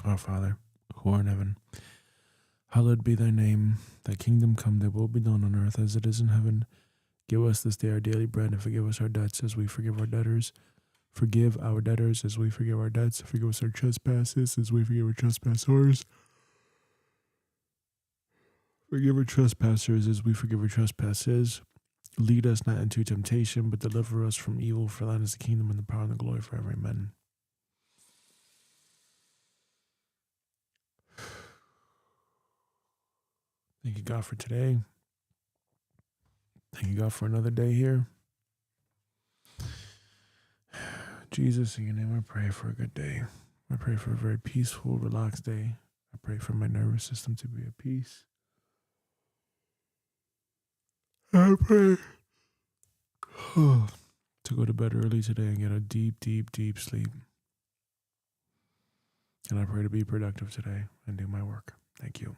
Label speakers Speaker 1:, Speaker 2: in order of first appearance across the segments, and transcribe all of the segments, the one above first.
Speaker 1: Our Father, who art in heaven, hallowed be thy name. Thy kingdom come, thy will be done on earth as it is in heaven. Give us this day our daily bread, and forgive us our debts as we forgive our debtors. Forgive our debtors as we forgive our debts. Forgive us our trespasses as we forgive our trespassors. Forgive our trespassers as we forgive our trespasses. Lead us not into temptation, but deliver us from evil. For thine is the kingdom and the power and the glory forever. Amen. Thank you, God, for today. Thank you, God, for another day here. Jesus, in your name I pray for a good day. I pray for a very peaceful, relaxed day. I pray for my nervous system to be at peace. I pray to go to bed early today and get a deep, deep, deep sleep. And I pray to be productive today and do my work. Thank you.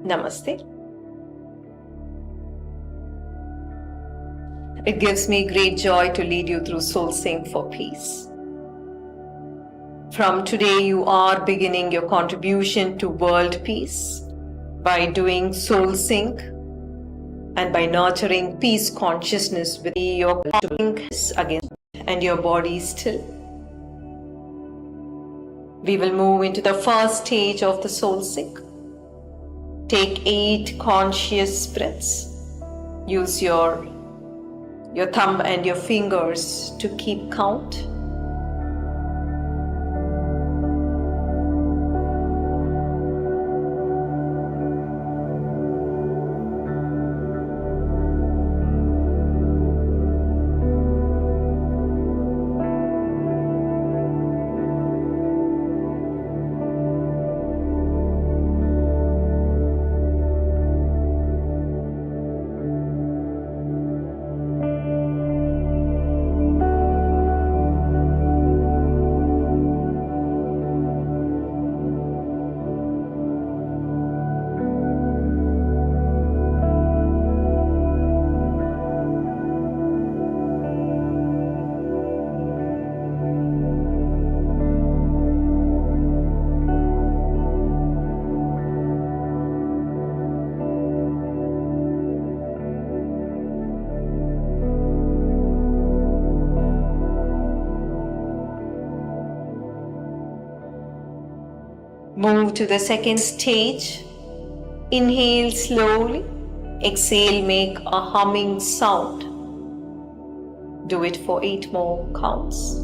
Speaker 2: Namaste. It gives me great joy to lead you through Soul Sync for Peace. From today, you are beginning your contribution to world peace by doing Soul Sync and by nurturing peace consciousness with your again and your body still. We will move into the first stage of the Soul Sync. Take 8 conscious breaths. Use your thumb and your fingers to keep count. Move to the second stage. Inhale slowly. Exhale, make a humming sound. Do it for 8 more counts.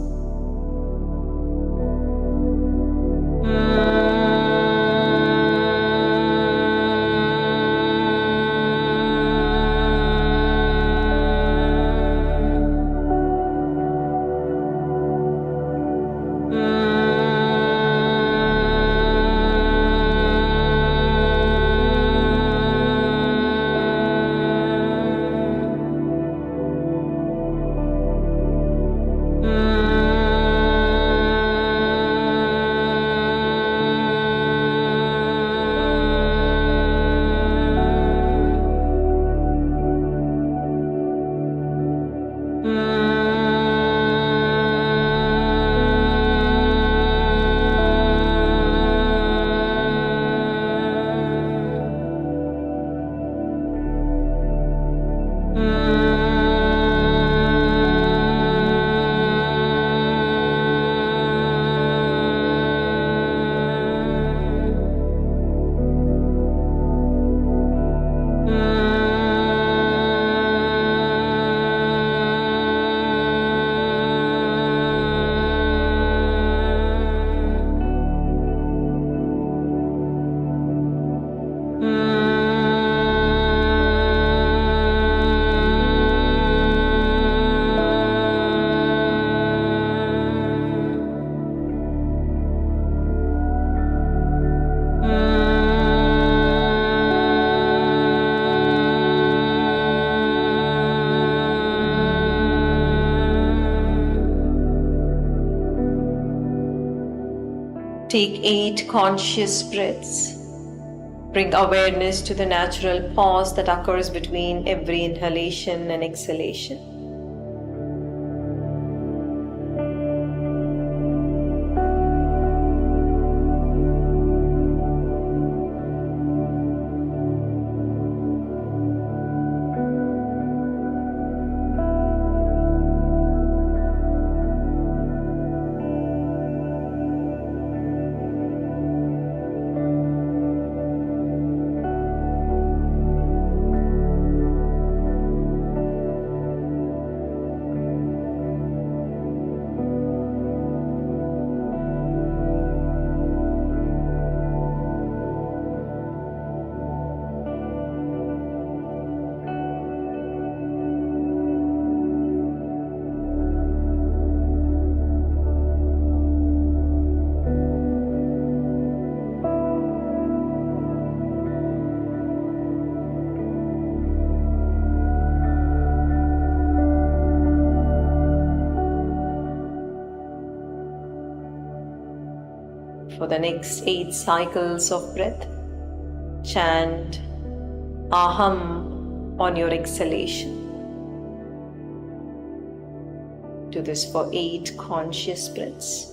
Speaker 2: Take 8 conscious breaths. Bring awareness to the natural pause that occurs between every inhalation and exhalation. For the next 8 cycles of breath, chant Aham on your exhalation. Do this for 8 conscious breaths.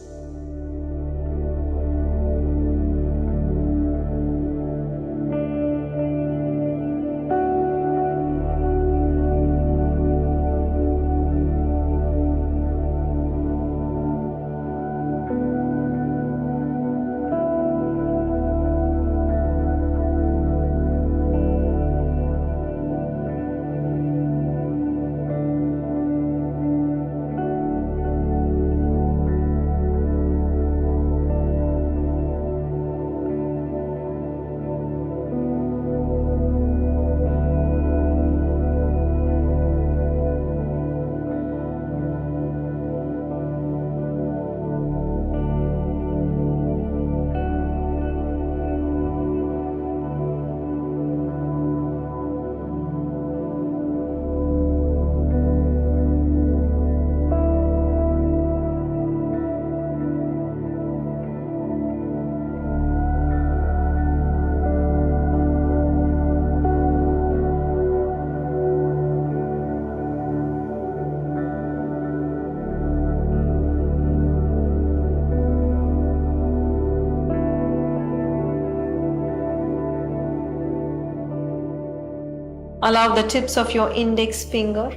Speaker 2: Allow the tips of your index finger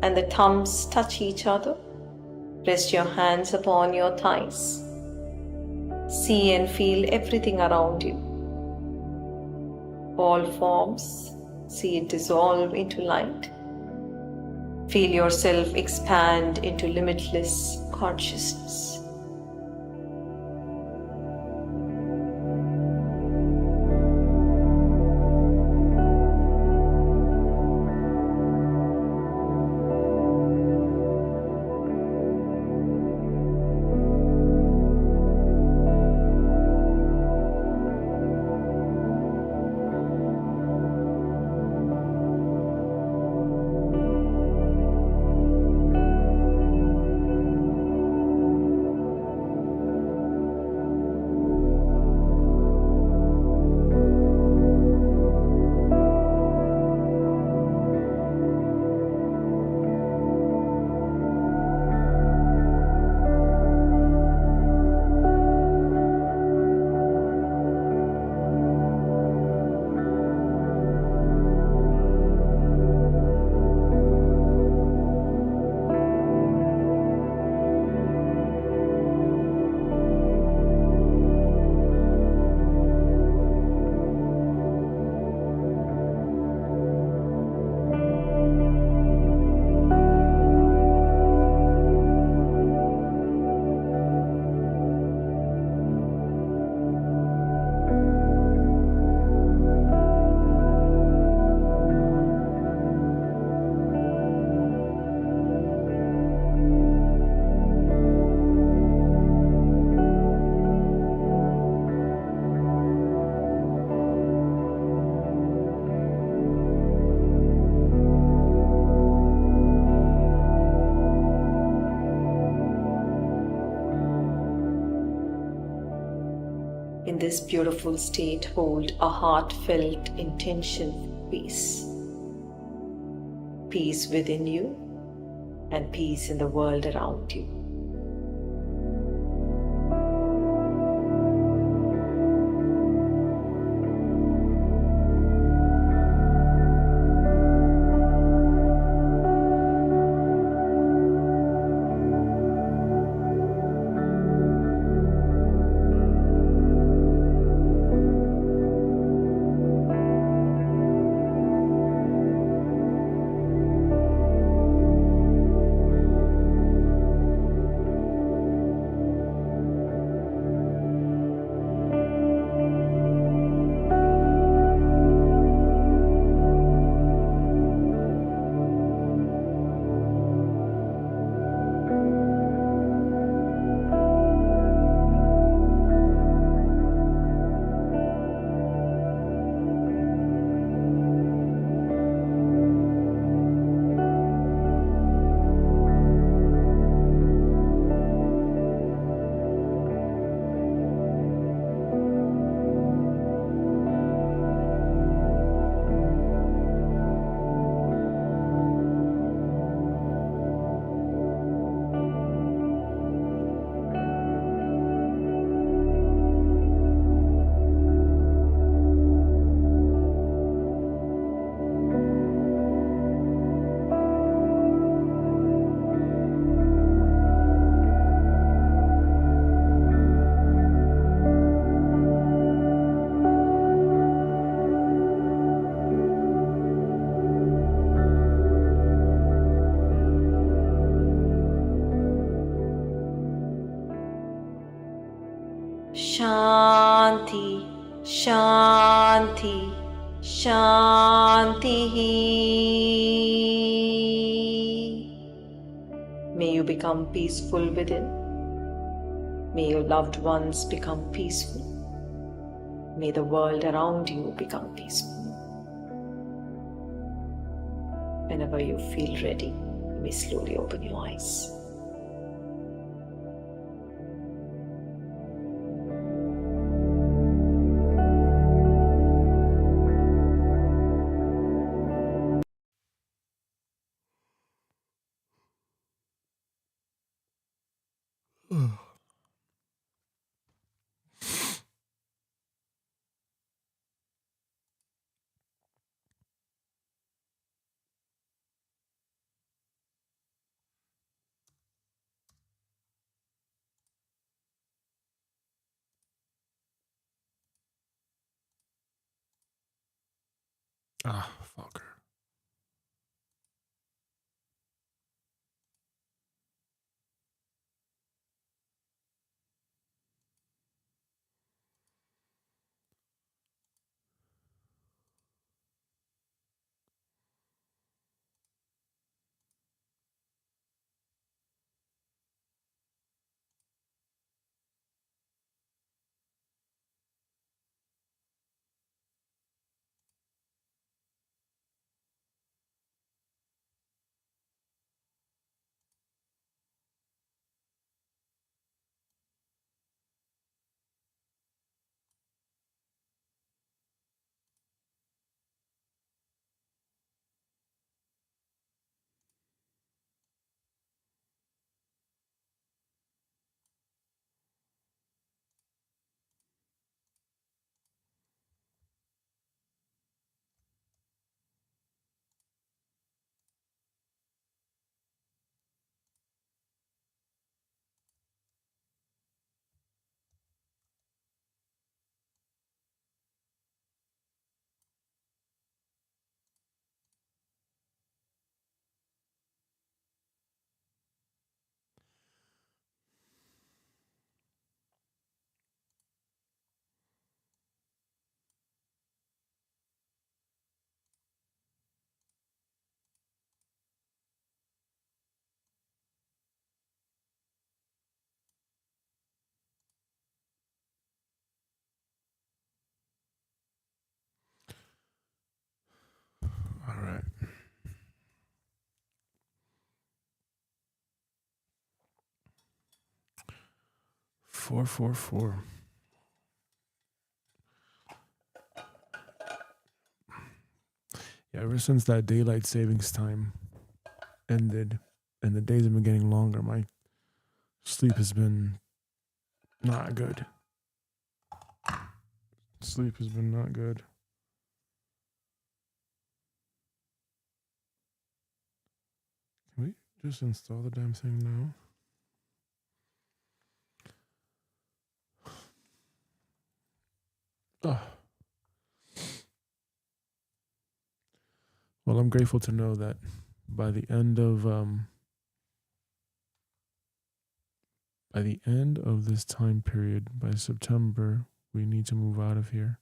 Speaker 2: and the thumbs touch each other. Rest your hands upon your thighs. See and feel everything around you. All forms, see it dissolve into light. Feel yourself expand into limitless consciousness. In this beautiful state, hold a heartfelt intention for peace. Peace within you and peace in the world around you. Shanti, Shanti, Shanti. May you become peaceful within. May your loved ones become peaceful. May the world around you become peaceful. Whenever you feel ready, you may slowly open your eyes.
Speaker 1: Ah, fucker. All right. 444. ever since that daylight savings time ended and the days have been getting longer, my sleep has been not good. Sleep has been not good. Can we just install the damn thing now? Oh. Well, I'm grateful to know that by the end of this time period, by September, we need to move out of here.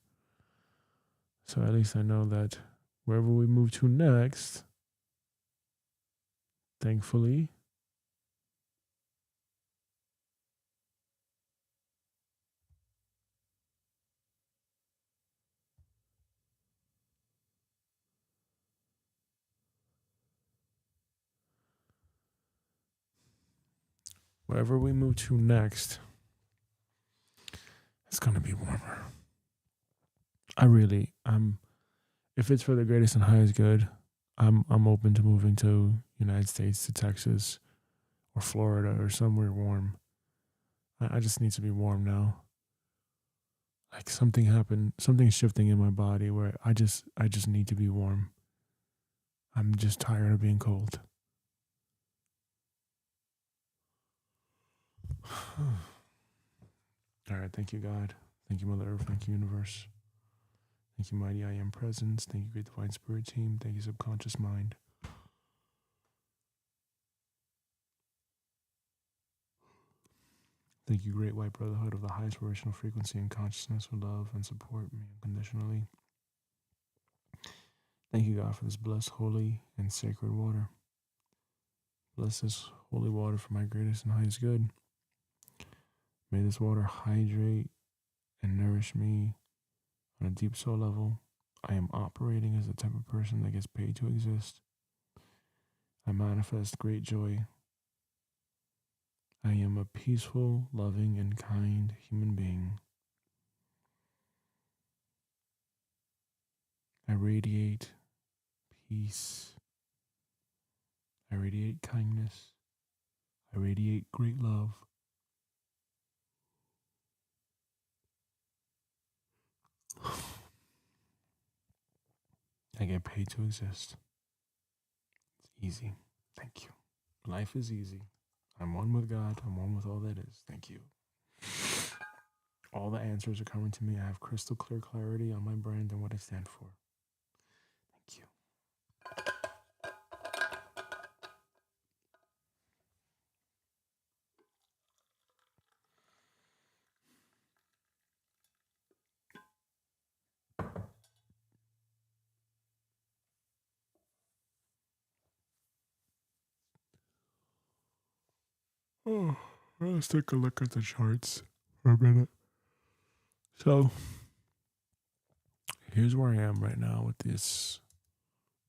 Speaker 1: So at least I know that wherever we move to next, thankfully, wherever we move to next, it's gonna be warmer. If it's for the greatest and highest good, I'm open to moving to United States, to Texas or Florida or somewhere warm. I just need to be warm now. Like something happened, something's shifting in my body where I just need to be warm. I'm just tired of being cold. All right, thank you, God. Thank you, Mother Earth. Thank you, Universe. Thank you, Mighty I Am Presence. Thank you, Great Divine Spirit Team. Thank you, Subconscious Mind. Thank you, Great White Brotherhood of the highest vibrational frequency and consciousness who love and support me unconditionally. Thank you, God, for this blessed, holy, and sacred water. Bless this holy water for my greatest and highest good. May this water hydrate and nourish me on a deep soul level. I am operating as the type of person that gets paid to exist. I manifest great joy. I am a peaceful, loving, and kind human being. I radiate peace. I radiate kindness. I radiate great love. I get paid to exist. It's easy. Thank you. Life is easy. I'm one with God. I'm one with all that is. Thank you. All the answers are coming to me. I have crystal clear clarity on my brand and what I stand for. Thank you. Oh, let's take a look at the charts for a minute. So, here's where I am right now with this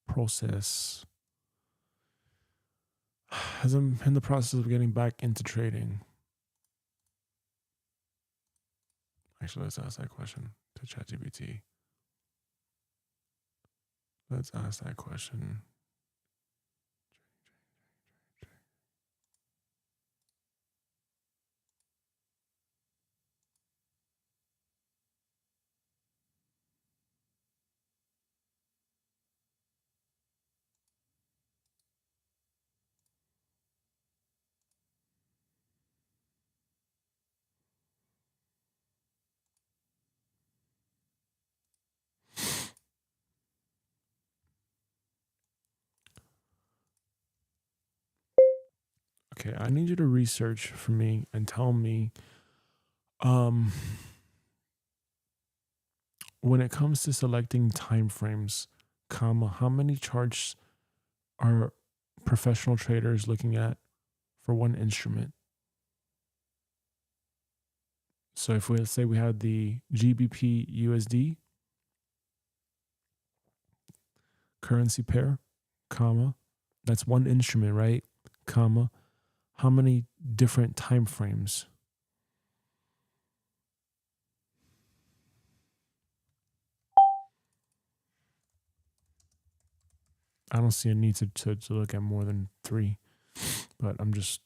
Speaker 1: process. As I'm in the process of getting back into trading. Actually, let's ask that question to ChatGPT. Let's ask that question. Okay, I need you to research for me and tell me when it comes to selecting time frames, how many charts are professional traders looking at for one instrument? So if let's say we had the GBP USD currency pair, comma, that's one instrument, right? Comma, how many different time frames? I don't see a need to look at more than 3, but I'm just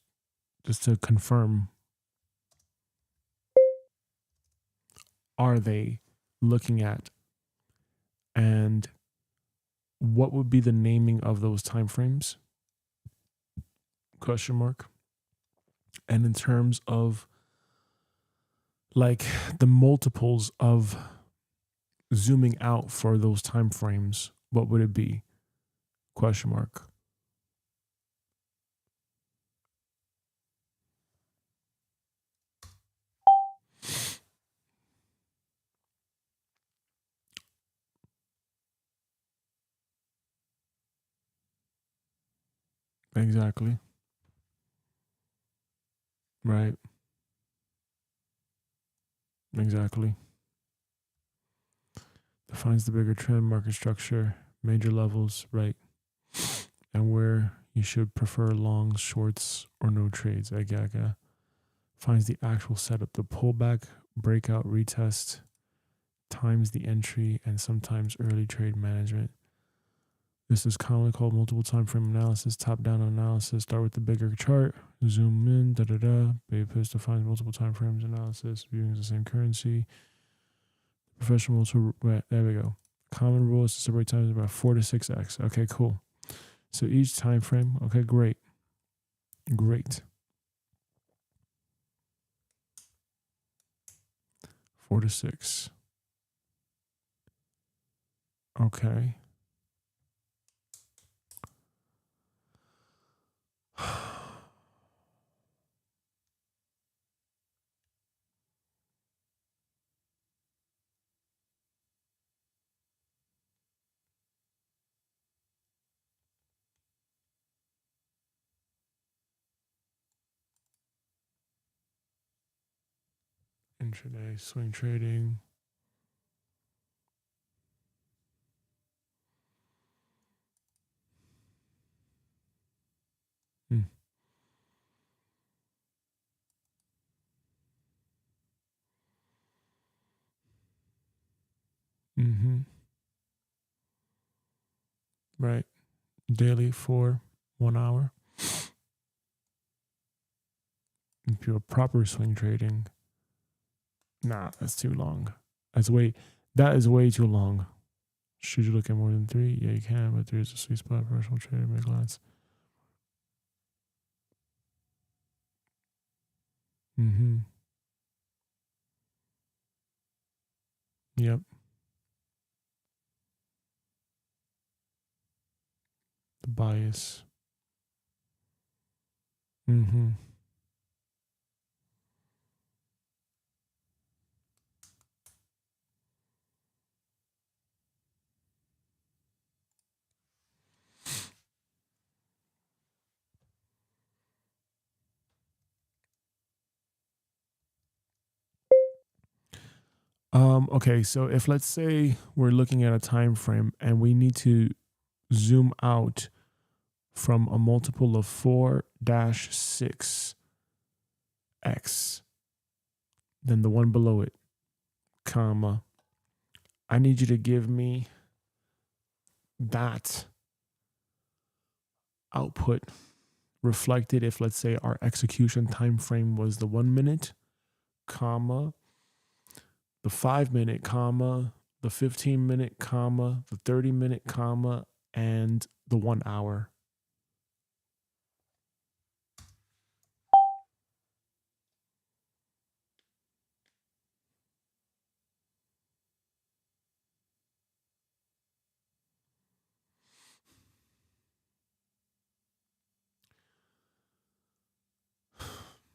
Speaker 1: to confirm, are they looking at, and what would be the naming of those time frames? Question mark. And in terms of like the multiples of zooming out for those time frames, what would it be? Question mark. Exactly. Right. Exactly. Defines the bigger trend, market structure, major levels, right? And where you should prefer longs, shorts, or no trades. Agaga. Finds the actual setup, the pullback, breakout, retest, times the entry, and sometimes early trade management. This is commonly called multiple time frame analysis, top-down analysis. Start with the bigger chart, zoom in, Baypus defines multiple time frames analysis, viewing the same currency. Professional right, there we go. Common rule is to separate times about 4 to 6x. Okay, cool. So each time frame, okay, great. Great. 4 to 6. Okay. Intraday swing trading. Hmm. Mm-hmm. Right. Daily for 1 hour. If you're proper swing trading, nah, that's too long. That is way too long. Should you look at more than 3? Yeah, you can, but 3 is a sweet spot. Professional trader make lots. Mm-hmm. Yep. The bias. Mm-hmm. Okay, so if let's say we're looking at a time frame and we need to zoom out from a multiple of 4-6x, then the one below it, comma, I need you to give me that output reflected if let's say our execution time frame was the 1 minute, comma, the 5 minute, comma, the 15 minute, comma, the 30 minute, comma, and the 1 hour.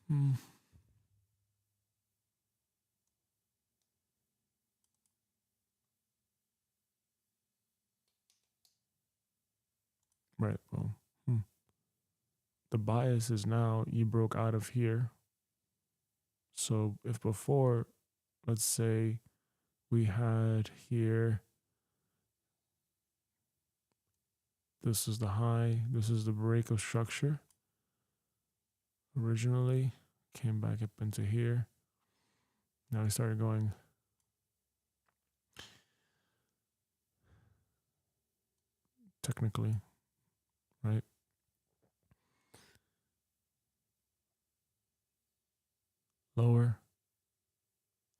Speaker 1: Hmm. Right. Well, the bias is now you broke out of here. So if before, let's say we had here, this is the high, this is the break of structure. Originally came back up into here. Now we started going technically. right? Lower,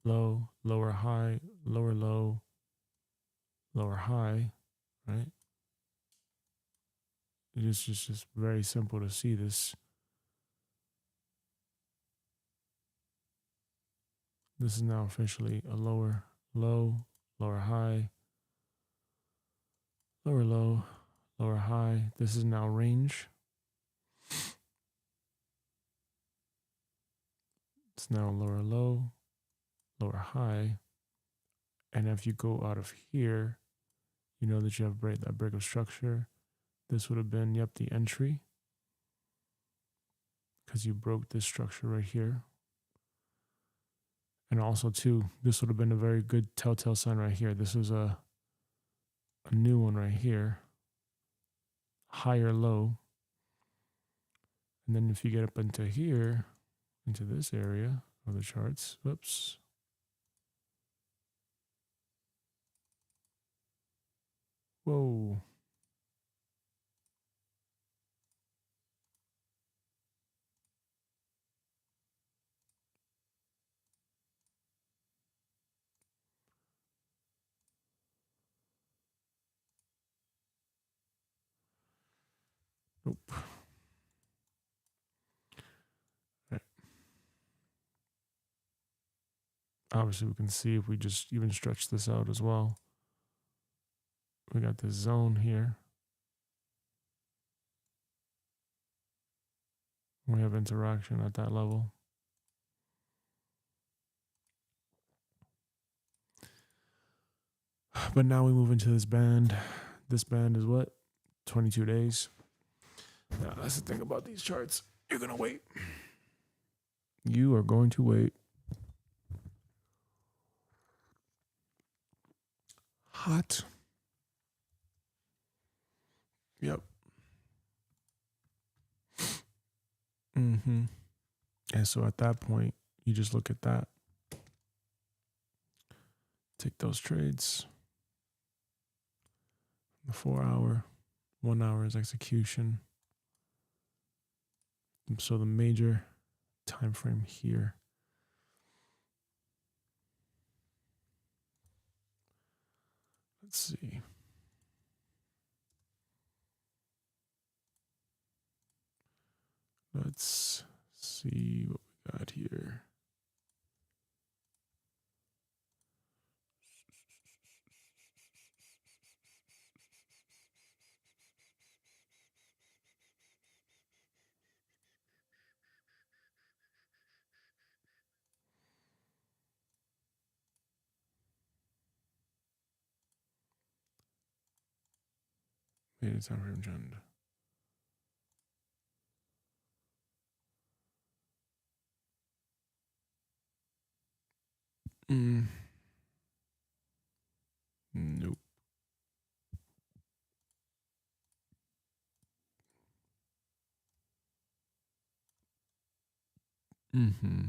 Speaker 1: low, lower, high, lower, low, lower, high, right? It's just very simple to see this. This is now officially a lower, low, lower, high, lower, low, lower, high. This is now range. It's now lower, low, lower, high. And if you go out of here, you know that you have that break of structure. This would have been, yep, the entry, because you broke this structure right here. And also, too, this would have been a very good telltale sign right here. This is a new one right here, higher, low. And then if you get up into here, into this area of the charts, whoops. Whoa. Nope. Right. Obviously, we can see if we just even stretch this out as well. We got this zone here. We have interaction at that level. But now we move into this band. This band is what? 22 days. Now, that's the thing about these charts. You're going to wait. You are going to wait. Hot. Yep. Mm-hmm. And so at that point, you just look at that. Take those trades. The 4 hour, 1 hour is execution. So the major time frame here. Let's see. Let's see what we got here. Major time frame trend. Nope. Mm-hmm.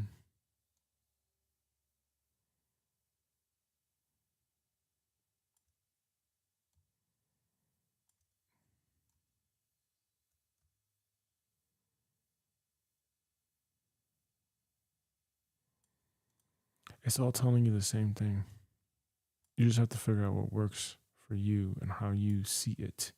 Speaker 1: It's all telling you the same thing. You just have to figure out what works for you and how you see it.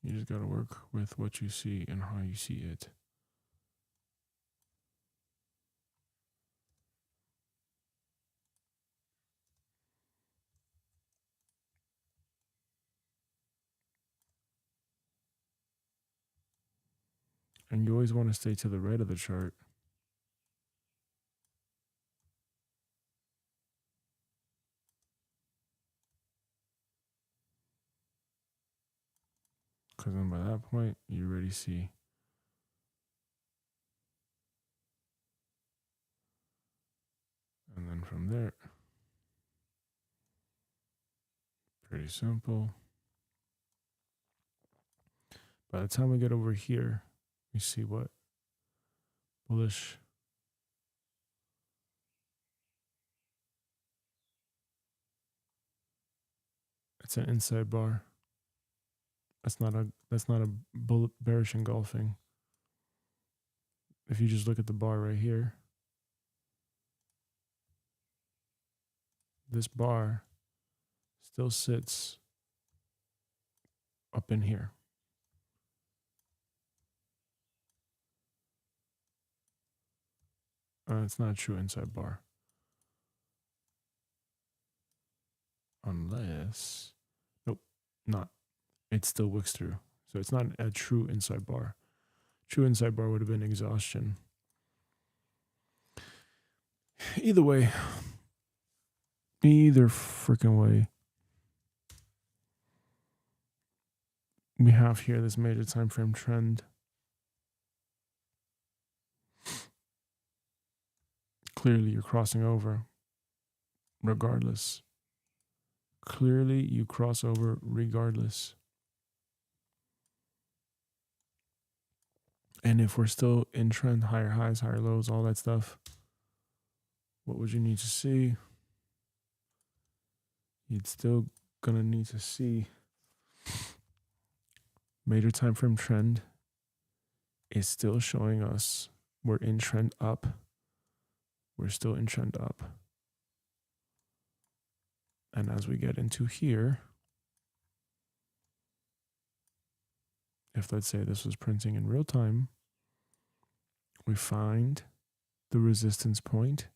Speaker 1: You just got to work with what you see and how you see it. And you always want to stay to the right of the chart. Because then by that point, you already see. And then from there, pretty simple. By the time we get over here, we see what? Bullish. It's an inside bar. That's not a bearish engulfing. If you just look at the bar right here, this bar still sits up in here. It's not a true inside bar. Unless, nope, not. It still wicks through. So it's not a true inside bar. True inside bar would have been exhaustion. Either way, either freaking way, we have here this major time frame trend. Clearly, you're crossing over regardless. Clearly, you cross over regardless. And if we're still in trend, higher highs, higher lows, all that stuff, what would you need to see? You'd still gonna need to see major time frame trend is still showing us we're in trend up. We're still in trend up. And as we get into here, if let's say this was printing in real time, we find the resistance point.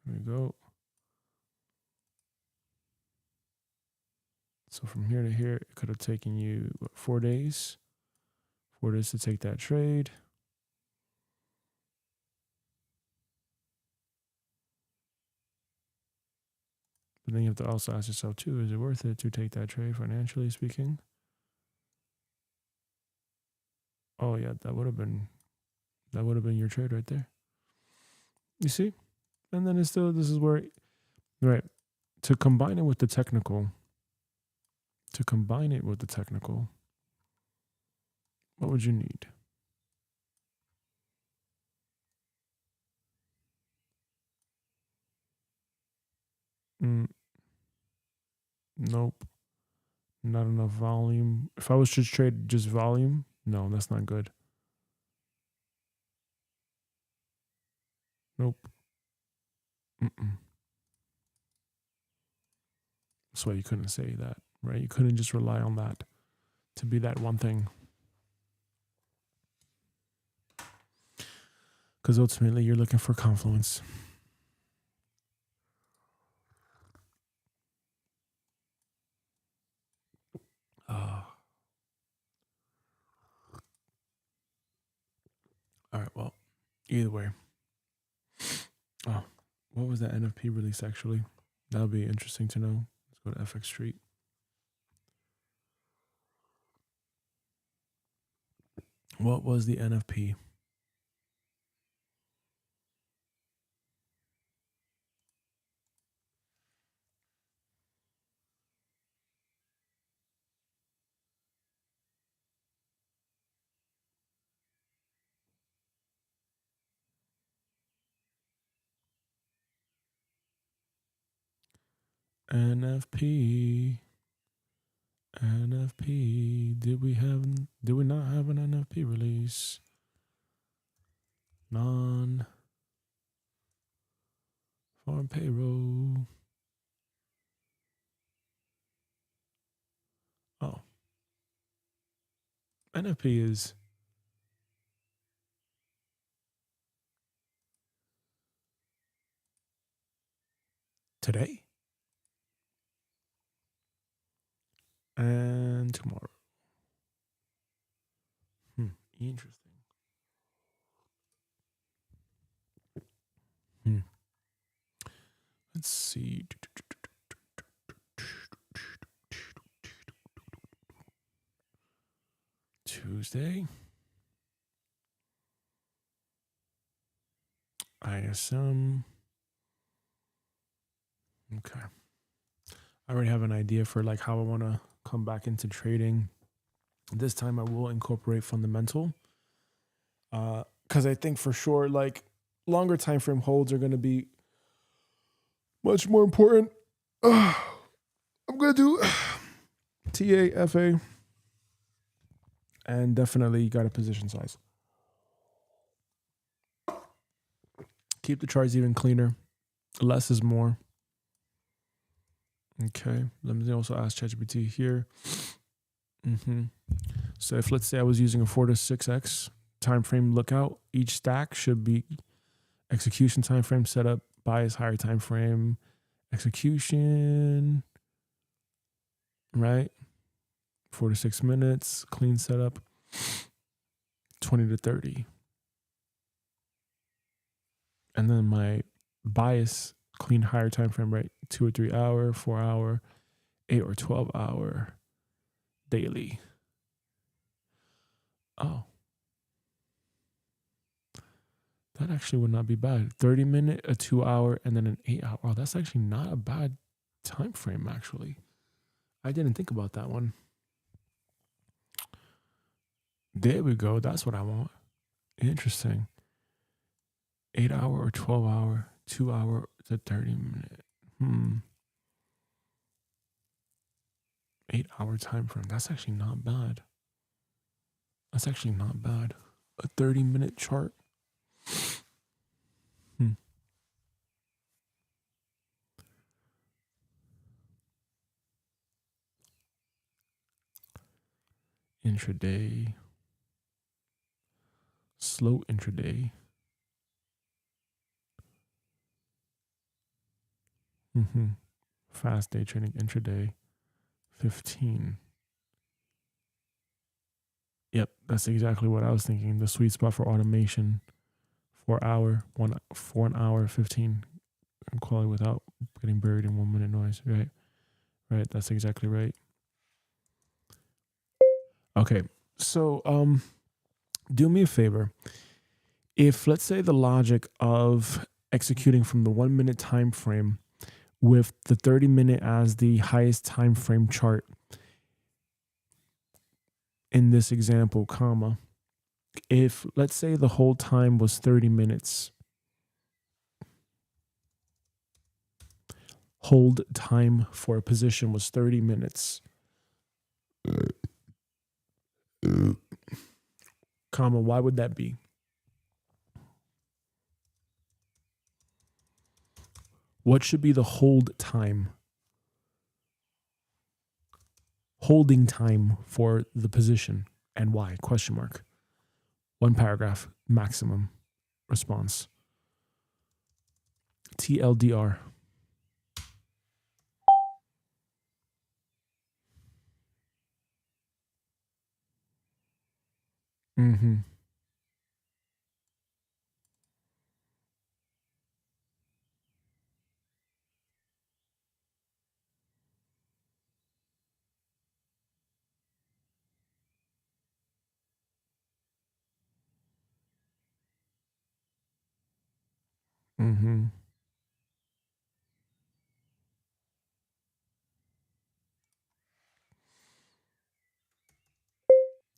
Speaker 1: Here we go. So from here to here, it could have taken you, what, 4 days? 4 days to take that trade. But then you have to also ask yourself too, is it worth it to take that trade financially speaking? Oh yeah, that would have been your trade right there. You see? And then it's still, this is where, right, to combine it with the technical, what would you need? Nope. Not enough volume. If I was to trade just volume, no, that's not good. Nope. That's why you couldn't say that, right? You couldn't just rely on that to be that one thing. Because ultimately you're looking for confluence. All right, well, either way. Oh, what was that NFP release actually? That would be interesting to know. Let's go to FX Street. What was the NFP? NFP. Did we not have an NFP release? Non-farm payroll. Oh. NFP is today and tomorrow. Interesting. Let's see. Tuesday. ISM. Okay. I already have an idea for like how I want to come back into trading. This time I will incorporate fundamental. Because I think for sure, like, longer time frame holds are going to be much more important. I'm going to do TA, FA, and definitely you got a position size. Keep the charts even cleaner. Less is more. Okay, let me also ask ChatGPT here. So if, let's say, I was using a 4 to 6x time frame lookout, each stack should be execution time frame, setup, bias, higher time frame, execution, right? 4 to 6 minutes, clean setup, 20 to 30. And then my bias, clean higher time frame, right? 2 or 3 hour, 4 hour, 8 or 12 hour daily. Oh, that actually would not be bad. 30-minute, a 2 hour, and then an 8 hour. Oh, that's actually not a bad time frame, actually. I didn't think about that one. There we go. That's what I want. Interesting. 8 hour or 12 hour, 2 hour to 30-minute. 8 hour time frame. That's actually not bad. That's actually not bad. A 30-minute chart. Intraday. Slow intraday. Fast day trading intraday. 15. Yep, that's exactly what I was thinking. The sweet spot for automation. 4 hour, 1 hour, 15. Quality without getting buried in 1 minute noise. Right. Right. That's exactly right. Okay. So do me a favor. If, let's say, the logic of executing from the 1 minute time frame with the 30-minute as the highest time frame chart in this example, comma, if, let's say, the whole time was 30 minutes, hold time for a position was 30 minutes, comma, why would that be? What should be the hold time? Holding time for the position, and why? Question mark. 1 paragraph maximum response. TLDR.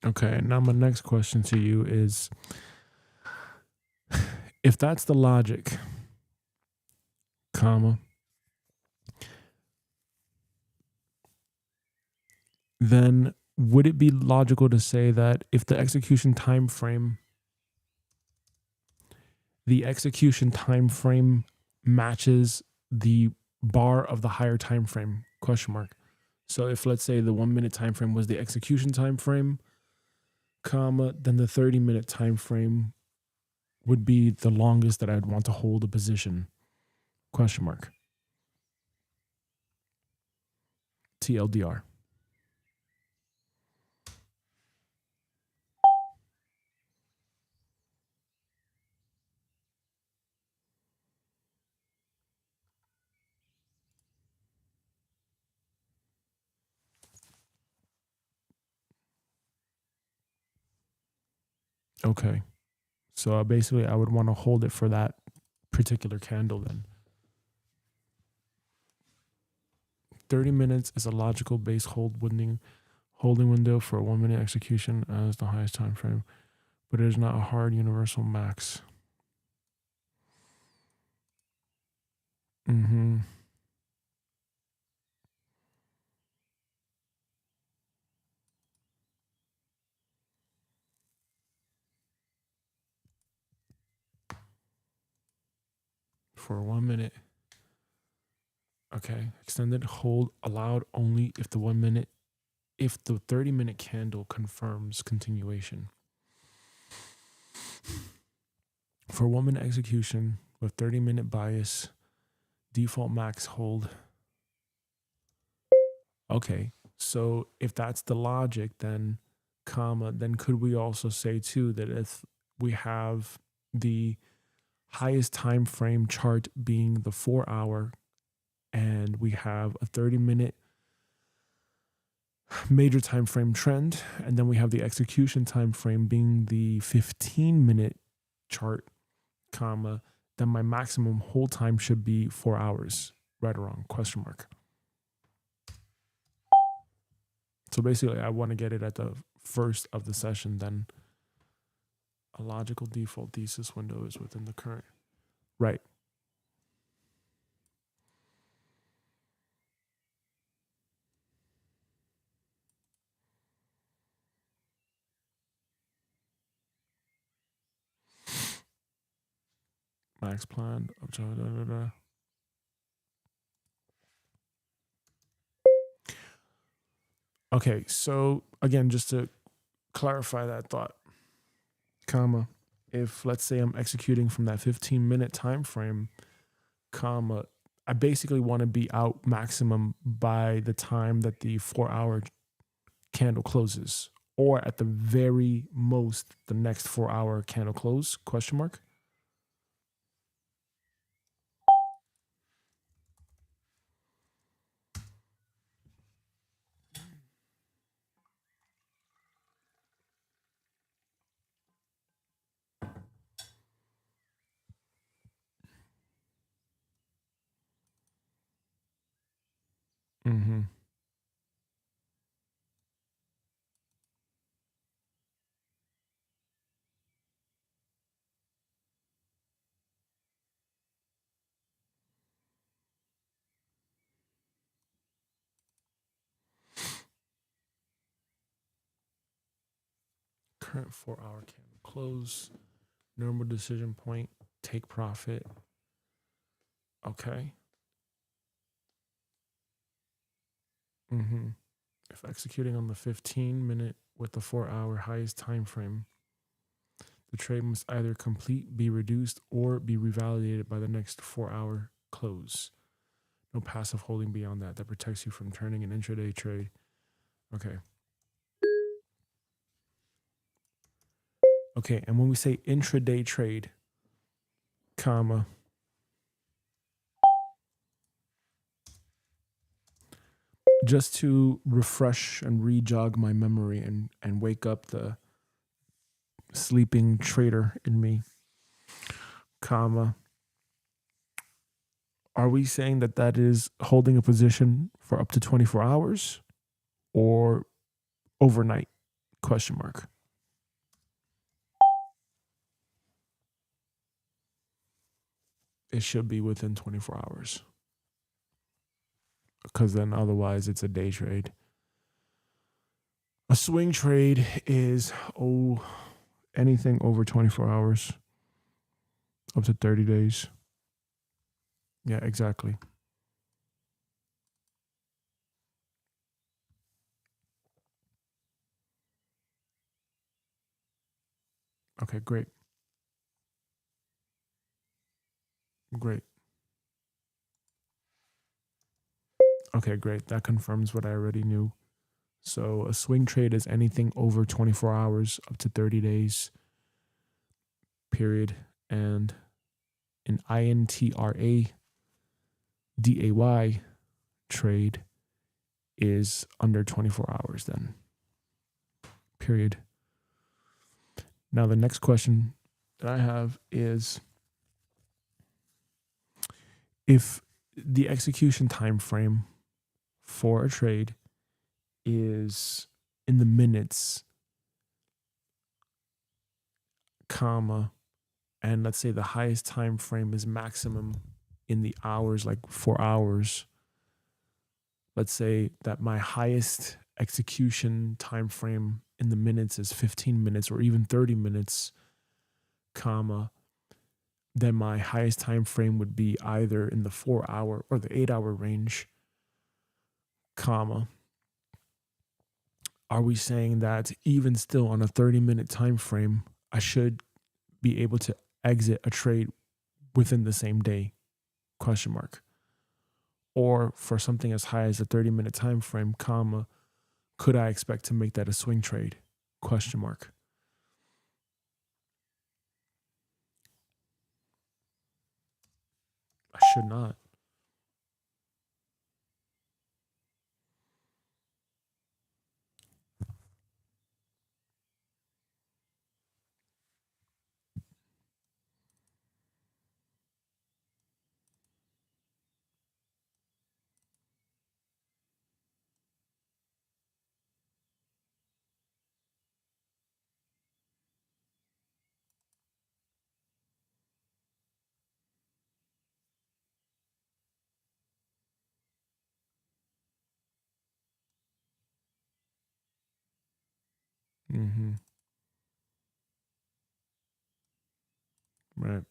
Speaker 1: Okay, now my next question to you is, if that's the logic, comma, then would it be logical to say that if the execution time frame matches the bar of the higher time frame? Question mark. So if, let's say, the 1 minute time frame was the execution time frame, comma, then the 30-minute time frame would be the longest that I'd want to hold a position. Question mark. TLDR. Okay. So basically I would want to hold it for that particular candle then. 30 minutes is a logical base holding window for a 1 minute execution as the highest time frame. but it is not a hard universal max. For 1 minute. Okay. Extended hold allowed only if the 30-minute candle confirms continuation. For 1 minute execution with 30-minute bias, default max hold. Okay. So if that's the logic, then could we also say too that if we have the highest time frame chart being the 4 hour, and we have a 30-minute major time frame trend, and then we have the execution time frame being the 15-minute chart, then my maximum hold time should be 4 hours. Right or wrong? Question mark. So basically, I want to get it at the first of the session, then a logical default thesis window is within the current. Right. Max plan. Okay, so again, just to clarify that thought, if let's say I'm executing from that 15-minute time frame, I basically want to be out maximum by the time that the 4 hour candle closes, or at the very most the next 4 hour candle close, question mark. Current 4 hour candle close, normal decision point, take profit. Okay. If executing on the 15-minute with the 4 hour highest time frame, the trade must either complete, be reduced, or be revalidated by the next 4 hour close. No passive holding beyond that. That protects you from turning an intraday trade. Okay. Okay, and when we say intraday trade, just to refresh and re-jog my memory and wake up the sleeping trader in me, are we saying that is holding a position for up to 24 hours or overnight? Question mark. It should be within 24 hours. Because then otherwise it's a day trade. A swing trade is anything over 24 hours, up to 30 days. Yeah, exactly. Okay, great. Great. Okay, great. That confirms what I already knew. So a swing trade is anything over 24 hours up to 30 days, period. And an INTRA DAY trade is under 24 hours then, period. Now the next question that I have is, if the execution time frame for a trade is in the minutes, comma, and let's say the highest time frame is maximum in the hours, like 4 hours. Let's say that my highest execution time frame in the minutes is 15 minutes or even 30 minutes, comma, then my highest time frame would be either in the 4 hour or the 8 hour range, comma. Are we saying that even still on a 30-minute time frame, I should be able to exit a trade within the same day, question mark? Or for something as high as a 30-minute time frame, comma, could I expect to make that a swing trade, question mark? I should not. Mm-hmm. Right.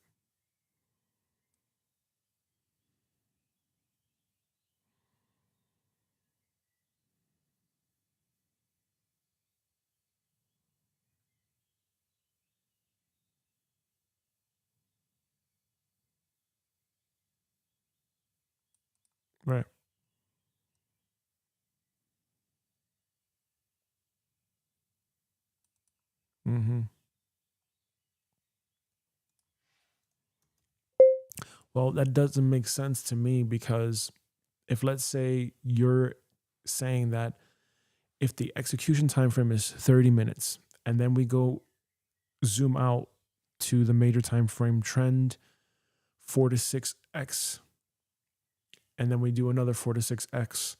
Speaker 1: Right. Mm-hmm. Well, that doesn't make sense to me, because if, let's say, you're saying that if the execution time frame is 30 minutes and then we go zoom out to the major time frame trend 4 to 6x, and then we do another 4 to 6x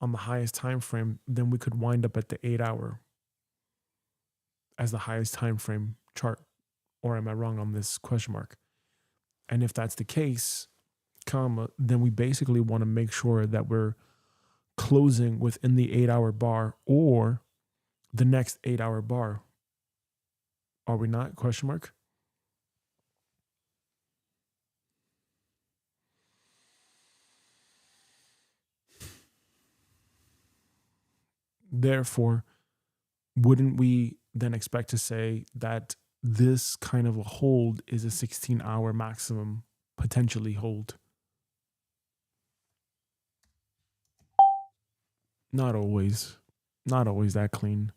Speaker 1: on the highest time frame, then we could wind up at the 8 hour as the highest time frame chart. Or am I wrong on this, question mark? And if that's the case, comma, then we basically want to make sure that we're closing within the 8 hour bar or the next 8 hour bar. Are we not, question mark? Therefore, wouldn't we then expect to say that this kind of a hold is a 16-hour maximum potentially hold? Not always. Not always that clean.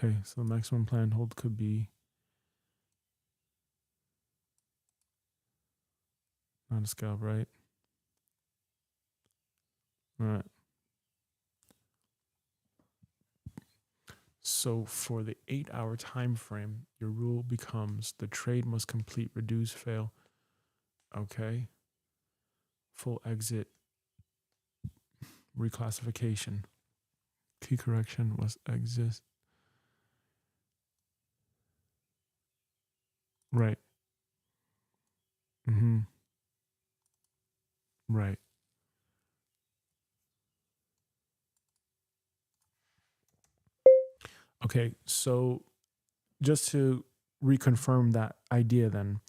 Speaker 1: Okay, so the maximum planned hold could be not a scalp, right? All right. So for the 8 hour time frame, your rule becomes the trade must complete, reduce, fail. Okay. Full exit, reclassification. Key correction must exist. Right. Mm-hmm. Right. Okay, so just to reconfirm that idea then,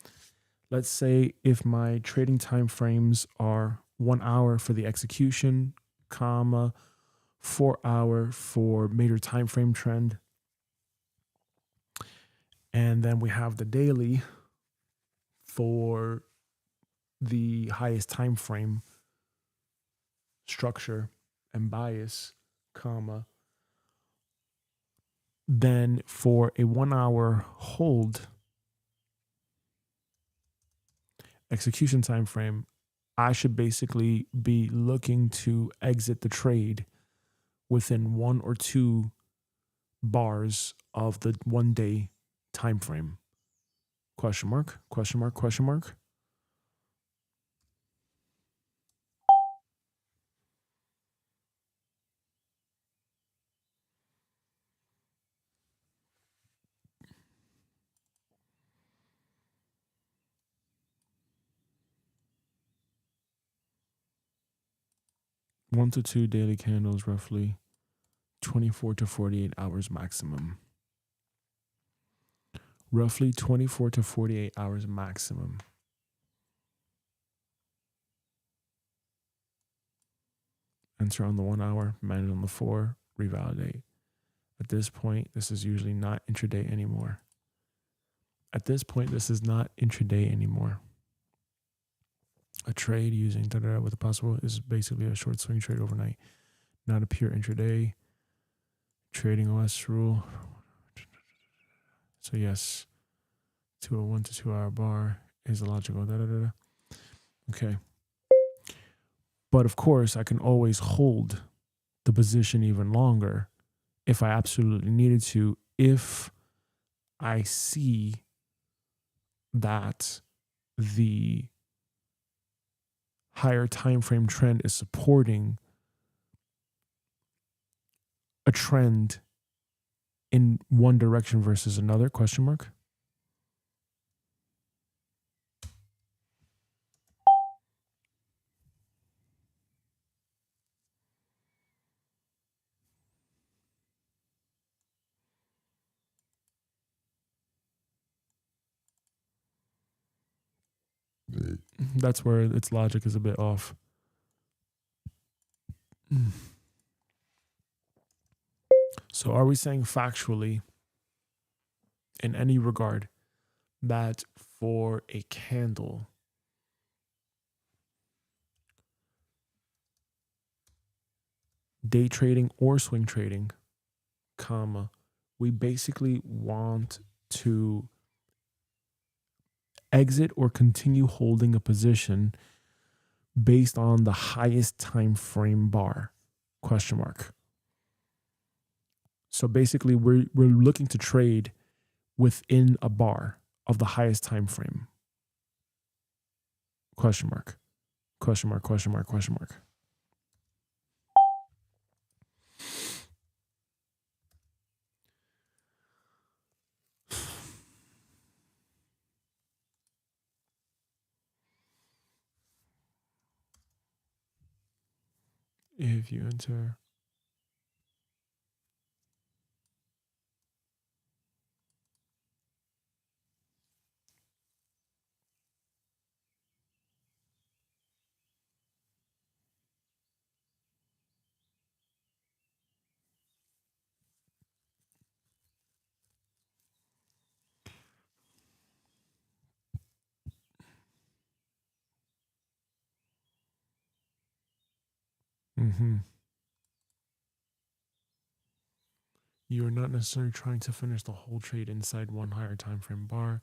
Speaker 1: let's say if my trading time frames are 1 hour for the execution, comma, 4 hour for major time frame trend, and then we have the daily for the highest time frame structure and bias, comma, then for a 1 hour hold execution time frame, I should basically be looking to exit the trade within 1 or 2 bars of the 1 day time frame. Question mark, question mark, question mark. 1 to 2 daily candles, roughly 24 to 48 hours maximum. Roughly 24 to 48 hours maximum. Enter on the 1 hour, manage on the 4, revalidate. At this point, this is usually not intraday anymore. At this point, this is not intraday anymore. A trade using with a possible is basically a short swing trade overnight, not a pure intraday trading OS rule. So yes, 201 to 2 hour bar is a logical. Okay. But of course, I can always hold the position even longer if I absolutely needed to, if I see that the higher time frame trend is supporting a trend in one direction versus another, question mark. That's where its logic is a bit off. So are we saying factually, in any regard, that for a candle, day trading or swing trading, comma, we basically want to exit or continue holding a position based on the highest time frame bar, question mark. So basically we're looking to trade within a bar of the highest time frame, question mark, question mark, question mark, question mark. If you enter you are not necessarily trying to finish the whole trade inside one higher time frame bar.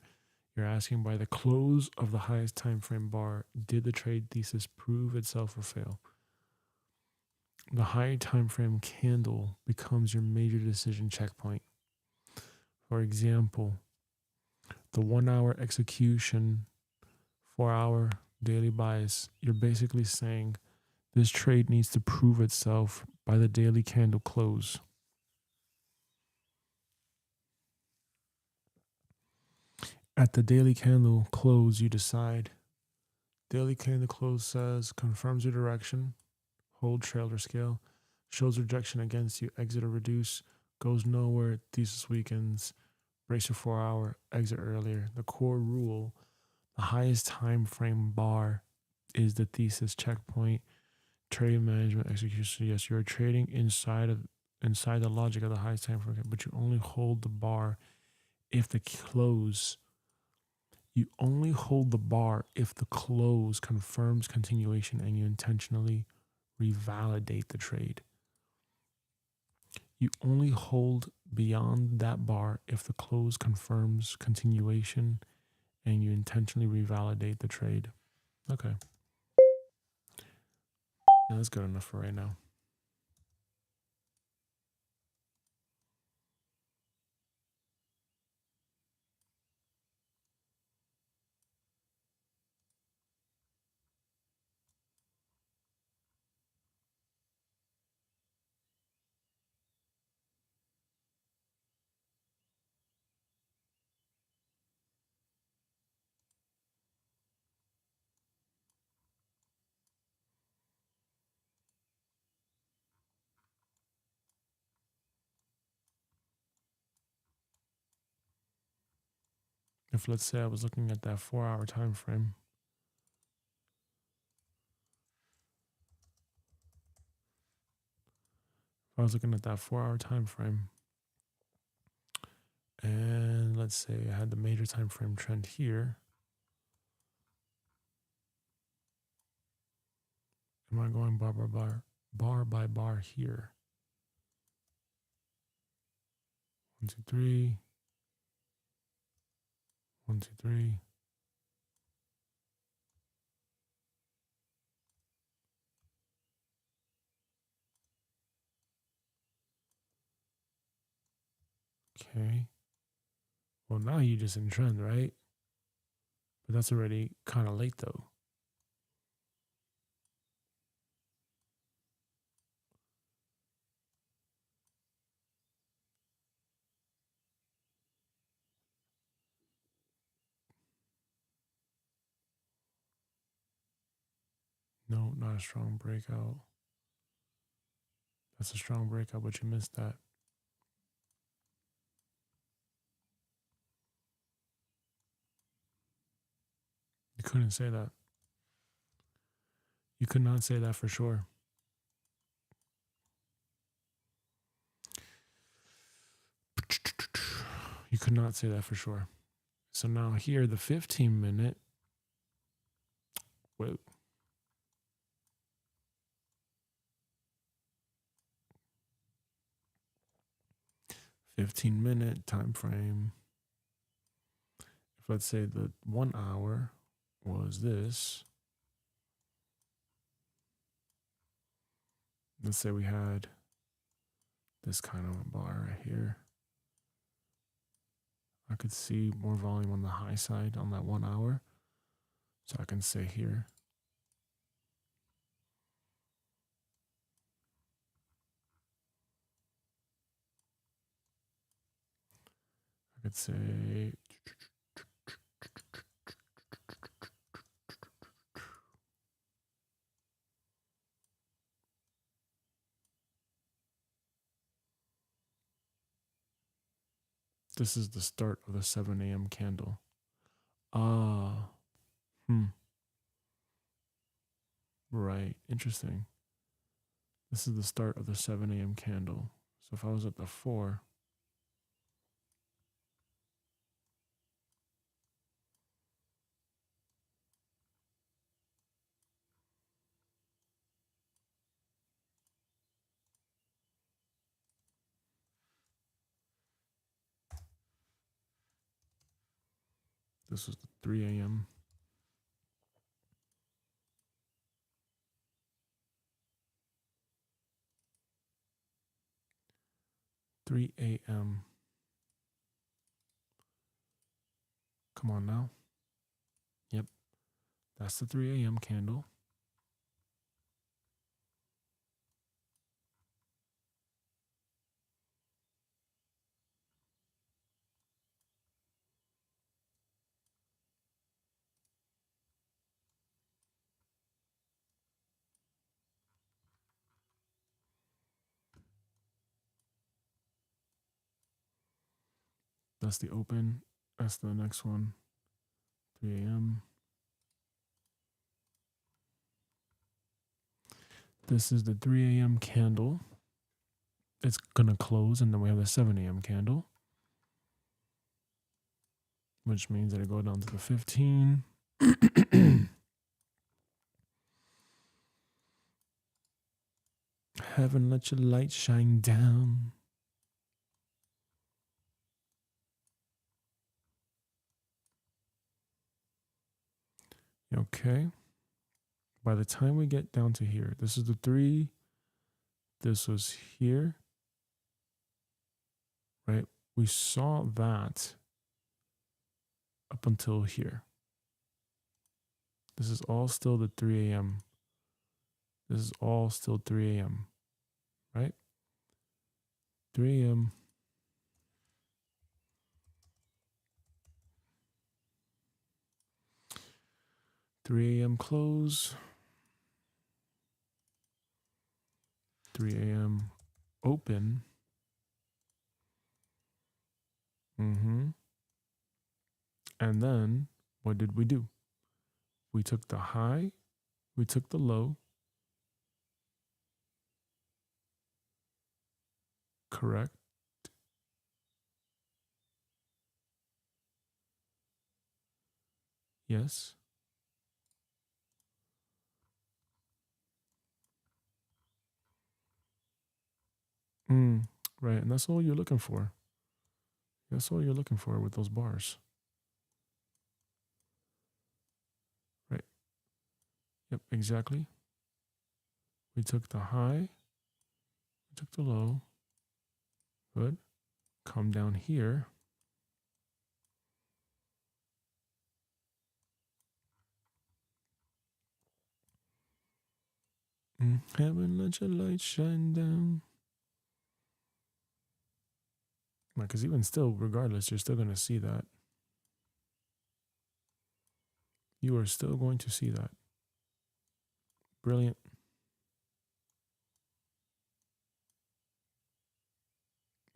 Speaker 1: You're asking, by the close of the highest time frame bar, did the trade thesis prove itself or fail? The higher time frame candle becomes your major decision checkpoint. For example, the 1 hour execution, 4 hour daily bias, you're basically saying this trade needs to prove itself by the daily candle close. At the daily candle close, you decide. Daily candle close says confirms your direction, hold, trail, or scale, shows rejection against you, exit or reduce, goes nowhere, thesis weakens, brace your 4 hour, exit earlier. The core rule, the highest time frame bar is the thesis checkpoint. Trade management execution. Yes, you're trading inside the logic of the highest time frame, but you only hold the bar if the close. You only hold the bar if the close confirms continuation and you intentionally revalidate the trade. You only hold beyond that bar if the close confirms continuation and you intentionally revalidate the trade. Okay. Yeah, that's good enough for right now. If let's say I was looking at that 4-hour time frame, if I was looking at that 4-hour time frame, and let's say I had the major time frame trend here, am I going bar by bar here? 1, 2, 3. 1, 2, 3. Okay. Well, now you just in trend, right? But that's already kind of late though. No, not a strong breakout. That's a strong breakout, but you missed that. You couldn't say that. You could not say that for sure. You could not say that for sure. So now here, the 15-minute. Wait. $15-minute time frame. If let's say the 1 hour was this. Let's say we had this kind of a bar right here. I could see more volume on the high side on that 1 hour. So I can say here. I could say this is the start of the 7 a.m. candle. Right, interesting. This is the start of the 7 a.m. candle. So if I was at the 4, this was the 3 a.m. 3 a.m. Come on now. Yep, that's the 3 a.m. candle. That's the open. That's the next one. 3 a.m. This is the 3 a.m. candle. It's going to close, and then we have the 7 a.m. candle, which means that I go down to the 15. Heaven, let your light shine down. Okay. By the time we get down to here, this is the 3. This was here. Right? We saw that up until here. This is all still the 3 a.m. This is all still 3 a.m. Right? 3 a.m. Close. 3 a.m. open. And then what did we do? We took the high, we took the low, correct? Yes. Right, and that's all you're looking for. That's all you're looking for with those bars. Right. Yep, exactly. We took the high, we took the low. Good. Come down here. Heaven, let your light shine down. Because even still, regardless, you're still going to see that. You are still going to see that. Brilliant.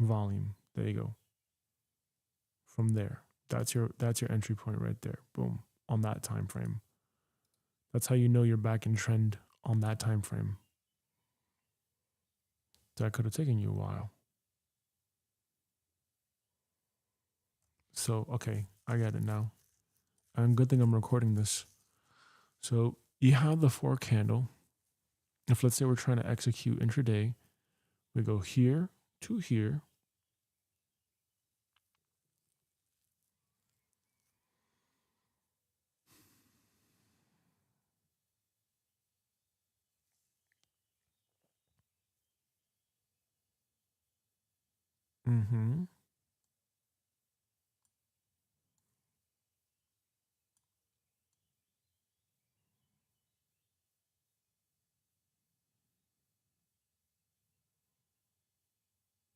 Speaker 1: Volume. There you go. From there, that's your entry point right there. Boom. On that time frame. That's how you know you're back in trend on that time frame. That could have taken you a while. So, okay, I get it now. And good thing I'm recording this. So you have the 4 candle. If let's say we're trying to execute intraday, we go here to here.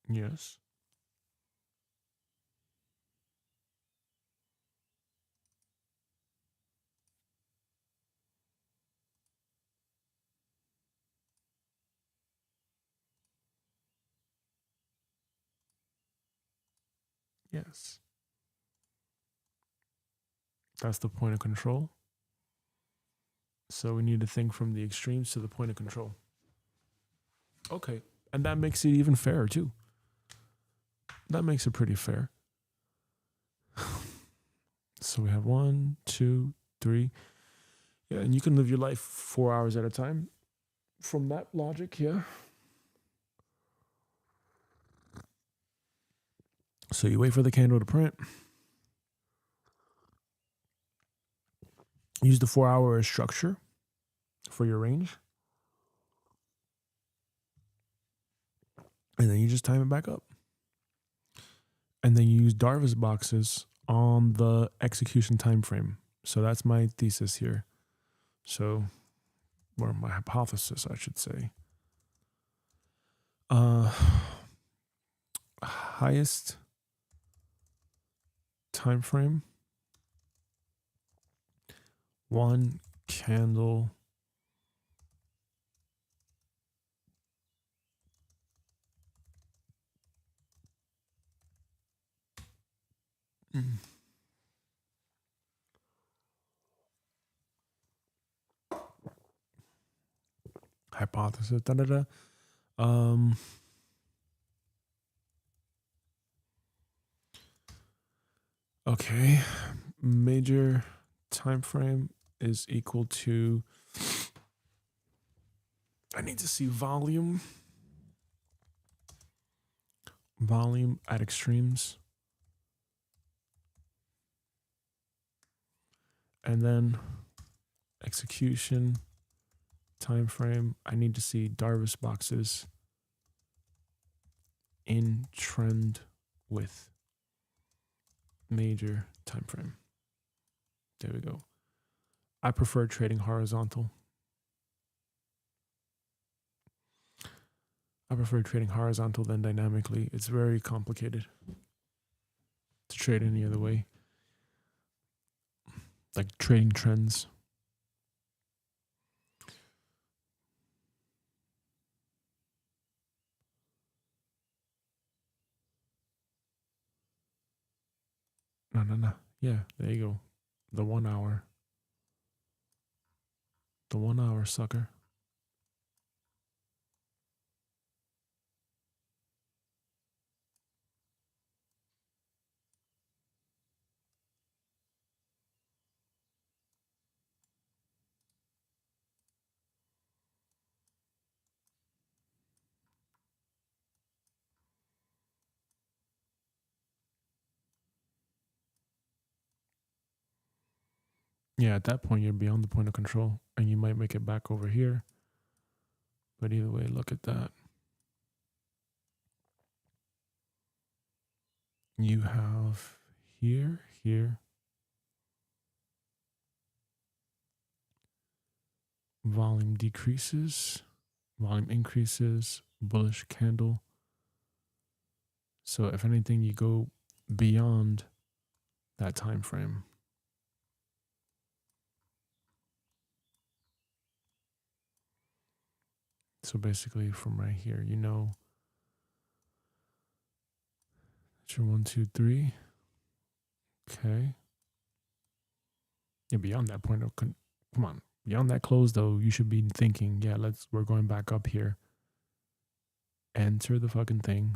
Speaker 1: Yes. Yes. That's the point of control. So we need to think from the extremes to the point of control. Okay. And that makes it even fairer too. That makes it pretty fair. So we have 1, 2, 3. Yeah, and you can live your life 4 hours at a time. From that logic, yeah. So you wait for the candle to print. Use the 4-hour structure for your range. And then you just time it back up. And then you use Darvis boxes on the execution time frame. So that's my thesis here. So, or my hypothesis, I should say. Highest time frame, 1 candle hypothesis. Okay, major time frame is equal to. I need to see volume. Volume at extremes. And then execution time frame. I need to see Darvis boxes in trend with major time frame. There we go. I prefer trading horizontal. I prefer trading horizontal than dynamically. It's very complicated to trade any other way. Like trading trends. No. Yeah, there you go. The 1 hour. The 1 hour, sucker. Yeah, at that point, you're beyond the point of control, and you might make it back over here. But either way, look at that. You have here, here, volume decreases, volume increases, bullish candle. So if anything, you go beyond that time frame. So basically from right here, you know that you're 1, 2, 3. Okay. Yeah, beyond that point of come on. Beyond that close though, you should be thinking, yeah, we're going back up here. Enter the fucking thing.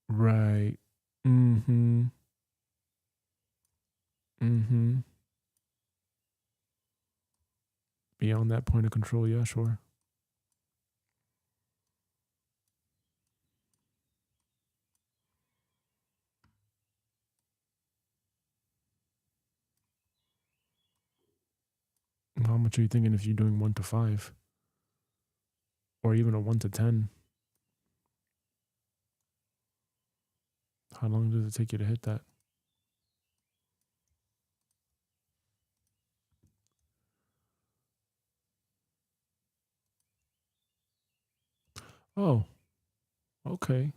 Speaker 1: Right. Mm-hmm. Mm-hmm. Beyond that point of control, yeah, sure. How much are you thinking if you're doing 1 to 5? Or even a 1 to 10? How long does it take you to hit that? Oh, okay.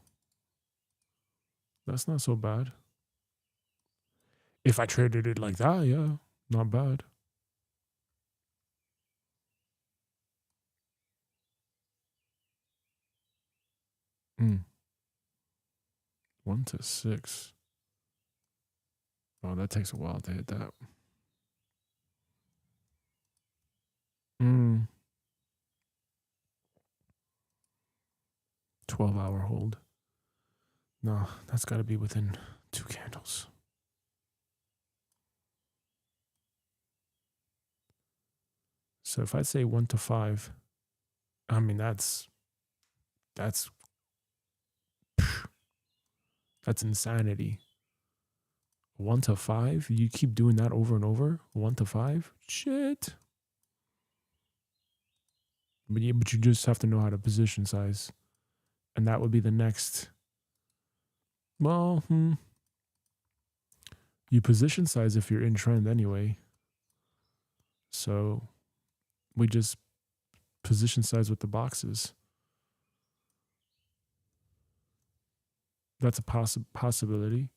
Speaker 1: That's not so bad. If I traded it like that, yeah, not bad. Mm. 1 to 6. Oh, that takes a while to hit that. 12-hour hold. No, that's got to be within 2 candles. So if I say 1 to 5, I mean that's insanity. 1 to 5, you keep doing that over and over. 1 to 5, shit. But you just have to know how to position size, and that would be the next. Well, you position size if you're in trend anyway. So we just position size with the boxes. That's a possibility.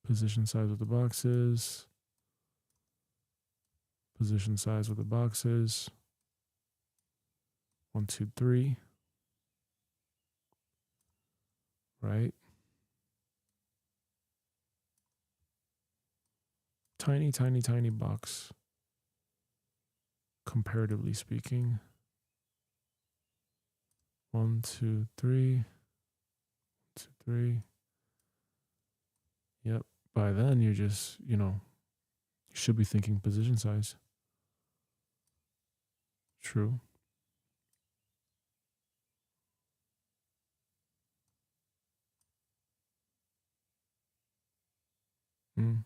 Speaker 1: Position size with the boxes. Position size with the boxes. 1, 2, 3. Right? Tiny, tiny, tiny box. Comparatively speaking. 1, 2, 3. 2, 3. Yep. By then, you're just, you should be thinking position size. True. Mm.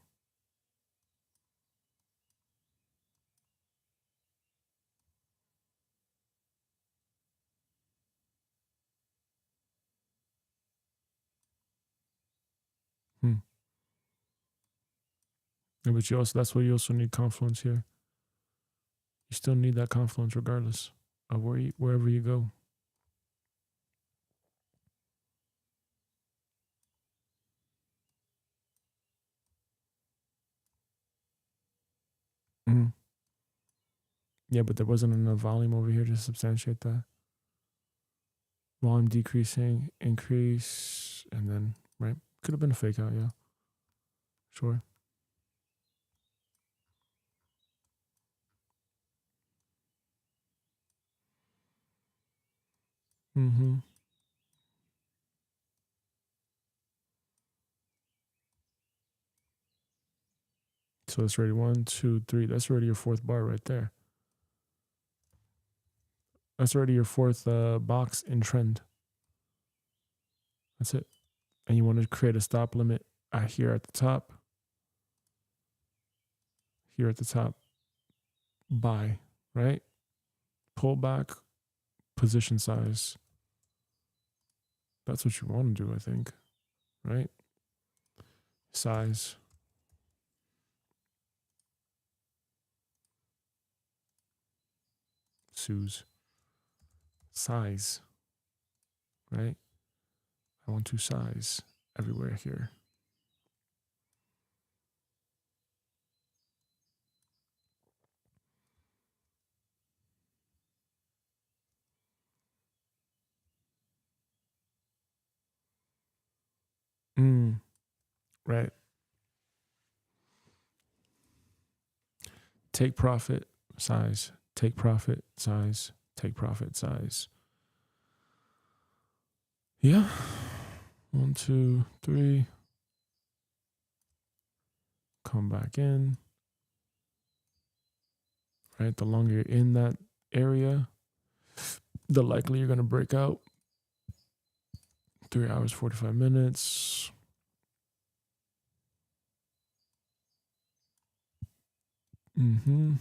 Speaker 1: Hmm. Yeah, but that's why you also need confluence here. You still need that confluence regardless of wherever you go. Mm. Yeah, but there wasn't enough volume over here to substantiate that. volume decreasing, increase, and then, right? Could have been a fake out, yeah. Sure. Mm-hmm. So it's already 1, 2, 3. That's already your fourth bar right there. That's already your fourth box in trend. That's it. And you want to create a stop limit here at the top. Here at the top. Buy, right? Pull back, position size. That's what you want to do, I think, right? Size. Suze. Size, right? I want to size everywhere here. Right. Take profit, size. Take profit, size. Take profit, size. Yeah. 1, 2, 3. Come back in. Right. The longer you're in that area, the likely you're going to break out. 3 hours, 45 minutes. Mm-hmm.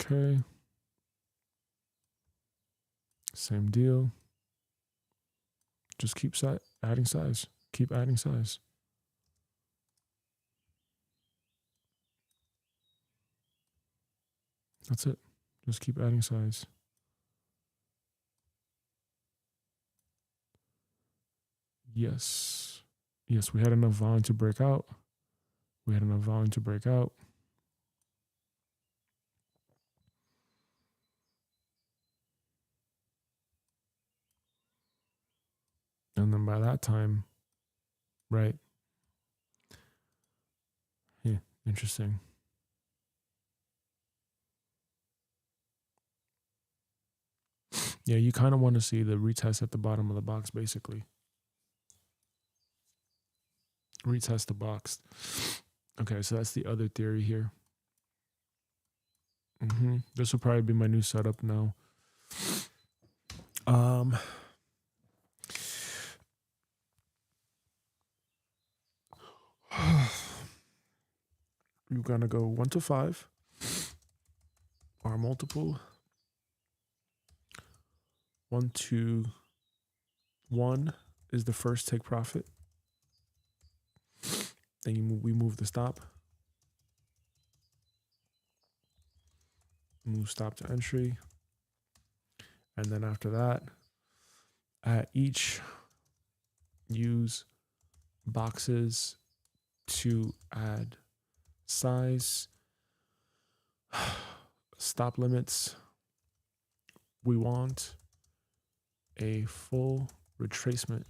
Speaker 1: Okay. Same deal. Just keep adding size. Keep adding size. That's it. Just keep adding size. Yes. Yes, we had enough volume to break out. We had enough volume to break out. And then by that time, right? Yeah, interesting. Yeah, you kind of want to see the retest at the bottom of the box, basically. Retest the box. Okay, so that's the other theory here. This will probably be my new setup now. You're gonna go 1 to 5. Bar multiple. 1 to 1 is the first take profit. Then we move the stop. Move stop to entry. And then after that, at each, use boxes to add size, stop limits. We want a full retracement.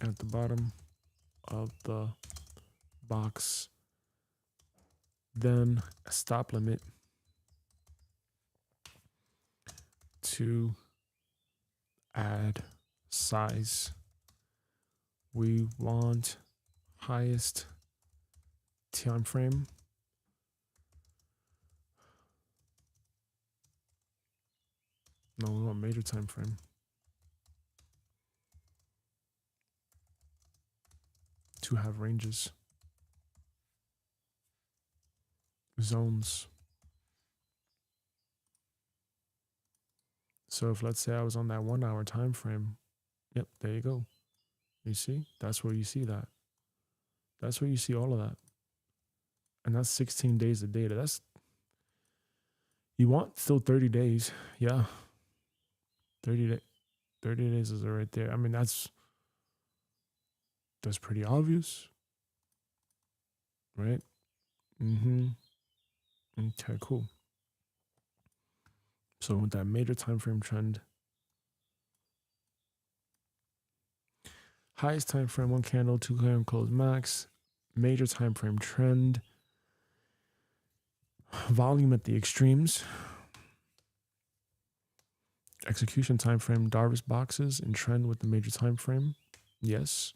Speaker 1: At the bottom of the box, then a stop limit to add size. We want highest time frame. No, we want major time frame. To have ranges. Zones. So if let's say I was on that 1 hour time frame, yep, there you go. You see? That's where you see that. That's where you see all of that. And that's 16 days of data. You want still 30 days. Yeah. 30 days is right there. I mean, that's pretty obvious. right? Okay, cool. So with that major time frame trend, highest time frame, 1 candle, 2 candle close max, major time frame trend, volume at the extremes, execution time frame, Darvis boxes in trend with the major time frame. Yes.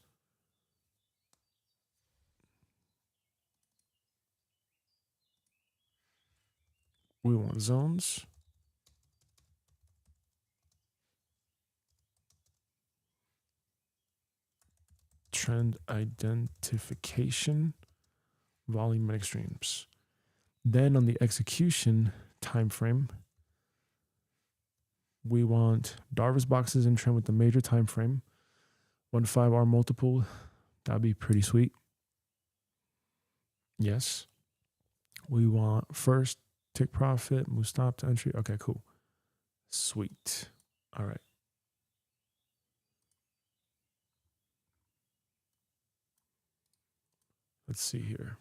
Speaker 1: We want zones. Trend identification, volume and extremes. Then on the execution time frame, we want Darvis boxes in trend with the major time frame. 1 5R multiple, that'd be pretty sweet. Yes. We want first take profit, move stop to entry. Okay, cool. Sweet. All right. Let's see here.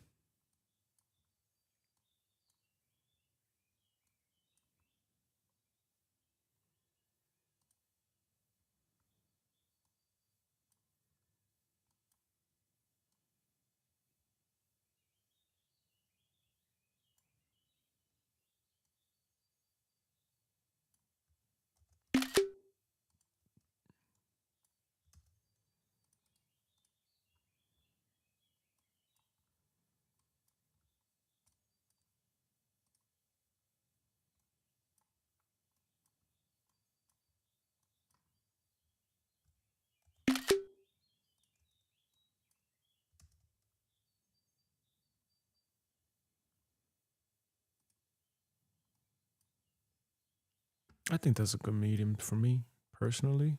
Speaker 1: I think that's a good medium for me personally.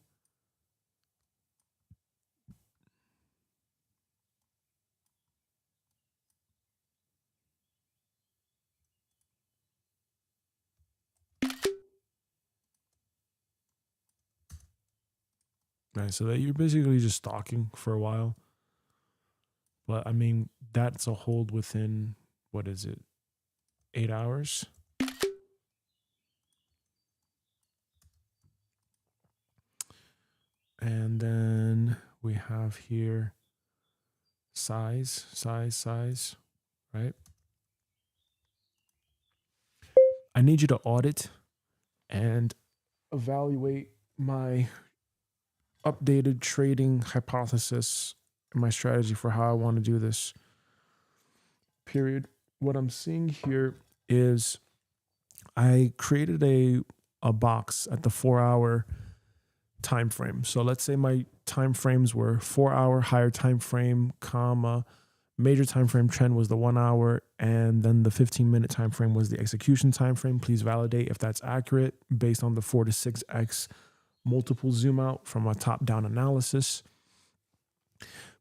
Speaker 1: Right, so that you're basically just stalking for a while. But I mean, that's a hold within, what is it, 8 hours? And then we have here size, right? I need you to audit and evaluate my updated trading hypothesis and my strategy for how I want to do this. Period. What I'm seeing here is I created a box at the 4-hour time frame. So let's say my time frames were 4-hour higher time frame, comma, major time frame trend was the 1 hour, and then the 15-minute time frame was the execution time frame. Please validate if that's accurate based on the 4 to 6x multiple zoom out from a top-down analysis.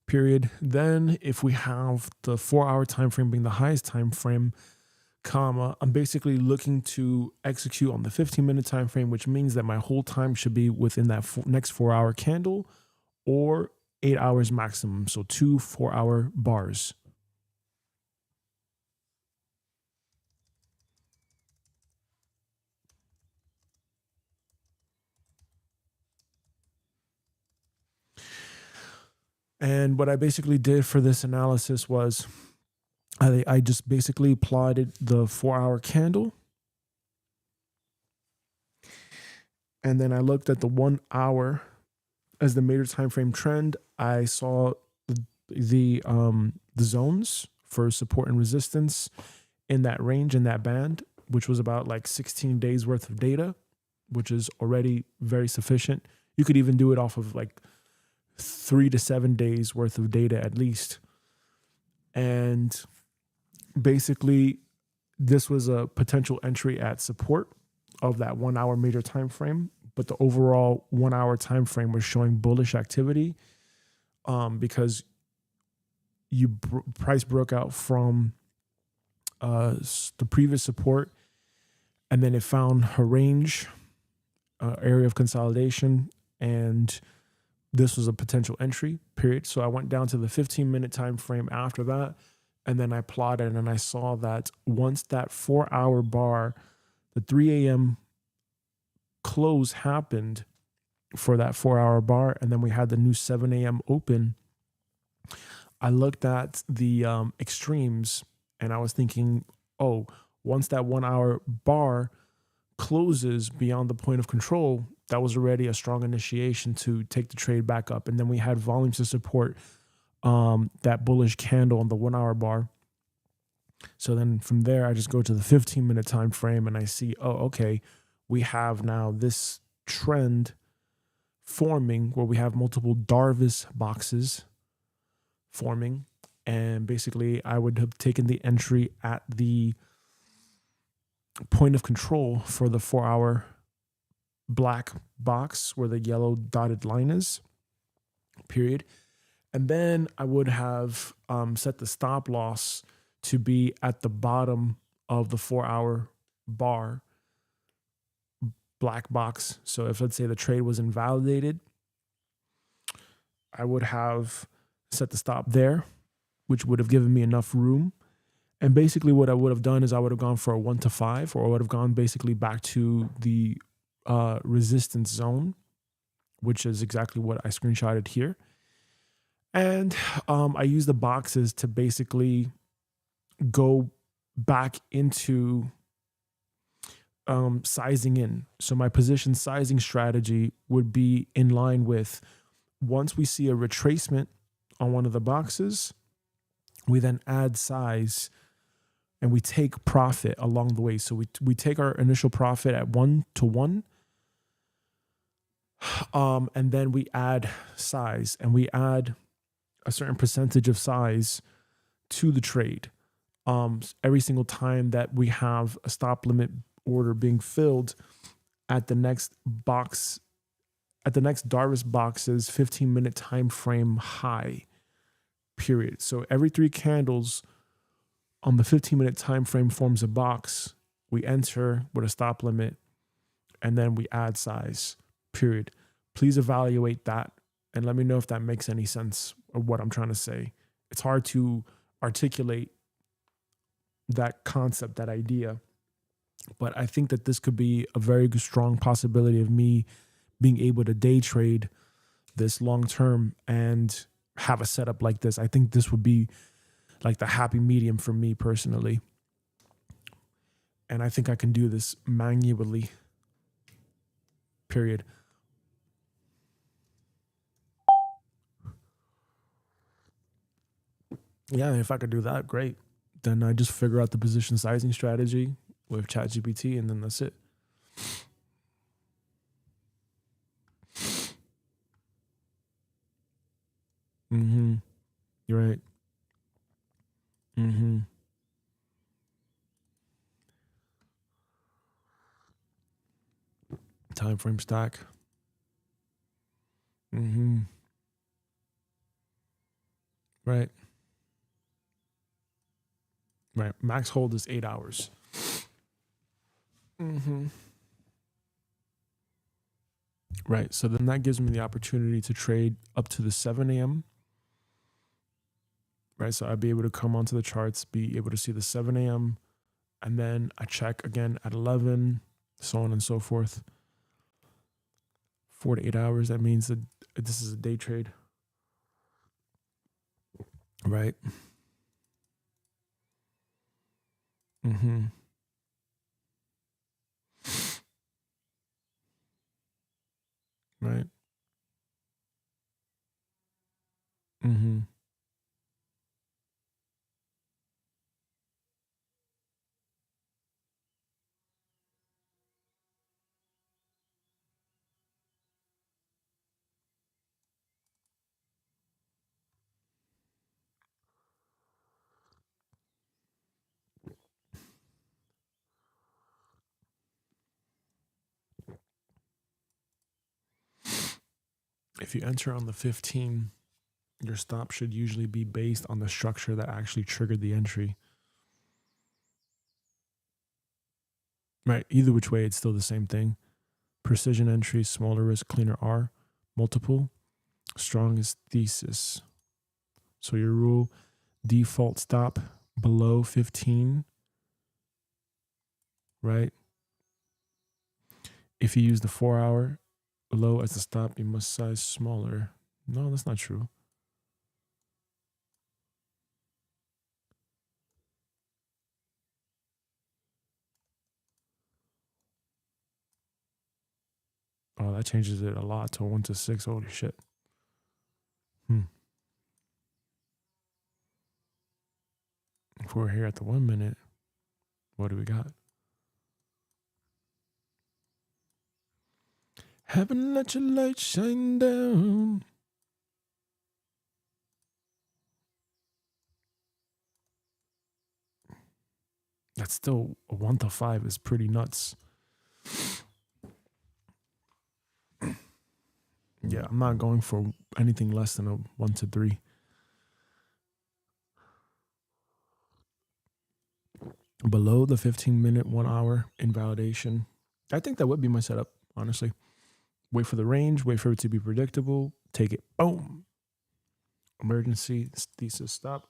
Speaker 1: Period. Then if we have the 4-hour time frame being the highest time frame, comma, I'm basically looking to execute on the 15-minute time frame, which means that my whole time should be within that next 4-hour candle or 8 hours maximum. So 2 4-hour bars. And what I basically did for this analysis was I just basically plotted the 4-hour candle. And then I looked at the 1 hour as the major time frame trend. I saw the zones for support and resistance in that range, in that band, which was about like 16 days worth of data, which is already very sufficient. You could even do it off of like 3 to 7 days worth of data at least. And basically, this was a potential entry at support of that 1 hour major time frame, but the overall 1 hour time frame was showing bullish activity because price broke out from the previous support, and then it found her range area of consolidation, and this was a potential entry period. So I went down to the 15-minute time frame after that, And then I plotted and I saw that once that 4-hour bar, the 3 a.m. close happened for that 4-hour bar, and then we had the new 7 a.m. open, I looked at the extremes and I was thinking, oh, once that 1 hour bar closes beyond the point of control, that was already a strong initiation to take the trade back up. And then we had volumes to support that bullish candle on the 1 hour bar. So then from there, I just go to the 15-minute time frame and I see, oh, okay, we have now this trend forming where we have multiple Darvis boxes forming. And basically, I would have taken the entry at the point of control for the 4-hour black box where the yellow dotted line is, period. And then I would have set the stop loss to be at the bottom of the 4-hour bar black box. So if, let's say, the trade was invalidated, I would have set the stop there, which would have given me enough room. And basically what I would have done is I would have gone for a 1 to 5, or I would have gone basically back to the resistance zone, which is exactly what I screenshotted here. And I use the boxes to basically go back into sizing in. So my position sizing strategy would be in line with, once we see a retracement on one of the boxes, we then add size and we take profit along the way. So we take our initial profit at 1 to 1, and then we add size, and we add a certain percentage of size to the trade. Every single time that we have a stop limit order being filled at the next box, at the next Darvis box's 15-minute time frame high, period. So every 3 candles on the 15-minute time frame forms a box. We enter with a stop limit, and then we add size, period. Please evaluate that and let me know if that makes any sense of what I'm trying to say. It's hard to articulate that concept, that idea, but I think that this could be a very strong possibility of me being able to day trade this long term and have a setup like this. I think this would be like the happy medium for me personally. And I think I can do this manually, period. Yeah, if I could do that, great. Then I just figure out the position sizing strategy with ChatGPT, and then that's it. Mm-hmm. You're right. Mm-hmm. Time frame stack. Mm-hmm. Right. Right. Max hold is 8 hours. Mm-hmm. Right. So then that gives me the opportunity to trade up to the 7 a.m. Right. So I'd be able to come onto the charts, be able to see the 7 a.m. And then I check again at 11, so on and so forth. 4 to 8 hours. That means that this is a day trade. Right. Mm-hmm. Right. Mm-hmm. If you enter on the 15, your stop should usually be based on the structure that actually triggered the entry. Right. Either which way, it's still the same thing. Precision entry, smaller risk, cleaner R, multiple, strongest thesis. So your rule default stop below 15, right? If you use the 4-hour low as the stop, you must size smaller. No, that's not true. Oh, that changes it a lot to 1 to 6. Holy shit. If we're here at the 1 minute, what do we got? Heaven, let your light shine down. That's still a 1 to 5 is pretty nuts. Yeah, I'm not going for anything less than a 1 to 3. Below the 15-minute, 1 hour invalidation. I think that would be my setup, honestly. Wait for the range, wait for it to be predictable, take it, boom. Emergency thesis stop.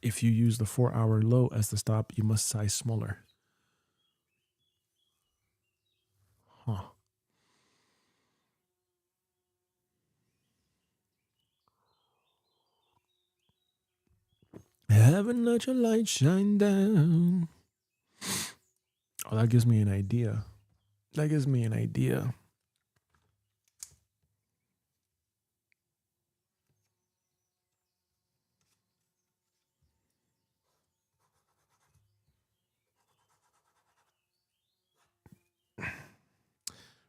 Speaker 1: If you use the 4-hour low as the stop, you must size smaller. Huh. Heaven, let your light shine down. Oh, that gives me an idea. That gives me an idea.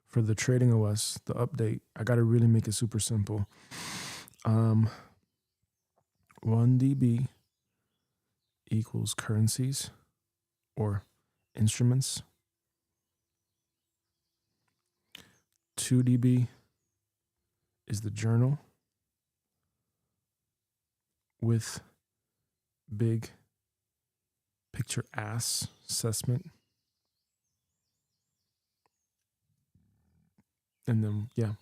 Speaker 1: For the trading OS, the update, I got to really make it super simple. 1 dB equals currencies or instruments. 2 dB is the journal with big picture ass assessment. And then, yeah,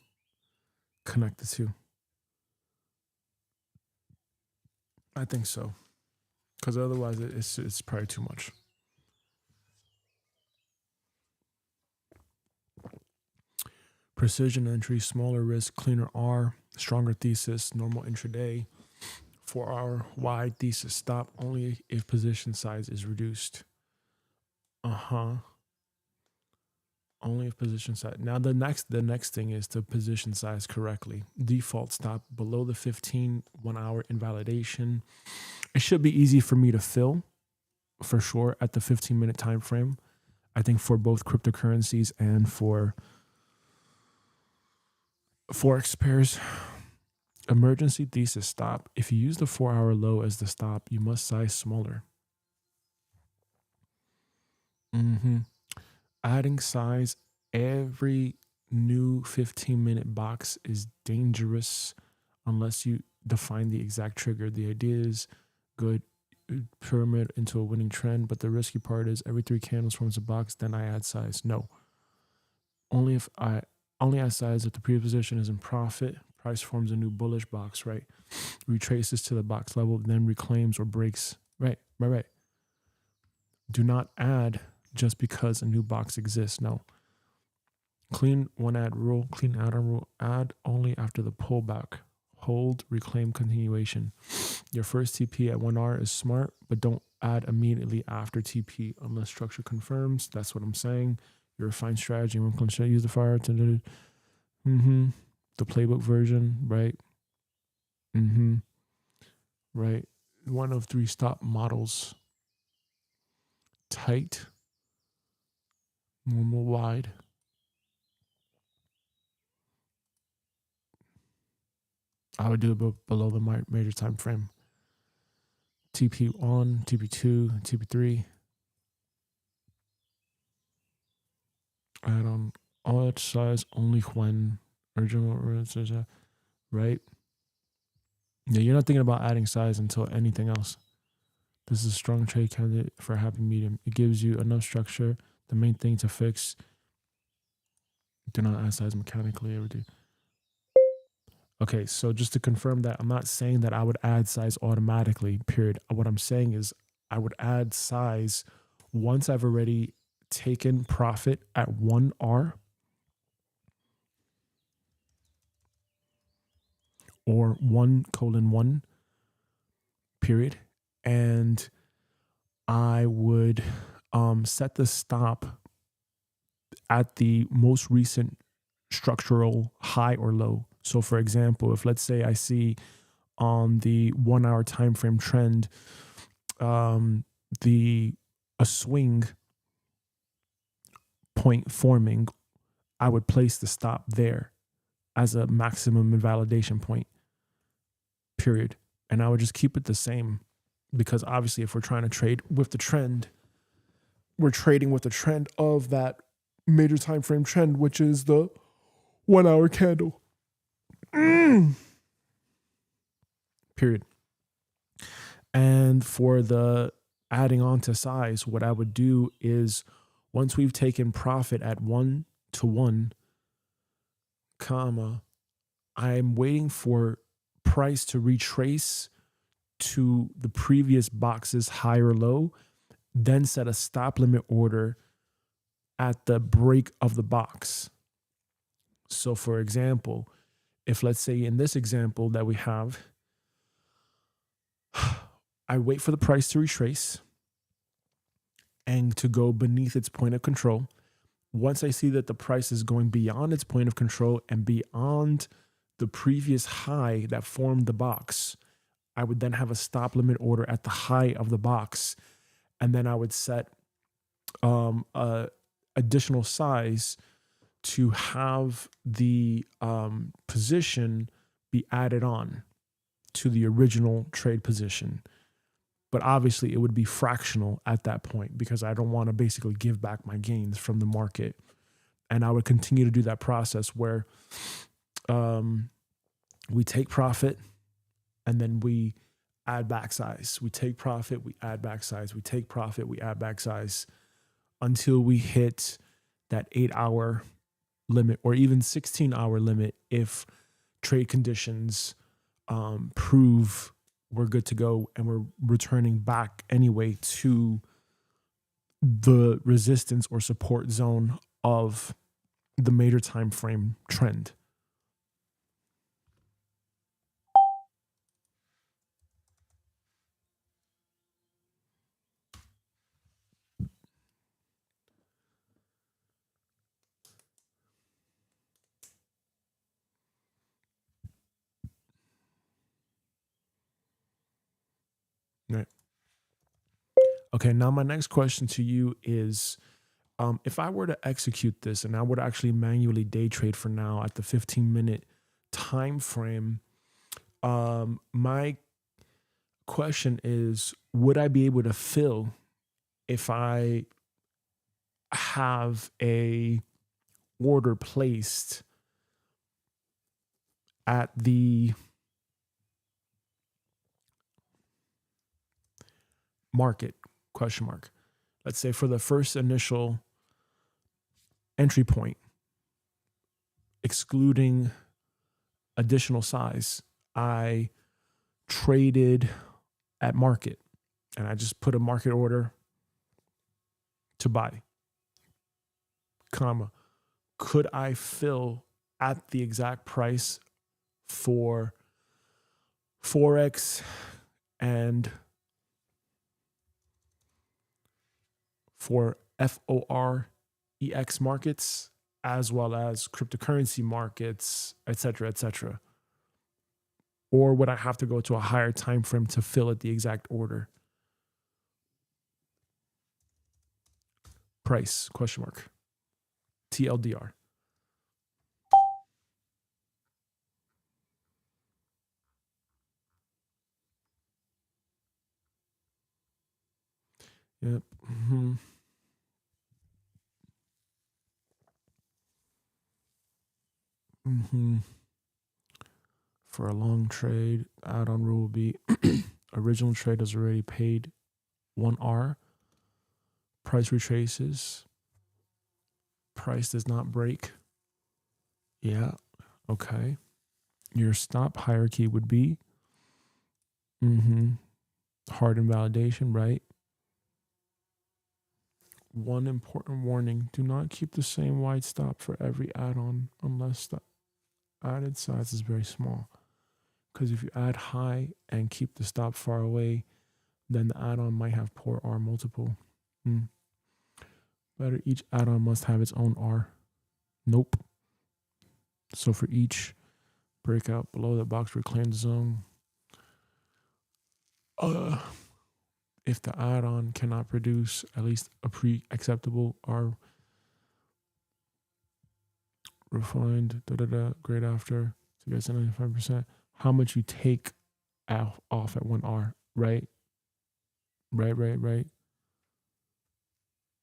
Speaker 1: connect the two. I think so. Because otherwise, it's probably too much. Precision entry, smaller risk, cleaner R, stronger thesis, normal intraday, 4-hour wide thesis stop only if position size is reduced. Only if position size. Now the next thing is to position size correctly. Default stop below the 15 1-hour invalidation. It should be easy for me to fill, for sure, at the 15-minute time frame. I think for both cryptocurrencies and for forex pairs. Emergency thesis stop. If you use the 4-hour low as the stop, you must size smaller. Adding size every new 15-minute box is dangerous unless you define the exact trigger. The idea is good, pyramid into a winning trend, but the risky part is every 3 candles forms a box, then I add size. No. Only add size if the previous position is in profit, price forms a new bullish box, right? Retraces to the box level, then reclaims or breaks. Right. Do not add just because a new box exists. No. Clean one add rule, clean add-on rule, add only after the pullback. Hold, reclaim, continuation. Your first TP at 1R is smart, but don't add immediately after TP unless structure confirms. That's what I'm saying. Your refined strategy, one can use the fire to the playbook version, right? Right. 1 of 3 stop models. Tight, normal wide. I would do it below the major time frame. TP1, TP2, TP3. Add on all size only when original, right? Yeah, you're not thinking about adding size until anything else. This is a strong trade candidate for a happy medium. It gives you enough structure. The main thing to fix, do not add size mechanically. Okay, so just to confirm that, I'm not saying that I would add size automatically, period. What I'm saying is I would add size once I've already taken profit at 1R or 1:1 period. And I would set the stop at the most recent structural high or low. So for example, if let's say I see on the 1 hour time frame trend the a swing point forming, I would place the stop there as a maximum invalidation point, period. And I would just keep it the same, because obviously if we're trying to trade with the trend, we're trading with the trend of that major time frame trend, which is the 1 hour candle. Period. And for the adding on to size, what I would do is once we've taken profit at 1:1, comma, I'm waiting for price to retrace to the previous box's high or low, then set a stop limit order at the break of the box. So for example, if let's say in this example that we have, I wait for the price to retrace and to go beneath its point of control. Once I see that the price is going beyond its point of control and beyond the previous high that formed the box, I would then have a stop limit order at the high of the box. And then I would set a additional size to have the position be added on to the original trade position. But obviously it would be fractional at that point, because I don't want to basically give back my gains from the market. And I would continue to do that process where we take profit and then we add back size. We take profit, we add back size. We take profit, we add back size until we hit that 8 hour limit or even 16 hour limit if trade conditions prove we're good to go and we're returning back anyway to the resistance or support zone of the major time frame trend. Right. Okay, now my next question to you is, if I were to execute this and I would actually manually day trade for now at the 15-minute time frame, my question is, would I be able to fill if I have a order placed at the market, question mark? Let's say for the first initial entry point, excluding additional size, I traded at market and I just put a market order to buy, comma, could I fill at the exact price for Forex and for FOREX markets, as well as cryptocurrency markets, et cetera, et cetera? Or would I have to go to a higher time frame to fill at the exact order? Price, question mark. TLDR. Yep. Mm-hmm. Mm-hmm. For a long trade, add-on rule will be original trade has already paid 1R. Price retraces. Price does not break. Yeah. Okay. your stop hierarchy would be hard invalidation, right? One important warning: do not keep the same wide stop for every add-on unless the added size is very small. Because if you add high and keep the stop far away, then the add-on might have poor R multiple. Better, each add-on must have its own R. Nope. So for each breakout below the box reclaimed zone, if the add-on cannot produce at least a pre-acceptable R refined grade after to get to 95%, how much you take off at 1R, right? Right.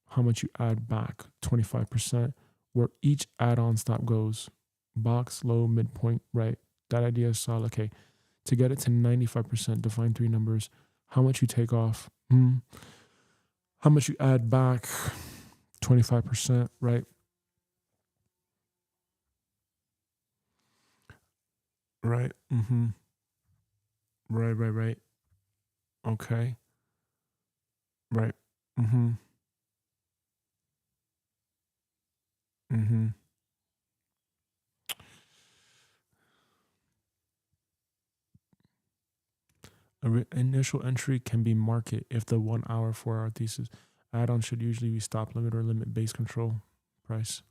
Speaker 1: How much you add back, 25%, where each add-on stop goes. Box, low, midpoint, right. That idea is solid. Okay. To get it to 95%, define three numbers. How much you take off? How much you add back? 25%, right? Right. Right. Okay. Right. Initial entry can be market if the 1 hour, 4 hour thesis. Add-on should usually be stop limit or limit base control price.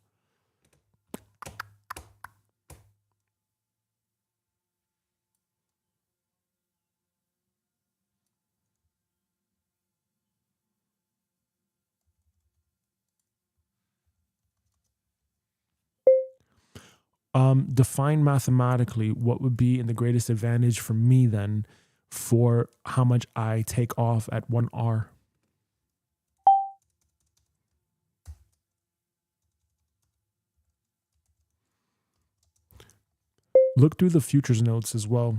Speaker 1: Define mathematically what would be in the greatest advantage for me then for how much I take off at 1R. Look through the futures notes as well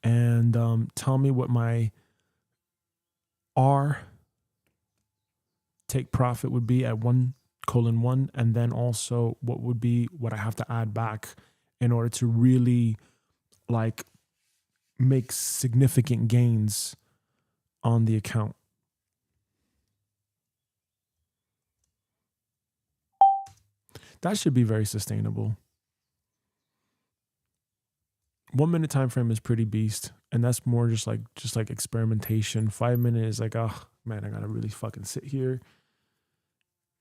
Speaker 1: and tell me what my R take profit would be at 1:1, and then also what would be what I have to add back in order to really like make significant gains on the account. That should be very sustainable. 1 minute time frame is pretty beast, and that's more just like experimentation. 5 minutes is like, oh man, I gotta really fucking sit here.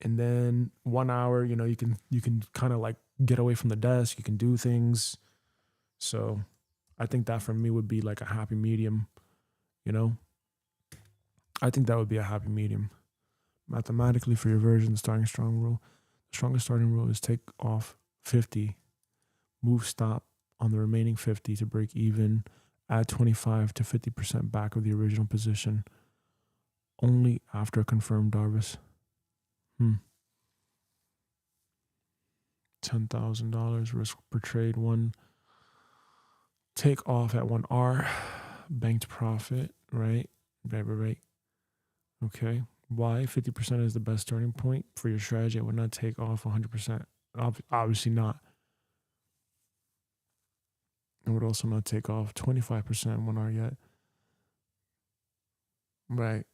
Speaker 1: And then 1 hour, you can kind of like get away from the desk, you can do things. So I think that for me would be like a happy medium, I think that would be a happy medium. Mathematically, for your version, the strongest starting rule is take off 50, move stop on the remaining 50 to break even, add 25 to 50% back of the original position, only after a confirmed Darvis. $10,000 risk per trade, one. Take off at 1R, banked profit, right? Right. Okay. Why? 50% is the best starting point for your strategy. I would not take off 100%. Obviously not. I would also not take off 25% 1R yet. Right.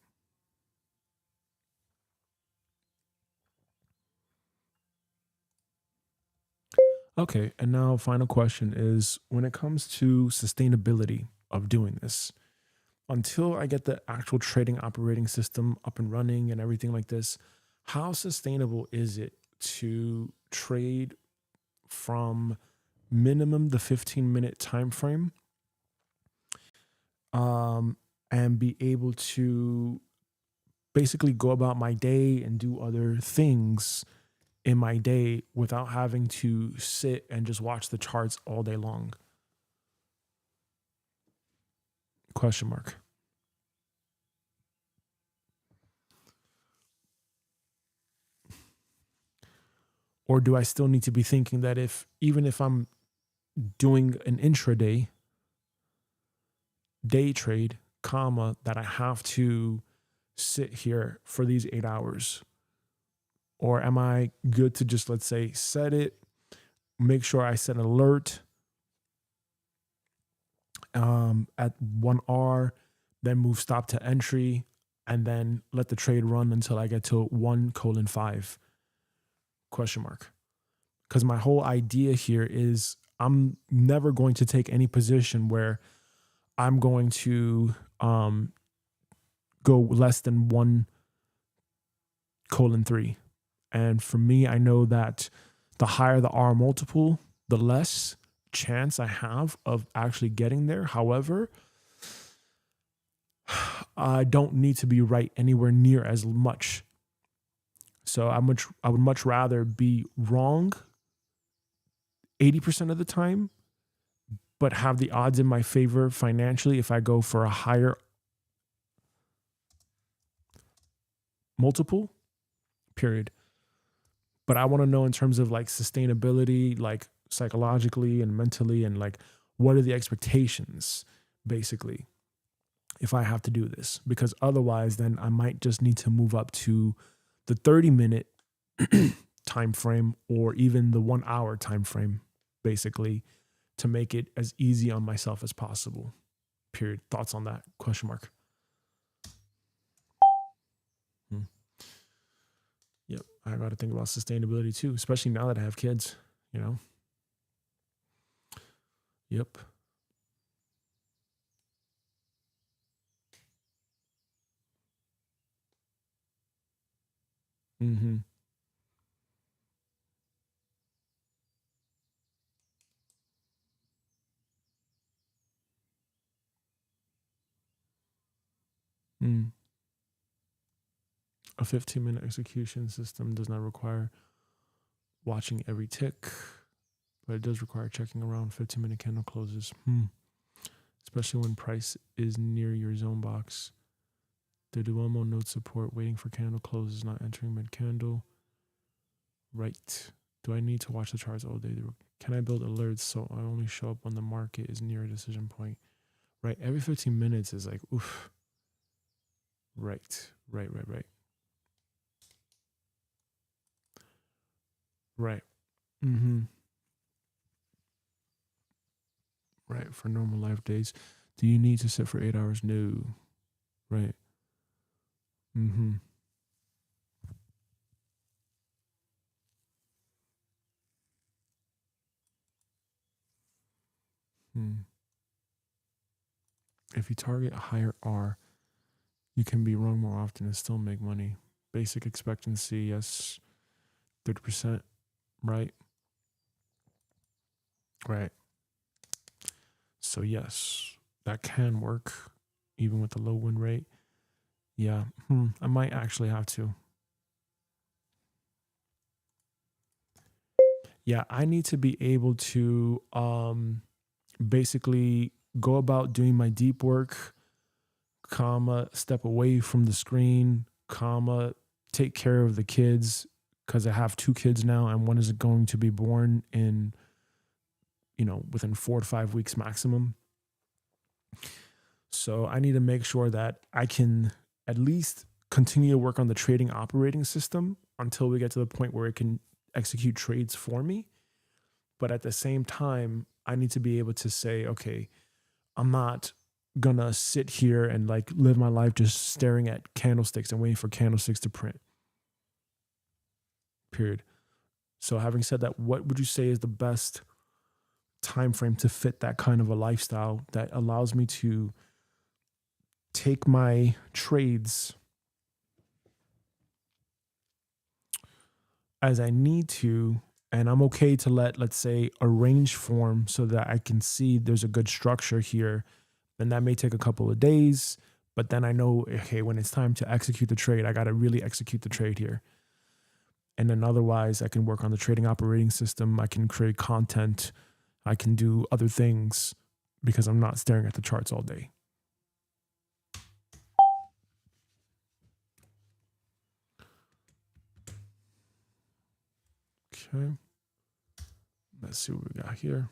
Speaker 1: Okay. And now, final question is when it comes to sustainability of doing this, until I get the actual trading operating system up and running and everything like this, how sustainable is it to trade from minimum the 15-minute time frame and be able to basically go about my day and do other things in my day without having to sit and just watch the charts all day long? Question mark. Or do I still need to be thinking that even if I'm doing an intraday day trade, that I have to sit here for these 8 hours? Or am I good to just, let's say, set it, make sure I set an alert, at 1R, then move stop to entry, and then let the trade run until I get to 1:5 question mark. Because my whole idea here is I'm never going to take any position where I'm going to go less than 1:3. And for me, I know that the higher the R multiple, the less chance I have of actually getting there. However, I don't need to be right anywhere near as much. So I would much rather be wrong 80% of the time, but have the odds in my favor financially if I go for a higher multiple, period. But I want to know in terms of like sustainability, like psychologically and mentally, and like what are the expectations basically if I have to do this, because otherwise then I might just need to move up to the 30-minute time frame or even the 1 hour time frame basically to make it as easy on myself as possible. Period. Thoughts on that? Question mark. Yep. I got to think about sustainability too, especially now that I have kids, you know? Yep. Mm-hmm. Mm. A 15-minute execution system does not require watching every tick, but it does require checking around 15-minute candle closes. Especially when price is near your zone box. The Duomo notes support waiting for candle closes, not entering mid-candle. Right. Do I need to watch the charts all day? Can I build alerts so I only show up when the market is near a decision point? Right. Every 15 minutes is like, oof. Right. Right. Mm-hmm. Right. For normal life days. Do you need to sit for 8 hours? No. Right. Mm-hmm. If you target a higher R, you can be wrong more often and still make money. Basic expectancy, yes, 30%, right? Right. So yes, that can work even with the low win rate. Yeah, I might actually have to. Yeah, I need to be able to basically go about doing my deep work, comma, step away from the screen, comma, take care of the kids, because I have 2 kids now and one is going to be born in, within 4 to 5 weeks maximum. So I need to make sure that I can at least continue to work on the trading operating system until we get to the point where it can execute trades for me. But at the same time, I need to be able to say, okay, I'm not gonna sit here and like live my life just staring at candlesticks and waiting for candlesticks to print. Period. So having said that, what would you say is the best time frame to fit that kind of a lifestyle that allows me to take my trades as I need to, and I'm okay to let, let's say, a range form so that I can see there's a good structure here. And that may take a couple of days, but then I know, okay, when it's time to execute the trade, I got to really execute the trade here. And then otherwise, I can work on the trading operating system. I can create content. I can do other things because I'm not staring at the charts all day. Okay. Let's see what we got here.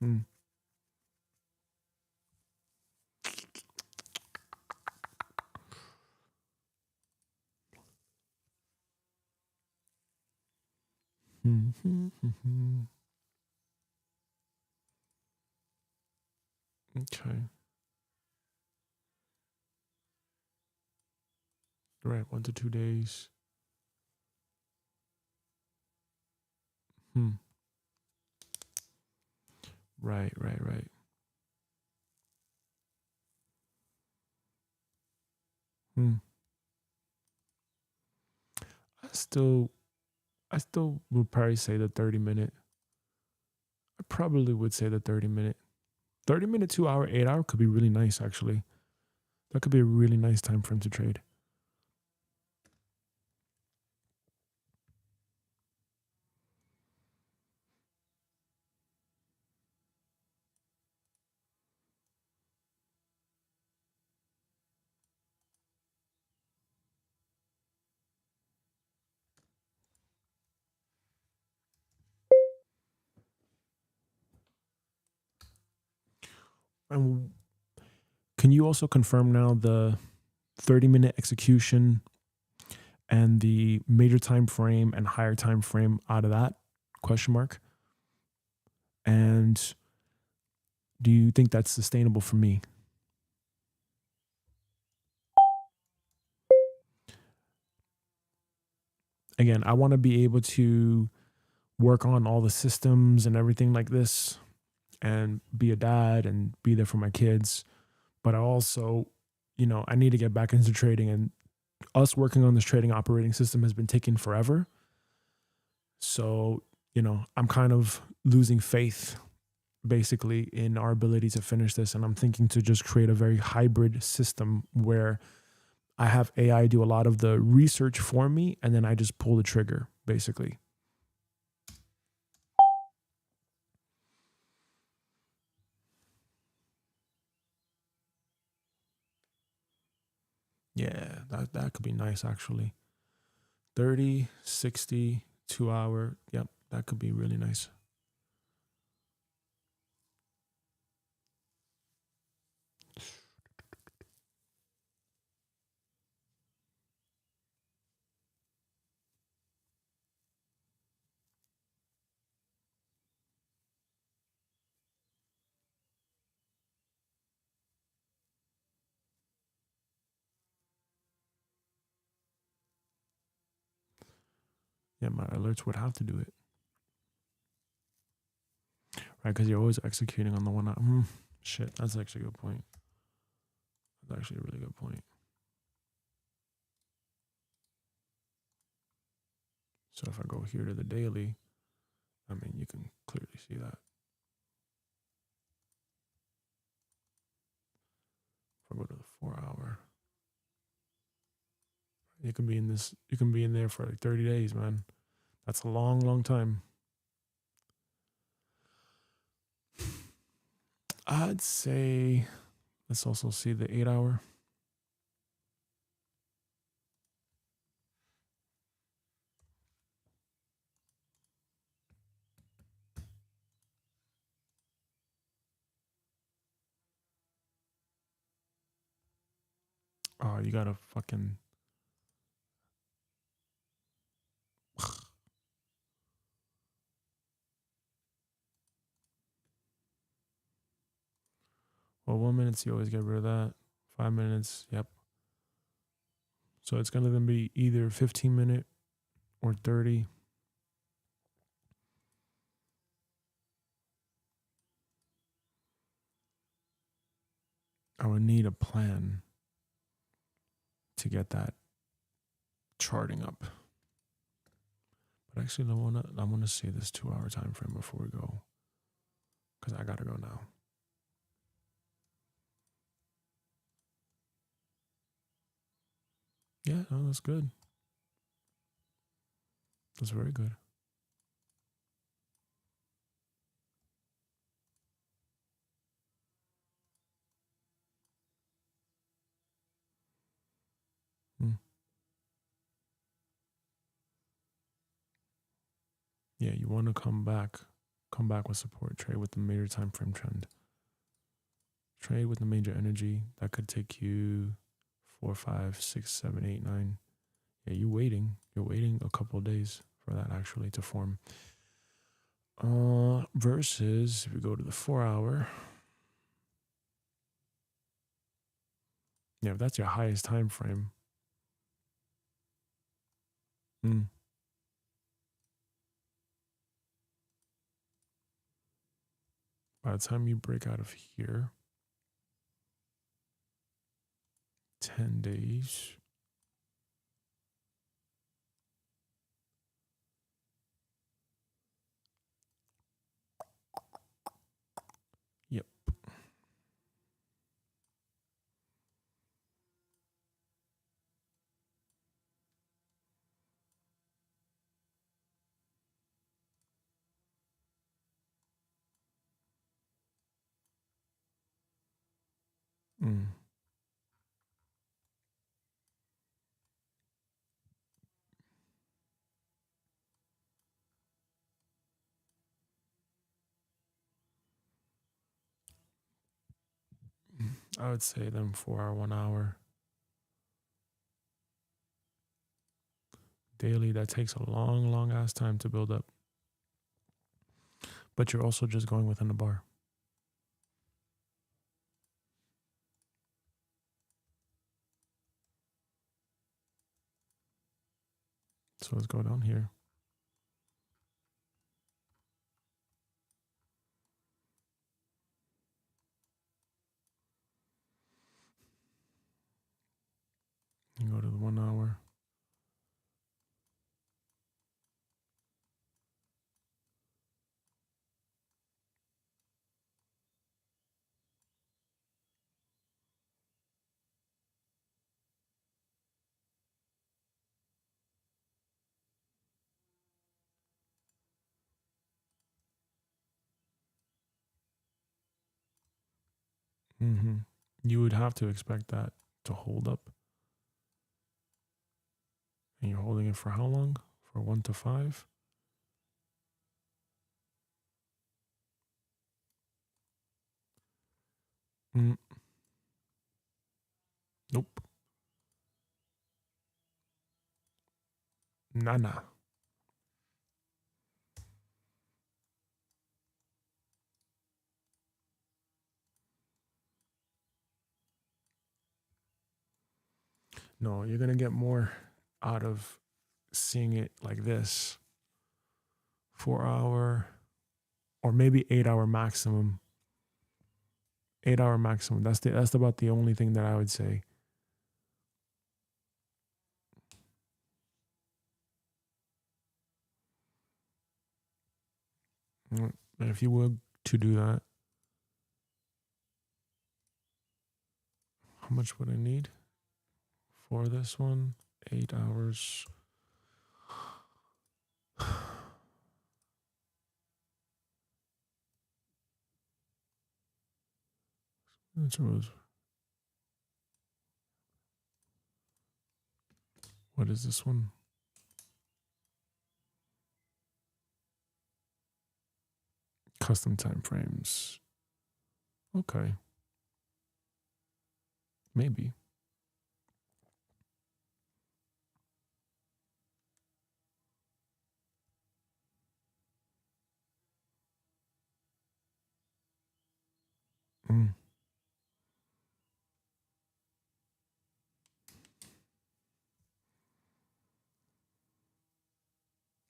Speaker 1: Hmm. Okay. Right. 1 to 2 days. Hmm. Right. Right. Right. Hmm. I still, I still would probably say the 30 minute. I probably would say the 30 minute. 30 minute, 2 hour, 8 hour could be really nice. Actually, that could be a really nice time frame to trade. And can you also confirm now the 30-minute execution and the major time frame and higher time frame out of that question mark? And do you think that's sustainable for me? Again, I want to be able to work on all the systems and everything like this and be a dad and be there for my kids. But I also, I need to get back into trading, and us working on this trading operating system has been taking forever. So, I'm kind of losing faith basically in our ability to finish this. And I'm thinking to just create a very hybrid system where I have AI do a lot of the research for me and then I just pull the trigger basically. Yeah, that could be nice actually. 30, 60, 2 hour. Yep, that could be really nice. Yeah, my alerts would have to do it. Right, because you're always executing on the one. Shit, that's actually a good point. That's actually a really good point. So if I go here to the daily, I mean, you can clearly see that. If I go to the 4 hour, you can be in there for like 30 days, man. That's a long, long time. I'd say, let's also see the 8 hour. Oh, you gotta fucking. Well, 1 minute, you always get rid of that. 5 minutes, yep. So it's gonna then be either 15-minute or 30. I would need a plan to get that charting up. But actually, I wanna see this 2 hour time frame before we go, because I gotta go now. Yeah, no, that's good. That's very good. Hmm. Yeah, you want to come back come back with support. Trade with the major time frame trend. Trade with the major energy. That could take you 4, 5, 6, 7, 8, 9. Yeah, you're waiting a couple of days for that actually to form. Versus if you go to the 4-hour. Yeah, if that's your highest time frame. By the time you break out of here, 10 days. Yep. I would say them 4-hour, 1 hour. Daily, that takes a long, long ass time to build up. But you're also just going within the bar. So let's go down here. You go to the 1 hour. You would have to expect that to hold up. And you're holding it for how long? For 1 to 5? Nope. Nah. No, you're going to get more out of seeing it like this. 4-hour or maybe 8-hour maximum. 8-hour maximum. That's about the only thing that I would say. And if you were to do that, how much would I need for this one? 8 hours. What is this one? Custom time frames. Okay. Maybe.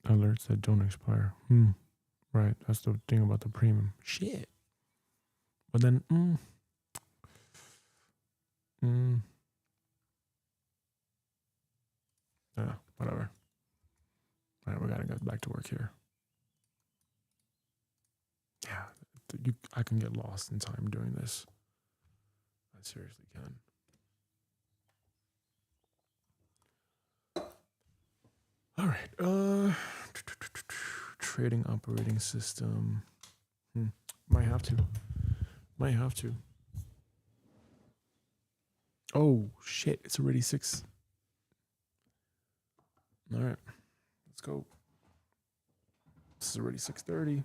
Speaker 1: Alerts that don't expire. Right. That's the thing about the premium. Shit. But then, yeah, whatever. All right, we gotta get back to work here. Yeah, I can get lost in time doing this. I seriously can. All right. Trading operating system. Might have to. Oh shit! It's already 6. All right, let's go. This is already 6:30.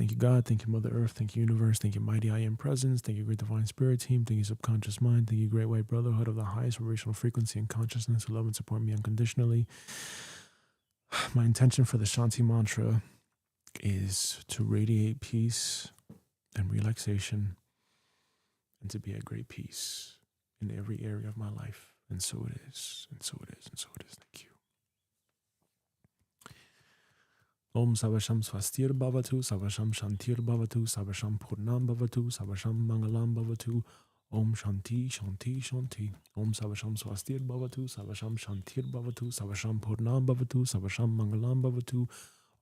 Speaker 1: Thank you, God. Thank you, Mother Earth. Thank you, Universe. Thank you, Mighty I Am Presence. Thank you, Great Divine Spirit Team. Thank you, Subconscious Mind. Thank you, Great White Brotherhood of the highest vibrational frequency and consciousness who love and support me unconditionally. My intention for the Shanti mantra is to radiate peace and relaxation and to be at great peace in every area of my life. And so it is. And so it is. And so it is. Thank you. Om Savasham Swastir Bhavatu, Savasham Shantir Bhavatu, Savasham Purnam Bhavatu, Savasham Mangalam Bhavatu, Om Shanti, Shanti, Shanti. Om Savasham Swastir Bhavatu, Savasham Shantir Bhavatu, Savasham Purnam Bhavatu, Savasham Mangalam Bhavatu,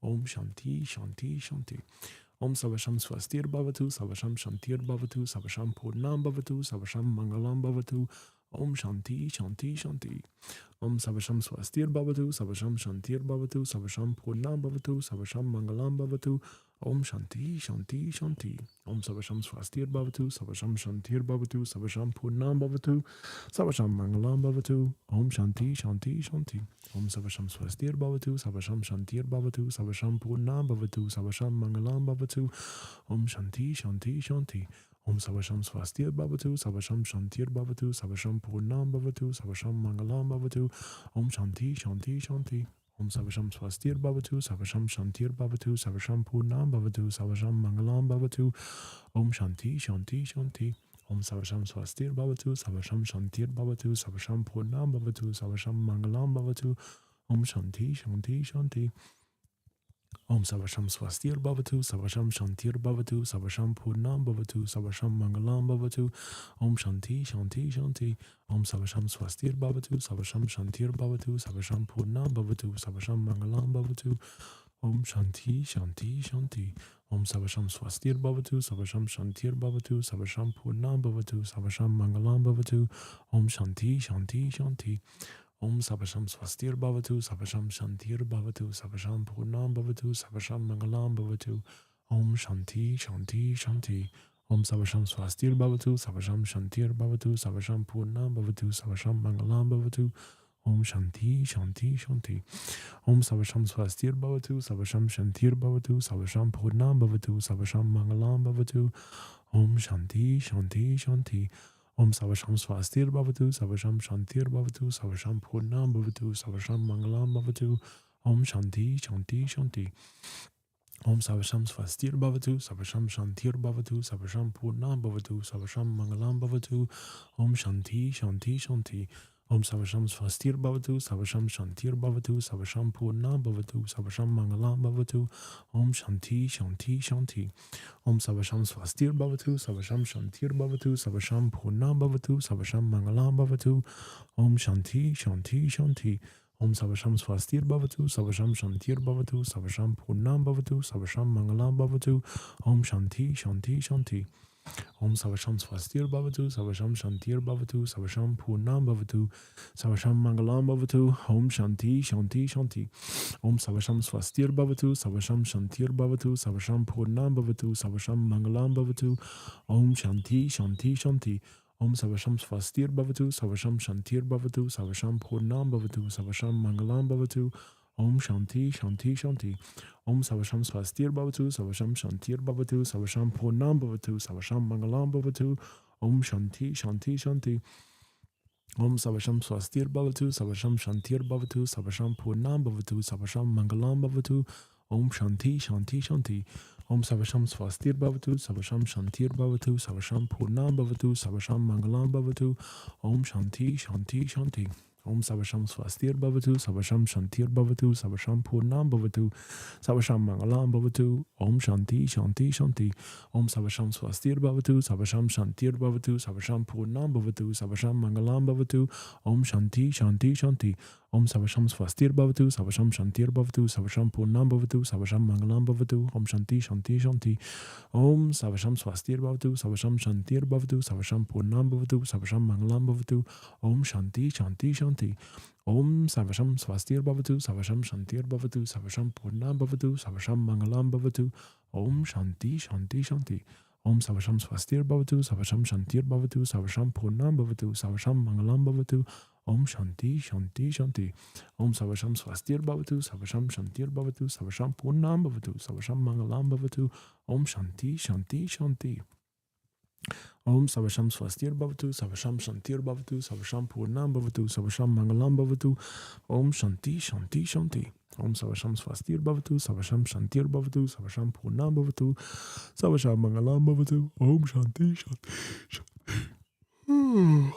Speaker 1: Om Shanti, Shanti, Shanti. Om Savasham Swastir Bhavatu, Savasham Shantir Bhavatu, Savasham Purnam Bhavatu, Savasham Mangalam Bhavatu, Om Shanti, Shanti, Shanti. Om Savasham Swastir Bhavatu, Savasham Shantir Bhavatu, Savasham Purnam Bhavatu, Savasham Mangalam Bhavatu, Om Shanti, Shanti, Shanti. Om Savasham Swastir Bhavatu, Savasham Shantir Bhavatu, Savasham Purnam Bhavatu, Savasham Mangalam Bhavatu, Om Shanti, Shanti, Shanti. Om Savasham Swastir Bhavatu, Savasham Shantir Bhavatu, Savasham Purnam Bhavatu, Savasham Mangalam Bhavatu, Om Shanti, Shanti, Shanti. Om Savasham Swastir Bhavatu, Savasham Shantir Bhavatu, Savasham Purnam Bhavatu, Savasham Mangalam Bhavatu, Om Shanti, Shanti, Shanti. Om Savasham Swastir Bhavatu, Savasham Shantir Bhavatu, Savasham Purnam Bhavatu, Savasham Mangalam Bhavatu, Om Shanti, Shanti, Shanti. Om Savasham Swastir Bhavatu, Savasham Shantir Bhavatu, Savasham Purnam Bhavatu, Savasham Mangalam Bhavatu, Om Shanti, Shanti, Shanti. Om Savasham Swastir Bhavatu, Savasham Shantir Bhavatu, Savasham Purnam Bhavatu, Savasham Mangalam Bhavatu, Om Shanti, Shanti, Shanti. Om Savasham Swastir Bhavatu, Savasham Shantir Bhavatu, Savasham Purnam Bhavatu, Savasham Mangalam Bhavatu, Om Shanti, Shanti, Shanti. Om Savasham Swastir Bhavatu, Savasham Shantir Bhavatu, Savasham Purnam Bhavatu, Savasham Mangalam Bhavatu, Om Shanti, Shanti, Shanti. Om Savasham Swastir Bhavatu, Savasham Shantir Bhavatu, Savasham Purnam Bhavatu, Savasham Mangalam Bhavatu, Om Shanti, Shanti, Shanti. Om Savasham Swastir Bhavatu, Savasham Shantir Bhavatu, Savasham Purnam Bhavatu, Savasham Mangalam Bhavatu, Om Shanti, Shanti, Shanti. Om Savasham Swastir Bhavatu, Savasham Shantir Bhavatu, Savasham Purnam Bhavatu, Savasham Mangalam Bhavatu, Om Shanti, Shanti, Shanti. Om Savasham Swastir Bhavatu, Savasham Shantir Bhavatu, Savasham Purnam Bhavatu, Savasham Mangalam Bhavatu, Om Shanti, Shanti, Shanti. Om Savasham Swastir Bhavatu, Savasham Shantir Bhavatu, Savasham Purnam Bhavatu, Savasham Mangalam Bhavatu, Om Shanti, Shanti, Shanti. Om Savasham Swastir Bhavatu, Savasham Shantir Bhavatu, Savasham Purnam Bhavatu, Savasham Mangalam Bhavatu, Om Shanti, Shanti, Shanti. Om Savasham Swastir Bhavatu, Savasham Shantir Bhavatu, Savasham Purnam Bhavatu, Savasham Mangalam Bhavatu, Om Shanti, Shanti, Shanti. Om Savasham Swastir Bhavatu, Savasham Shantir Bhavatu, Savasham Purnam Bhavatu, Savasham Mangalam Bhavatu, Om Shanti, Shanti, Shanti. Om Savasham Swastir Bhavatu, Savasham Shantir Bhavatu, Savasham Purnam Bhavatu, Savasham Mangalam Bhavatu, Om Shanti, Shanti, Shanti. Om Savasham Swastir Bhavatu, Savasham Shantir Bhavatu, Savasham Purnam Bhavatu, Savasham Mangalam Bhavatu, Om Shanti, Shanti, Shanti. Om Savasham Swastir Bhavatu, Savasham Shantir Bhavatu, Savasham Purnam Bhavatu, Savasham Mangalam Bhavatu, Om Shanti, Shanti, Shanti. Om Savasham Swastir Bhavatu, Savasham Shantir Bhavatu, Savasham Purnam Bhavatu, Savasham Mangalam Bhavatu, Om Shanti, Shanti, Shanti. Om Savasham Swastir Bhavatu, Savasham Shantir Bhavatu, Savasham Purnam Bhavatu, Savasham Mangalam Bhavatu, Om Shanti, Shanti, Shanti. Om Savasham Swastir Bhavatu, Savasham Shantir Bhavatu, Savasham Purnam Bhavatu, Savasham Mangalam Bhavatu, Om Shanti, Shanti, Shanti. Om Savasham Swastir Bhavatu, Savasham Shantir Bhavatu, Savasham Purnam Bhavatu, Savasham Mangalam Bhavatu, Om Shanti, Shanti, Shanti. Om Savasham Swastir Bhavatu, Savasham Shantir Bhavatu, Savasham Purnam Bhavatu, Savasham Mangalam Bhavatu, Om Shanti, Shanti, Shanti. Om Savasham Swastir Bhavatu, Savasham Shantir Bhavatu, Savasham Purnam Bhavatu, Savasham Mangalam Bhavatu, Om Shanti, Shanti, Shanti. Om Savasham Swastir Bhavatu, Savasham Shantir Bhavatu, Savasham Purnam Bhavatu, Savasham Mangalam Bhavatu, Om Shanti, Shanti, Shanti. Om Savasham Swastir Bhavatu, Savasham Shantir Bhavatu, Savasham Purnam Bhavatu, Savasham Mangalam Bhavatu, Om Shanti, Shanti, Shanti. Om Savasham Swastir Bhavatu, Savasham Shantir Bhavatu, Savasham Purnam Bhavatu, Savasham Mangalam Bhavatu, Om Shanti, Shanti, Shanti. Om Savasham Swastir Bhavatu, Savasham Shantir Bhavatu, Savasham Purnam Bhavatu, Savasham Mangalam Bhavatu, Om Shanti, Shanti, Shanti. Om Savasham Swastir Bhavatu, Savasham Shantir Bhavatu, Savasham Purnam Bhavatu, Savasham Mangalam Bhavatu, Om Shanti, Shanti, Shanti. Om Savasham Swastir Bhavatu, Savasham Shantir Bhavatu, Savasham Purnam Bhavatu, Savasham Mangalam Bhavatu, Om Shanti, Shanti, Shanti.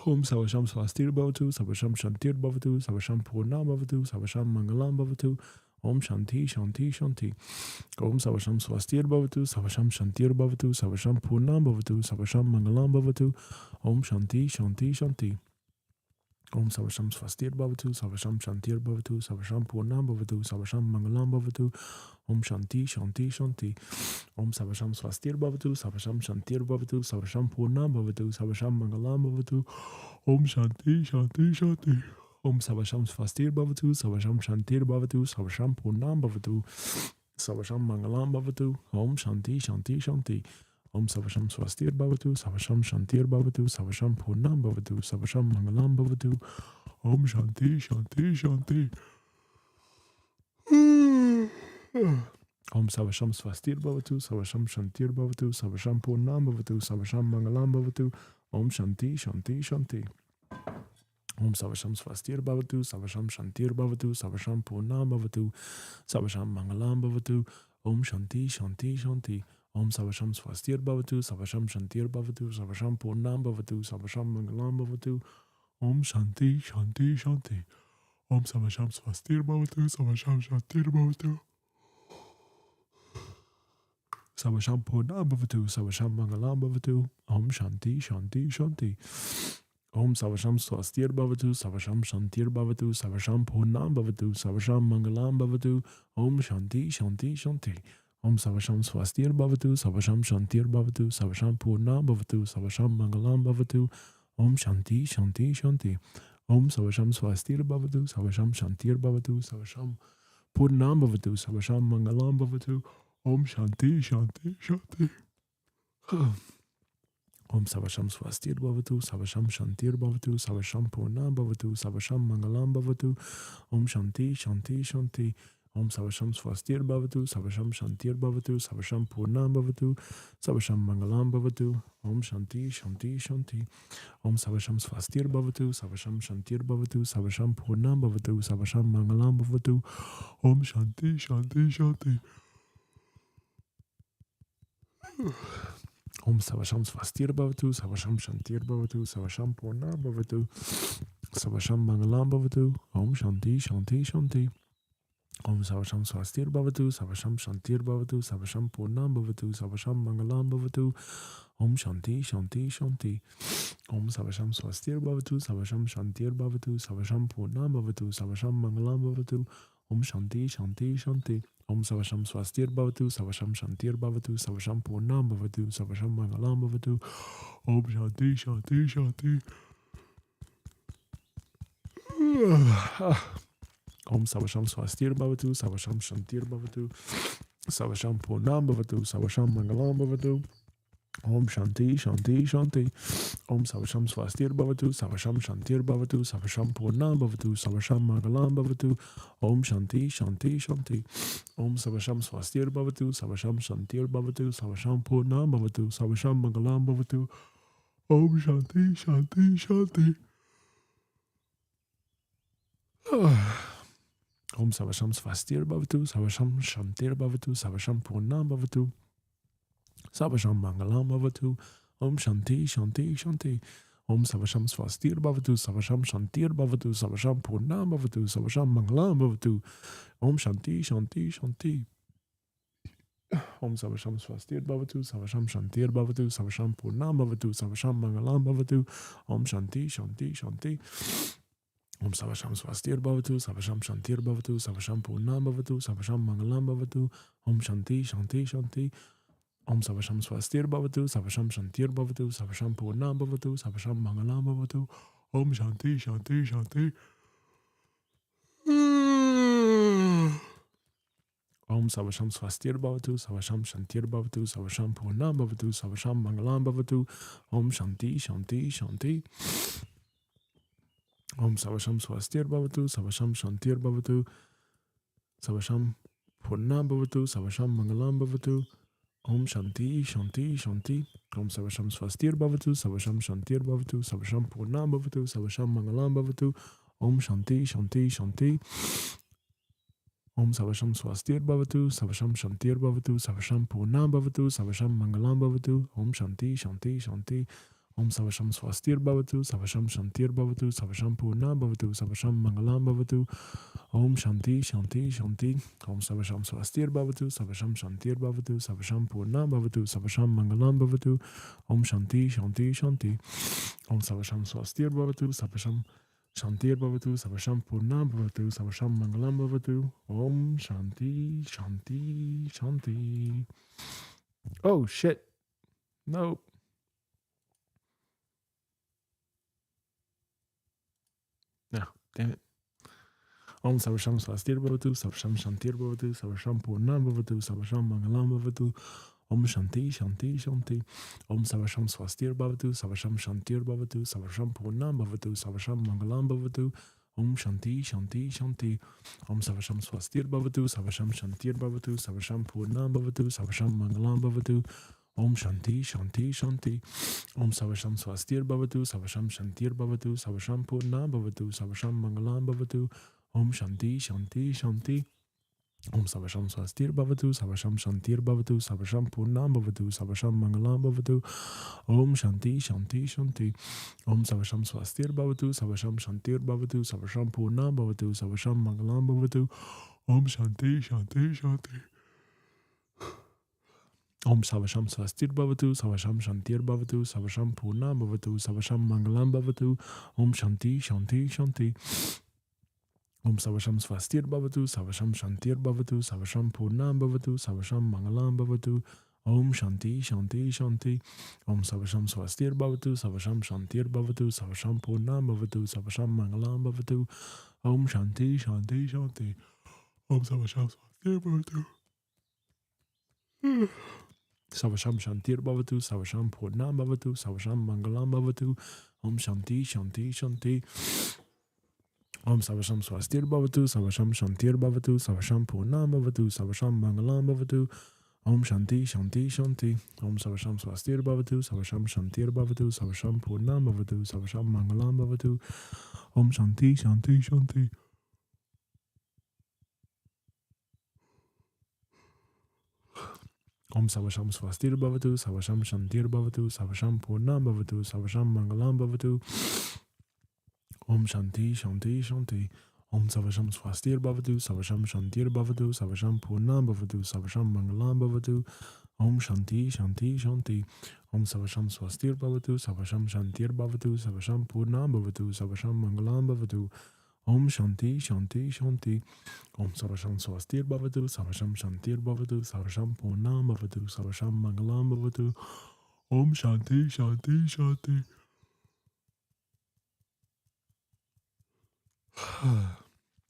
Speaker 1: Om Savasham Swastir Bhavatu, Savasham Shantir Bhavatu, Savasham Purnam Bhavatu, Savasham Mangalam Bhavatu, Om Shanti, Shanti, Shanti. Om Savasham Swastir Bhavatu, Savasham Shantir Bhavatu, Savasham Purnam Bhavatu, Savasham Mangalam Bhavatu, Om Shanti, Shanti, Shanti. Om Savasham Swastir Bhavatu, Savasham Shantir Bhavatu, Savasham Purnam Bhavatu, Savasham Mangalam Bhavatu, Om Shanti, Shanti, Shanti. Om Savasham Swastir Bhavatu, Savasham Shantir Bhavatu, Savasham Purnam Bhavatu, Savasham Mangalam Bhavatu, Om Shanti, Shanti, Shanti. Om Savasham Swastir Bhavatu, Savasham Shantir Bhavatu, Savasham Purnam Bhavatu, Savasham Mangalam Bhavatu, Om Shanti, Shanti, Shanti. Om Savasham Swastir Bhavatu, Savasham Shantir Bhavatu, Savasham Purnam Bhavatu, Savasham Mangalam Bhavatu, Om Shanti, Shanti, Shanti. Om Savasham Swastir Bhavatu, Savasham Shantir Bhavatu, Savasham Purnam Bhavatu, Savasham Mangalam Bhavatu, Om Shanti, Shanti, Shanti. Om Savasham Swastir Bhavatu, Savasham Shantir Bhavatu, Savasham Purnam Bhavatu, Savasham Mangalam Bhavatu, Om Shanti, Shanti, Shanti. Om Savasham Swastir Bhavatu, Savasham Shantir Bhavatu, Savasham Purnam Bhavatu, Savasham Mangalam Bhavatu, Om Shanti, Shanti, Shanti. Om Savasham Swastir Bhavatu, Savasham Shantir Bhavatu, Savasham Purnam Bhavatu, Savasham Mangalam Bhavatu, Om Shanti, Shanti, Shanti. Om Savasham Swastir Bhavatu, Savasham Shantir Bhavatu, Savasham Purnam Bhavatu, Savasham Mangalam Bhavatu, Om Shanti, Shanti, Shanti. Om Savasham Swastir Bhavatu, Savasham Shantir Bhavatu, Savasham Purnam Bhavatu, Savasham Mangalam Bhavatu, Om Shanti, Shanti, Shanti. Om Savasham Swastir Bhavatu, Savasham Shantir Bhavatu, Savasham Purnam Bhavatu, Savasham Mangalam Bhavatu, Om Shanti, Shanti, Shanti. Om Savasham Swastir Bhavatu, Savasham Shantir Bhavatu, Savasham Purnam Bhavatu, Savasham Mangalam Bhavatu, Om Shanti, Shanti, Shanti. Om Savasham Swastir Bhavatu, Savasham Shantir Bhavatu, Savasham Purnam Bhavatu, Savasham Mangalam Bhavatu, Om Shanti, Shanti, Shanti. Om Savasham Swastir Bhavatu, Savasham Shantir Bhavatu, Savasham Purnam Bhavatu, Savasham Mangalam Bhavatu, Om Shanti, Shanti, Shanti. Om Savasham Swastir Bhavatu, Savasham Shantir Bhavatu, Savasham Purnam Bhavatu, Savasham Mangalam Bhavatu, Om Shanti, Shanti, Shanti. Om Savasham Swastir Bhavatu, Savasham Shantir Bhavatu, Savasham Purnam Bhavatu, Savasham Mangalam Bhavatu, Om Shanti, Shanti, Shanti. Om Savasham Swastir Bhavatu, Savasham Shantir Bhavatu, Savasham Purnam Bhavatu, Savasham Mangalam Bhavatu, Om Shanti, Shanti, Shanti. Om Savasham Swastir Bhavatu, Savasham Shantir Bhavatu, Savasham Purnam Bhavatu, Savasham Mangalam Bhavatu, Om Shanti, Shanti, Shanti. Om Savasham Swastir Bhavatu, Savasham Shantir Bhavatu, Savasham Purnam Bhavatu, Savasham Mangalam Bhavatu, Om Shanti, Shanti, Shanti. Om Savasham Swastir Bhavatu, Savasham Shantir Bhavatu, Savasham Purnam Bhavatu, Savasham Mangalam Bhavatu, Om Shanti, Shanti, Shanti. Om Savasham Swastir Bhavatu, Savasham Shantir Bhavatu, Savasham Purnam Bhavatu, Savasham Mangalam Bhavatu, Om Shanti, Shanti, Shanti. Om Savasham Swastir Bhavatu, Savasham Shantir Bhavatu, Savasham Purnam Bhavatu, Savasham Mangalam Bhavatu, Om Shanti, Shanti, Shanti. Om Savasham Swastir Bhavatu, Savasham Shantir Bhavatu, Savasham Purnam Bhavatu, Savasham Mangalam Bhavatu, Om Shanti, Shanti, Shanti. Om Savasham Swastir Bhavatu, Savasham Shantir Bhavatu, Savasham Purnam Bhavatu, Savasham Mangalam Bhavatu, Om Shanti, Shanti, Shanti. Om Savasham Swastir Bhavatu, Savasham Shantir Bhavatu, Savasham Purnam Bhavatu, Savasham Mangalam Bhavatu, Om Shanti, Shanti, Shanti. Om Savasham Swastir Bhavatu, Savasham Shantir Bhavatu, Savasham Purnam Bhavatu, Savasham Mangalam Bhavatu, Om Shanti, Shanti, Shanti. Om Savasham Swastir Bhavatu, Savasham Shantir Bhavatu, Savasham Purnam Bhavatu, Savasham Mangalam Bhavatu, Om Shanti, Shanti, Shanti. Om Savasham Swastir Bhavatu, Savasham Shantir Bhavatu, Savasham Purnam Bhavatu, Savasham Mangalam Bhavatu, Om Shanti, Shanti, Shanti. Om Savasham Swastir Bhavatu, Savasham Shantir Bhavatu, Savasham Purnam Bhavatu, Savasham Mangalam Bhavatu, Om Shanti, Shanti, Shanti. Om Savasham Swastir Bhavatu, Savasham Shantir Bhavatu, Savasham Purnam Bhavatu, Savasham Mangalam Bhavatu, Om Shanti, Shanti, Shanti. Om Savasham Swastir Bhavatu, Savasham Shantir Bhavatu, Savasham Purnam Bhavatu, Savasham Mangalam Bhavatu, Om Shanti, Shanti, Shanti. Om Savasham Swastir Bhavatu, Savasham Shantir Bhavatu, Savasham Purnam Bhavatu, Savasham Mangalam Bhavatu, Om Shanti, Shanti, Shanti. Om Savasham Swastir Bhavatu, Savasham Shantir Bhavatu, Savasham Purnam Bhavatu, Savasham Mangalam Bhavatu, Om Shanti, Shanti, Shanti. Oh shit. Nope. No, damn it. Om Savasham Swastir Bhavatu, Savasham Shantir Bhavatu, Savasham Purnam Bhavatu, Savasham Mangalam Bhavatu, Om Shanti, Shanti, Shanti. Om Savasham Swastir Bhavatu, Savasham Shantir Bhavatu, Savasham Purnam Bhavatu, Savasham Mangalam Bhavatu, Om Shanti, Shanti, Shanti. Om Savasham Swastir Bhavatu, Savasham Shantir Bhavatu, Savasham Purnam Bhavatu, Savasham Mangalam Bhavatu, Om Shanti, Shanti, Shanti. Om Savasham Swastir Bhavatu, Savasham Shantir Bhavatu, Savasham Purnam Bhavatu, Savasham Mangalam Bhavatu, Om Shanti, Shanti, Shanti. Om Savasham Swastir Bhavatu, Savasham Shantir Bhavatu, Savasham Purnam Bhavatu, Savasham Mangalam Bhavatu, Om Shanti, Shanti, Shanti. Om Savasham Swastir Bhavatu, Savasham Shantir Bhavatu, Savasham Purnam Bhavatu, Savasham Mangalam Bhavatu, Om Shanti, Shanti, Shanti. Om Savasham Swastir Bhavatu, Savasham Shantir Bhavatu, Savasham Purnam Bhavatu, Savasham Mangalam Bhavatu, Om Shanti, Shanti, Shanti. Om Savasham Swastir Bhavatu, Savasham Shantir Bhavatu, Savasham Purnam Bhavatu, Savasham Mangalam Bhavatu, Om Shanti, Shanti, Shanti. Om Savasham Swastir Bhavatu, Savasham Shantir Bhavatu, Savasham Purnam Bhavatu, Savasham Mangalam Bhavatu, Om Shanti, Shanti, Shanti. Om Savasham Swastir Bhavatu. Savasham Shantir Bhavatu, Savasham Purnam Bhavatu, Savasham Mangalam Bhavatu, Om Shanti, Shanti, Shanti. Om Savasham Swastir Bhavatu, Savasham Shantir Bhavatu, Savasham Purnam Bhavatu, Savasham Mangalam Bhavatu, Om Shanti, Shanti, Shanti. Om Savasham Swastir Bhavatu, Savasham Shantir Bhavatu, Savasham Purnam Bhavatu, Savasham Mangalam Bhavatu, Om Shanti, Shanti, Shanti. Om Savasham Swastir Bhavatu, Savasham Shantir Bhavatu, Savasham Purnam Bhavatu, Savasham Mangalam Bhavatu, Om Shanti, Shanti, Shanti. Om Savasham Swastir Bhavatu, Savasham Shantir Bhavatu, Savasham Purnam Bhavatu, Savasham Mangalam Bhavatu, Om Shanti, Shanti, Shanti. Om Savasham Swastir Bhavatu, Savasham Shantir Bhavatu, Savasham Purnam Bhavatu, Savasham Mangalam Bhavatu, Om Shanti, Shanti, Shanti. Om Savasham Swastir Bhavatu, Savasham Shantir Bhavatu, Savasham Purnam Bhavatu, Savasham Mangalam Bhavatu, Om Shanti, Shanti, Shanti.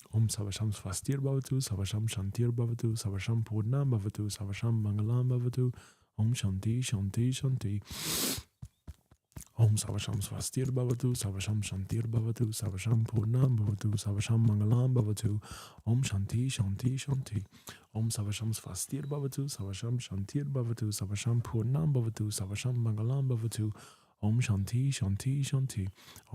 Speaker 1: Om Savasham Swastir Bhavatu, Savasham Shantir Bhavatu, Savasham Purnam Bhavatu, Savasham Mangalam Bhavatu, Om Shanti, Shanti, Shanti. Om Savasham Swastir Bhavatu, Savasham Shantir Bhavatu, Savasham Purnam Bhavatu, Savasham Mangalam Bhavatu, Om Shanti, Shanti, Shanti. Om Savasham Swastir Bhavatu, Savasham Shantir Bhavatu, Savasham Purnam Bhavatu, Savasham Mangalam Bhavatu, Om Shanti, Shanti, Shanti.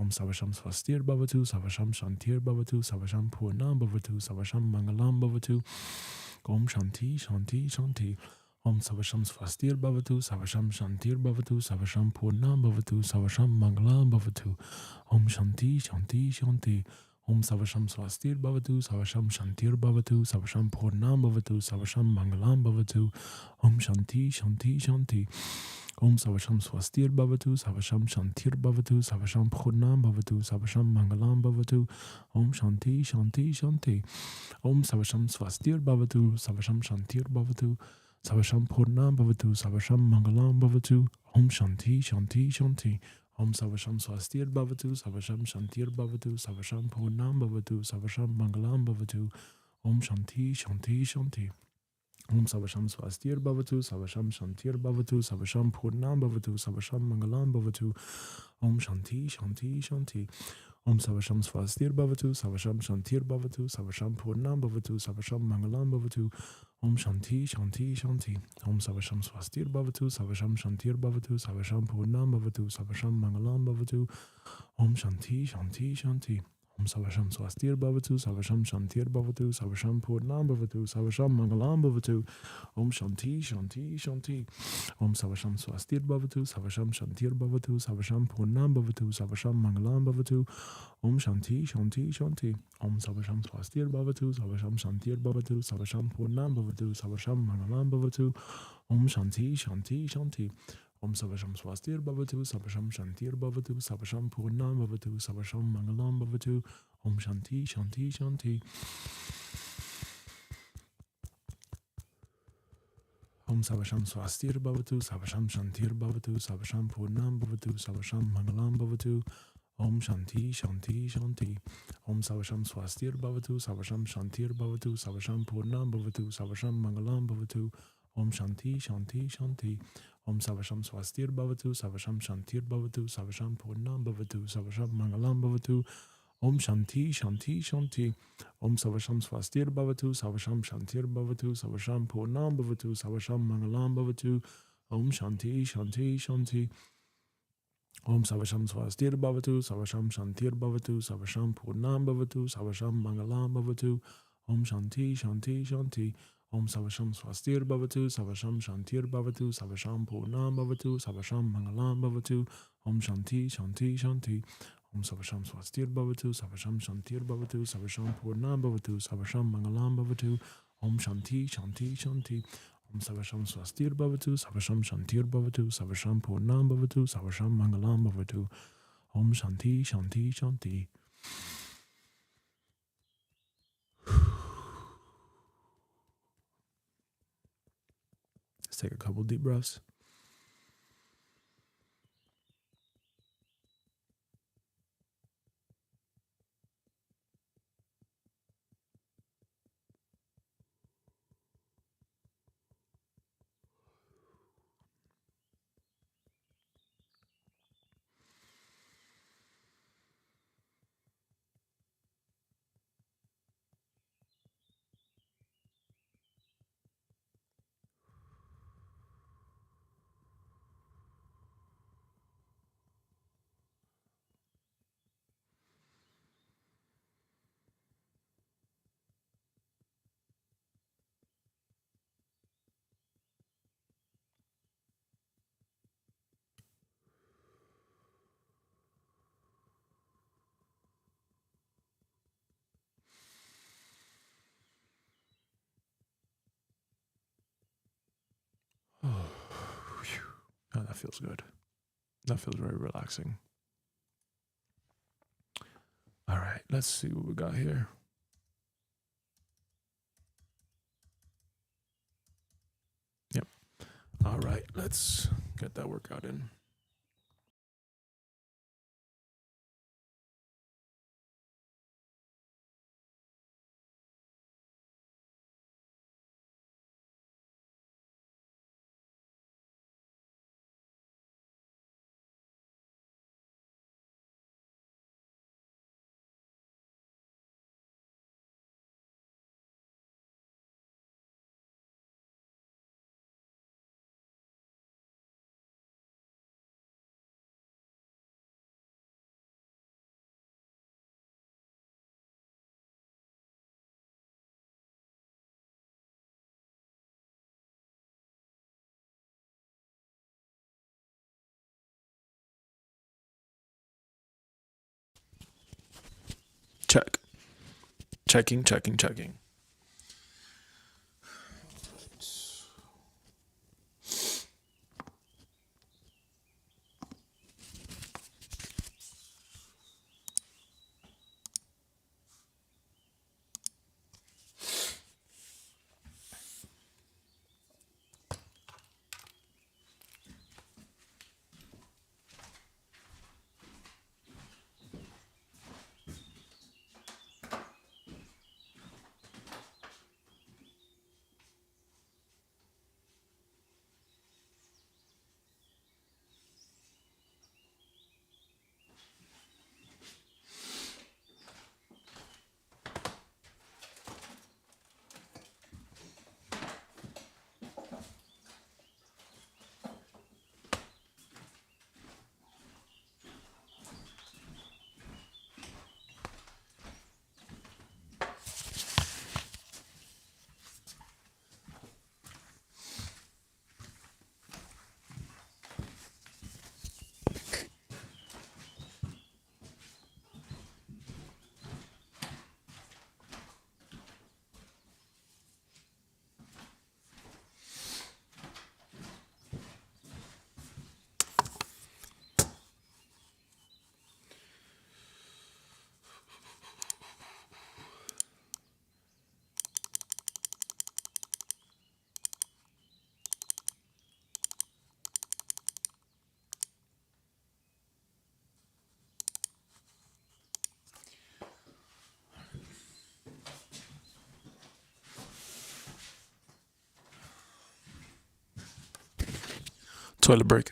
Speaker 1: Om Savasham Swastir Bhavatu, Savasham Shantir Bhavatu, Savasham Purnam Bhavatu, Savasham Mangalam Bhavatu, Om Shanti, Shanti, Shanti. Om Savasham Swastir Bhavatu, Savasham Shantir Bhavatu, Savasham Purnam Bhavatu, Savasham Mangalam Bhavatu, Om Shanti, Shanti, Shanti. Om Savasham Swastir Bhavatu, Savasham Shantir Bhavatu, Savasham Purnam Bhavatu, Savasham Mangalam Bhavatu, Om Shanti, Shanti, Shanti. Om Savasham Swastir Bhavatu, Savasham Shantir Bhavatu, Savasham Purnam Bhavatu, Savasham Mangalam Bhavatu, Om Shanti, Shanti, Shanti. Om Savasham Swastir Bhavatu, Savasham Shantir Bhavatu, Savasham Purnam Bhavatu, Savasham Mangalam Bhavatu, Om Shanti, Shanti, Shanti. Om Savasham Swastir Bhavatu, Savasham Shantir Bhavatu, Savasham Purnam Bhavatu, Savasham Mangalam Bhavatu, Om Shanti, Shanti, Shanti. Om Savasham Swastir Bhavatu, Savasham Shantir Bhavatu, Savasham Purnam Bhavatu, Savasham Mangalam Bhavatu, Om Shanti, Shanti, Shanti. Om Savasham Swastir Bhavatu, Savasham Shantir Bhavatu, Savasham Purnam Bhavatu, Savasham Mangalam Bhavatu, Om Shanti, Shanti, Shanti. Om Savasham Swastir Bhavatu, Savasham Shantir Bhavatu, Savasham Purnam Bhavatu, Savasham Mangalam Bhavatu, Om Shanti, Shanti, Shanti. Om Savasham Swastir Bhavatu, Savasham Shantir Bhavatu, Savasham Purnam Bhavatu, Savasham Mangalam Bhavatu, Om Shanti, Shanti, Shanti. Om Savasham Swastir Bhavatu, Savasham Shantir Bhavatu, Savasham Purnam Bhavatu, Savasham Mangalam Bhavatu, Om Shanti, Shanti, Shanti. Om Savasham Swastir Bhavatu, Savasham Shantir Bhavatu, Savasham Purnam Bhavatu, Savasham Mangalam Bhavatu, Om Shanti, Shanti, Shanti. Om Savasham Swastir Bhavatu, Savasham Shantir Bhavatu, Savasham Purnam Bhavatu, Savasham Mangalam Bhavatu, Om Shanti, Shanti, Shanti. Om Savasham Swastir Bhavatu, Savasham Shantir Bhavatu, Savasham Purnam Bhavatu, Savasham Mangalam Bhavatu, Om Shanti, Shanti, Shanti. Om Savasham Swastir Bhavatu, Savasham Shantir Bhavatu, Savasham Purnam Bhavatu, Savasham Mangalam Bhavatu, Om Shanti, Shanti, Shanti. Om Savasham Swastir Bhavatu, Savasham Shantir Bhavatu, Savasham Purnam Bhavatu, Savasham Mangalam Bhavatu, Om Shanti, Shanti, Shanti. Om Savasham Swastir Bhavatu, Savasham Shantir Bhavatu, Savasham Purnam Bhavatu, Savasham Mangalam Bhavatu, Om Shanti, Shanti, Shanti. Om Savasham Swastir Bhavatu, Savasham Shantir Bhavatu, Savasham Purnam Bhavatu, Savasham Mangalam Bhavatu, Om Shanti, Shanti, Shanti. Om Savasham Swastir Bhavatu, Savasham Shantir Bhavatu, Savasham Purnam Bhavatu, Savasham Mangalam Bhavatu, Om Shanti, Shanti, Shanti. Om Savasham Swastir Bhavatu, Savasham Shantir Bhavatu, Savasham Purnam Bhavatu, Savasham Mangalam Bhavatu, Om Shanti, Shanti, Shanti. Om Savasham Swastir Bhavatu, Savasham Shantir Bhavatu, Savasham Purnam Bhavatu, Savasham Mangalam Bhavatu, Om Shanti, Shanti, Shanti. Let's take a couple deep breaths. Oh, that feels good. That feels very relaxing. All right, let's see what we got here. Yep. All right, let's get that workout in. Check. Checking, checking, checking. Toilet break.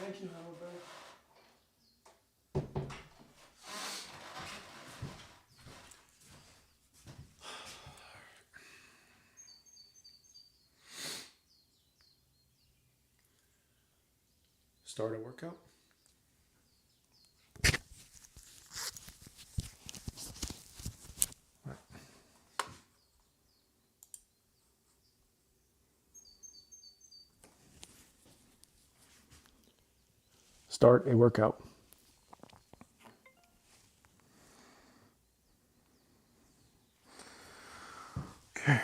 Speaker 1: Thank you, Hamilton. Start a workout. Start a workout. Okay.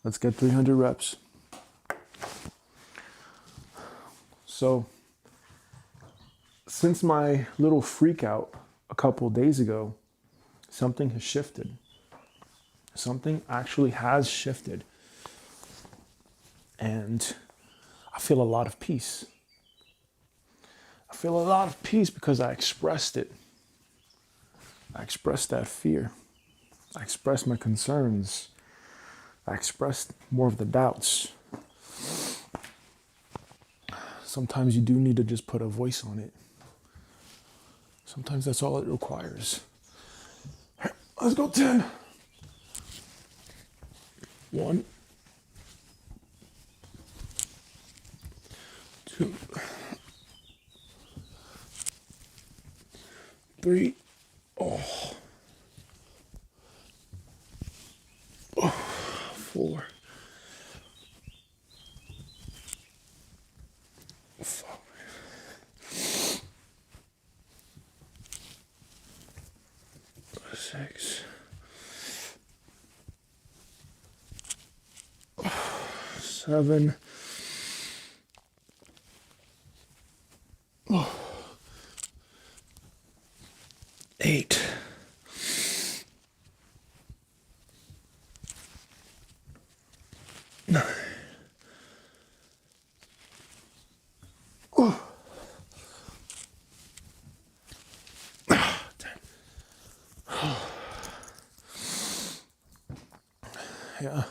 Speaker 1: Let's get 300 reps. So, since my little freak out a couple of days ago, something has shifted. Something actually has shifted. And I feel a lot of peace. I feel a lot of peace because I expressed it. I expressed that fear. I expressed my concerns. I expressed more of the doubts. Sometimes you do need to just put a voice on it. Sometimes that's all it requires. Let's go 10. 1, 2, 3. Oh. 4. 5. 6. 7. 8. 9. 10. Yeah.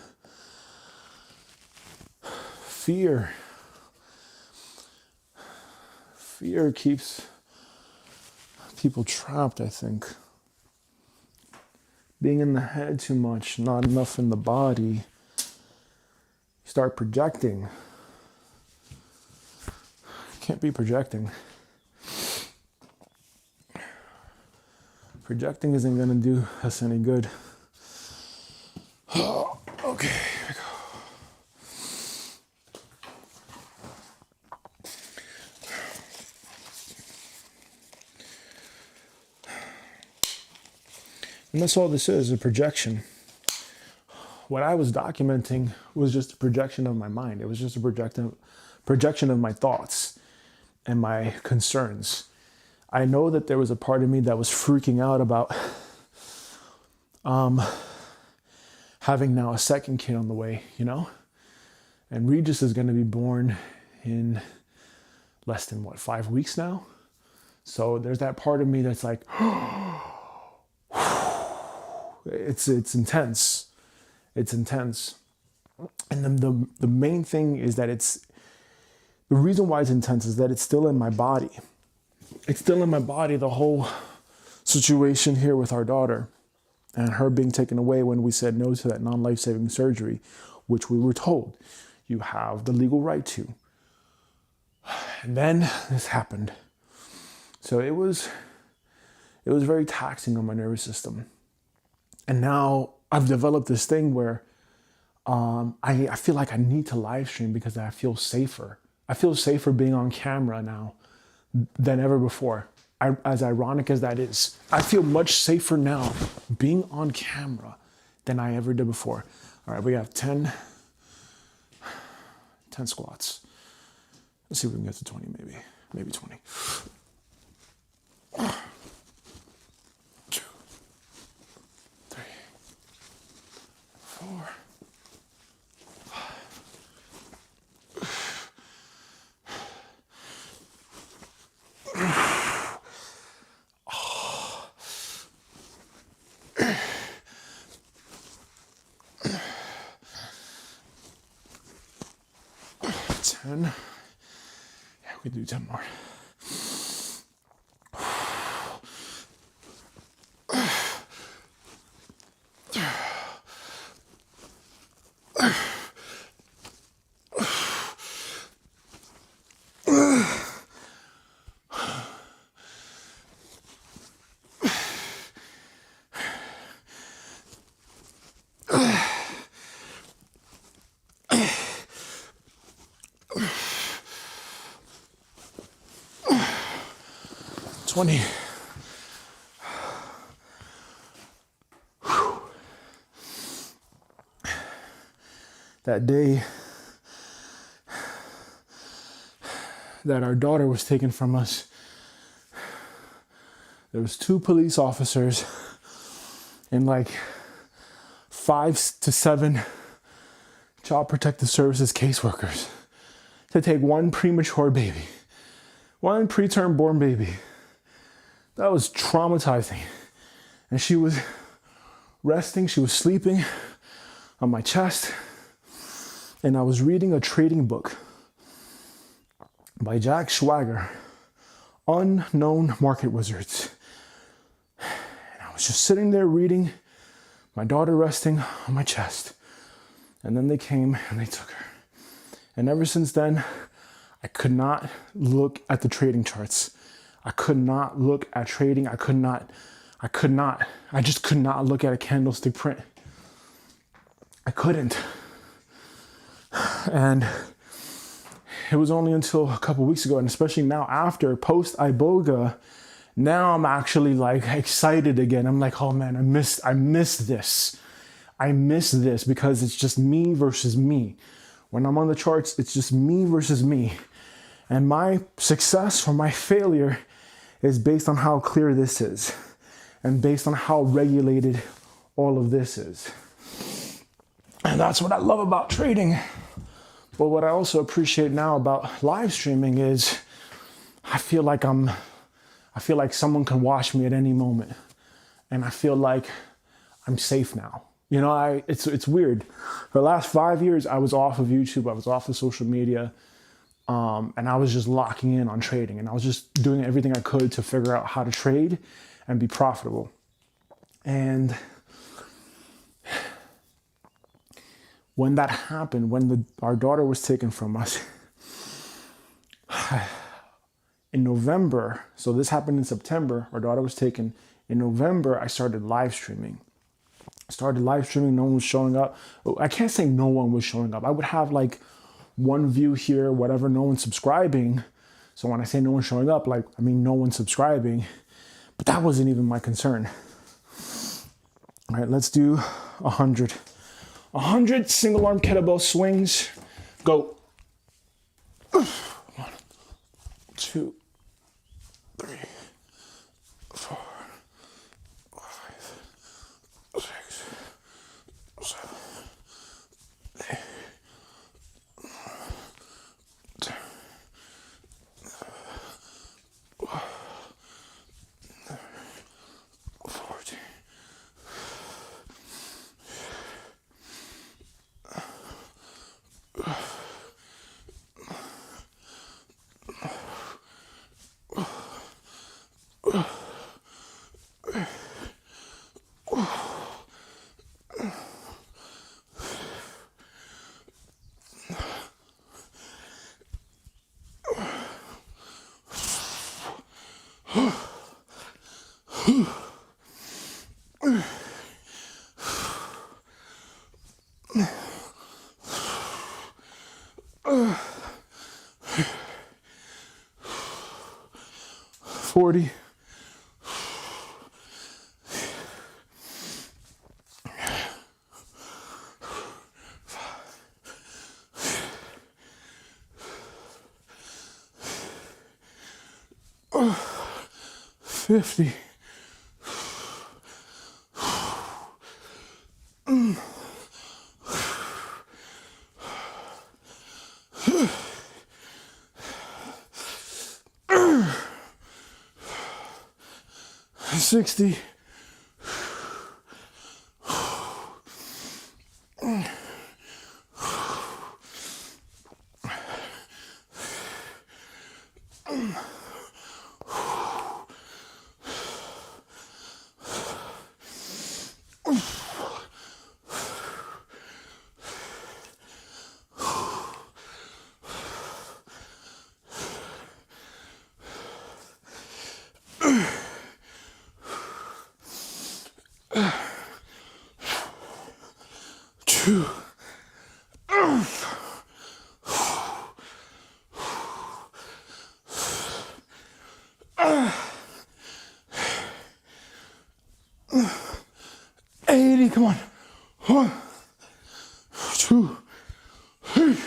Speaker 1: Fear keeps people trapped, I think. Being in the head too much, not enough in the body. You start projecting. Can't be projecting. Projecting isn't going to do us any good. Oh, okay, here we go. And that's all this is, a projection. What I was documenting was just a projection of my mind. It was just a projection of my thoughts and my concerns. I know that there was a part of me that was freaking out about having now a second kid on the way, you know? And Regis is going to be born in less than, 5 weeks now? So there's that part of me that's like, it's intense. It's intense. And then the main thing is that the reason why it's intense is that it's still in my body. It's still in my body, the whole situation here with our daughter and her being taken away when we said no to that non-life-saving surgery, which we were told you have the legal right to. And then this happened. So it was very taxing on my nervous system. And now I've developed this thing where I feel like I need to live stream because I feel safer. I feel safer being on camera now than ever before. As ironic as that is, I feel much safer now being on camera than I ever did before. All right, we have 10 squats. Let's see if we can get to 20, maybe 20. 2, 3, 4. 10. Yeah, we can do 10 more. That day that our daughter was taken from us, there was 2 police officers and like 5 to 7 Child Protective Services caseworkers to take one premature baby, one preterm born baby. That was traumatizing. And she was resting, she was sleeping on my chest. And I was reading a trading book by Jack Schwager, Unknown Market Wizards. And I was just sitting there reading, my daughter resting on my chest. And then they came and they took her. And ever since then,
Speaker 3: I could not look at the trading charts. I could not look at trading. I just could not look at a candlestick print. I couldn't. And it was only until a couple weeks ago, and especially now after post Iboga, now I'm actually like excited again. I'm like, oh man, I miss this. I miss this because it's just me versus me. When I'm on the charts, it's just me versus me. And my success or my failure is based on how clear this is and based on how regulated all of this is. And that's what I love about trading. But what I also appreciate now about live streaming is I feel like someone can watch me at any moment. And I feel like I'm safe now. You know, it's weird. For the last 5 years, I was off of YouTube. I was off of social media. And I was just locking in on trading. And I was just doing everything I could to figure out how to trade and be profitable. And when that happened, when our daughter was taken from us in November, so this happened in September, our daughter was taken. In November, I started live streaming. No one was showing up. I can't say no one was showing up. I would have like one view here, whatever, no one subscribing. So when I say no one showing up, like, I mean, no one subscribing, but that wasn't even my concern. All right, let's do 100. 100 single arm kettlebell swings. Go. 1, 2, 3, 4, 5, 6, 7, 8, 10, 14. 40. 50. 60. 2. 80, come on. 1, 2, 3,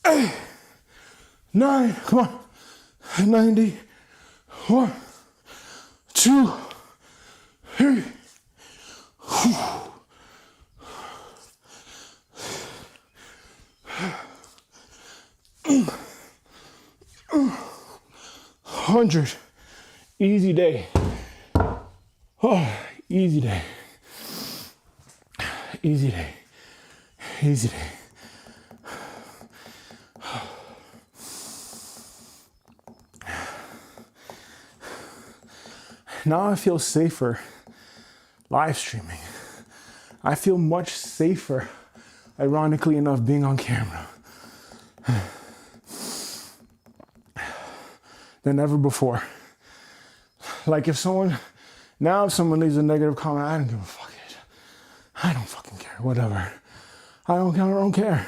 Speaker 3: 8, 9, come on. 90, 1, 2, 3. 100. Easy day. Oh, easy day. Easy day. Easy day. Now I feel safer live streaming. I feel much safer, ironically enough, being on camera than ever before. Like if someone leaves a negative comment, I don't give a fuck. I don't fucking care, whatever. I don't care.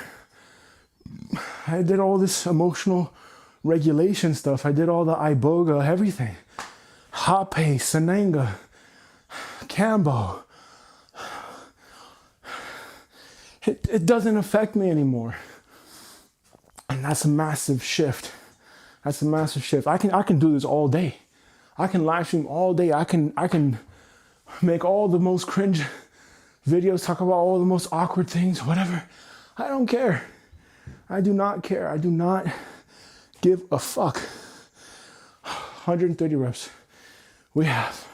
Speaker 3: I did all this emotional regulation stuff. I did all the iboga, everything. Hot paste, sananga, cambo. It doesn't affect me anymore. And that's a massive shift. That's a massive shift. I can do this all day. I can live stream all day. I can make all the most cringe videos, talk about all the most awkward things, whatever. I don't care. I do not care. I do not give a fuck. 130 reps. We have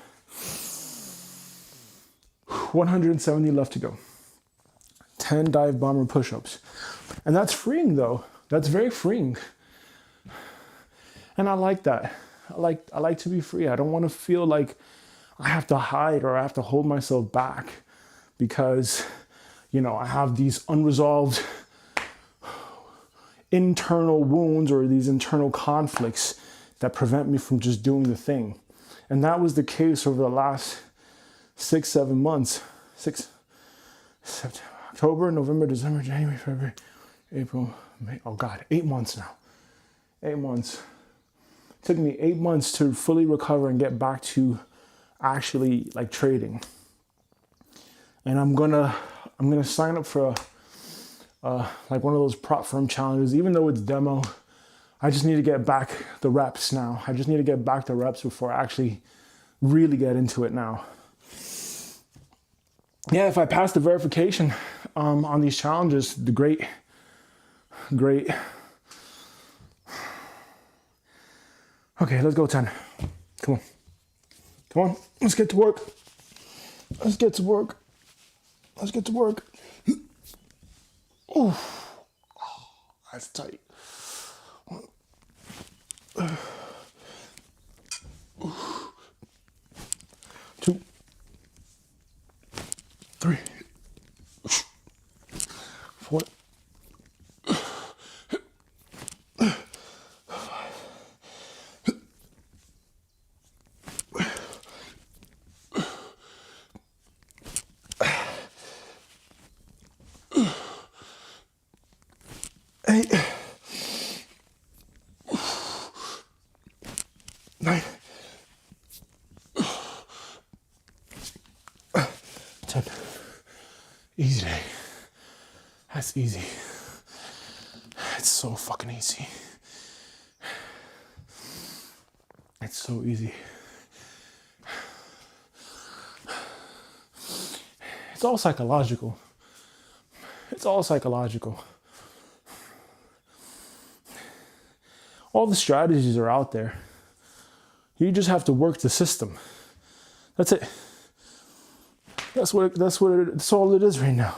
Speaker 3: 170 left to go. 10 dive bomber push-ups. And that's freeing though. That's very freeing. And I like that. I like to be free. I don't want to feel like I have to hide or I have to hold myself back because, I have these unresolved internal wounds or these internal conflicts that prevent me from just doing the thing. And that was the case over the last 6-7 months. October, November, December, January, February, April, May. Oh God, 8 months now. 8 months. It took me 8 months to fully recover and get back to actually like trading. And I'm gonna sign up for like one of those prop firm challenges, even though it's demo. I just need to get back the reps now. I just need to get back the reps before I actually really get into it now. Yeah, if I pass the verification on these challenges, the great. Okay, let's go 10. Come on, let's get to work. Let's get to work. Oh, that's tight. 2, 3, 4, 8, 9, 10. Easy day. That's easy. It's so fucking easy. It's so easy. It's all psychological. All the strategies are out there. You just have to work the system. That's it. That's all it is right now.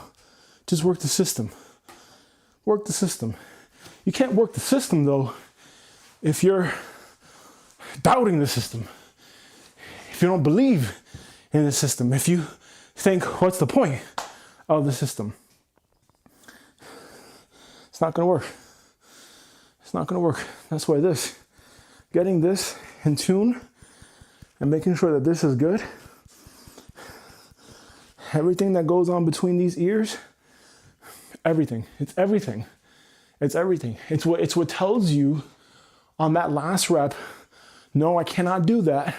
Speaker 3: Just work the system. Work the system. You can't work the system though if you're doubting the system. If you don't believe in the system. If you think, what's the point of the system? It's not gonna work. It's not gonna work. That's why getting this in tune and making sure that this is good. Everything that goes on between these ears, everything. It's everything. It's everything. It's what tells you on that last rep, no, I cannot do that.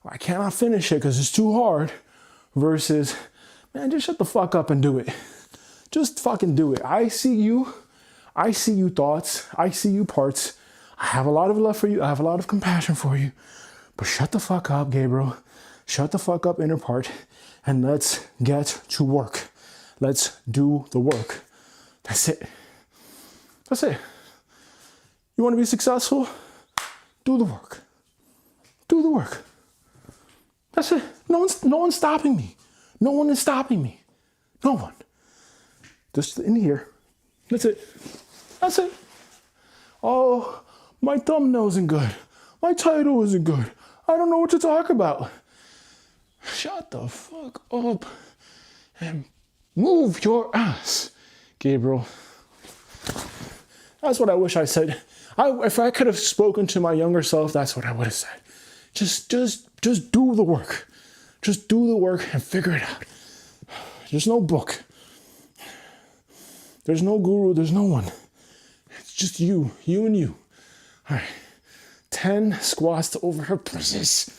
Speaker 3: Or I cannot finish it because it's too hard. Versus, man, just shut the fuck up and do it. Just fucking do it. I see you thoughts. I see you parts. I have a lot of love for you. I have a lot of compassion for you. But shut the fuck up, Gabriel. Shut the fuck up, inner part. And let's get to work. Let's do the work. That's it. That's it. You want to be successful? Do the work. Do the work. That's it. No one's stopping me. No one is stopping me. No one. Just in here. That's it. That's it. Oh, my thumbnail isn't good. My title isn't good. I don't know what to talk about. Shut the fuck up and Move your ass, Gabriel. That's what I wish I said. If I could have spoken to my younger self, that's what I would have said. Just do the work. Just do the work and figure it out. There's no book. There's no guru. There's no one. It's just you and you. All right. 10 squats to overhead presses.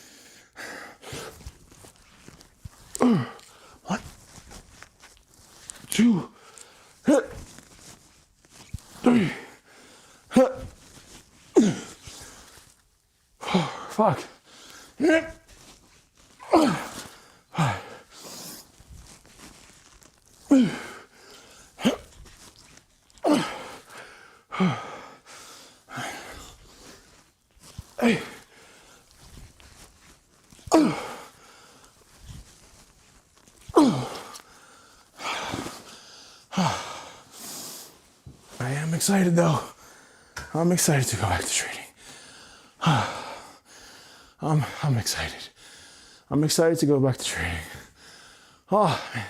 Speaker 3: 1, 2, 3. Fuck. I am excited though. I'm excited to go back to training. I'm excited. I'm excited to go back to training. Oh, man.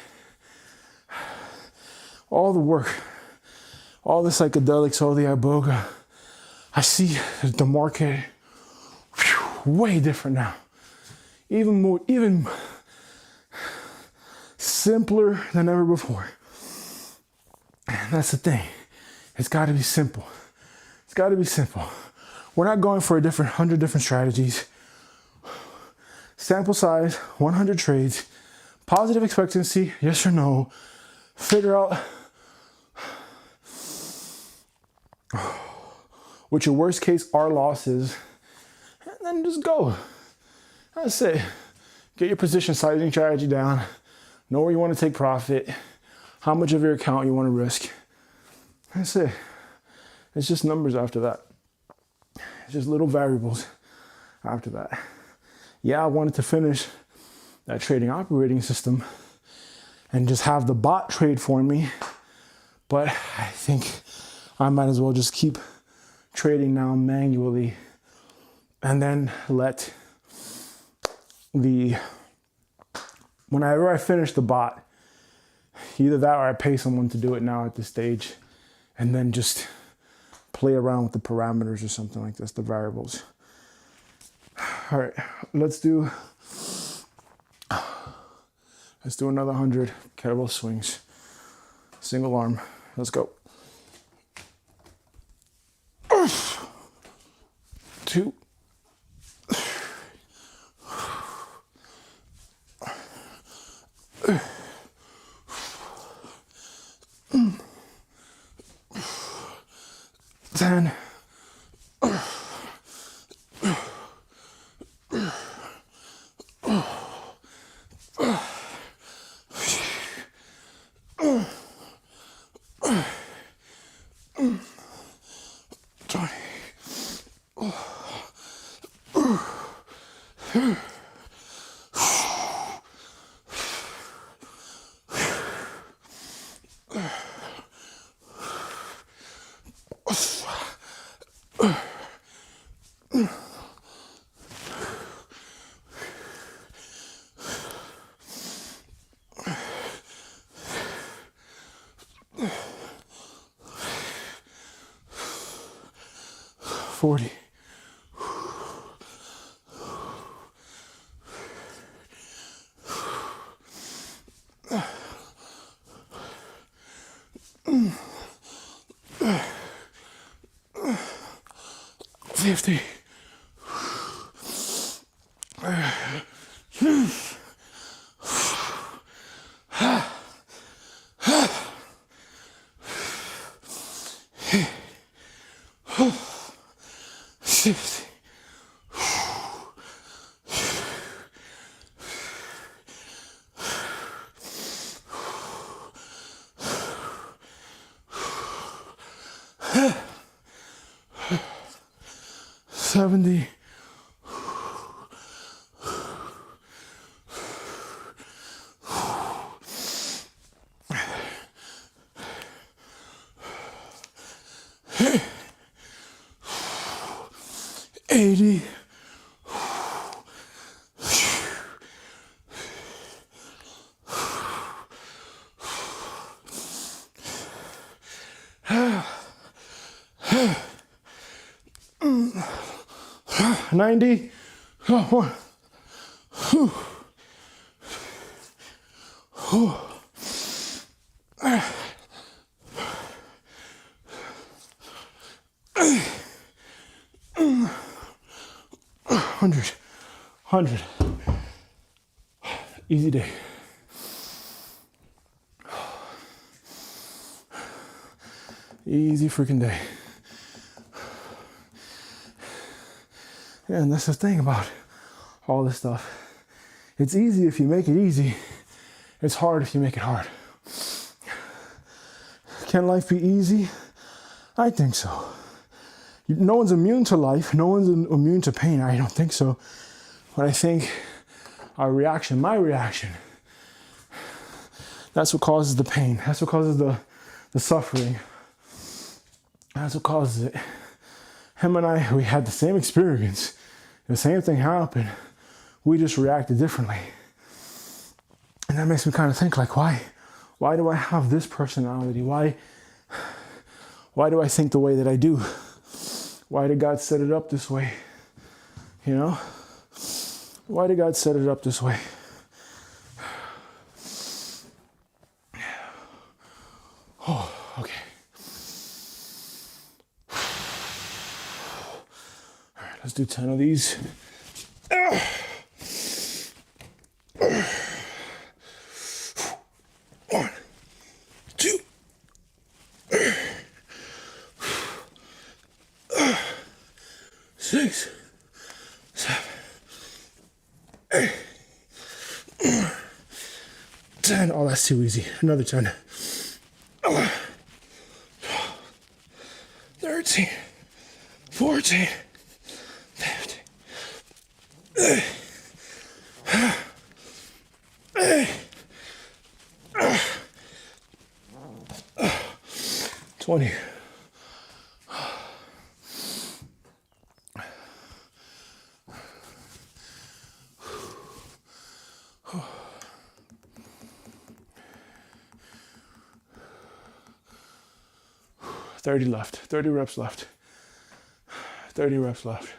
Speaker 3: All the work, all the psychedelics, all the iboga. I see the market way different now. Even simpler than ever before. And that's the thing. It's got to be simple. It's got to be simple. We're not going for 100 different strategies. Sample size, 100 trades. Positive expectancy, yes or no. Figure out what your worst case R loss is. And then just go. That's it. Get your position sizing strategy down. Know where you want to take profit. How much of your account you want to risk. That's it. It's just numbers after that. It's just little variables after that. Yeah, I wanted to finish that trading operating system and just have the bot trade for me. But I think I might as well just keep trading now manually and then let whenever I finish the bot, either that or I pay someone to do it now at this stage and then just play around with the parameters or something like this, the variables. All right, let's do another 100 kettlebell swings. Single arm, let's go. 2. 10. 20. 40. 50. 60. 70. 80. 90. 90. One. 100. Easy day. Easy freaking day. And that's the thing about all this stuff. It's easy if you make it easy. It's hard if you make it hard. Can life be easy? I think so. No one's immune to life. No one's immune to pain. I don't think so. But I think my reaction, that's what causes the pain. That's what causes the suffering. That's what causes it. Him and I, we had the same experience. The same thing happened. We just reacted differently. And that makes me kind of think like, why do I have this personality? Why do I think the way that I do? Why did God set it up this way? You know? Why did God set it up this way? Oh, okay. All right, let's do 10 of these. 1, 2, 6, 7, 8, 10. Oh, that's too easy. Another 10. 13, 14, 15, 20. Thirty left. 30 reps left. 30 reps left.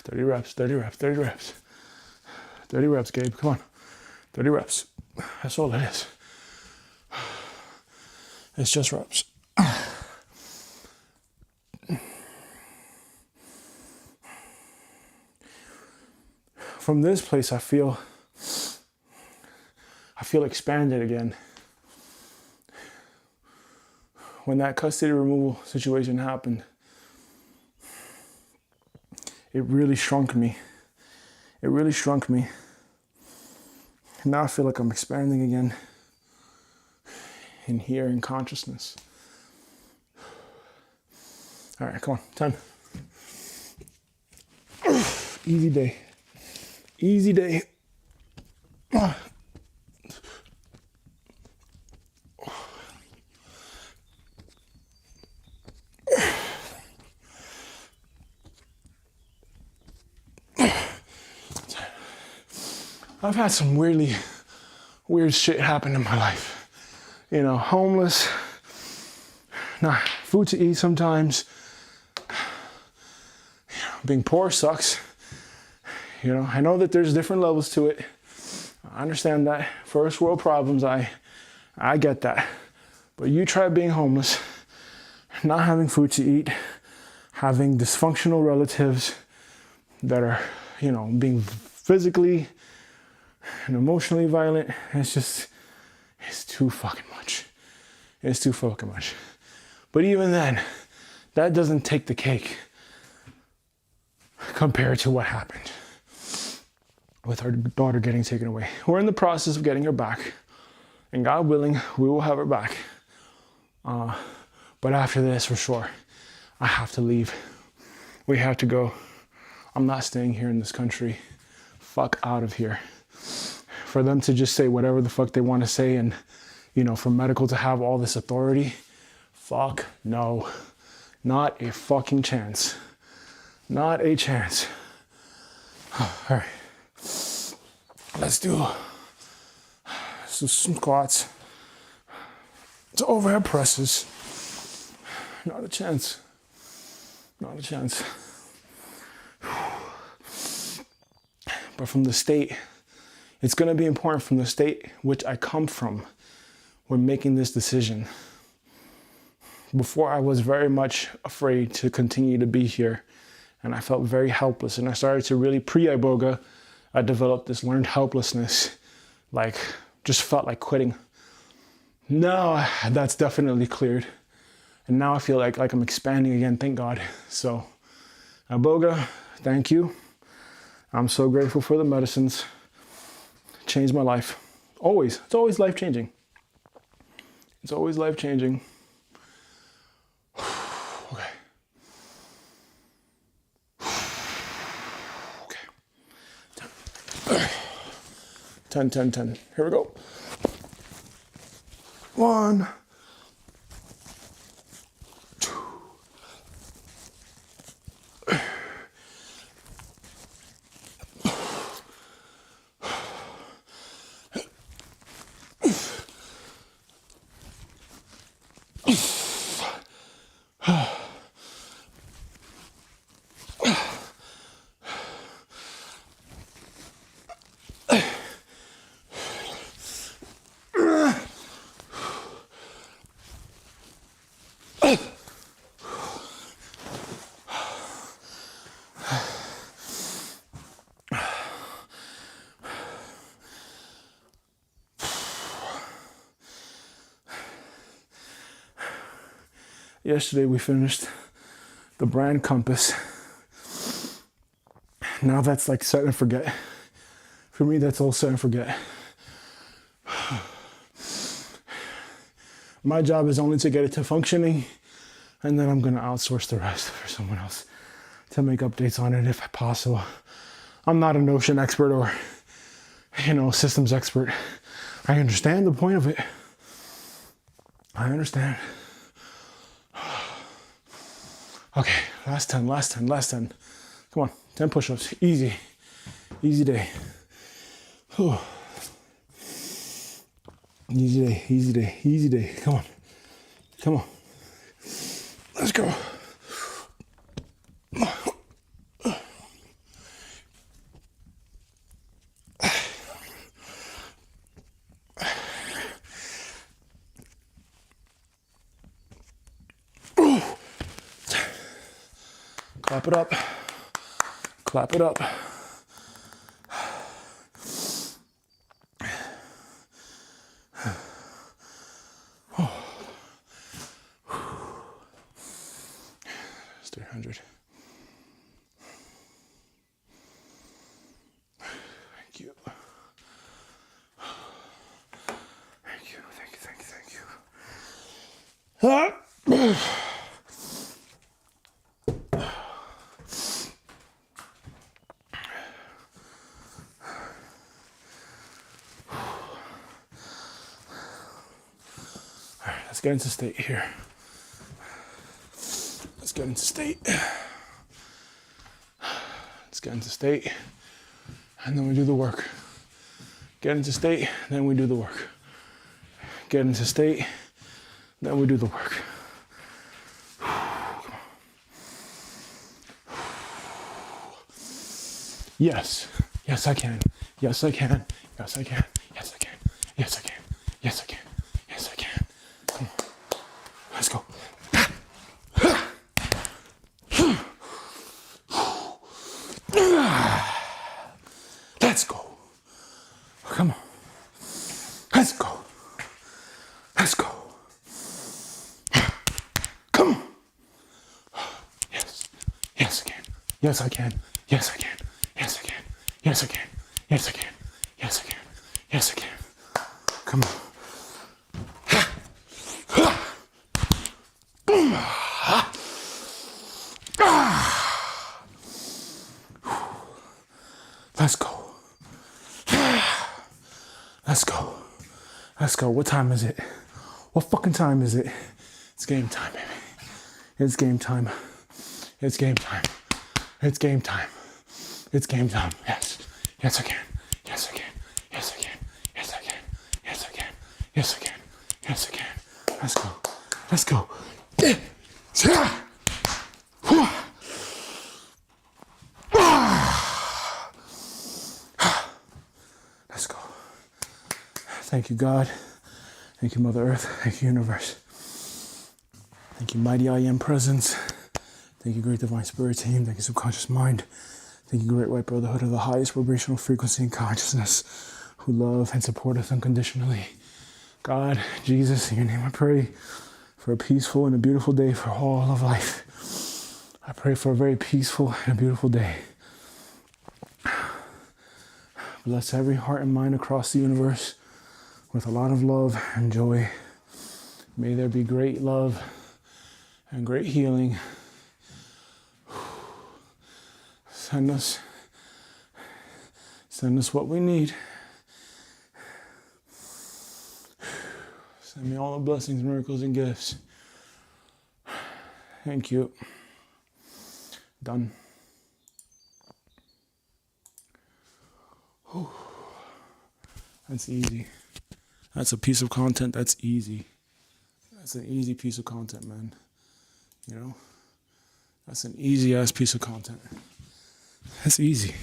Speaker 3: Thirty reps, 30 reps, 30 reps. 30 reps, Gabe, come on. 30 reps. That's all it is. It's just reps. From this place, I feel expanded again. When that custody removal situation happened, it really shrunk me. It really shrunk me. Now I feel like I'm expanding again in here in consciousness. All right, come on, 10. Easy day. Easy day. I've had some weird shit happen in my life. You know, homeless, not food to eat sometimes. You know, being poor sucks. You know, I know that there's different levels to it. I understand that. First world problems, I get that. But you try being homeless, not having food to eat, having dysfunctional relatives that are, you know, being physically and emotionally violent. It's too fucking much. It's too fucking much. But even then, that doesn't take the cake compared to what happened with our daughter getting taken away. We're in the process of getting her back, and God willing, we will have her back. But after this, for sure, I have to leave. We have to go. I'm not staying here in this country. Fuck out of here. For them to just say whatever the fuck they want to say, and, you know, for medical to have all this authority, fuck no. Not a fucking chance. Not a chance. All right. Let's do some squats. It's overhead presses. Not a chance. Not a chance. But from the state, it's going to be important from the state which I come from when making this decision. Before, I was very much afraid to continue to be here, and I felt very helpless. And I started to really, pre-iboga, I developed this learned helplessness, like just felt like quitting. Now that's definitely cleared. And now I feel like I'm expanding again, thank God. So, iboga, thank you. I'm so grateful for the medicines. Changed my life. Always. It's always life-changing. It's always life-changing. Okay. Okay. 10, 10, 10. Here we go. 1, 2. Yesterday we finished the brand compass. Now that's like set and forget. For me, that's all set and forget. My job is only to get it to functioning, and then I'm gonna outsource the rest for someone else to make updates on it if possible. I'm not a Notion expert or, systems expert. I understand the point of it. I understand. Okay, last 10. Come on, 10 push-ups, easy day. Whew. Easy day. Come on. Let's go. Clap it up. It's 300. Thank you. Let's get into state here. Let's get into state. And then we do the work. Get into state, then we do the work. Get into state, then we do the work. Yes. Yes, I can. Yes, I can. Yes, I can. Yes, I can. Yes, I can. Yes, I can. Yes, I can. Come on. Let's go. Let's go. Come on. Let's go. Let's go. Come on. Yes. Yes, I can. Yes, I can. Yes, I can. Yes, I can. Yes, I can. Yes, I can. Yes, I can. Yes, I can. Come on. Let's go. Let's go. Let's go. What time is it? What fucking time is it? It's game time, baby. It's game time. It's game time. It's game time. It's game time. Yes. Yes, I can. Yes, I can. Yes, I can. Yes, I can. Yes, I can. Yes, I can. Yes, I can. Let's go. Let's go. Let's go. Thank you, God. Thank you, Mother Earth. Thank you, Universe. Thank you, Mighty I Am Presence. Thank you, Great Divine Spirit Team. Thank you, Subconscious Mind. Thank you, Great White Brotherhood of the highest vibrational frequency and consciousness, who love and support us unconditionally. God, Jesus, in your name I pray for a peaceful and a beautiful day for all of life. I pray for a very peaceful and a beautiful day. Bless every heart and mind across the universe with a lot of love and joy. May there be great love and great healing. Send us what we need. Send me all the blessings, miracles, and gifts. Thank you. Done. Whew. That's easy. That's a piece of content that's easy. That's an easy piece of content, man. You know? That's an easy ass piece of content. That's easy.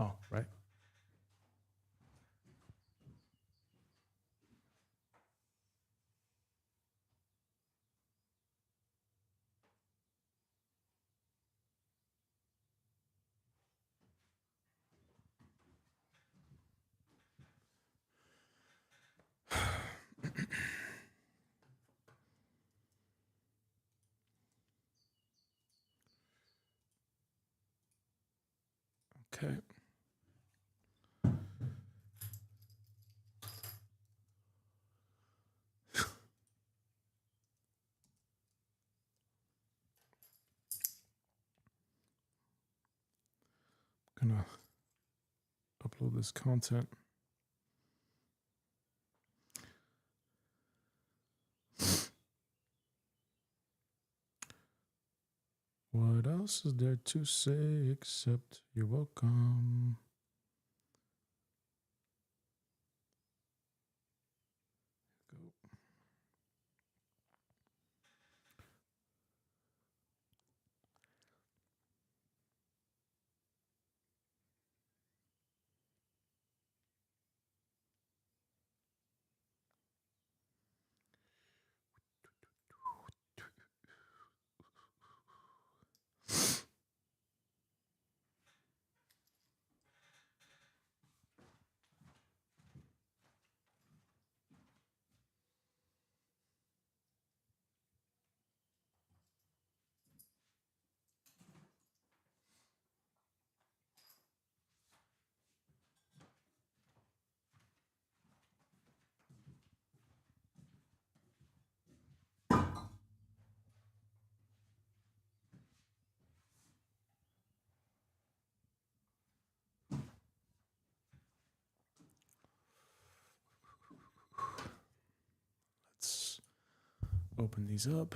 Speaker 1: Oh, right. Okay. Gonna upload this content. What else is there to say except you're welcome? Go. Let's open these up.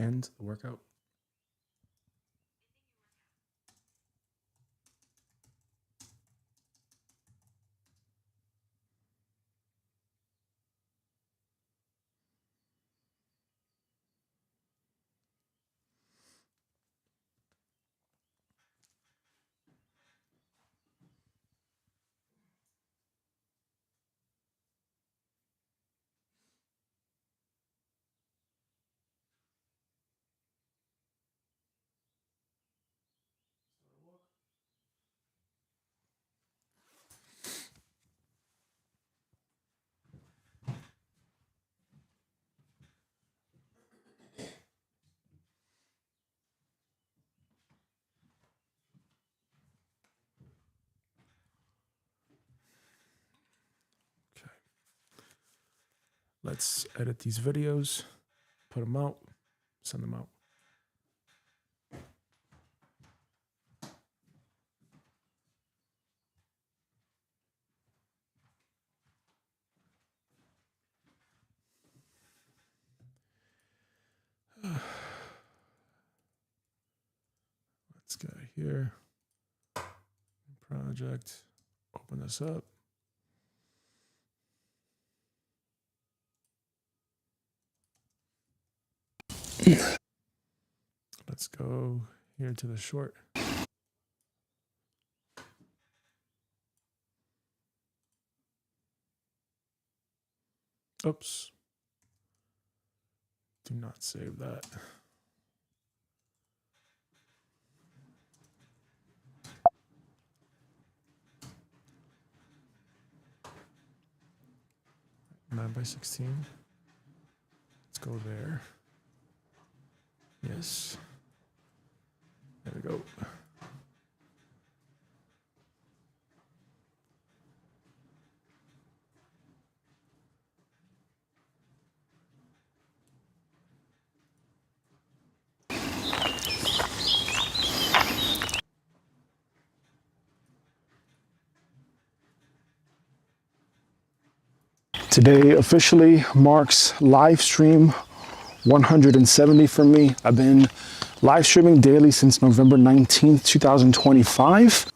Speaker 1: End the workout. Okay. Let's edit these videos, put them out, send them out. Let's go here. Project. Open this up. Let's go here to the short. Oops. Do not save that. Nine by 16. Let's go there. Yes. There we go.
Speaker 3: Today officially marks live stream 170 for me. I've been live streaming daily since November 19th, 2025.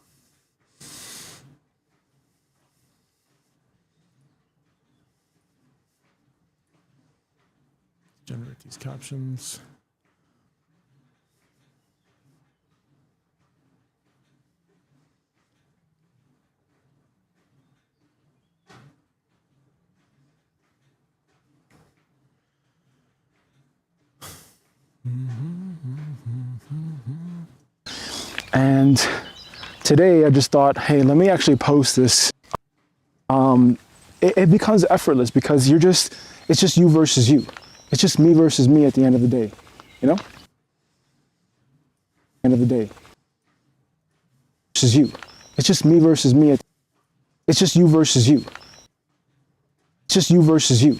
Speaker 1: Generate these captions.
Speaker 3: And today I just thought, hey, let me actually post this. It becomes effortless because it's just you versus you. It's just me versus me at the end of the day, you know? End of the day. Versus you. It's just me versus me. It's just you versus you. It's just you versus you.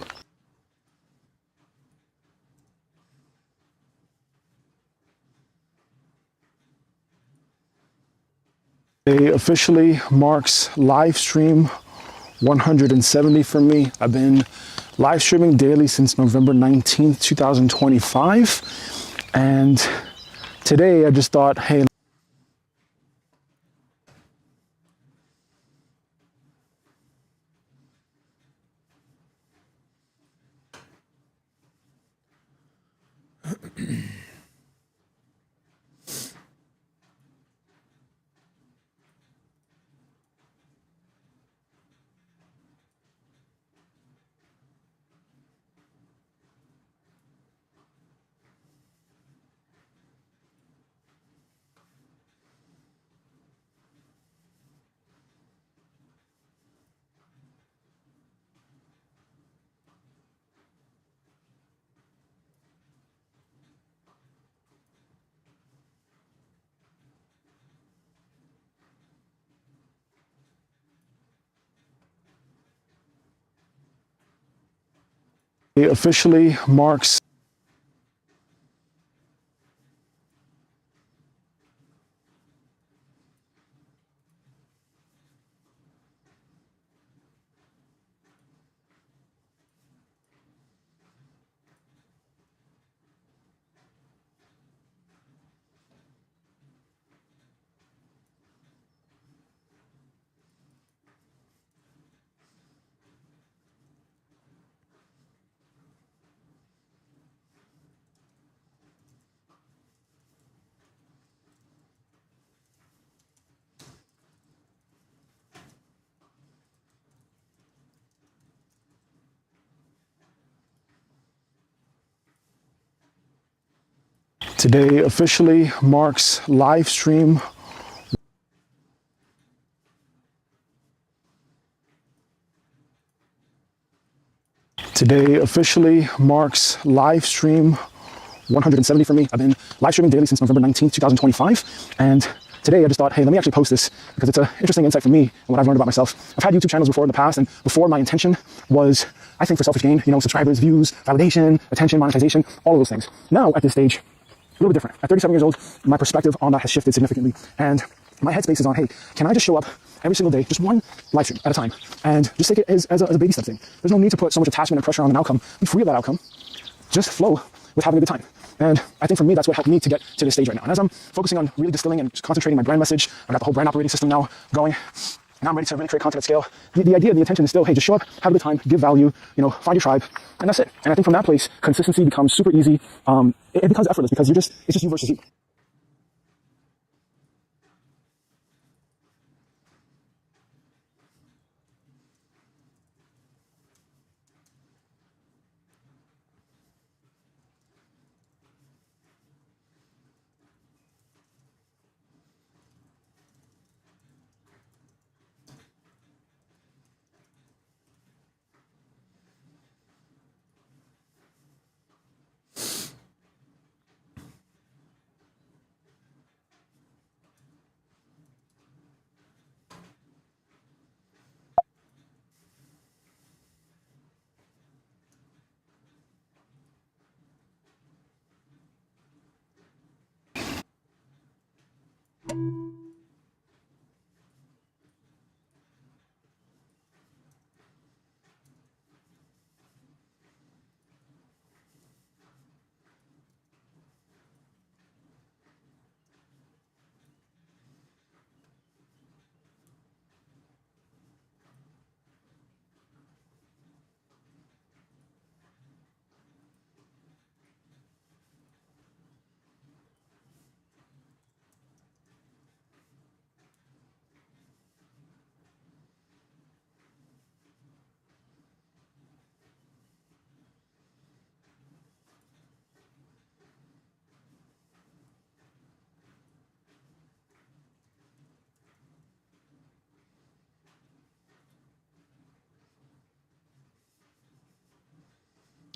Speaker 3: It officially marks live stream 170 for me. I've been live streaming daily since November 19th, 2025. And today I just thought, hey, it officially marks today officially marks live stream. Today officially marks live stream 170 for me. I've been live streaming daily since November 19th, 2025. And today I just thought, hey, let me actually post this because it's an interesting insight for me and what I've learned about myself. I've had YouTube channels before in the past, and before my intention was, I think, for selfish gain, subscribers, views, validation, attention, monetization, all of those things. Now at this stage, a little bit different. At 37 years old, my perspective on that has shifted significantly. And my headspace is on, hey, can I just show up every single day, just one live stream at a time, and just take it as a baby step thing? There's no need to put so much attachment and pressure on an outcome. Be free of that outcome. Just flow with having a good time. And I think for me, that's what helped me to get to this stage right now. And as I'm focusing on really distilling and concentrating my brand message, I've got the whole brand operating system now going. Now I'm ready to really create content at scale. The idea, the intention is still, hey, just show up, have a good time, give value, find your tribe, and that's it. And I think from that place, consistency becomes super easy. It becomes effortless because it's just you versus you.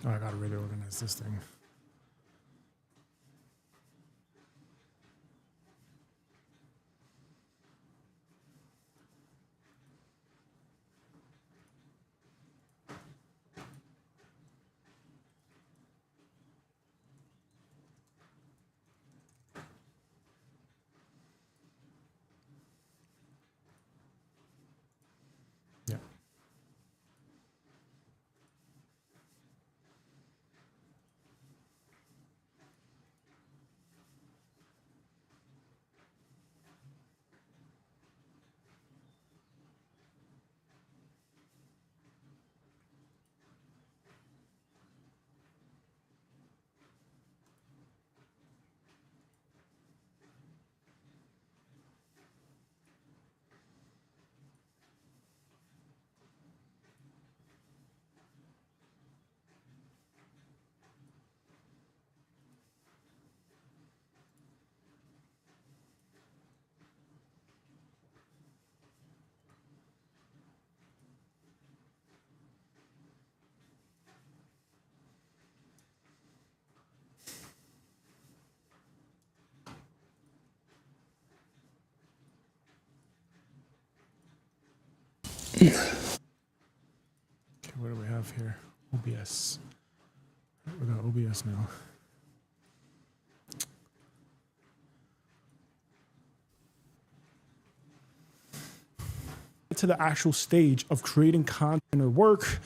Speaker 1: Oh, I gotta really organize this thing. Yeah. Okay, what do we have here? OBS. We got OBS now. To the actual stage of creating content or work.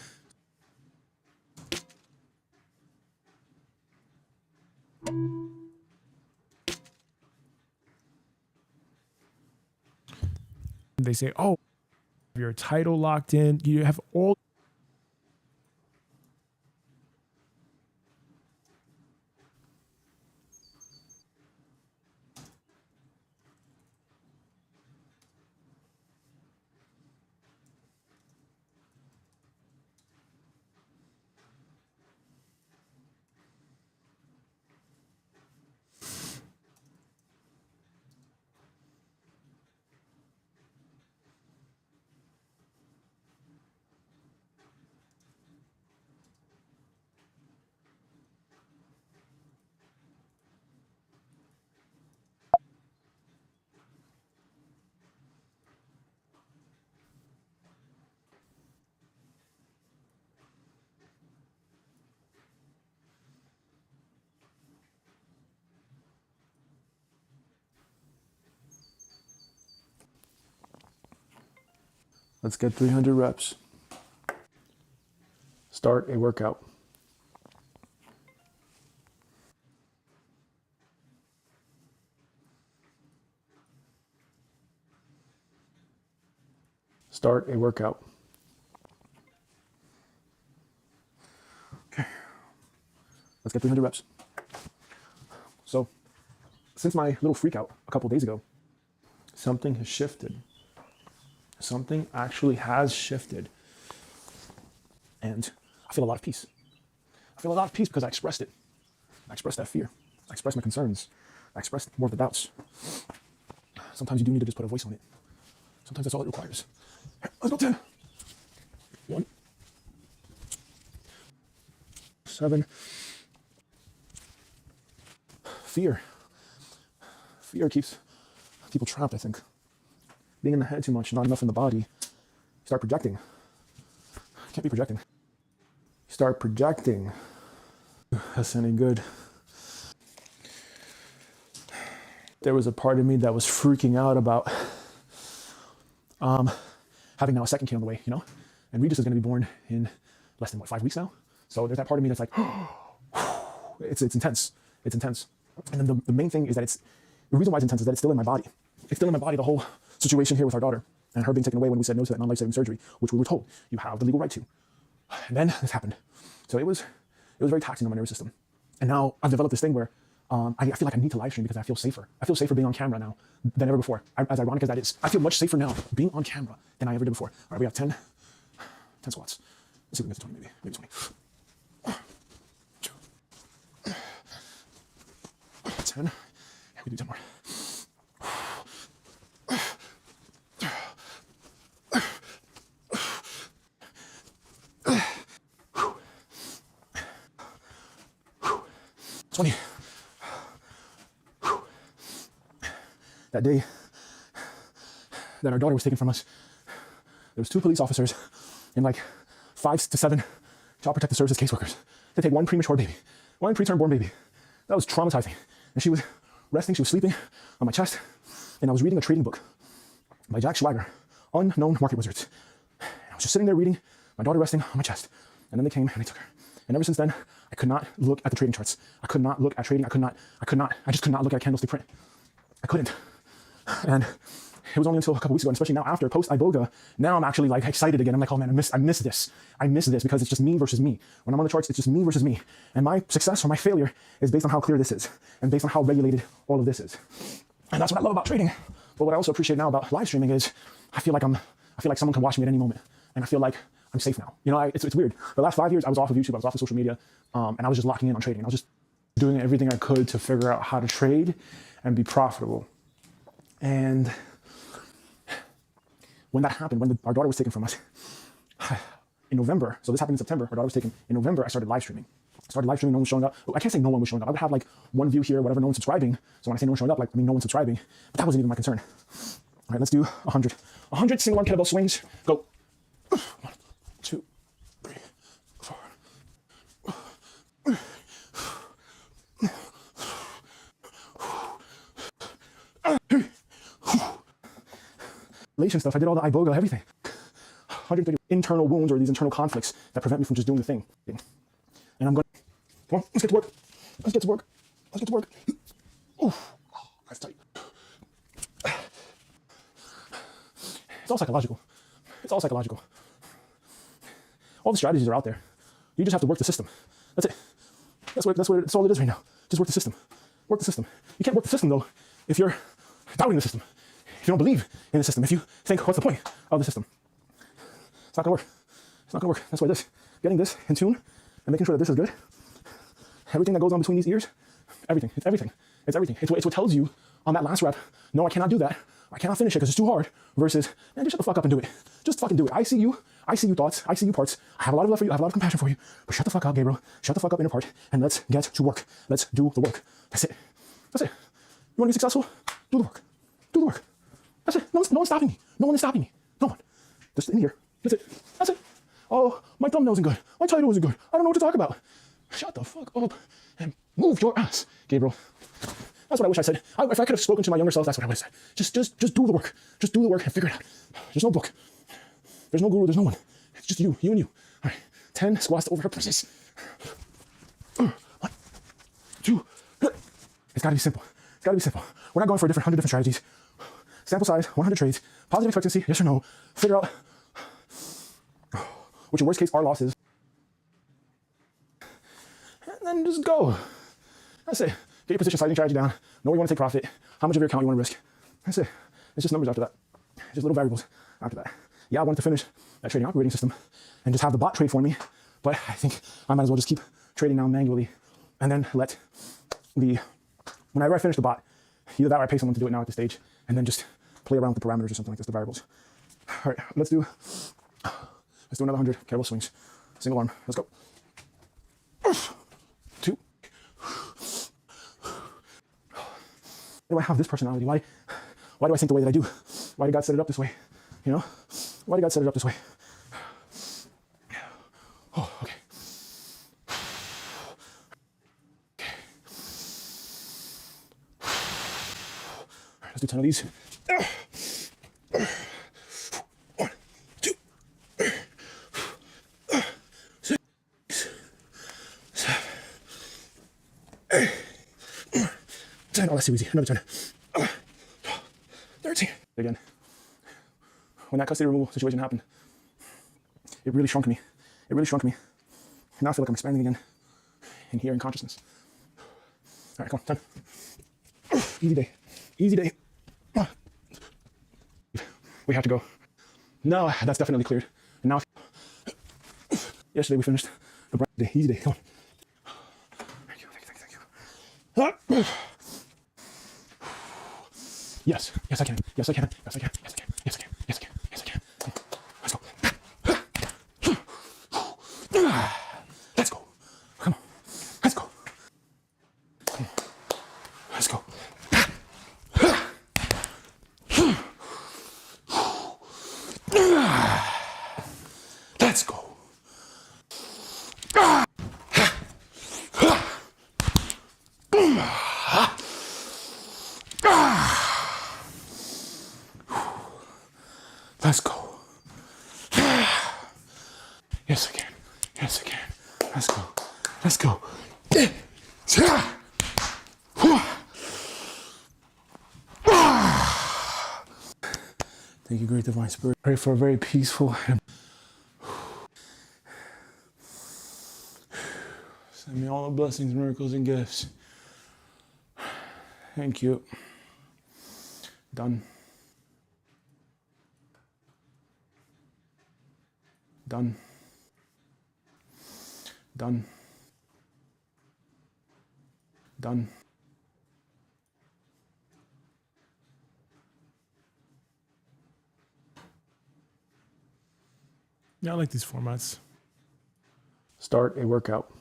Speaker 1: They say, oh, your title locked in. You have all.
Speaker 3: Let's get 300 reps. Start a workout. Start a workout. Okay. Let's get 300 reps. So, since my little freak out a couple days ago, something has shifted. Something actually has shifted. And I feel a lot of peace. I feel a lot of peace because I expressed it. I expressed that fear. I expressed my concerns. I expressed more of the doubts. Sometimes you do need to just put a voice on it. Sometimes that's all it requires. Let's go 10. 1. 7. Fear. Fear keeps people trapped, I think. Being in the head too much, not enough in the body. You start projecting. You can't be projecting. You start projecting. That's any good. There was a part of me that was freaking out about having now a second kid on the way, you know? And Regis is going to be born in less than, 5 weeks now? So there's that part of me that's like, it's intense. It's intense. And then the main thing is that the reason why it's intense is that it's still in my body. It's still in my body, the whole situation here with our daughter and her being taken away when we said no to that non-life-saving surgery, which we were told you have the legal right to. And then this happened. So it was very taxing on my nervous system. And now I've developed this thing where I feel like I need to live stream because I feel safer. I feel safer being on camera now than ever before. As ironic as that is, I feel much safer now being on camera than I ever did before. All right, we have 10 squats. Let's see if we can get to 20, maybe 20. 10. Yeah, we do 10 more. It's funny. That day that our daughter was taken from us, there was 2 police officers and like 5 to 7 child protective services caseworkers to take one premature baby, one preterm born baby. That was traumatizing. And she was resting, she was sleeping on my chest, and I was reading a trading book by Jack Schwager, Unknown Market Wizards. I was just sitting there reading, my daughter resting on my chest, and then they came and they took her. And ever since then, I could not look at the trading charts. I could not look at trading. I just could not look at a candlestick print. I couldn't. And it was only until a couple weeks ago, and especially now after post iboga, now I'm actually like excited again. I'm like, oh man, I miss this. I miss this because it's just me versus me. When I'm on the charts, it's just me versus me. And my success or my failure is based on how clear this is and based on how regulated all of this is. And that's what I love about trading. But what I also appreciate now about live streaming is I feel like someone can watch me at any moment, and I feel like I'm safe now. You know, it's weird. The last 5 years, I was off of YouTube, I was off of social media, and I was just locking in on trading. And I was just doing everything I could to figure out how to trade and be profitable. And when that happened, when our daughter was taken from us in November, so this happened in September, our daughter was taken in November, I started live streaming. No one was showing up. I can't say no one was showing up. I would have like 1 view here, whatever, no one subscribing. So when I say no one showing up, like, I mean no one subscribing, but that wasn't even my concern. All right, let's do 100. 100 single arm kettlebell swings. Go. 1, 2, 3, 4. Relation stuff. I did all the iboga, everything. 130 internal wounds or these internal conflicts that prevent me from just doing the thing. And I'm going, come on, let's get to work. Let's get to work. Let's get to work. Oof. Oh, that's tight. It's all psychological. It's all psychological. All the strategies are out there. You just have to work the system. That's it. That's all it is right now. Just work the system. Work the system. You can't work the system though if you're doubting the system. If you don't believe in the system. If you think, what's the point of the system? It's not gonna work. It's not gonna work. That's why getting this in tune and making sure that this is good. Everything that goes on between these ears, everything. It's everything. It's everything. It's what tells you on that last rep, no, I cannot do that. I cannot finish it because it's too hard. Versus, man, just shut the fuck up and do it. Just fucking do it. I see you thoughts. I see you parts. I have a lot of love for you. I have a lot of compassion for you. But shut the fuck up, Gabriel. Shut the fuck up, inner part. And let's get to work. Let's do the work. That's it. That's it. You want to be successful? Do the work. Do the work. That's it. No one's stopping me. No one is stopping me. No one. Just in here. That's it. That's it. Oh, my thumbnail isn't good. My title isn't good. I don't know what to talk about. Shut the fuck up and move your ass, Gabriel. That's what I wish I said. If I could have spoken to my younger self, that's what I would have said. Just do the work. Just do the work and figure it out. There's no book. There's no guru. There's no one. It's just you and you. All right. 10 squats to overhead presses. 1, 2. It's gotta be simple. It's gotta be simple. We're not going for 100 different strategies. Sample size, 100 trades. Positive expectancy, yes or no. Figure out what your worst case R loss is. And then just go. That's it. Get your position sizing strategy down. Know where you want to take profit. How much of your account you want to risk. That's it. It's just numbers after that. Just little variables after that. Yeah, I wanted to finish that trading operating system and just have the bot trade for me. But I think I might as well just keep trading now manually and then let whenever I finish the bot, either that or I pay someone to do it now at this stage and then just play around with the parameters or something like this, the variables. All right, let's do another 100 kettlebell swings. Single arm. Let's go. 2. Why do I have this personality? Why do I think the way that I do? Why did God set it up this way? You know? Why did God set it up this way? Oh, okay. All right, let's do 10 of these. 1, 2, 6, 7, 8, 10. Oh, that's too easy. Another 10. 13. Again. When that custody removal situation happened, it really shrunk me. It really shrunk me. Now I feel like I'm expanding again in here in consciousness. All right, come on, 10. Easy day. Easy day. We have to go. No, that's definitely cleared. And now, yesterday we finished the bright day. Easy day. Come on. Thank you. Yes, I can. Yes, I can. Yes, I can. Yes, I can. Yes, I can. Yes, I can. Yes, I can. Let's go. Let's go. Come on. Let's go. Yes, I can. Yes, I can. Let's go. Let's go. Thank you, great divine spirit. Pray for a very peaceful and send me all the blessings, miracles, and gifts. Thank you. Done. Done. Done. Done.
Speaker 1: Yeah, I like these formats.
Speaker 3: Start a workout.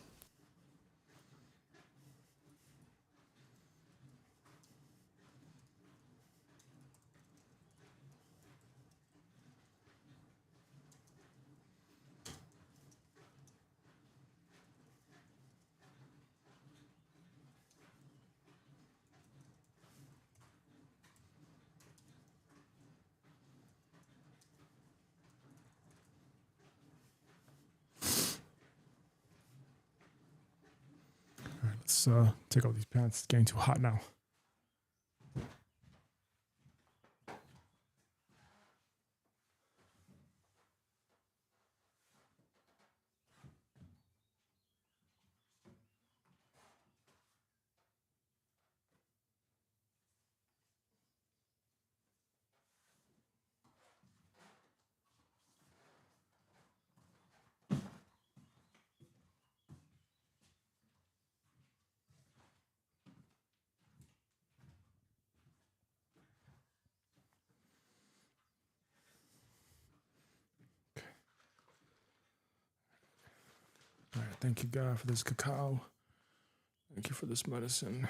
Speaker 1: All right, let's take off these pants. It's getting too hot now. All right, thank you, God, for this cacao. Thank you for this medicine.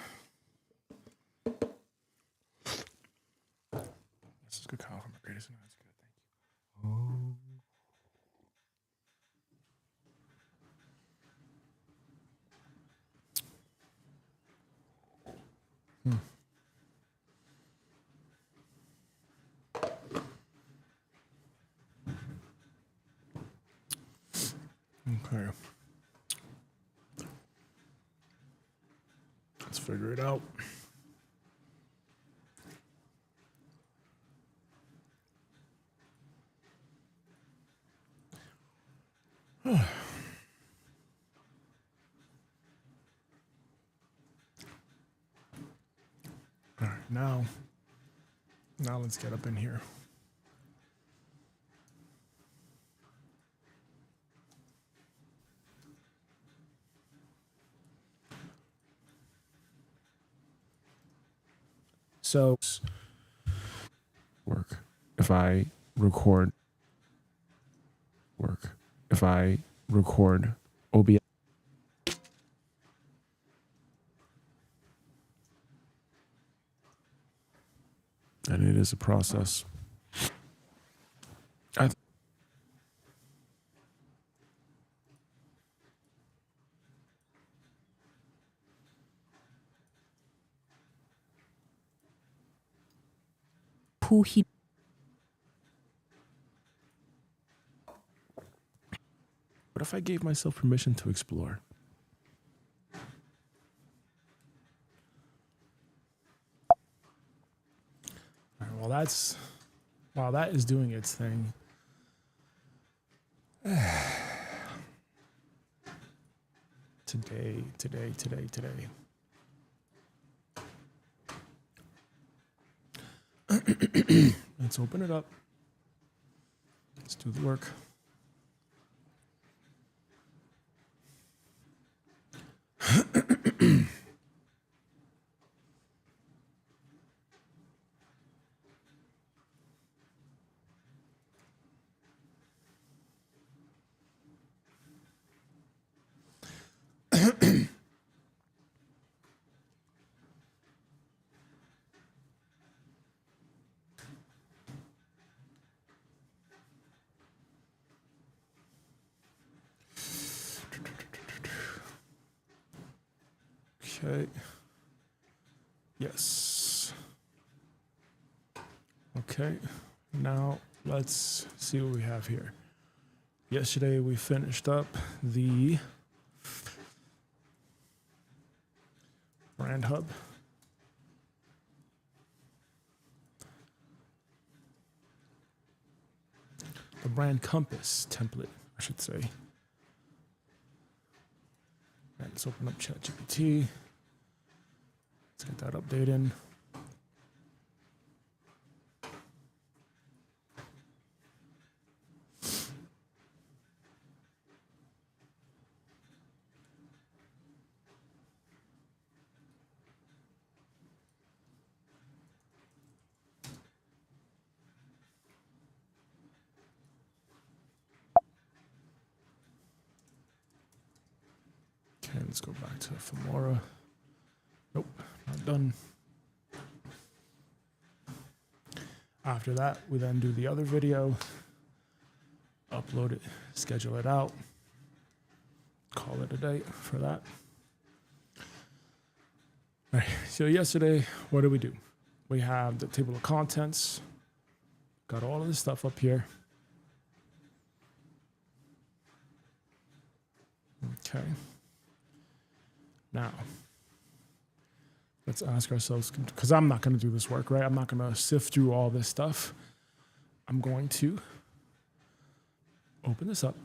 Speaker 1: This is cacao from the greatest and highest good. Thank you. Okay. Let's figure it out. All right, now let's get up in here. So, work. If I record work. If I record OBS. And it is a process.
Speaker 4: Puhi.
Speaker 1: What if I gave myself permission to explore? All right, while that is doing its thing. Today. Let's open it up. Let's do the work. Okay. Yes. Okay. Now let's see what we have here. Yesterday we finished up the brand hub. The brand compass template, I should say. Right, let's open up ChatGPT. Let's get that update in. Okay, let's go back to Femora. Nope, not done. After that, we then do the other video, upload it, schedule it out, call it a day for that. All right, so yesterday, what did we do? We have the table of contents, got all of this stuff up here. Okay. Now, let's ask ourselves, because I'm not going to do this work, right? I'm not going to sift through all this stuff. I'm going to open this up.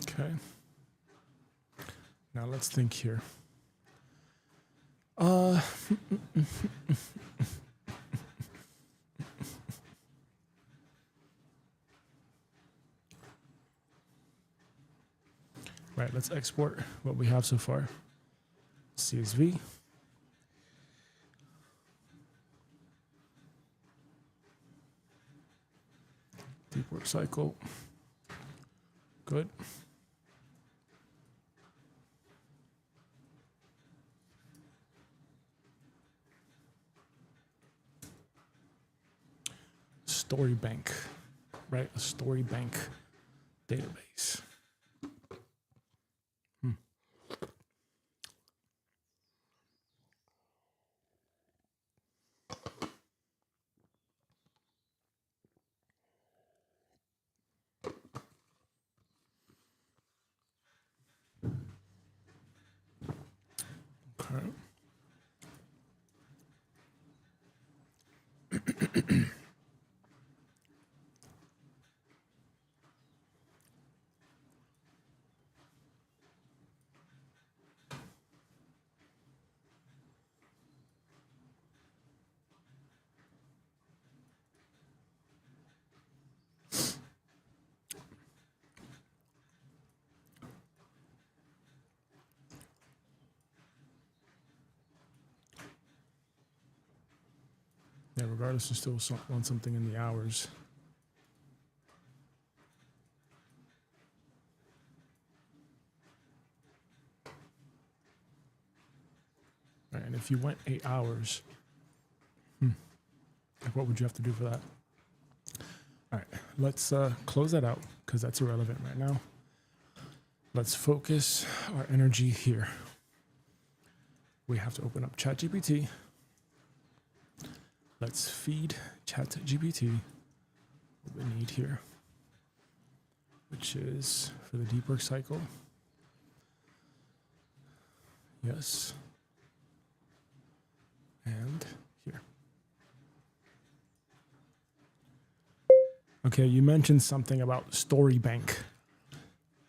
Speaker 1: Okay. Now let's think here. Right, let's export what we have so far. CSV. Deep work cycle. Good. Story bank, right? A story bank database. Okay. Yeah, regardless, you still want something in the hours. Right, and if you went 8 hours, like what would you have to do for that? All right, let's close that out because that's irrelevant right now. Let's focus our energy here. We have to open up ChatGPT. Let's feed ChatGPT what we need here, which is for the deep work cycle. Yes. And here. Okay, you mentioned something about story bank,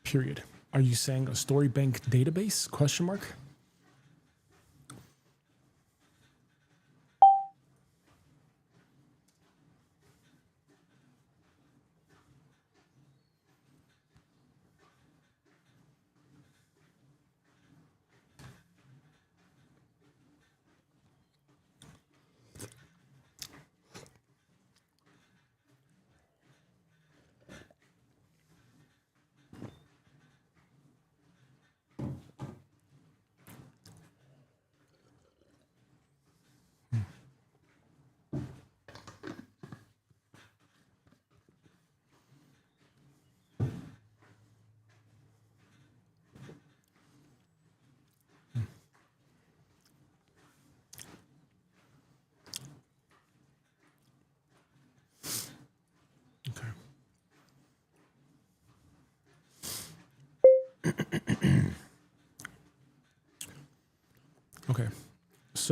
Speaker 1: period. Are you saying a story bank database, question mark?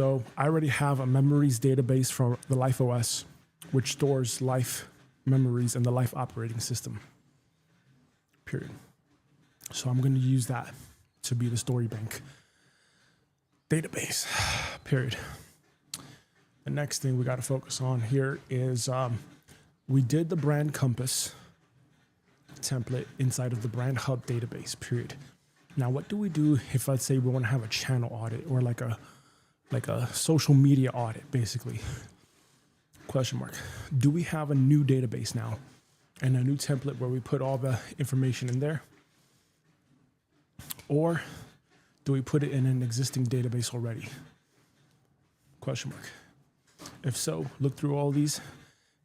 Speaker 1: So I already have a memories database for the Life OS, which stores life memories in the life operating system, period. So I'm going to use that to be the story bank database, period. The next thing we got to focus on here is we did the brand compass template inside of the brand hub database, period. Now, what do we do if, let's say, we want to have a channel audit or like a social media audit, basically? Question mark. Do we have a new database now and a new template where we put all the information in there? Or do we put it in an existing database already? Question mark. If so, look through all these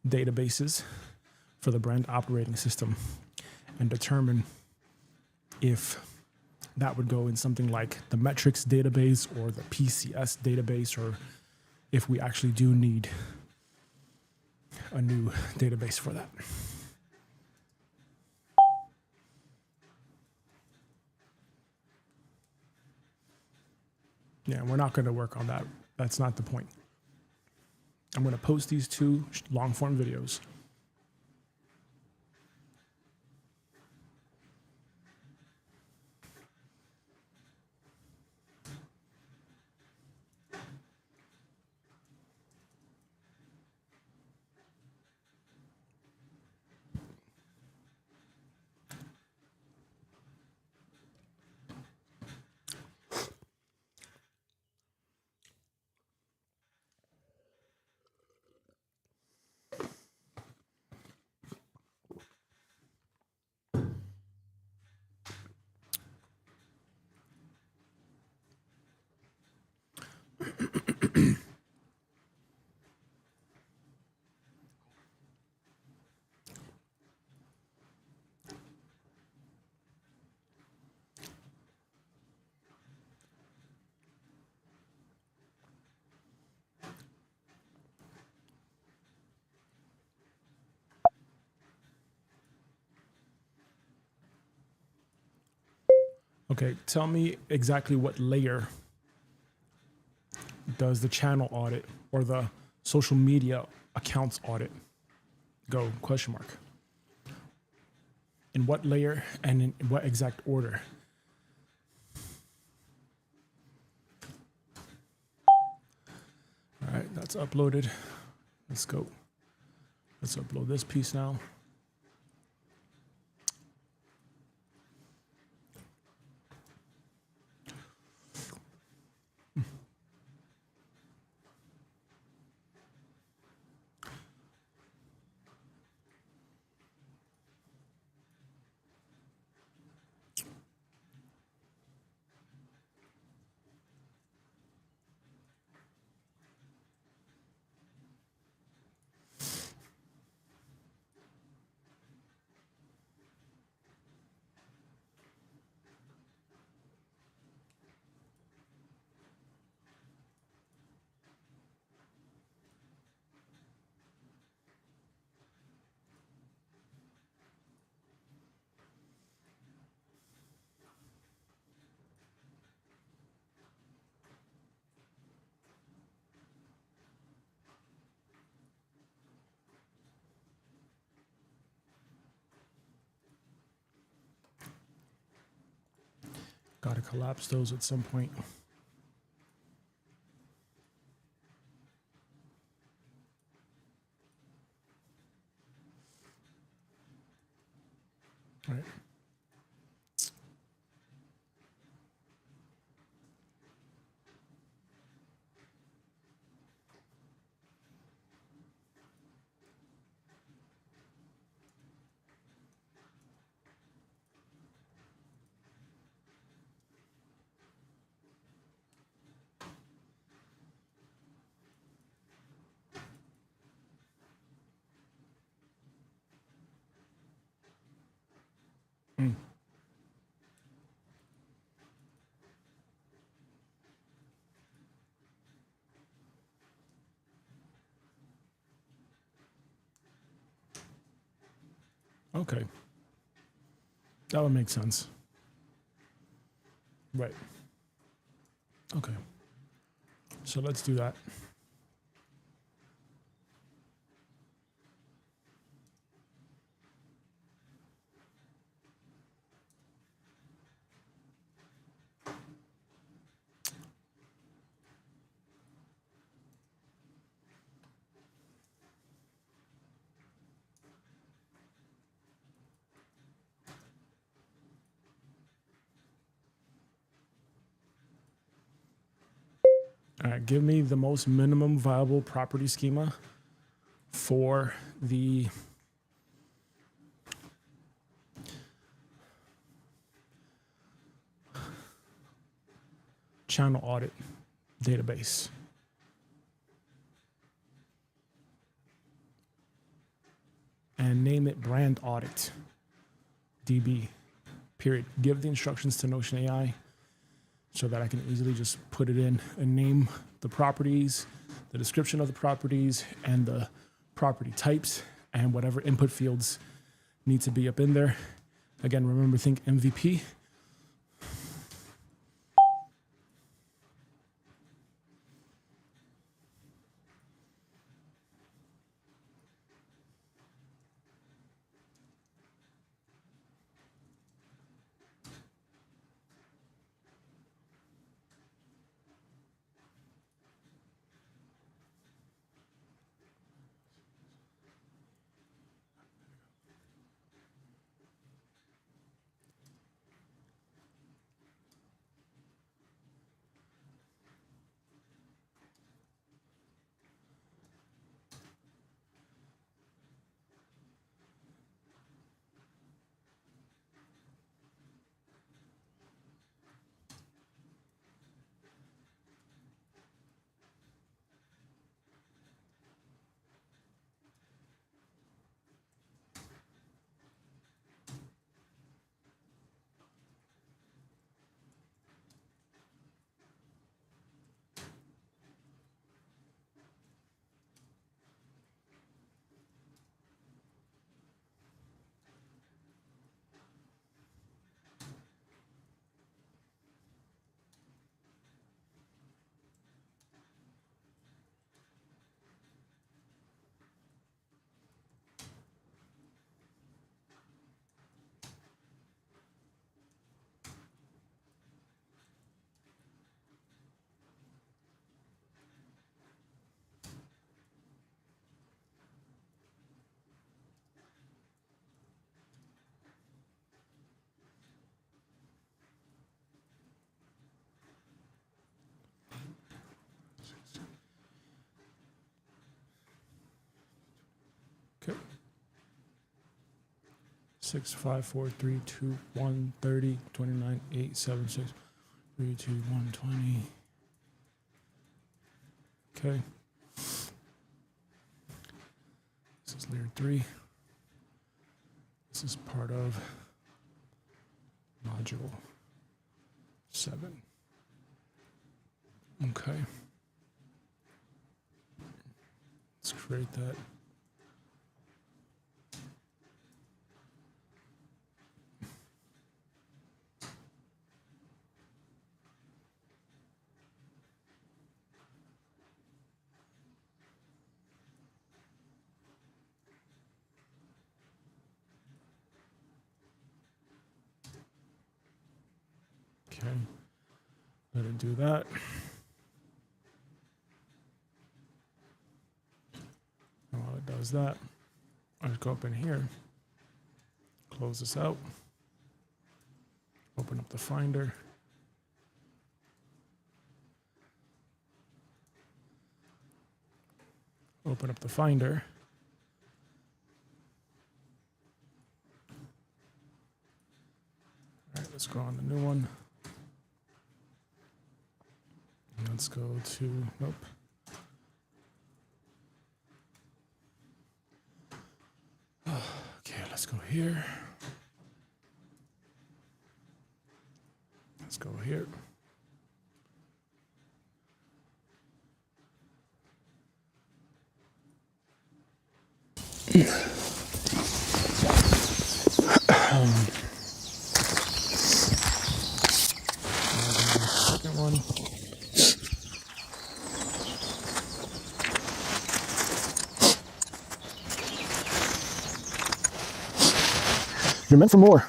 Speaker 1: databases for the brand operating system and determine if that would go in something like the metrics database or the PCS database, or if we actually do need a new database for that. Yeah, we're not going to work on that. That's not the point. I'm going to post these 2 long form videos. Okay, tell me exactly what layer does the channel audit or the social media accounts audit go? Question mark. In what layer and in what exact order? All right, that's uploaded. Let's go. Let's upload this piece now. Got to collapse those at some point. All right. Okay. That would make sense. Right. Okay. So let's do that. All right, give me the most minimum viable property schema for the channel audit database. And name it brand audit DB, period. Give the instructions to Notion AI so that I can easily just put it in and name the properties, the description of the properties, and the property types, and whatever input fields need to be up in there. Again, remember, think MVP. Okay. 6, 5, 4, 3, 2, 1, 30, 29, 8, 7, 6, 3, 2, 1, 20. Okay. This is layer 3. This is part of module 7. Okay. Let's create that. Okay, let it do that. And while it does that, I'll just go up in here, close this out, open up the Finder, open up the Finder. All right, let's go on the new one. Let's go to, nope. Okay, let's go here. Let's go here. Second one.
Speaker 3: You're meant for more.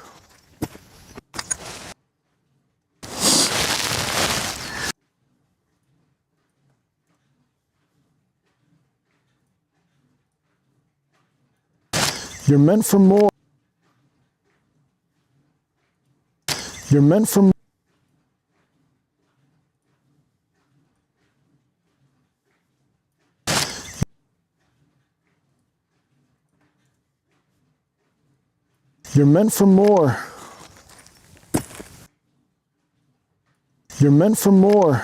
Speaker 3: You're meant for more. You're meant for more. You're meant for more. You're meant for more.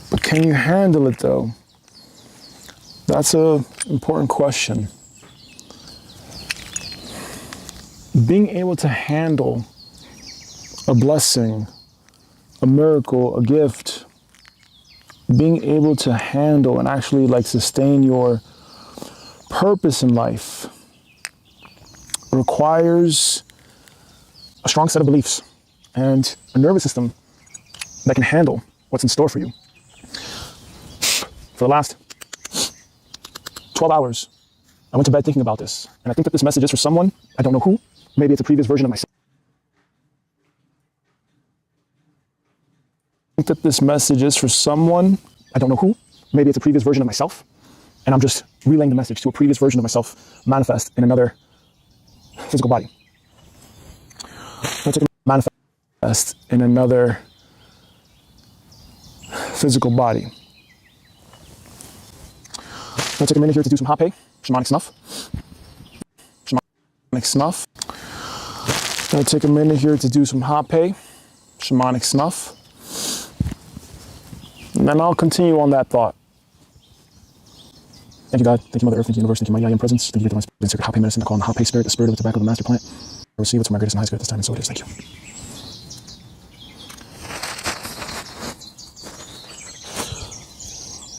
Speaker 3: But can you handle it though? That's an important question. Being able to handle a blessing, a miracle, a gift, being able to handle and actually like sustain your purpose in life requires a strong set of beliefs and a nervous system that can handle what's in store for you. For the last 12 hours, I went to bed thinking about this, and I think that this message is for someone, I don't know who, maybe it's a previous version of myself. I think that this message is for someone, I don't know who, maybe it's a previous version of myself, and I'm just relaying the message to a previous version of myself manifest in another physical body. Let's manifest in another physical body. I'm gonna take a minute here to do some hape, shamanic snuff. Shamanic snuff. I'm gonna take a minute here to do some hape, shamanic snuff. And then I'll continue on that thought. Thank you, God. Thank you, Mother Earth. Thank you, Universe. Thank you, Mighty I Am Presence. Thank you for my sacred hape medicine. I call on the hape spirit, the spirit of the tobacco, the master plant. I receive it for my greatest and highest good at this time, and so it is. Thank you.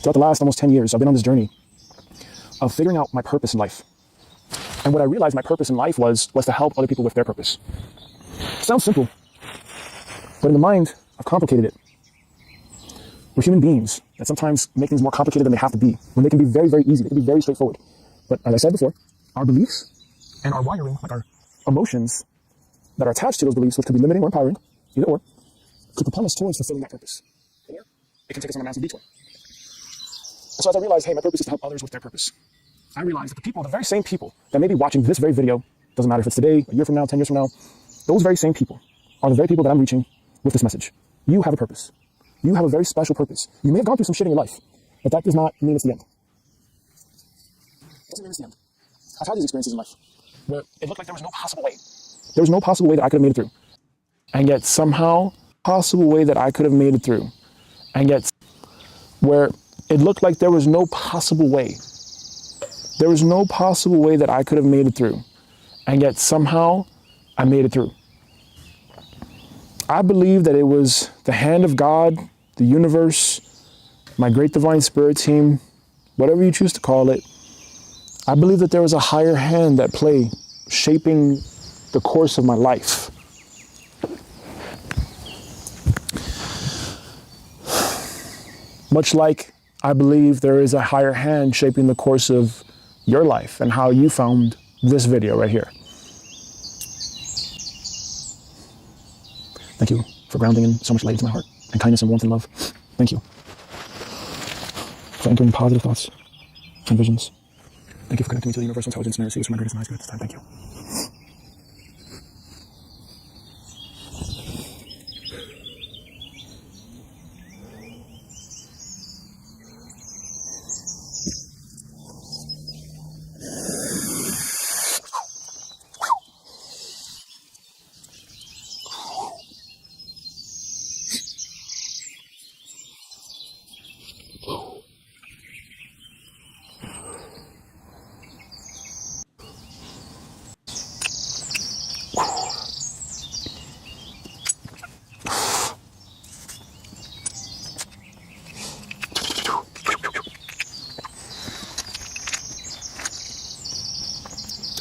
Speaker 3: Throughout the last almost 10 years, I've been on this journey of figuring out my purpose in life. And what I realized my purpose in life was to help other people with their purpose. It sounds simple, but in the mind, I've complicated it. We're human beings that sometimes make things more complicated than they have to be, when they can be very, very easy. They can be very straightforward. But as I said before, our beliefs and our wiring, like our emotions that are attached to those beliefs, which could be limiting or empowering, either or, could propel us towards fulfilling that purpose. Or it can take us on a massive detour. So as I realized, hey, my purpose is to help others with their purpose, I realized that the people, the very same people that may be watching this very video, doesn't matter if it's today, a year from now, 10 years from now, those very same people are the very people that I'm reaching with this message. You have a purpose. You have a very special purpose. You may have gone through some shit in your life, but that does not mean it's the end. It doesn't mean it's the end. I've had these experiences in life where it looked like there was no possible way. There was no possible way that I could have made it through. And yet somehow, possible way that I could have made it through. And yet, where it looked like there was no possible way. There was no possible way that I could have made it through. And yet somehow, I made it through. I believe that it was the hand of God, the universe, my great divine spirit team, whatever you choose to call it. I believe that there was a higher hand at play, shaping the course of my life. Much like I believe there is a higher hand shaping the course of your life and how you found this video right here. Thank you for grounding in so much light into my heart and kindness and warmth and love. Thank you for anchoring positive thoughts and visions. Thank you for connecting me to the universal intelligence, and I receive this from my greatest and highest good at this time. Thank you.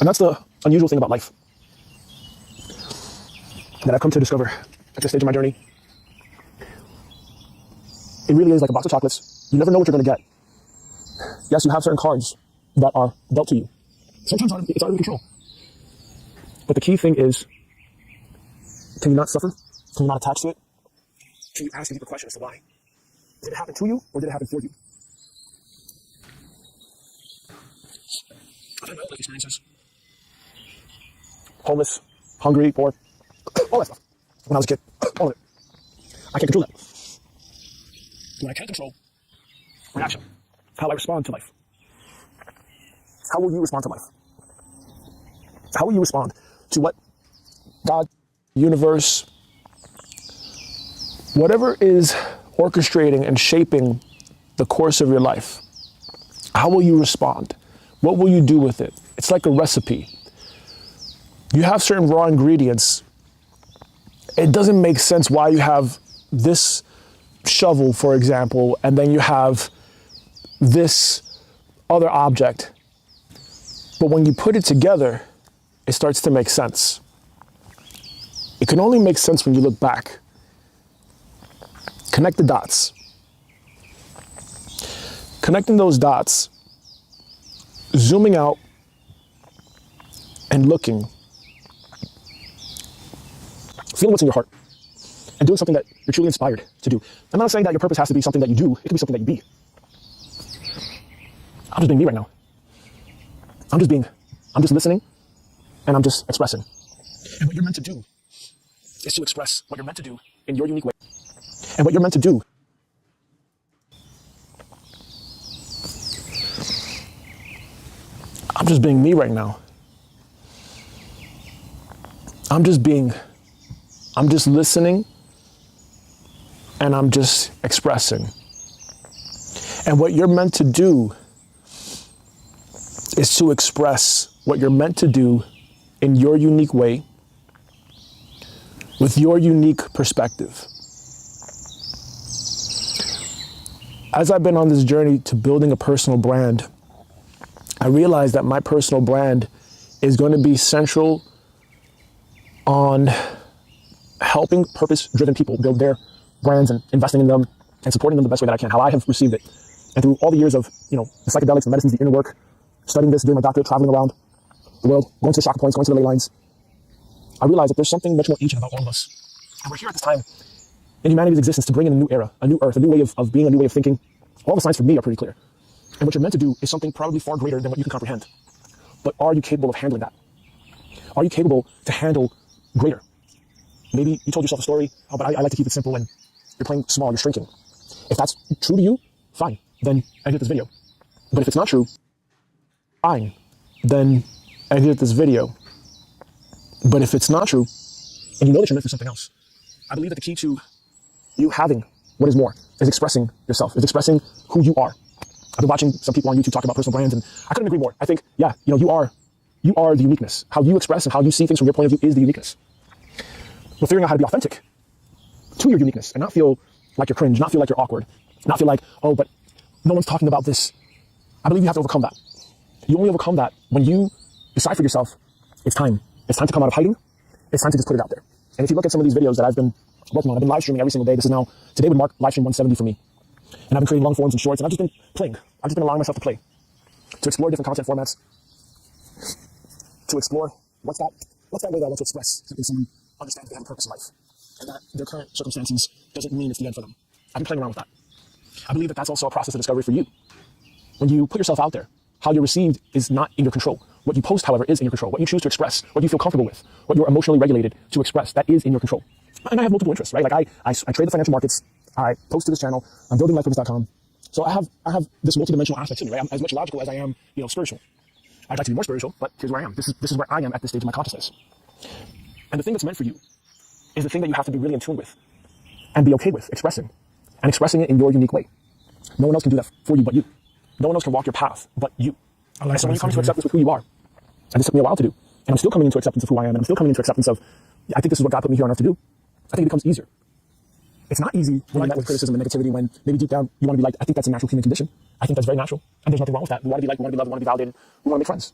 Speaker 3: And that's the unusual thing about life that I've come to discover at this stage of my journey. It really is like a box of chocolates. You never know what you're going to get. Yes, you have certain cards that are dealt to you. Sometimes it's out of your control. But the key thing is, can you not suffer? Can you not attach to it? Can you ask a deeper question as to why? Did it happen to you or did it happen for you? I've had my own life experiences. Homeless, hungry, poor, all that stuff. When I was a kid, all of it. I can't control that. What I can control, reaction, how I respond to life. How will you respond to life? How will you respond to what God, universe, whatever is orchestrating and shaping the course of your life? How will you respond? What will you do with it? It's like a recipe. You have certain raw ingredients. It doesn't make sense why you have this shovel, for example, and then you have this other object. But when you put it together, it starts to make sense. It can only make sense when you look back. Connect the dots. Connecting those dots, zooming out and looking, feeling what's in your heart, and doing something that you're truly inspired to do. I'm not saying that your purpose has to be something that you do. It can be something that you be. I'm just being me right now. I'm just listening, and I'm just expressing. And what you're meant to do is to express what you're meant to do in your unique way. And what you're meant to do I'm just being me right now. I'm just listening, and I'm just expressing. And what you're meant to do is to express what you're meant to do in your unique way, with your unique perspective. As I've been on this journey to building a personal brand, I realized that my personal brand is going to be central on helping purpose-driven people build their brands and investing in them and supporting them the best way that I can, how I have received it. And through all the years of, the psychedelics, the medicines, the inner work, studying this, doing my doctorate, traveling around the world, going to the chakra points, going to the ley lines, I realized that there's something much more ancient about all of us. And we're here at this time in humanity's existence to bring in a new era, a new earth, a new way of being, a new way of thinking. All the signs for me are pretty clear. And what you're meant to do is something probably far greater than what you can comprehend. But are you capable of handling that? Are you capable to handle greater? Maybe you told yourself a story, but I like to keep it simple, and you're playing small, you're shrinking. If that's true to you, fine, then exit this video. But if it's not true, fine, then exit this video. But if it's not true, and you know that you're meant for something else, I believe that the key to you having what is more is expressing yourself, is expressing who you are. I've been watching some people on YouTube talk about personal brands, and I couldn't agree more. I think, you are the uniqueness. How you express and how you see things from your point of view is the uniqueness. But figuring out how to be authentic to your uniqueness and not feel like you're cringe, not feel like you're awkward, not feel like, oh, but no one's talking about this. I believe you have to overcome that. You only overcome that when you decide for yourself, it's time. It's time to come out of hiding. It's time to just put it out there. And if you look at some of these videos that I've been working on, I've been live streaming every single day. Today would mark live stream 170 for me. And I've been creating long forms and shorts, and I've just been playing. I've just been allowing myself to play, to explore different content formats, to explore what's that way that I want to express, so that someone understands they have a purpose in life, and that their current circumstances doesn't mean it's the end for them. I've been playing around with that. I believe that that's also a process of discovery for you. When you put yourself out there, how you're received is not in your control. What you post, however, is in your control. What you choose to express, what you feel comfortable with, what you're emotionally regulated to express, that is in your control. And I have multiple interests, right? Like I trade the financial markets, I post to this channel, I'm building lifepurpose.com. So I have this multidimensional aspect to me, right? I'm as much logical as I am, spiritual. I'd like to be more spiritual, but here's where I am. This is where I am at this stage of my consciousness. And the thing that's meant for you is the thing that you have to be really in tune with and be okay with expressing, and expressing it in your unique way. No one else can do that for you but you. No one else can walk your path but you. And so when you come to acceptance with who you are, and this took me a while to do, and I'm still coming into acceptance of who I am, and I'm still coming into acceptance of, I think this is what God put me here on earth to do. I think it becomes easier. It's not easy when you're met with criticism and negativity, when maybe deep down you want to be liked. I think that's a natural human condition. I think that's very natural, and there's nothing wrong with that. We want to be liked, we want to be loved, we want to be validated, we want to make friends.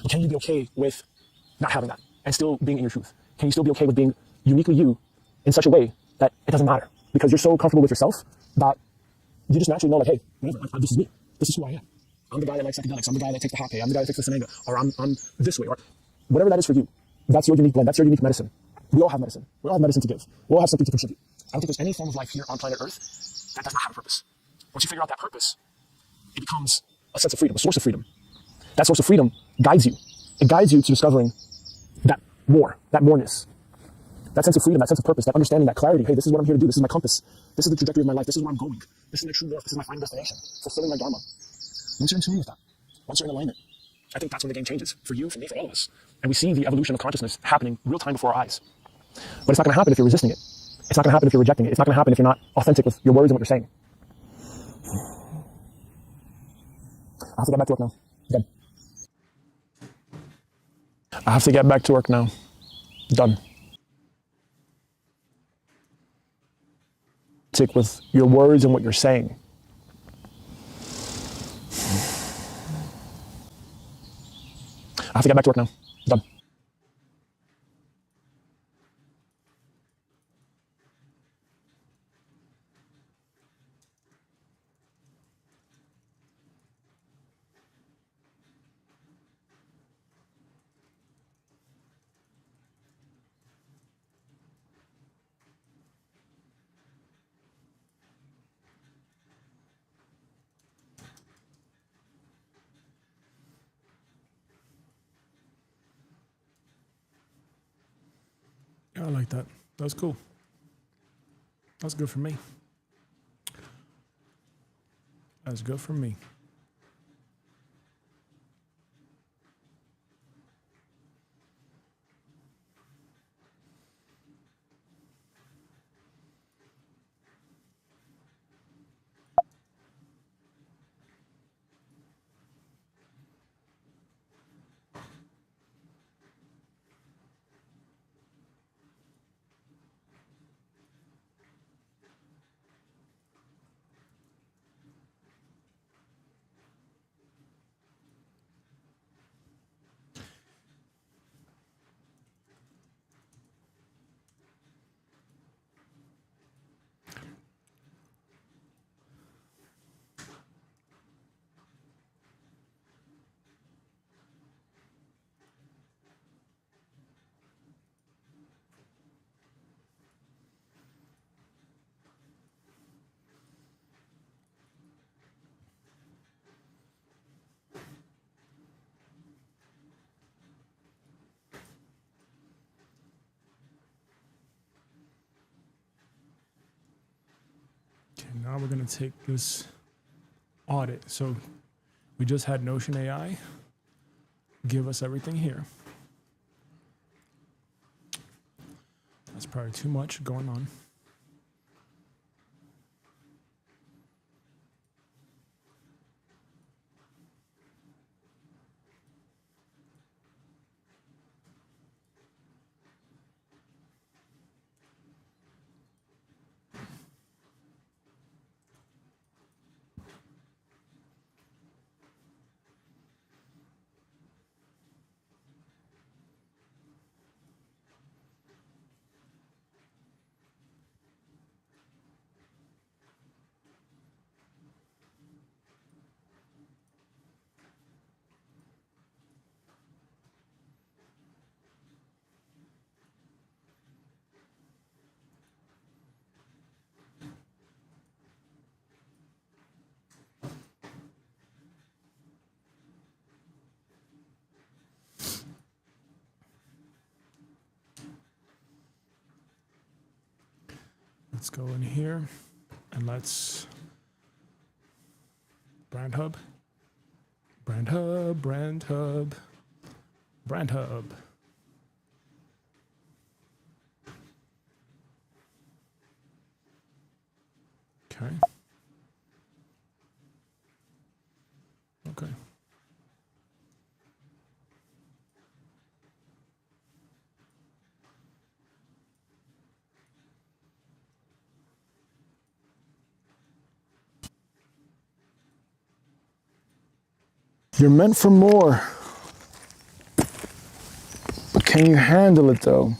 Speaker 3: But can you be okay with not having that and still being in your truth? Can you still be okay with being uniquely you in such a way that it doesn't matter? Because you're so comfortable with yourself that you just naturally know, like, hey, whatever, this is me. This is who I am. I'm the guy that likes psychedelics. I'm the guy that takes the hot pay. I'm the guy that takes the Senega. Or I'm this way. Or whatever that is for you. That's your unique blend. That's your unique medicine. We all have medicine. We all have medicine to give. We all have something to contribute. I don't think there's any form of life here on planet Earth that does not have a purpose. Once you figure out that purpose, it becomes a sense of freedom, a source of freedom. That source of freedom guides you. It guides you to discovering that moreness, that sense of freedom, that sense of purpose, that understanding, that clarity. Hey, this is what I'm here to do. This is my compass. This is the trajectory of my life. This is where I'm going. This is my true north. This is my final destination. Fulfilling my dharma. Once you're in tune with that, once you're in alignment, I think that's when the game changes for you, for me, for all of us. And we see the evolution of consciousness happening real time before our eyes. But it's not going to happen if you're resisting it. It's not going to happen if you're rejecting it. It's not going to happen if you're not authentic with your words and what you're saying. I have to get back to work now. Done. I have to get back to work now. Done. Stick with your words and what you're saying. I have to get back to work now. Done.
Speaker 1: Yeah, I like that. That was cool. That's good for me. That's good for me. Okay, now we're going to take this audit. So we just had Notion AI give us everything here. That's probably too much going on. Let's go in here and let's brand hub, brand hub, brand hub, brand hub. Okay. Okay.
Speaker 3: You're meant for more. But can you handle it though?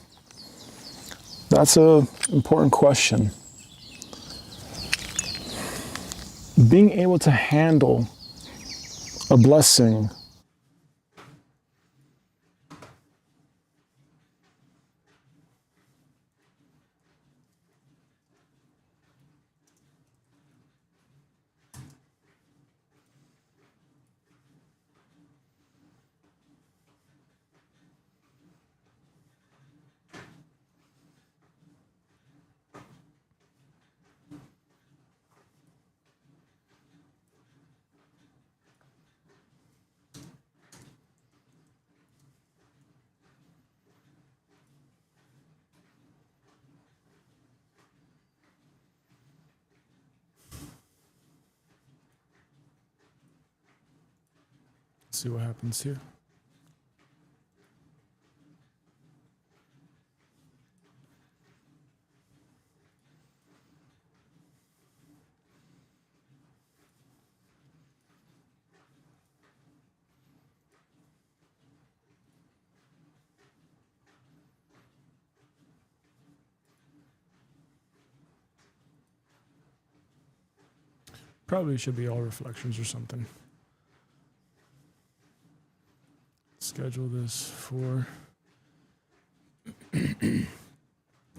Speaker 3: That's an important question. Being able to handle a blessing
Speaker 1: see what happens here. Probably should be all reflections or something. Schedule this for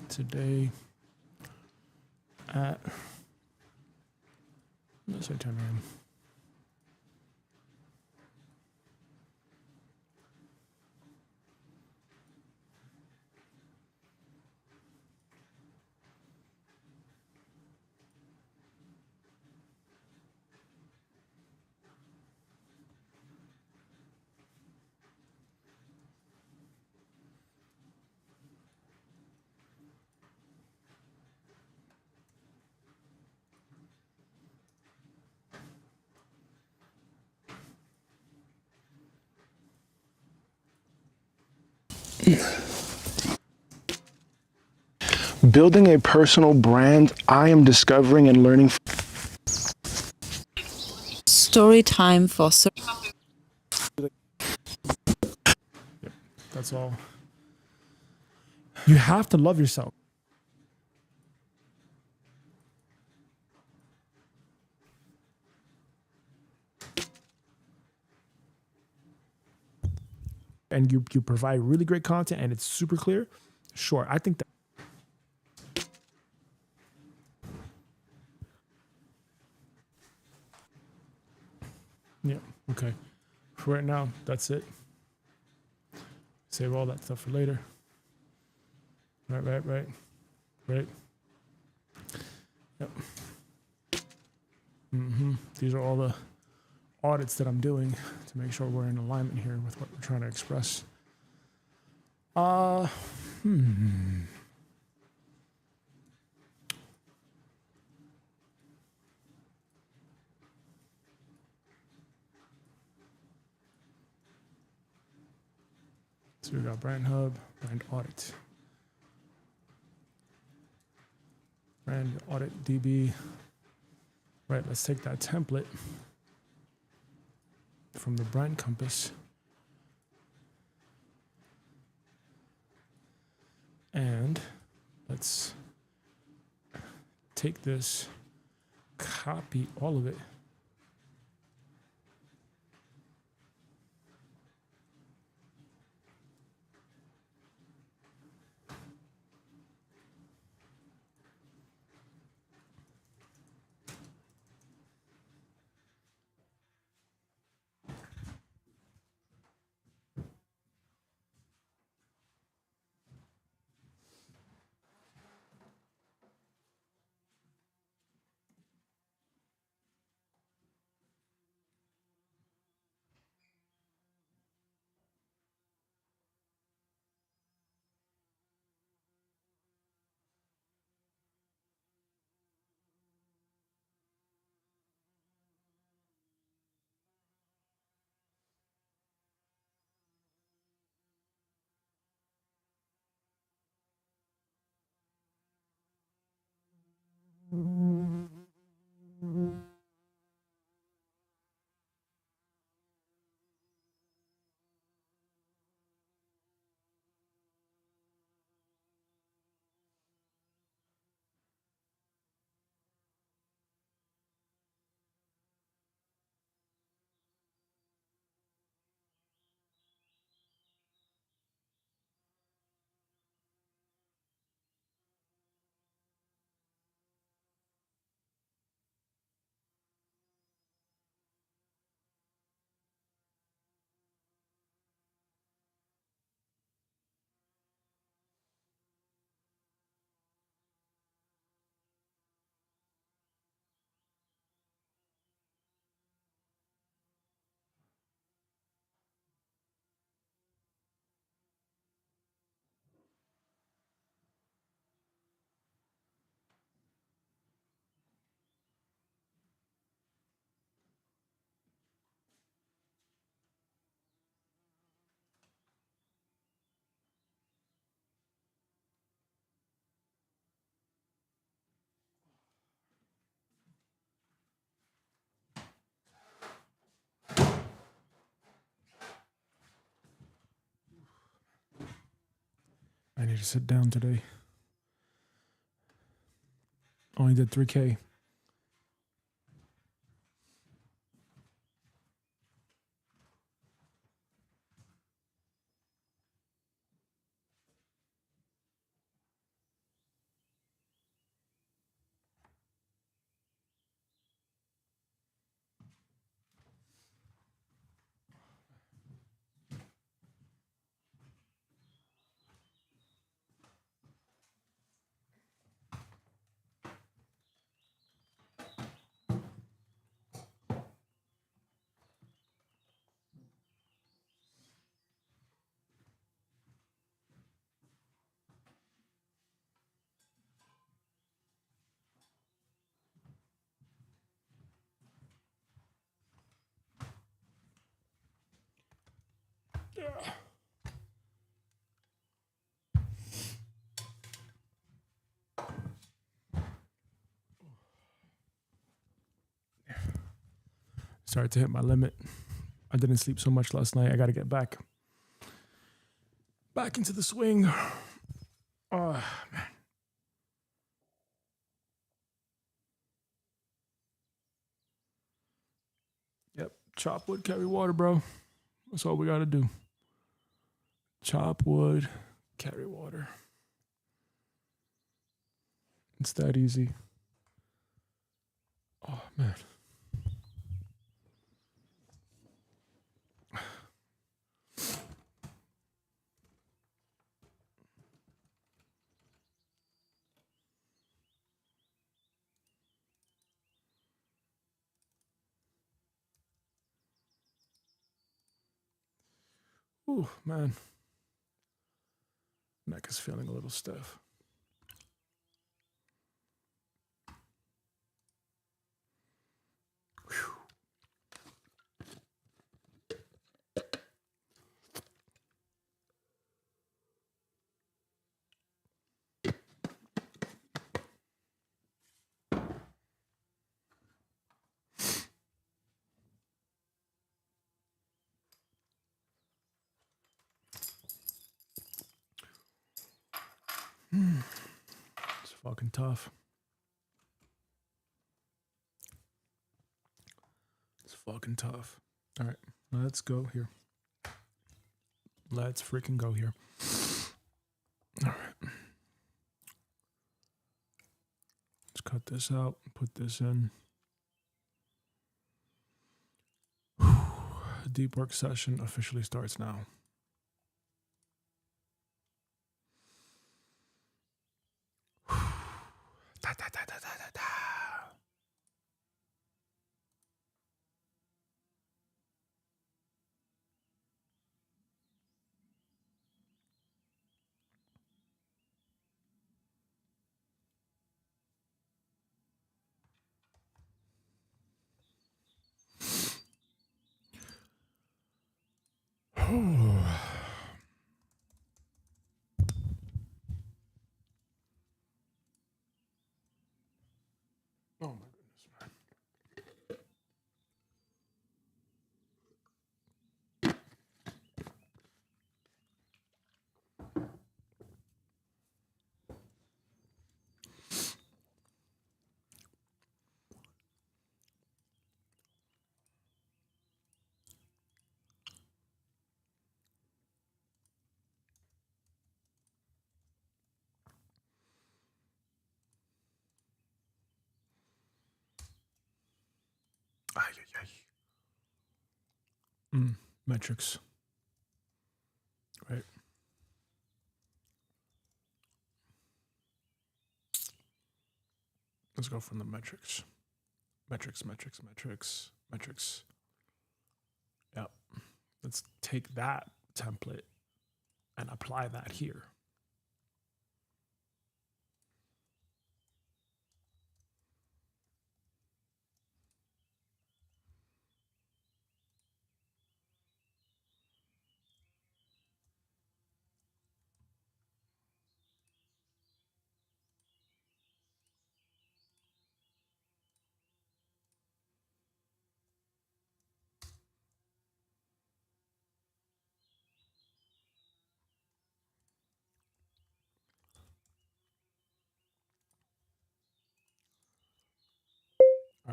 Speaker 1: today at, let's say 10 a.m.
Speaker 3: Building a personal brand, I am discovering and learning.
Speaker 4: Story time for
Speaker 1: That's all. You have to love yourself. And you provide really great content and it's super clear. Sure, I think that. Yeah, okay. For right now, that's it. Save all that stuff for later. Right. Yep. These are all the audits that I'm doing to make sure we're in alignment here with what we're trying to express. So we got brand hub, brand audit. Brand audit DB. Right, let's take that template from the brand compass and let's take this, copy all of it. ready to sit down today. Only did 3K. Started to hit my limit. I didn't sleep so much last night. I got to get back into the swing. Oh, man. Yep. Chop wood, carry water, bro. That's all we got to do. Chop wood, carry water. It's that easy. Oh, man. Ooh, man. Neck is feeling a little stiff. It's fucking tough. It's fucking tough. All right, let's go here. Let's freaking go here. All right. Let's cut this out, put this in. Deep work session officially starts now. Da, da, da, da, da, da, da. Oh my goodness, man. Ay, ay, ay. Metrics. Right. Let's go from the metrics. Metrics. Yep. Let's take that template and apply that here.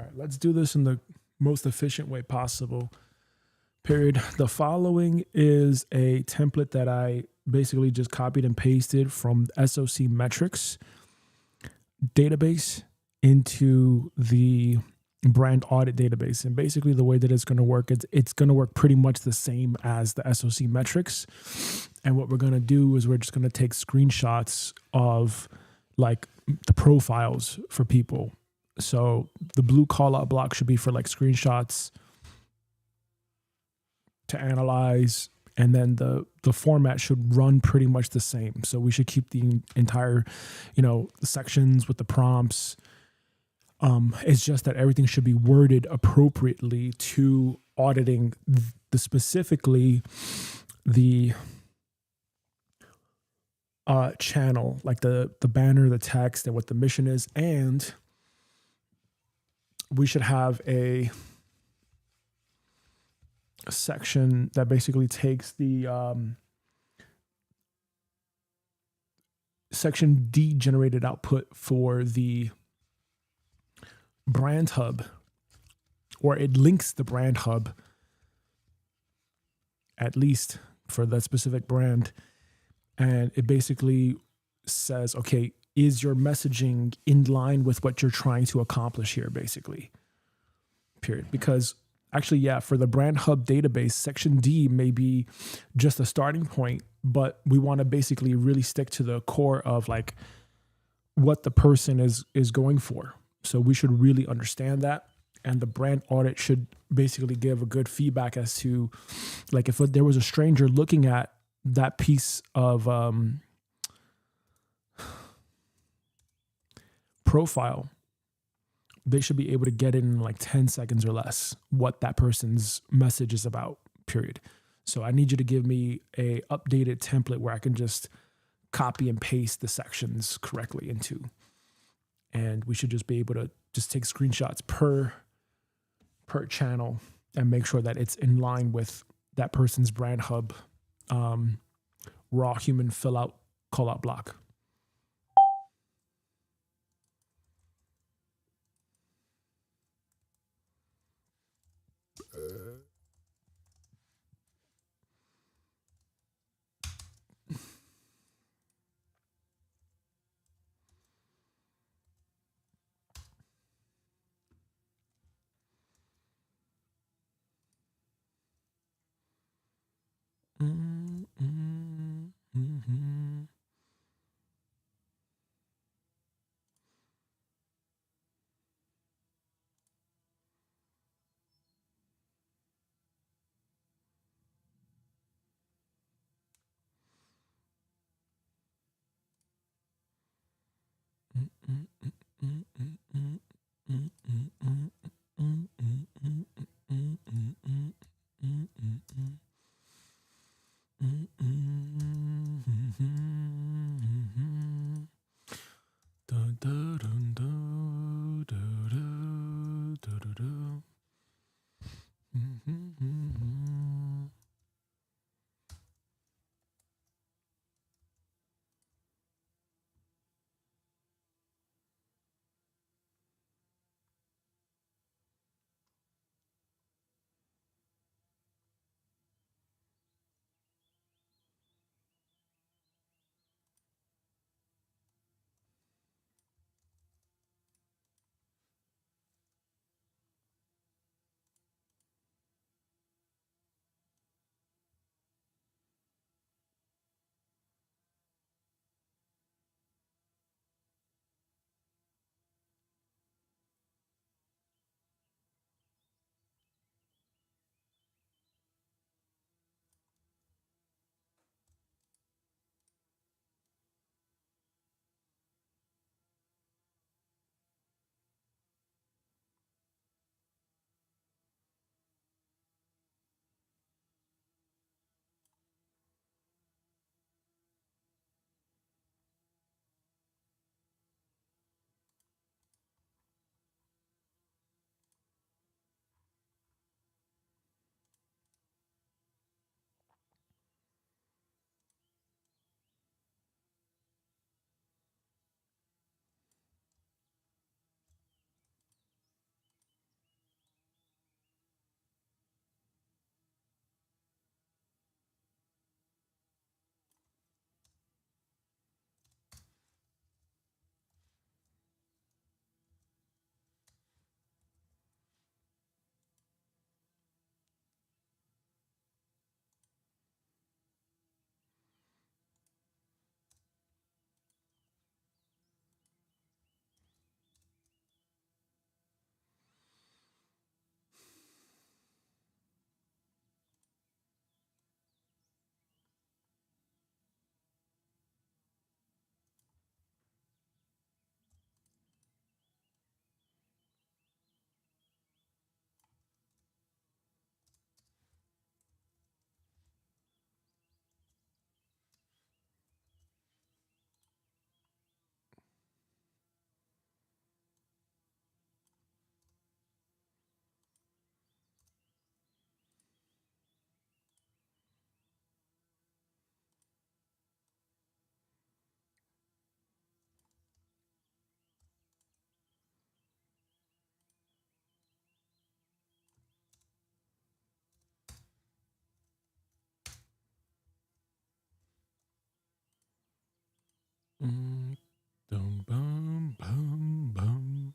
Speaker 1: All right, let's do this in the most efficient way possible. Period. The following is a template that I basically just copied and pasted from SOC metrics database into the brand audit database. And basically the way that it's going to work is it's going to work pretty much the same as the SOC metrics. And what we're going to do is we're just going to take screenshots of like the profiles for people. So the blue call out block should be for like screenshots to analyze, and then the format should run pretty much the same. So we should keep the entire, the sections with the prompts. It's just that everything should be worded appropriately to auditing specifically the channel, like the banner, the text, and what the mission is. And we should have a section that basically takes the section D generated output for the brand hub, or it links the brand hub, at least for that specific brand. And it basically says, okay, is your messaging in line with what you're trying to accomplish here, basically, period. Because actually, yeah, for the brand hub database, section D may be just a starting point, but we want to basically really stick to the core of like what the person is going for. So we should really understand that. And the brand audit should basically give a good feedback as to like if there was a stranger looking at that piece of profile, they should be able to get in like 10 seconds or less what that person's message is about, period. So I need you to give me a updated template where I can just copy and paste the sections correctly into. And we should just be able to just take screenshots per channel and make sure that it's in line with that person's brand hub raw human fill out call out block. Mm, dum, bum, bum, bum.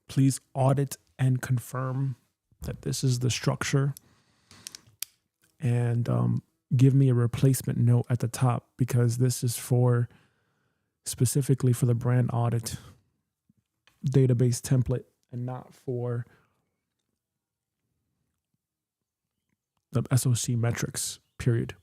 Speaker 1: please audit and confirm that this is the structure, and give me a replacement note at the top, because this is for specifically for the brand audit database template and not for the SOC metrics, period.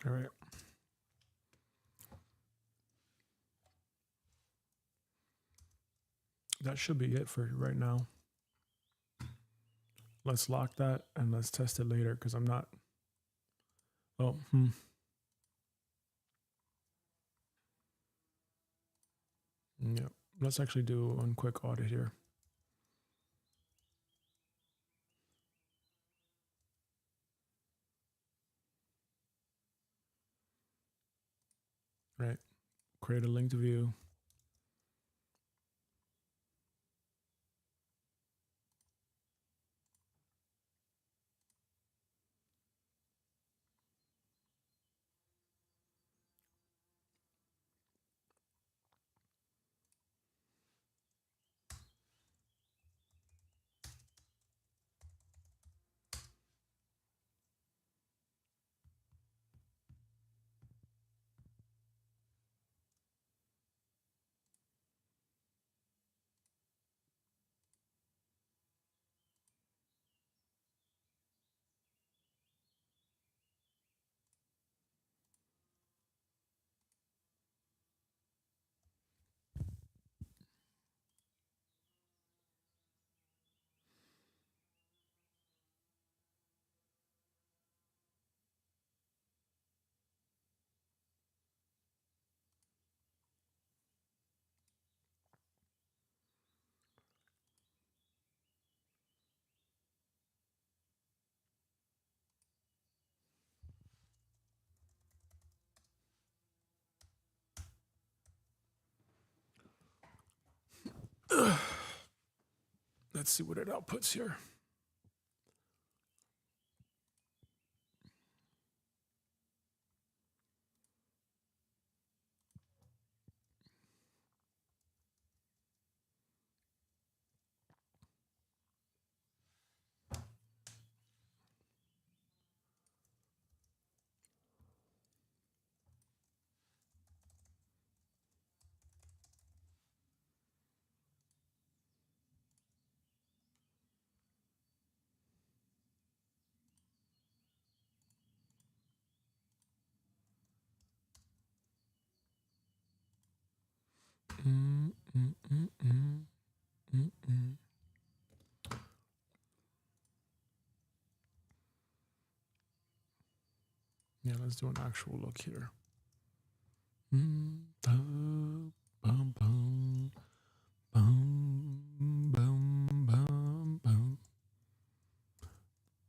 Speaker 1: All right. That should be it for right now. Let's lock that and let's test it later, because I'm not. Oh, yeah. Let's actually do one quick audit here. Right. Create a linked view. Let's see what it outputs here. Yeah, let's do an actual look here. Bum, bum, bum, bum, bum, bum, bum, bum,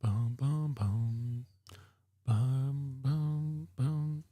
Speaker 1: bum, bum, bum, bum.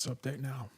Speaker 1: Let's update now.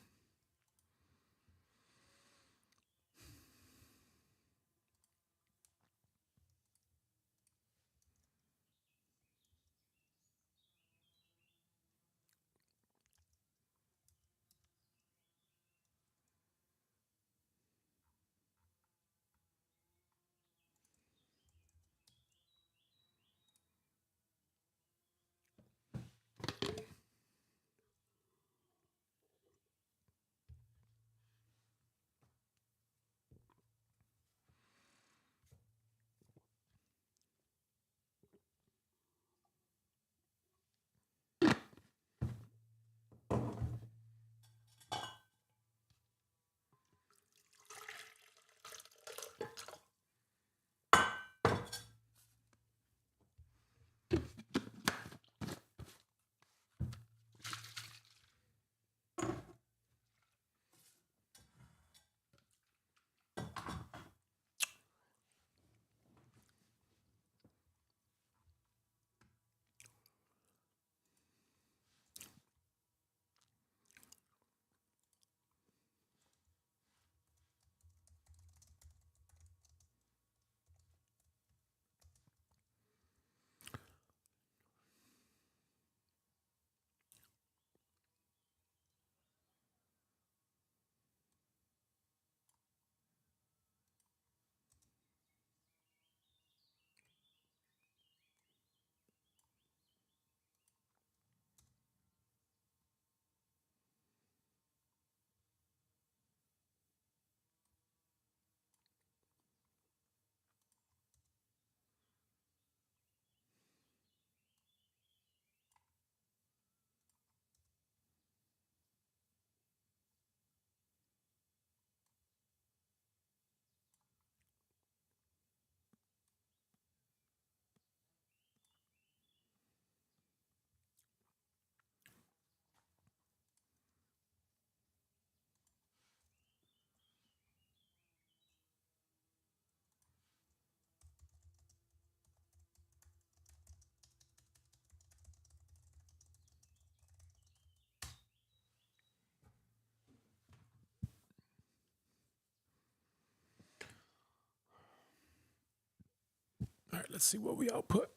Speaker 1: All right, let's see what we output.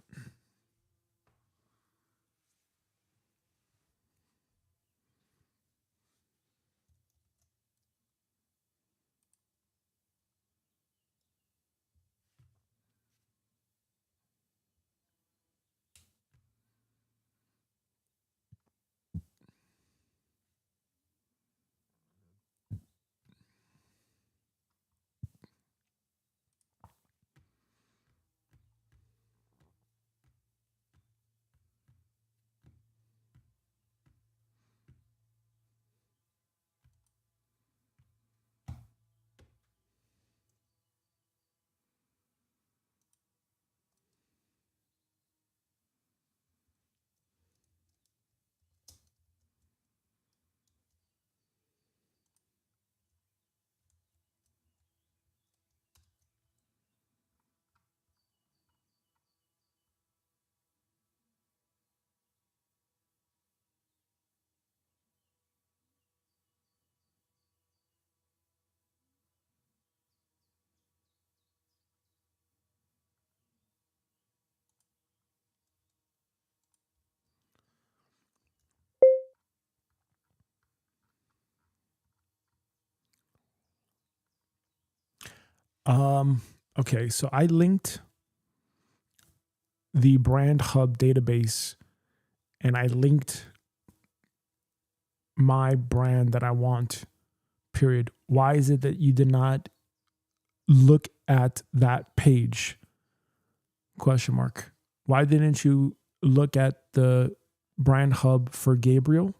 Speaker 1: Okay, so I linked the brand hub database and I linked my brand that I want, period. Why is it that you did not look at that page? Question mark. Why didn't you look at the brand hub for Gabriel?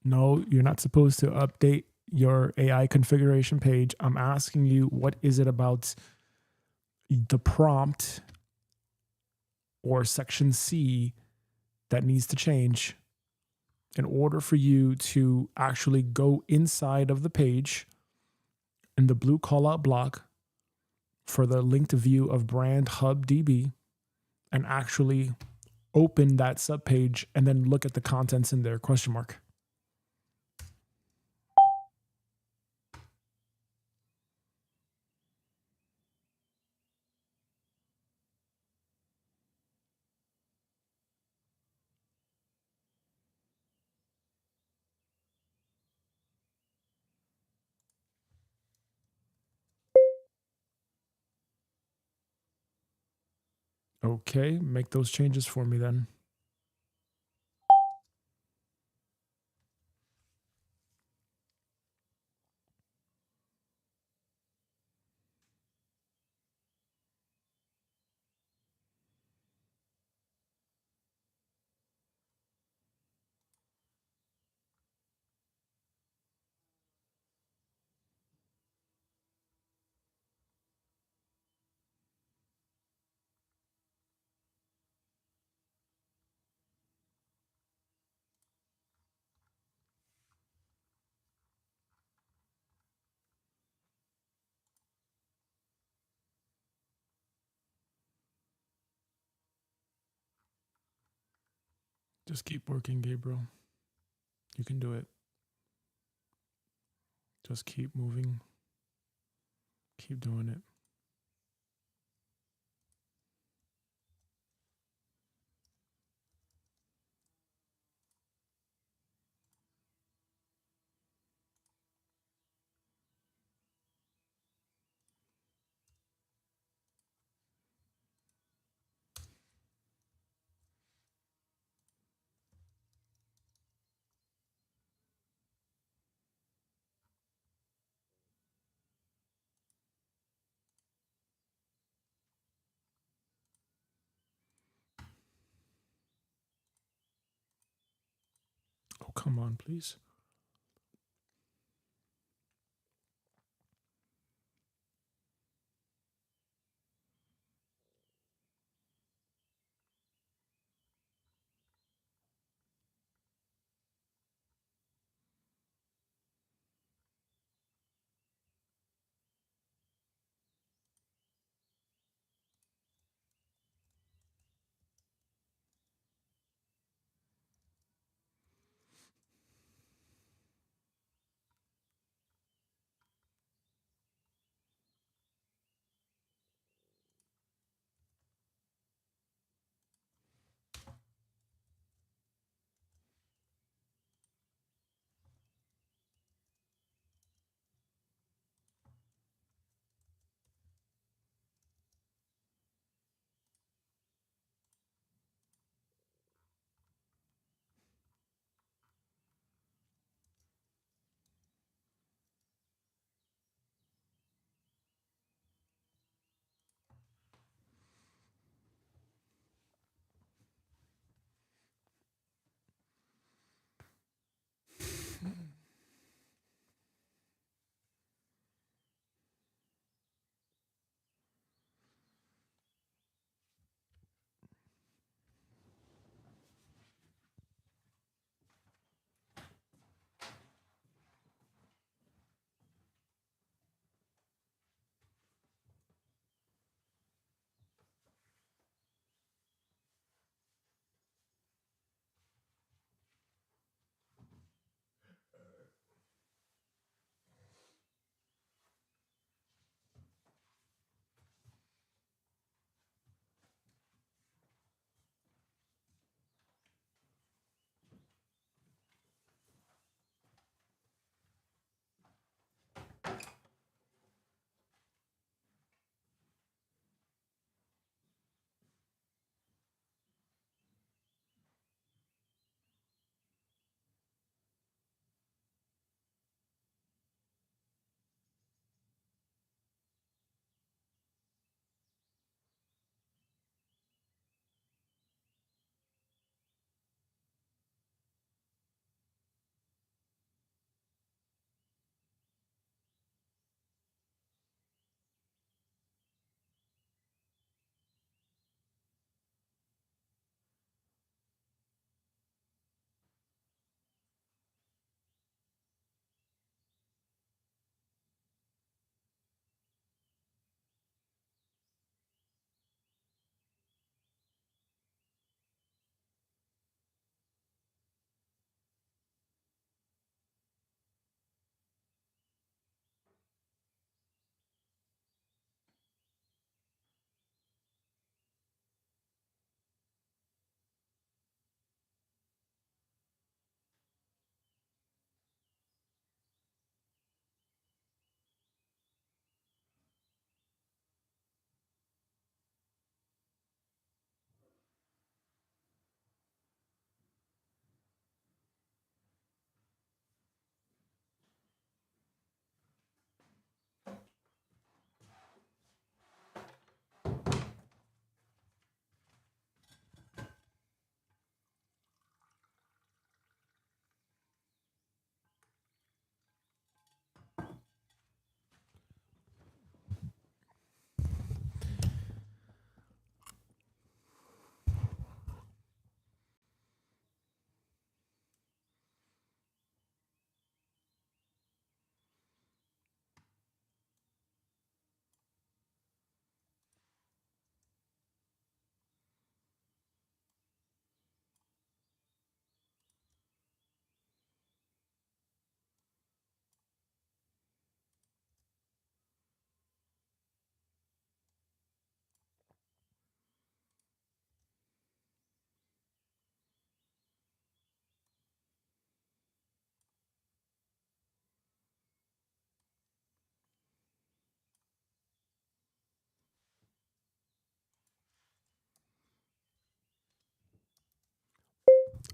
Speaker 1: No, you're not supposed to update your AI configuration page. I'm asking you, what is it about the prompt or section C that needs to change in order for you to actually go inside of the page in the blue callout block for the linked view of brand hub DB and actually open that subpage and then look at the contents in there, question mark. Okay, make those changes for me then. Just keep working, Gabriel. You can do it. Just keep moving. Keep doing it. Oh, come on, please.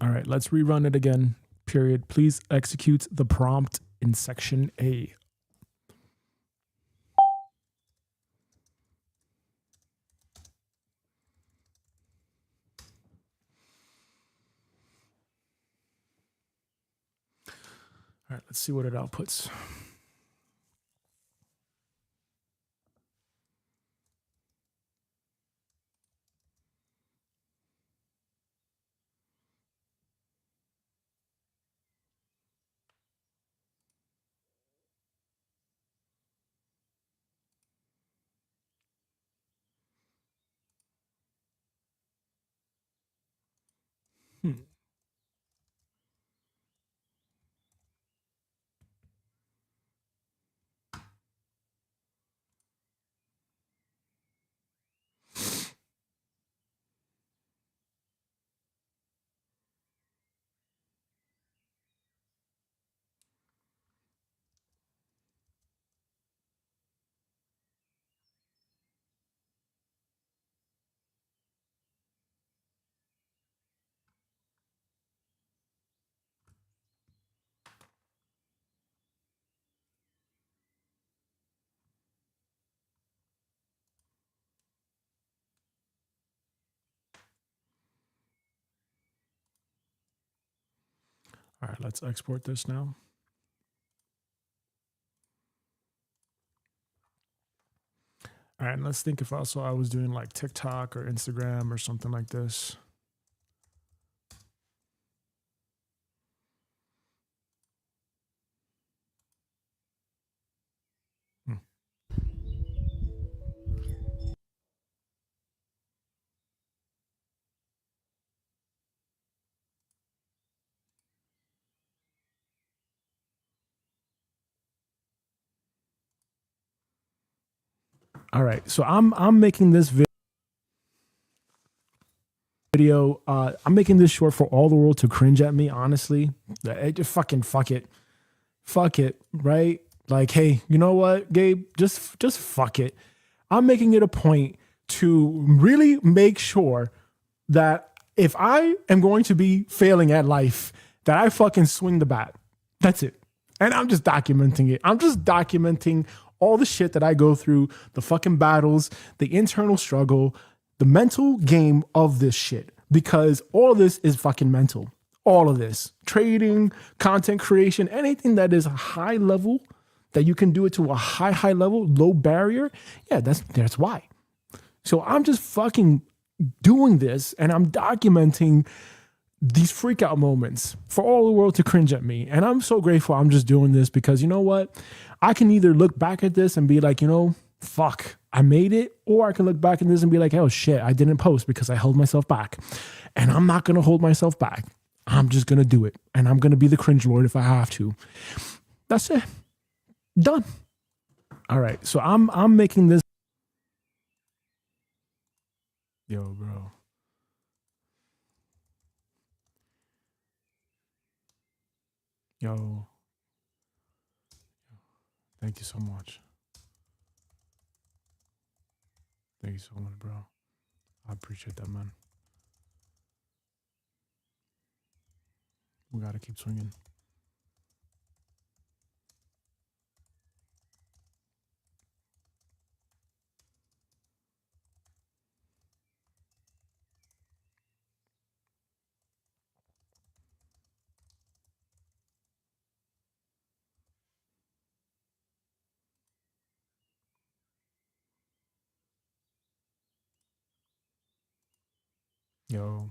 Speaker 1: All right, let's rerun it again. Period. Please execute the prompt in section A. All right, let's see what it outputs. All right, let's export this now. All right, and let's think if also I was doing like TikTok or Instagram or something like this. All right, so I'm making this video. I'm making this short for all the world to cringe at me. Honestly, just fucking fuck it, right? Like, hey, you know what, Gabe? Just fuck it. I'm making it a point to really make sure that if I am going to be failing at life, that I fucking swing the bat. That's it. And I'm just documenting it. I'm just documenting all the shit that I go through, the fucking battles, the internal struggle, the mental game of this shit. Because all of this is fucking mental. All of this. Trading, content creation, anything that is high level, that you can do it to a high level, low barrier. Yeah, that's why. So I'm just fucking doing this and I'm documenting these freak out moments for all the world to cringe at me. And I'm so grateful I'm just doing this because you know what? I can either look back at this and be like, you know, fuck, I made it. Or I can look back at this and be like, oh shit, I didn't post because I held myself back. And I'm not going to hold myself back. I'm just going to do it. And I'm going to be the cringe lord if I have to. That's it. Done. All right. So I'm making this. Yo, bro. Yo. Thank you so much. Thank you so much, bro. I appreciate that, man. We gotta keep swinging. Yo.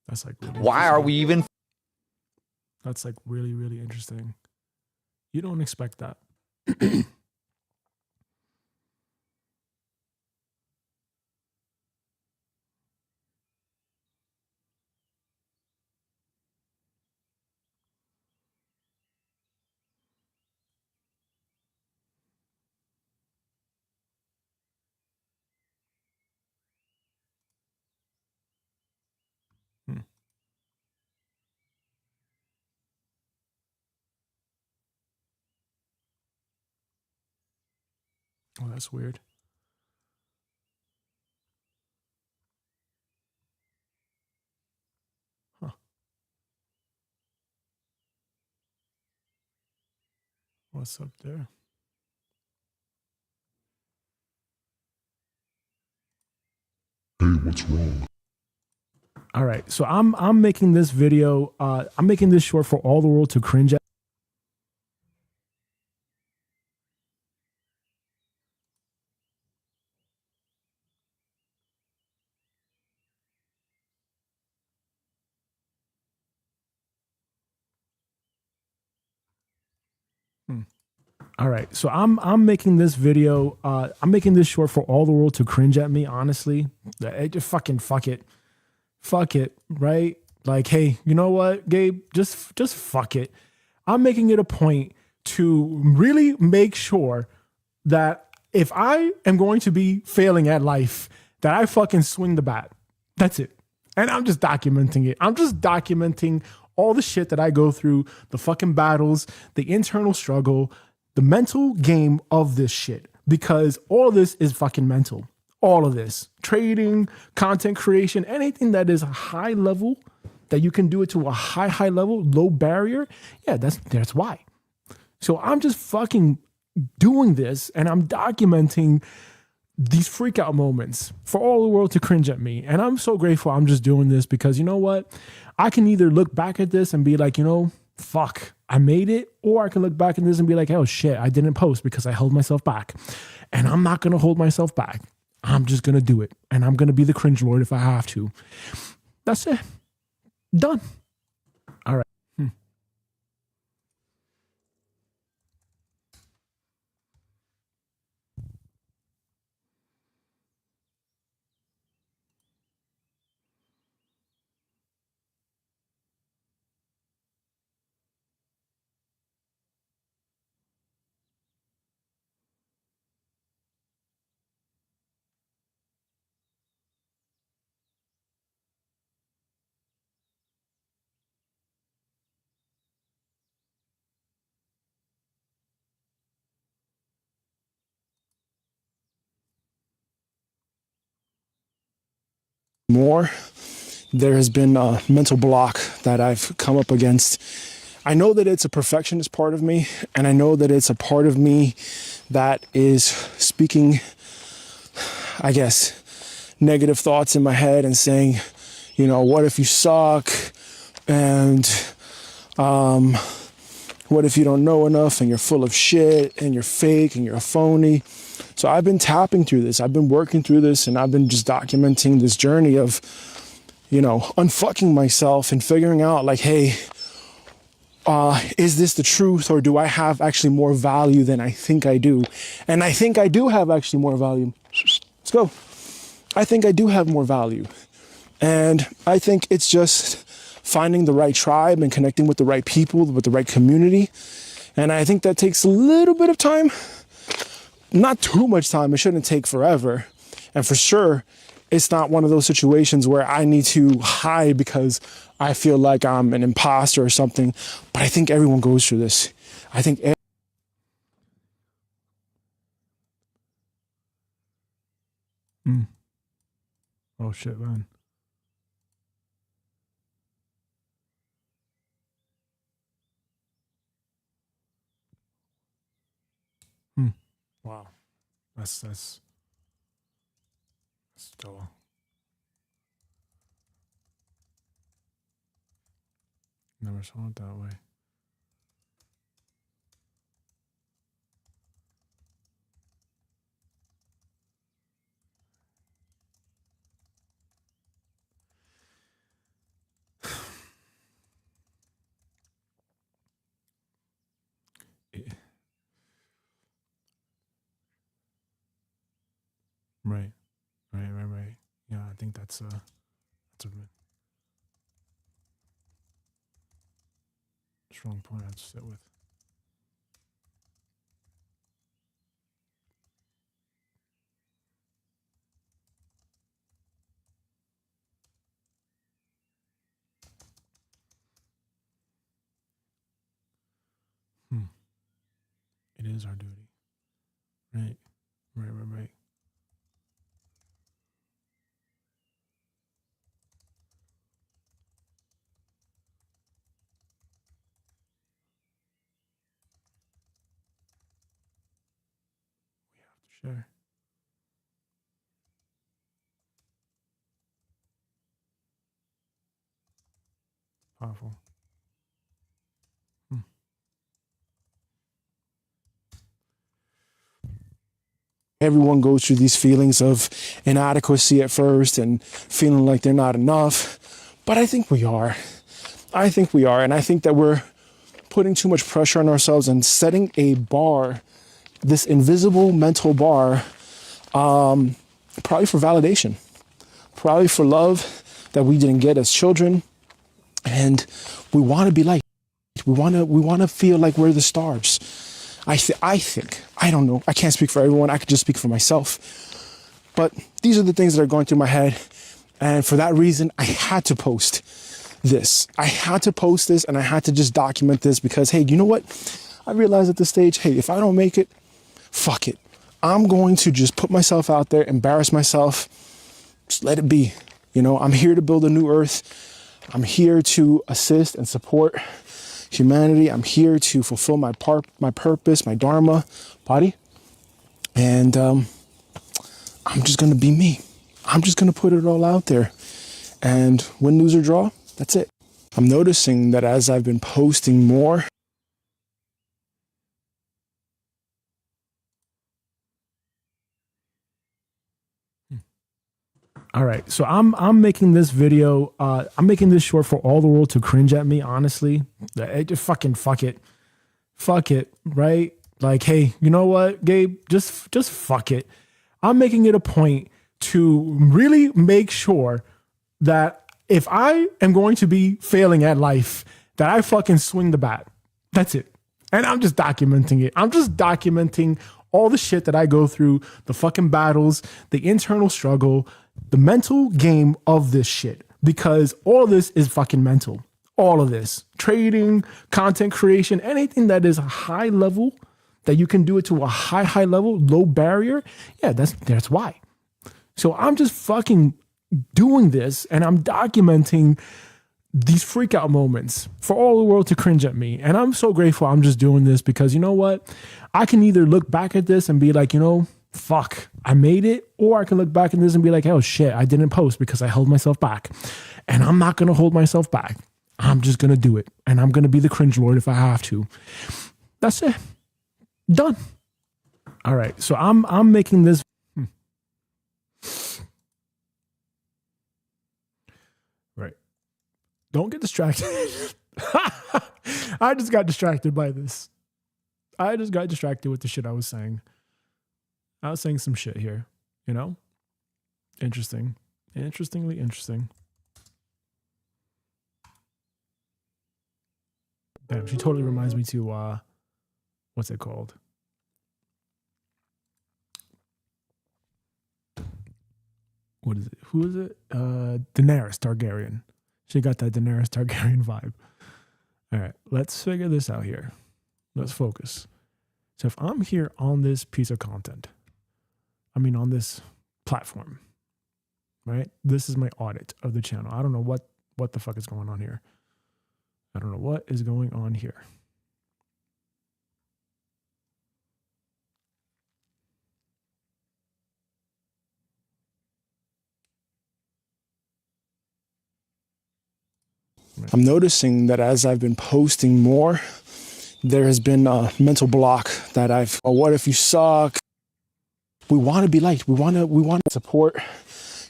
Speaker 1: That's like really
Speaker 5: Why are
Speaker 1: interesting.
Speaker 5: we even
Speaker 1: That's like really, really interesting. You don't expect that. Hmm. Oh, that's weird. Huh. What's up there?
Speaker 6: Hey, what's wrong?
Speaker 1: All right. So I'm making this video, I'm making this short for all the world to cringe at. All right. So I'm making this video, I'm making this short for all the world to cringe at me, honestly. Just fucking fuck it. Fuck it, right? Like, hey, you know what, Gabe? Just fuck it. I'm making it a point to really make sure that if I am going to be failing at life, that I fucking swing the bat. That's it. And I'm just documenting it. I'm just documenting all the shit that I go through, the fucking battles, the internal struggle, the mental game of this shit. Because all of this is fucking mental. All of this. Trading, content creation, anything that is high level, that you can do it to a high level, low barrier. Yeah, that's why. So I'm just fucking doing this and I'm documenting these freak out moments for all the world to cringe at me. And I'm so grateful I'm just doing this because you know what? I can either look back at this and be like, you know, fuck, I made it. Or I can look back at this and be like, oh shit, I didn't post because I held myself back. And I'm not going to hold myself back. I'm just going to do it. And I'm going to be the cringe lord if I have to. That's it. Done. All right.
Speaker 3: More, there has been a mental block that I've come up against. I know that it's a perfectionist part of me, and I know that it's a part of me that is speaking, I guess, negative thoughts in my head and saying, you know, what if you suck? And what if you don't know enough and you're full of shit and you're fake and you're a phony? So I've been tapping through this. I've been working through this and I've been just documenting this journey of, you know, unfucking myself and figuring out like, hey, is this the truth or do I have actually more value than I think I do? And I think I do have actually more value. Let's go. I think I do have more value. And I think it's just finding the right tribe and connecting with the right people, with the right community. And I think that takes a little bit of time. Not too much time. It shouldn't take forever. And for sure, it's not one of those situations where I need to hide because I feel like I'm an imposter or something. But I think everyone goes through this. I think
Speaker 1: Oh shit, man. Wow. That's still. Never saw it that way. Right. Right. Yeah, I think that's a strong point I'd sit with. It is our duty. Right. Right. We have to share. Powerful.
Speaker 3: Everyone goes through these feelings of inadequacy at first and feeling like they're not enough. But I think we are. And I think that we're putting too much pressure on ourselves and setting a bar, this invisible mental bar, probably for validation, probably for love that we didn't get as children. And we want to be liked. We want to feel like we're the stars. I think, I don't know. I can't speak for everyone. I could just speak for myself. But these are the things that are going through my head. And for that reason, I had to post this. And I had to just document this because, hey, you know what? I realized at this stage, hey, if I don't make it, fuck it. I'm going to just put myself out there, embarrass myself, just let it be. I'm here to build a new earth. I'm here to assist and support humanity. I'm here to fulfill my purpose, my dharma, body. And I'm just going to be me. I'm just going to put it all out there. And win, lose, or draw, that's it. I'm noticing that as I've been posting more,
Speaker 1: All right, so I'm making this video. I'm making this short for all the world to cringe at me. Honestly, just fucking fuck it, right? Like, hey, you know what, Gabe? Just fuck it. I'm making it a point to really make sure that if I am going to be failing at life, that I fucking swing the bat. That's it. And I'm just documenting it. I'm just documenting all the shit that I go through, the fucking battles, the internal struggle, the mental game of this shit, because all of this is fucking mental. All of this trading, content creation, anything that is high level, that you can do it to a high level, low barrier. Yeah, that's why. So I'm just fucking doing this and I'm documenting these freak out moments for all the world to cringe at me. And I'm so grateful I'm just doing this because you know what? I can either look back at this and be like, fuck, I made it. Or I can look back at this and be like, oh shit, I didn't post because I held myself back. And I'm not going to hold myself back. I'm just going to do it. And I'm going to be the cringe lord if I have to. That's it. Done. All right. So I'm making this. Right. Don't get distracted. I just got distracted by this. I just got distracted with the shit I was saying. I was saying some shit here, Interesting. Interestingly interesting. Damn, she totally reminds me to, what's it called? What is it? Who is it? Daenerys Targaryen. She got that Daenerys Targaryen vibe. All right, let's figure this out here. Let's focus. So if I'm here on this piece of content, on this platform, right? This is my audit of the channel. I don't know what the fuck is going on here. I don't know what is going on here.
Speaker 3: I'm noticing that as I've been posting more, there has been a mental block that what if you suck? We want to be liked. We want to support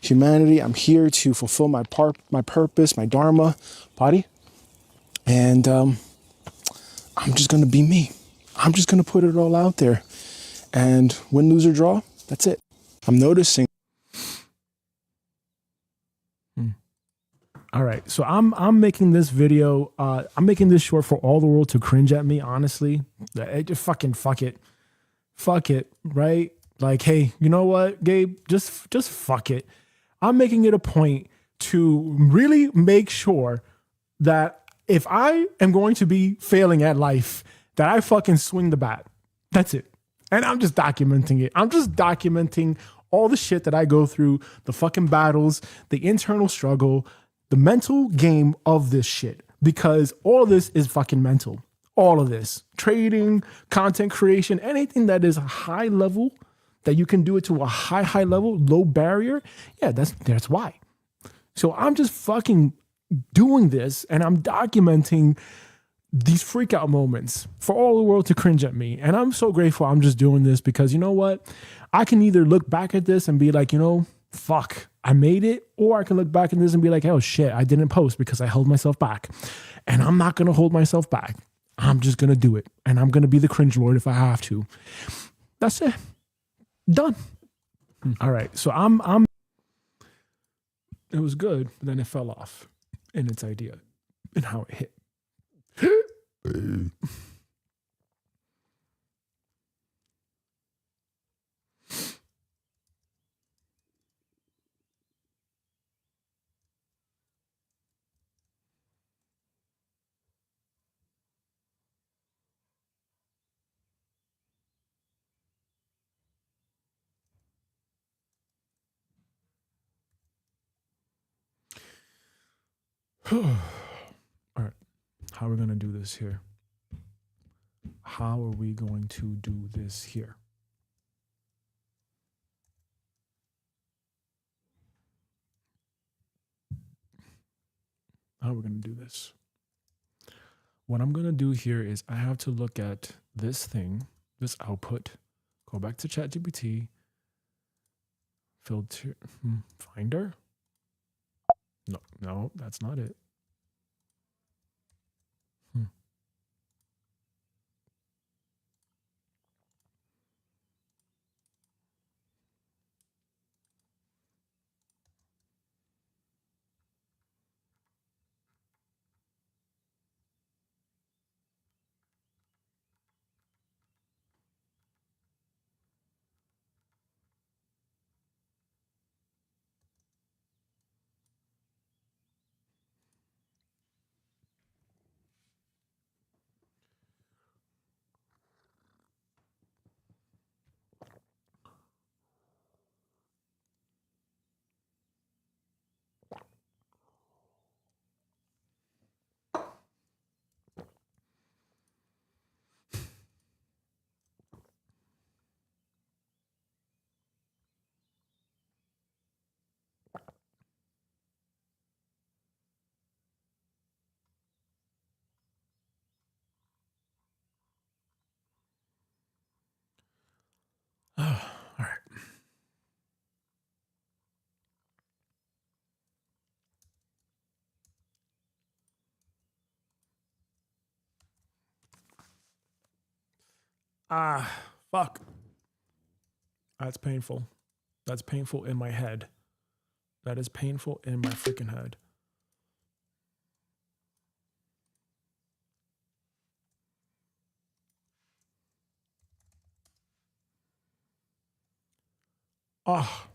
Speaker 3: humanity. I'm here to fulfill my purpose, my dharma, body. And I'm just going to be me. I'm just going to put it all out there. And win, lose, or draw, that's it. I'm noticing.
Speaker 1: All right, so I'm making this video. I'm making this short for all the world to cringe at me. Honestly, just fucking fuck it, right? Like, hey, you know what, Gabe? Just fuck it. I'm making it a point to really make sure that if I am going to be failing at life, that I fucking swing the bat. That's it. And I'm just documenting it. I'm just documenting all the shit that I go through, the fucking battles, the internal struggle, the mental game of this shit. Because all of this is fucking mental. All of this. Trading, content creation, anything that is high level, that you can do it to a high level, low barrier. Yeah, that's why. So I'm just fucking doing this and I'm documenting these freak out moments for all the world to cringe at me. And I'm so grateful I'm just doing this because you know what? I can either look back at this and be like, you know, fuck, I made it. Or I can look back at this and be like, oh shit, I didn't post because I held myself back. And I'm not going to hold myself back. I'm just going to do it. And I'm going to be the cringe lord if I have to. That's it. Done. All right. So it was good, but then it fell off in its idea and how it hit. All right. How are we going to do this here? How are we going to do this here? How are we going to do this? What I'm going to do here is I have to look at this thing, this output, go back to ChatGPT, filter, finder. No, that's not it. All right. Fuck. That's painful. That's painful in my head. That is painful in my freaking head. Oh.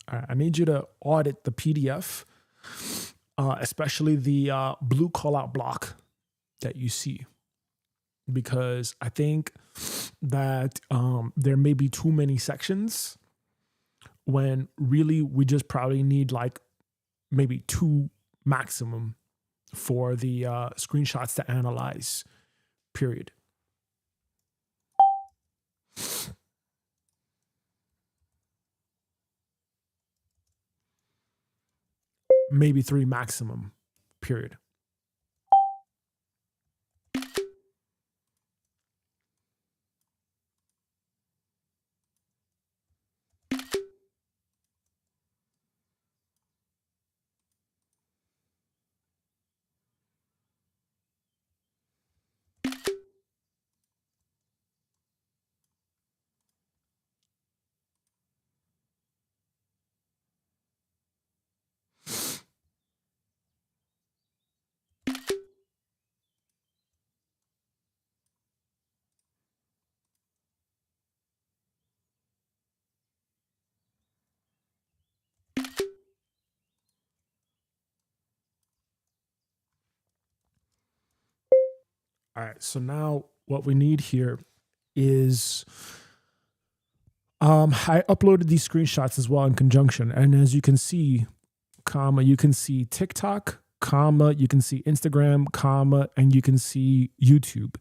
Speaker 1: All right, I need you to audit the PDF, especially the blue callout block that you see, because I think that there may be too many sections when really we just probably need like maybe 2 maximum for the screenshots to analyze, period. Maybe 3 maximum, period. All right. So now what we need here is I uploaded these screenshots as well in conjunction. And as you can see, comma, you can see TikTok, comma, you can see Instagram, comma, and you can see YouTube.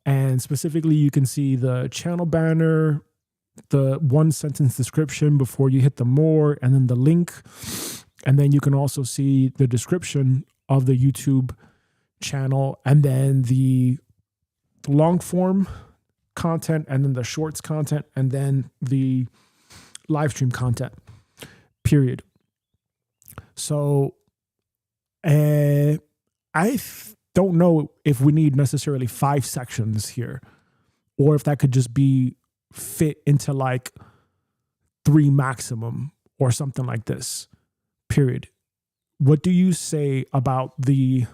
Speaker 1: And specifically, you can see the channel banner, the one sentence description before you hit the more, and then the link. And then you can also see the description of the YouTube channel, and then the long form content, and then the shorts content, and then the live stream content, period. So don't know if we need necessarily 5 sections here, or if that could just be fit into like 3 maximum or something like this, period. What do you say about the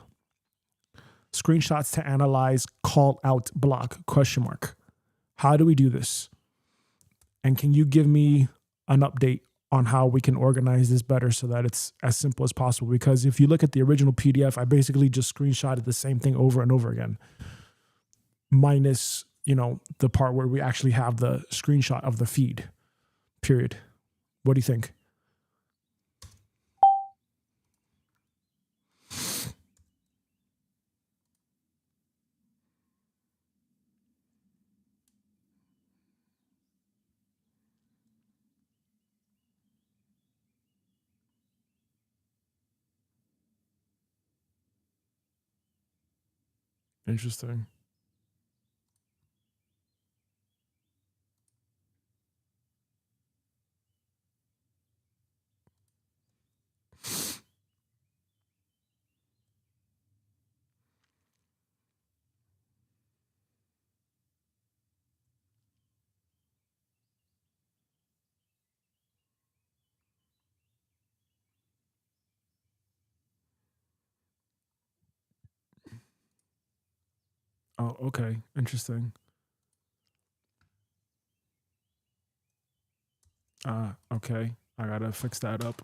Speaker 1: screenshots to analyze call out block ? How do we do this? And can you give me an update on how we can organize this better so that it's as simple as possible? Because if you look at the original PDF, I basically just screenshotted the same thing over and over again, minus, the part where we actually have the screenshot of the feed, period. What do you think? Interesting. Oh, okay. Interesting. Okay. I gotta fix that up.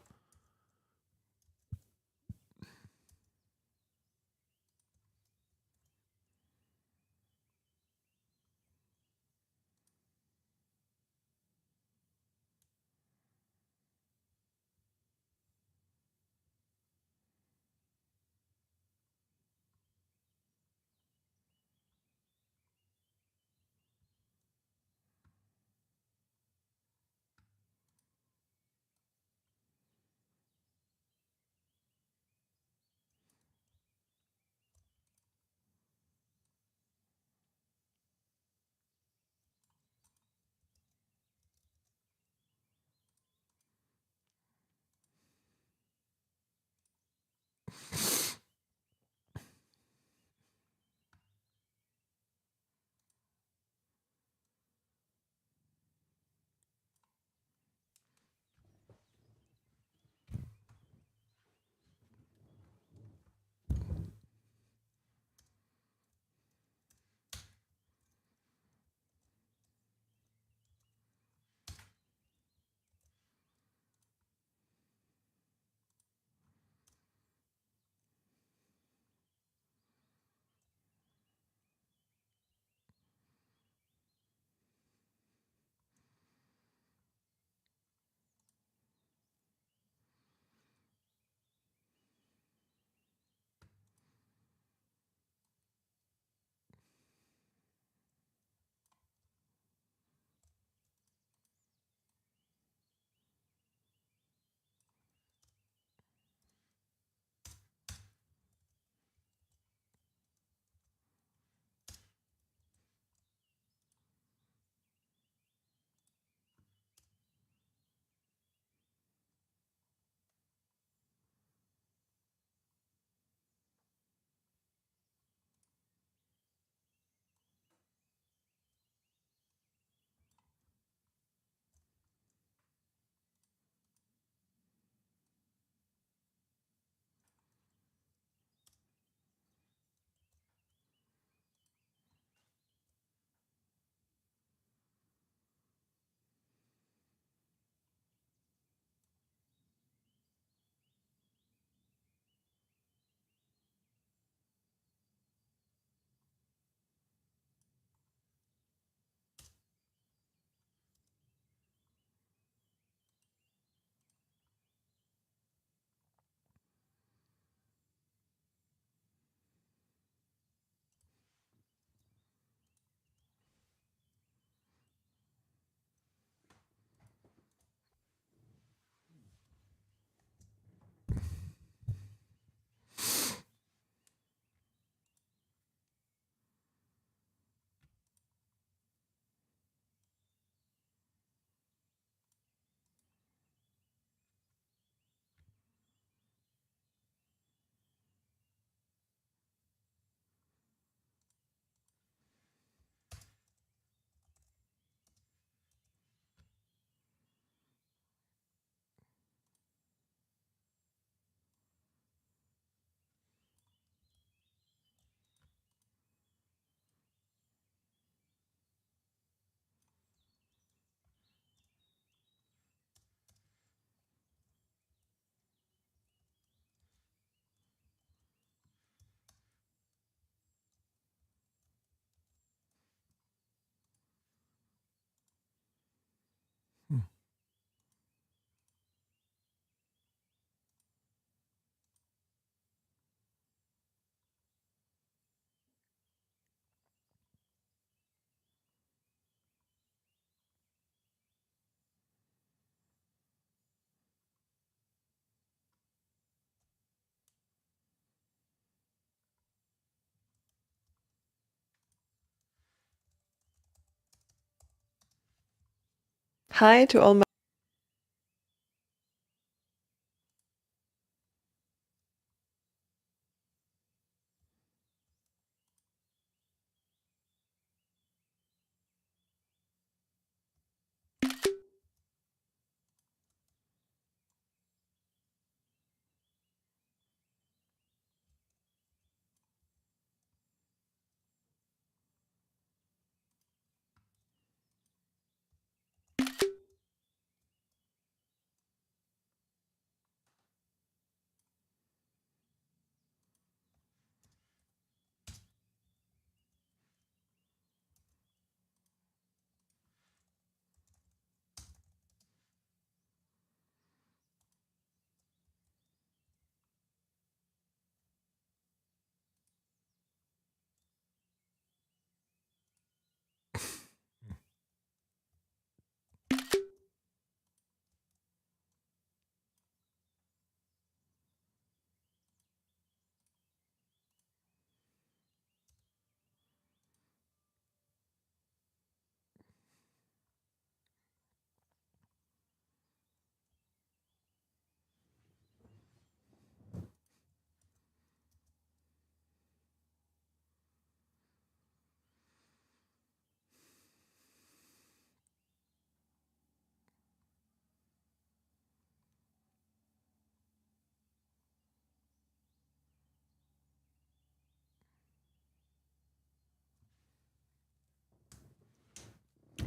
Speaker 5: Hi to all my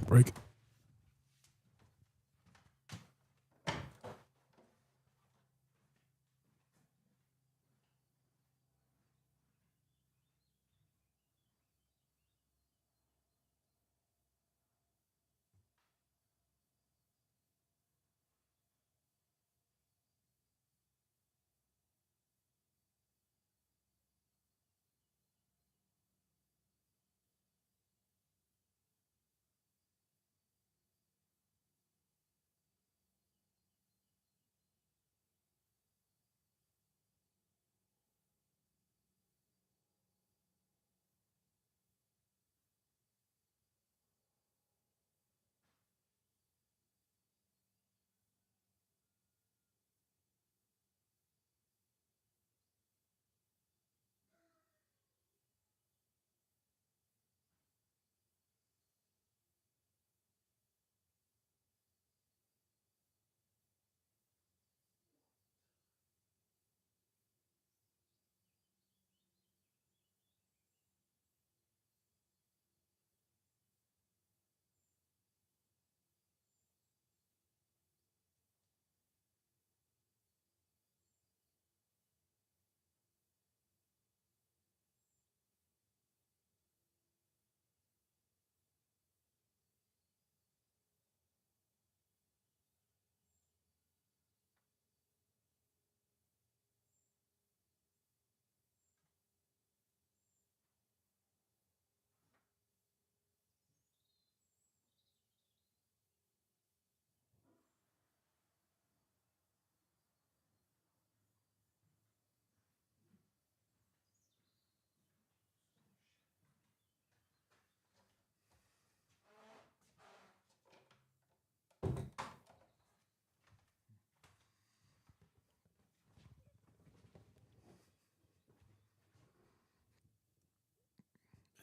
Speaker 1: Break.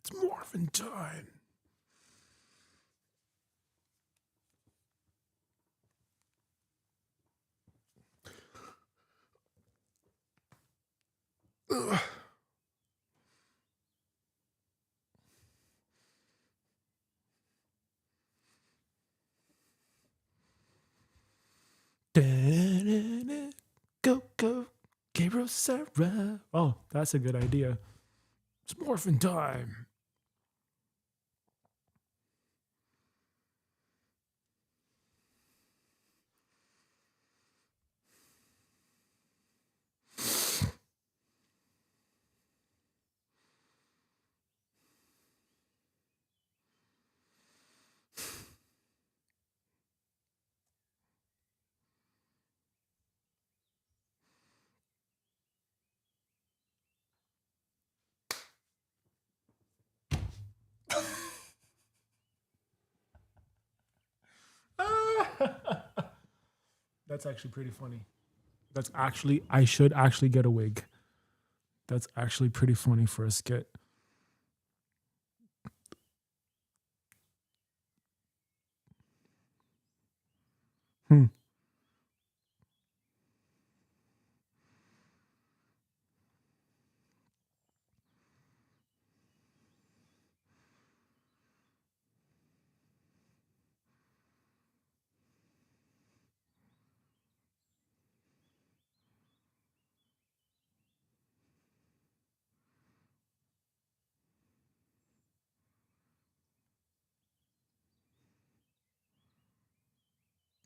Speaker 1: It's morphin' time. Ugh. Da-da-da-da. Go, go, Gabriel Serra. Oh, that's a good idea. It's morphin' time. Ah. That's actually pretty funny. That's actually, I should actually get a wig. That's actually pretty funny for a skit. Hmm.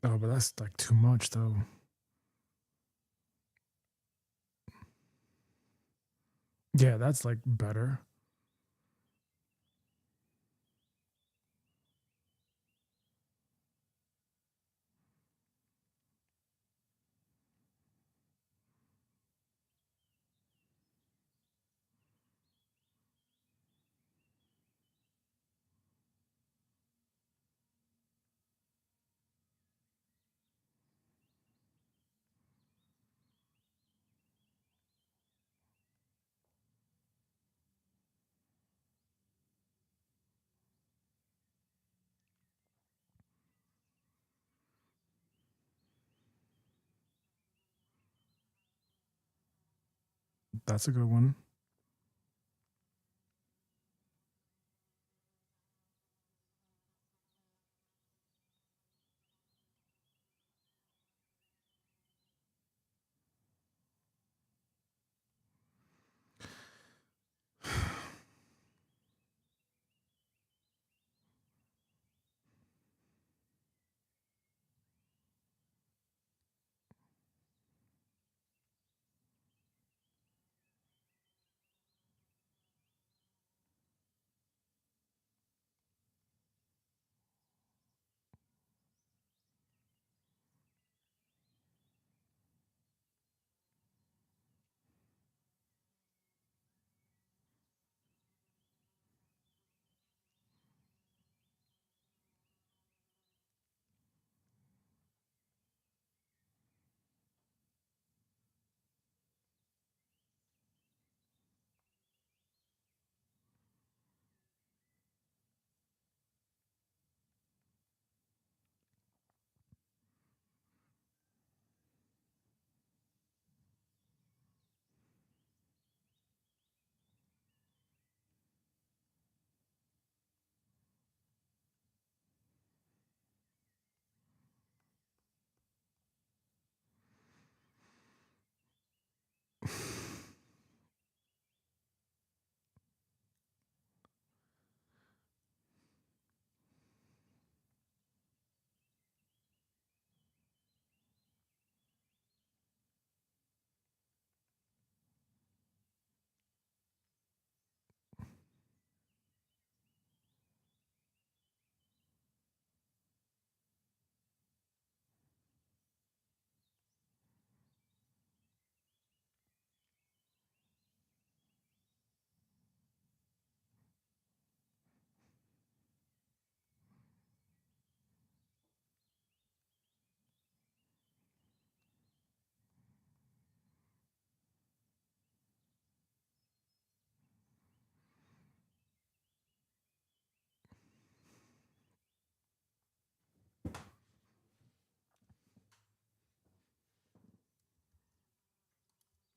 Speaker 1: Oh, but that's like too much though. Yeah, that's like better. That's a good one.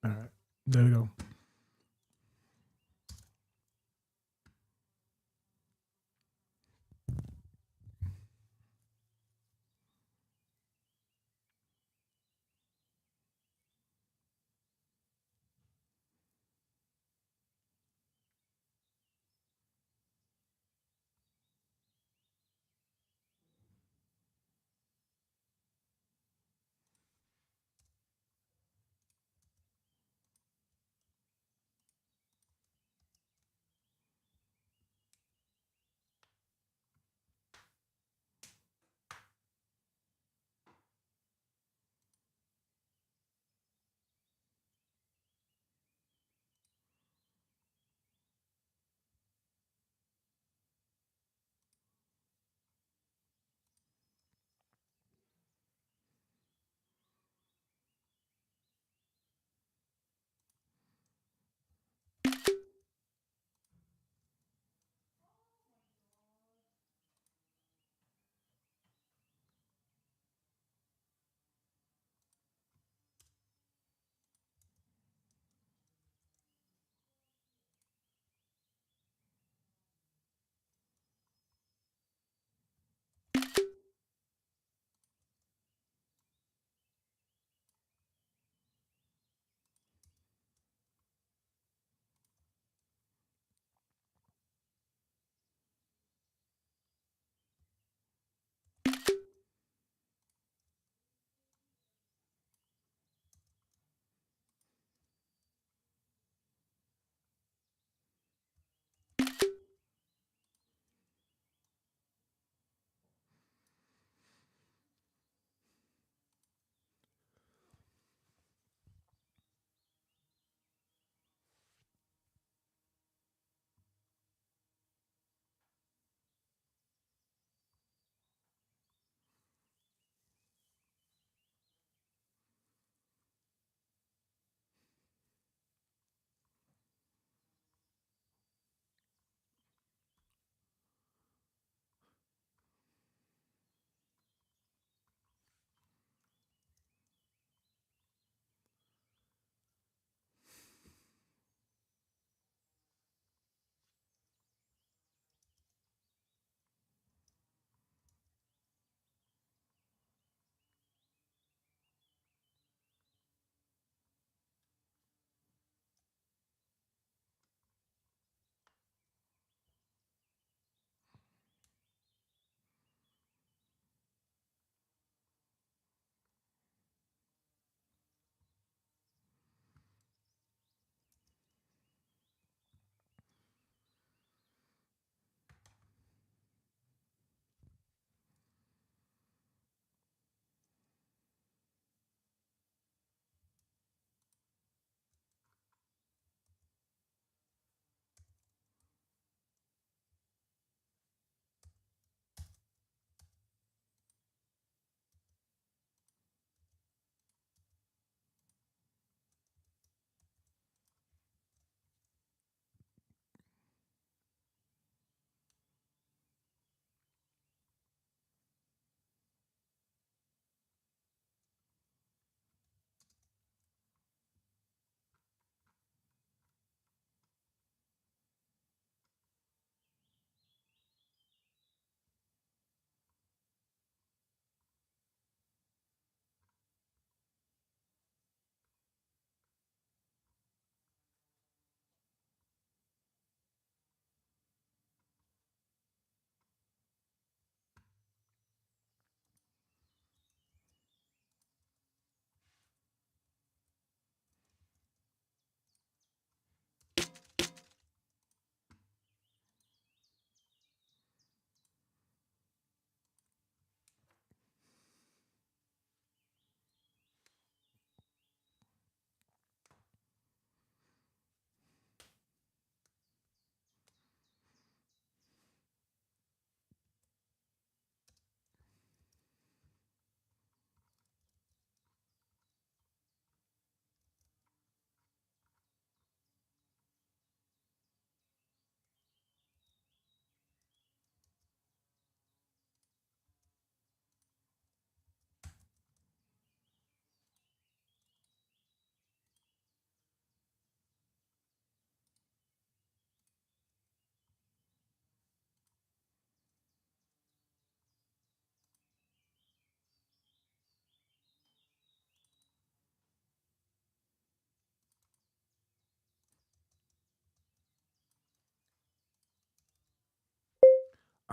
Speaker 1: All right. There we go.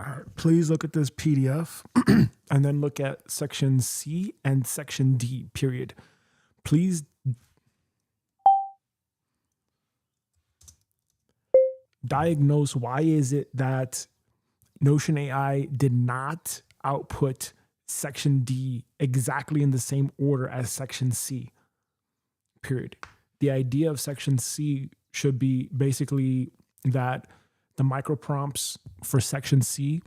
Speaker 1: All right, please look at this PDF and then look at section C and section D, period. Please diagnose why is it that Notion AI did not output section D exactly in the same order as section C, period. The idea of section C should be basically that the micro prompts for section C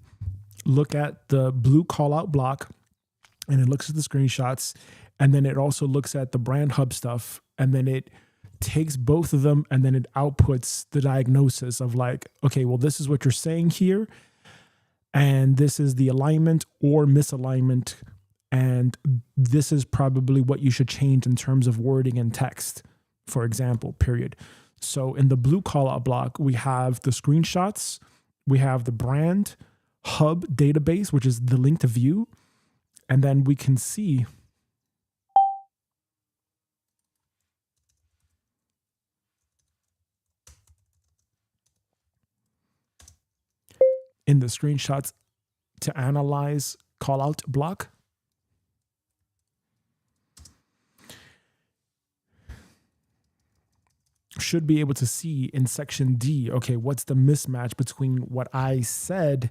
Speaker 1: look at the blue call out block and it looks at the screenshots, and then it also looks at the brand hub stuff, and then it takes both of them and then it outputs the diagnosis of like, okay, well, this is what you're saying here, and this is the alignment or misalignment, and this is probably what you should change in terms of wording and text, for example, period. So in the blue call out block, we have the screenshots, we have the brand hub database, which is the link to view, and then we can see in the screenshots to analyze call out block, should be able to see in section D, okay, what's the mismatch between what I said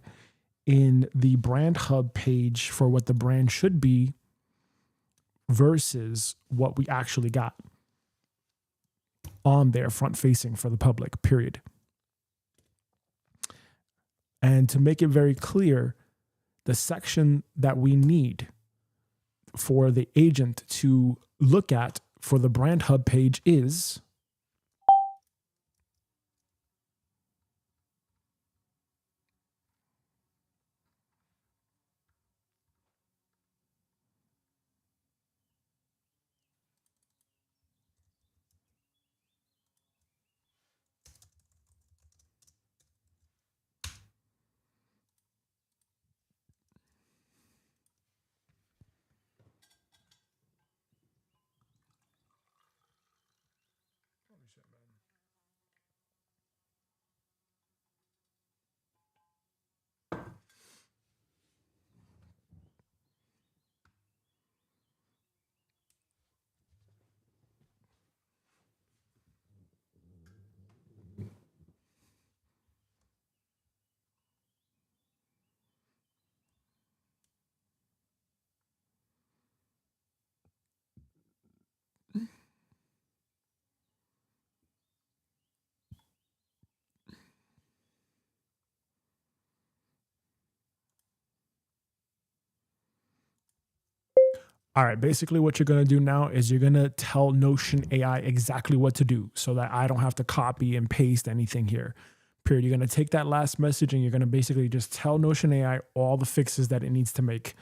Speaker 1: in the brand hub page for what the brand should be versus what we actually got on there front facing for the public, period. And to make it very clear, the section that we need for the agent to look at for the brand hub page is all right, basically what you're going to do now is you're going to tell Notion AI exactly what to do so that I don't have to copy and paste anything here. Period. You're going to take that last message and you're going to basically just tell Notion AI all the fixes that it needs to make.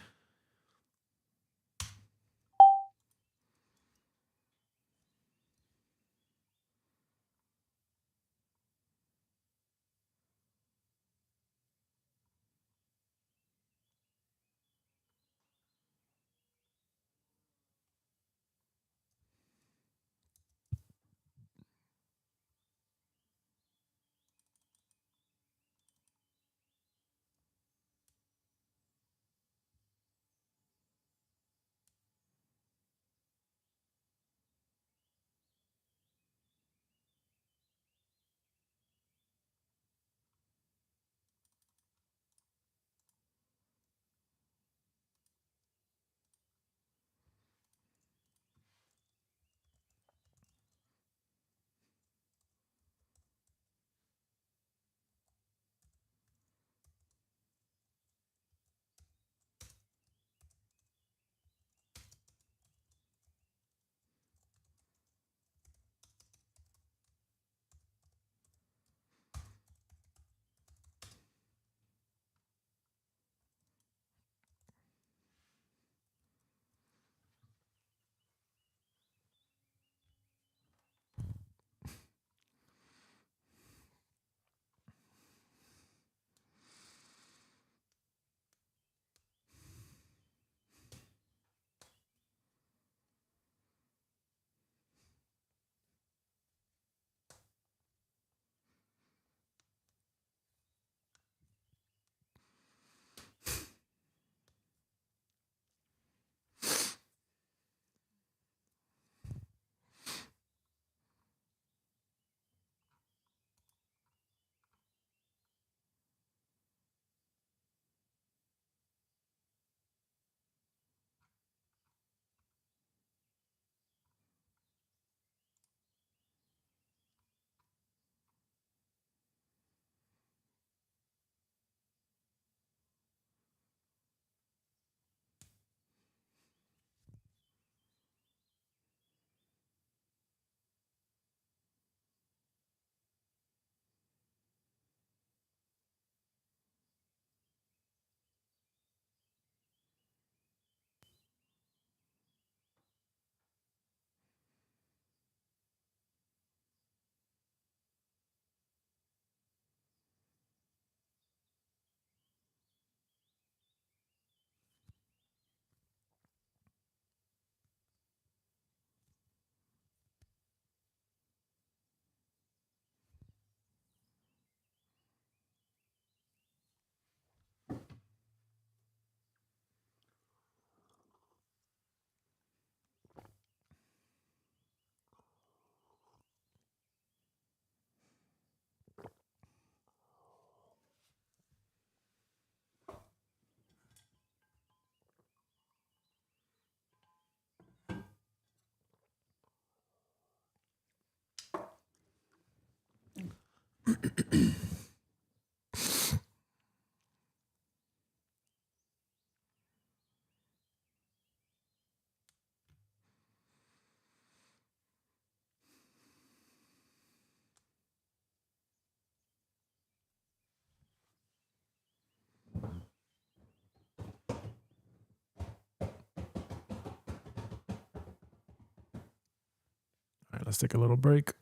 Speaker 1: All right, let's take a little break.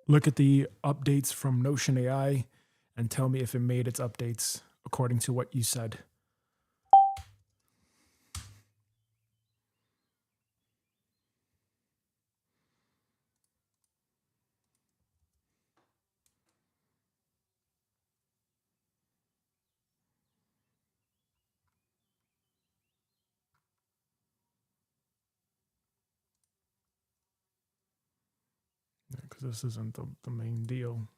Speaker 1: Look at the updates from Notion AI and tell me if it made its updates according to what you said. Because this isn't the main deal.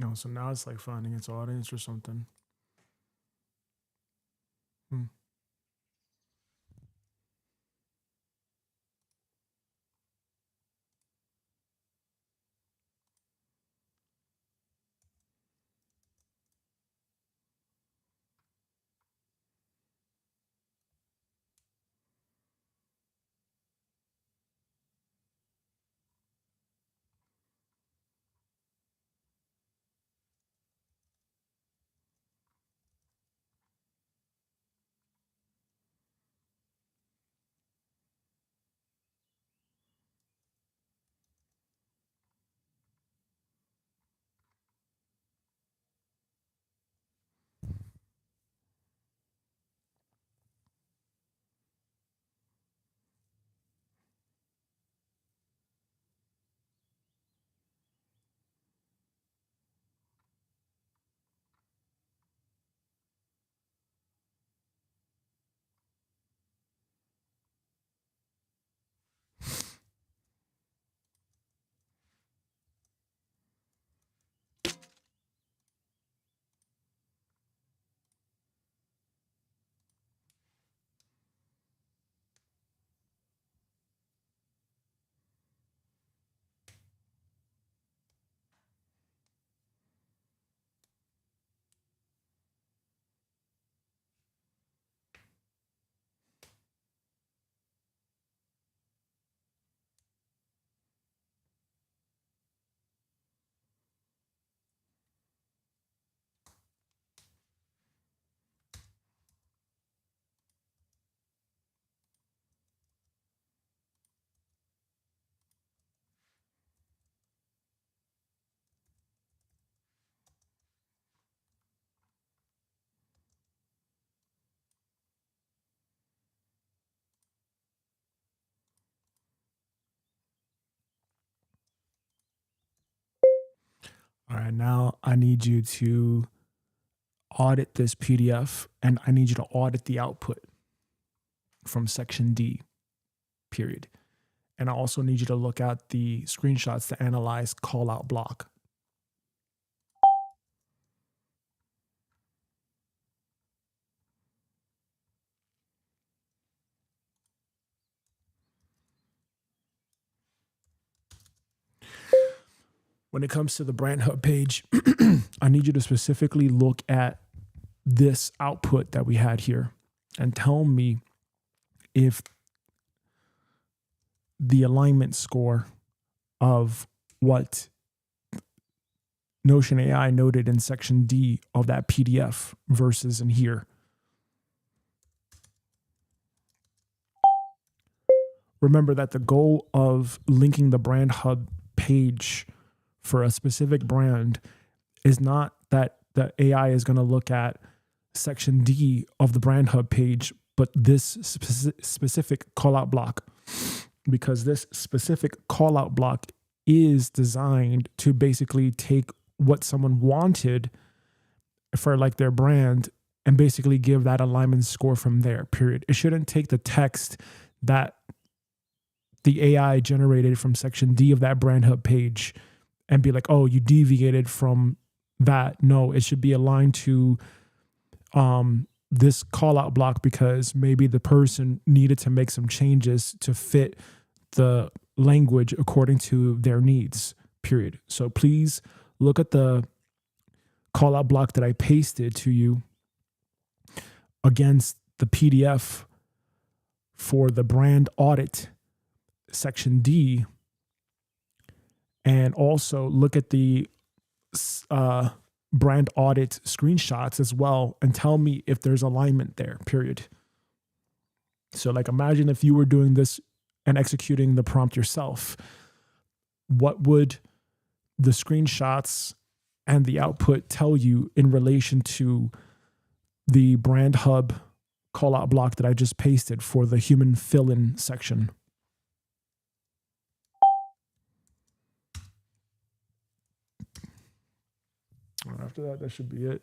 Speaker 1: No, so now it's like finding its audience or something. Hmm. All right, now I need you to audit this PDF and I need you to audit the output from section D, period. And I also need you to look at the screenshots to analyze call out block. When it comes to the brand hub page, I need you to specifically look at this output that we had here and tell me if the alignment score of what Notion AI noted in section D of that PDF versus in here. Remember that the goal of linking the brand hub page for a specific brand is not that the AI is going to look at section D of the brand hub page, but this specific call out block, because this specific call out block is designed to basically take what someone wanted for like their brand and basically give that alignment score from there, period. It shouldn't take the text that the AI generated from section D of that brand hub page and be like, oh, you deviated from that. No, it should be aligned to this call out block because maybe the person needed to make some changes to fit the language according to their needs, period. So please look at the call out block that I pasted to you against the PDF for the brand audit section D, and also look at the brand audit screenshots as well and tell me if there's alignment there, period. So like imagine if you were doing this and executing the prompt yourself, what would the screenshots and the output tell you in relation to the brand hub call out block that I just pasted for the human fill-in section? After that, that should be it.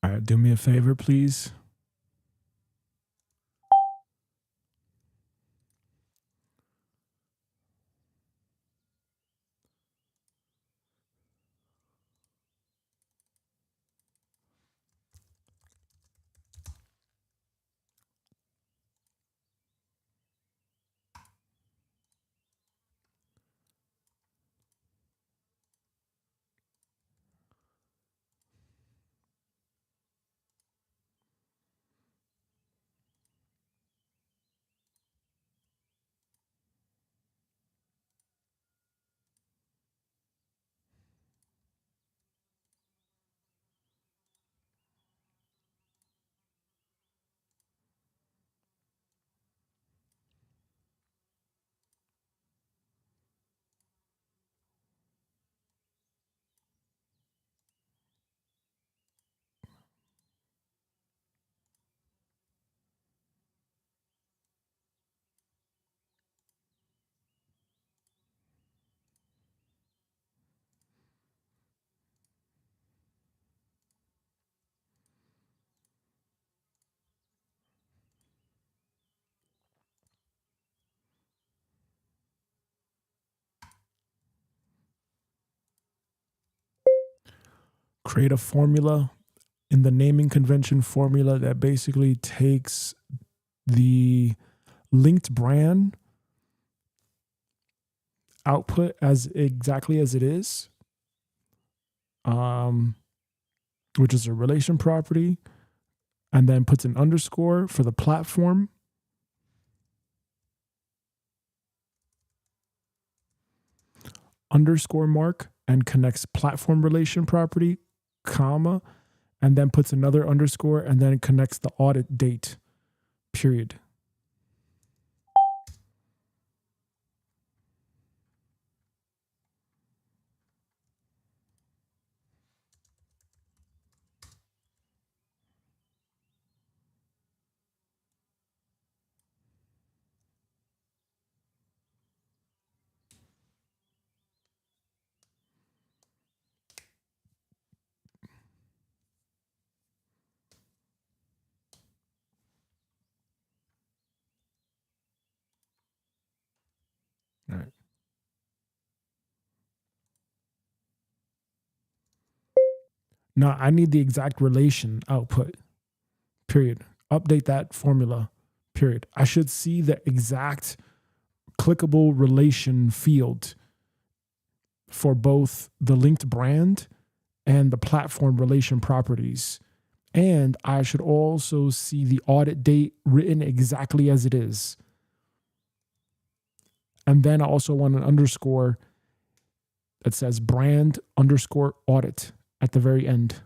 Speaker 1: All right, do me a favor, please. Create a formula in the naming convention formula that basically takes the linked brand output as exactly as it is, which is a relation property, and then puts an underscore for the platform, underscore mark, and connects platform relation property, comma, and then puts another underscore and then connects the audit date, period. All right. Now I need the exact relation output, period. Update that formula, period. I should see the exact clickable relation field for both the linked brand and the platform relation properties. And I should also see the audit date written exactly as it is. And then I also want an underscore that says brand underscore audit at the very end.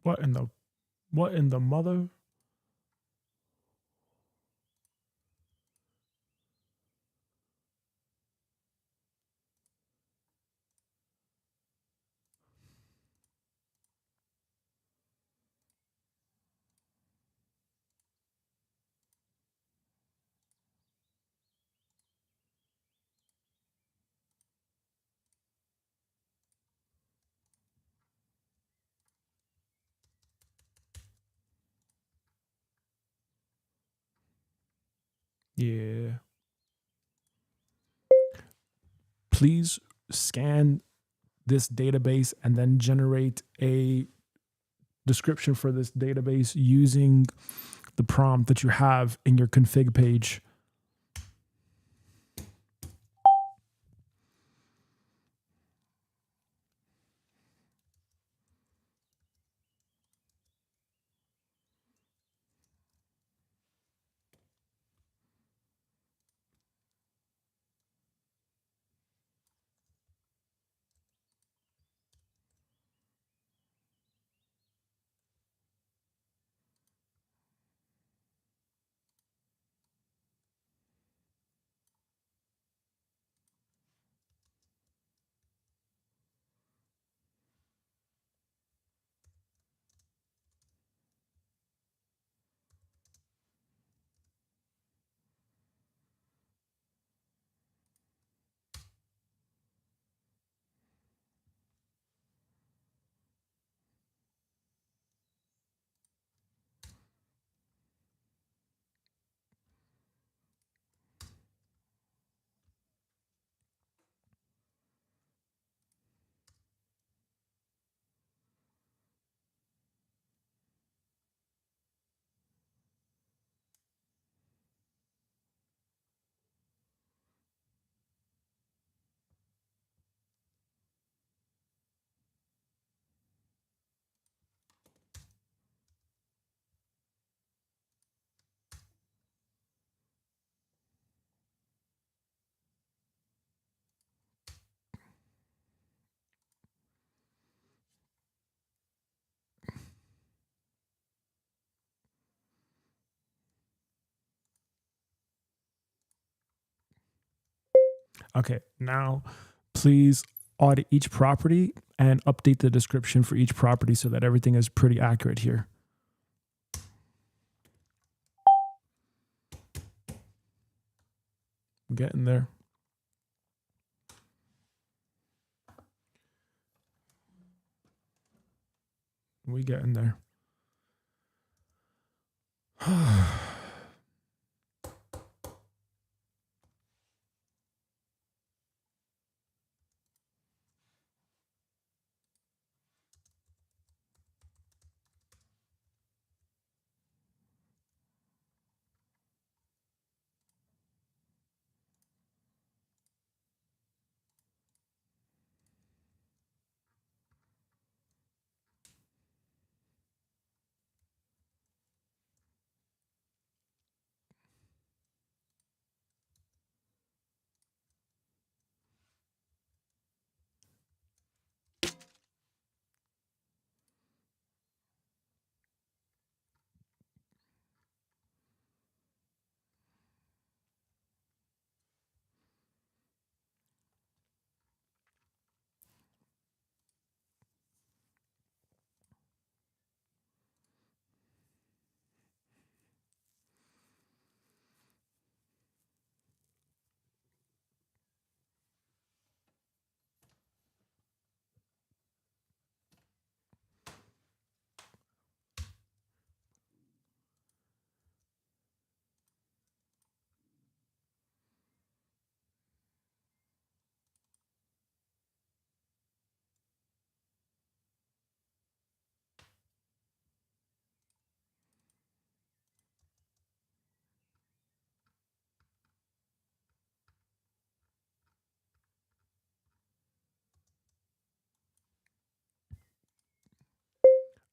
Speaker 1: What in the mother? Yeah. Please scan this database and then generate a description for this database using the prompt that you have in your config page. Okay, now please audit each property and update the description for each property so that everything is pretty accurate here. I'm getting there. We getting there.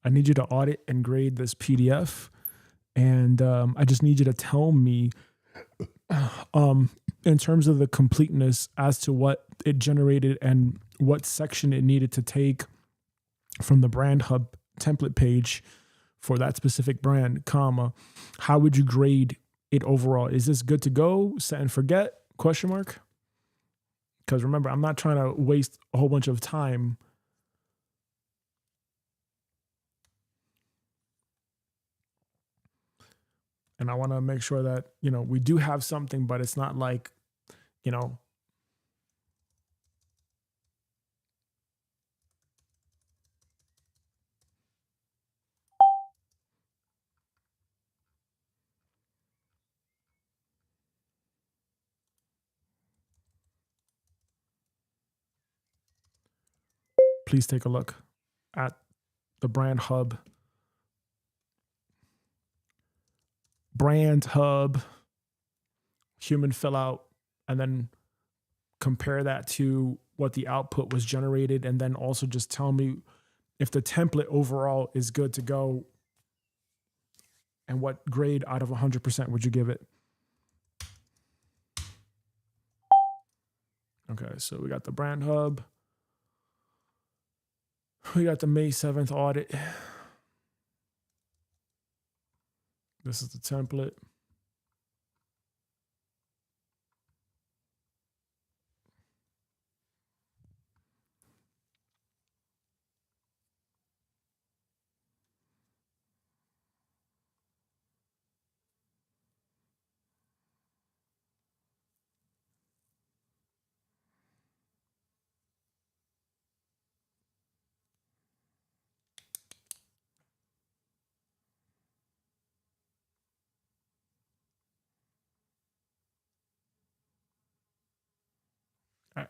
Speaker 1: I need you to audit and grade this PDF. And I just need you to tell me in terms of the completeness as to what it generated and what section it needed to take from the brand hub template page for that specific brand, comma, how would you grade it overall? Is this good to go, set and forget, question mark? Because remember, I'm not trying to waste a whole bunch of time. And I want to make sure that, you know, we do have something, but it's not like, you know, please take a look at the brand hub brand hub, human fill out, and then compare that to what the output was generated, and then also just tell me if the template overall is good to go and what grade out of 100% would you give it? Okay, so we got the brand hub. We got the May 7th audit. This is the template. All right.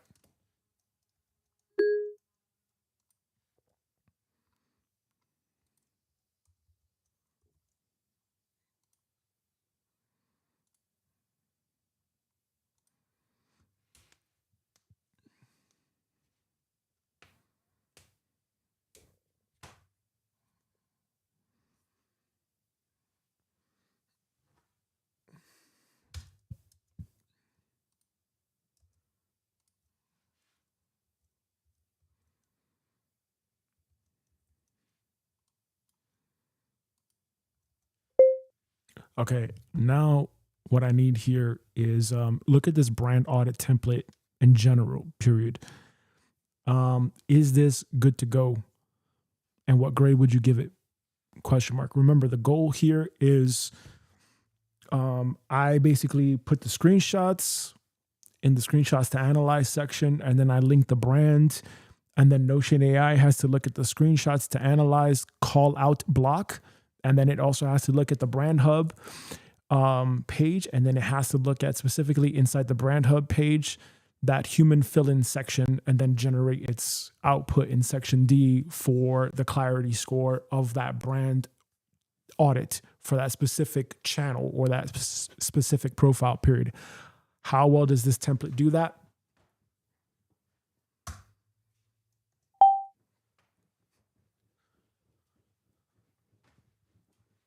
Speaker 1: Okay, now what I need here is look at this brand audit template in general, period. Is this good to go? And what grade would you give it? Question mark. Remember, the goal here is I basically put the screenshots in the screenshots to analyze section, and then I link the brand, and then Notion AI has to look at the screenshots to analyze call out block. And then it also has to look at the brand hub page. And then it has to look at specifically inside the brand hub page, that human fill-in section, and then generate its output in section D for the clarity score of that brand audit for that specific channel or that specific profile period. How well does this template do that?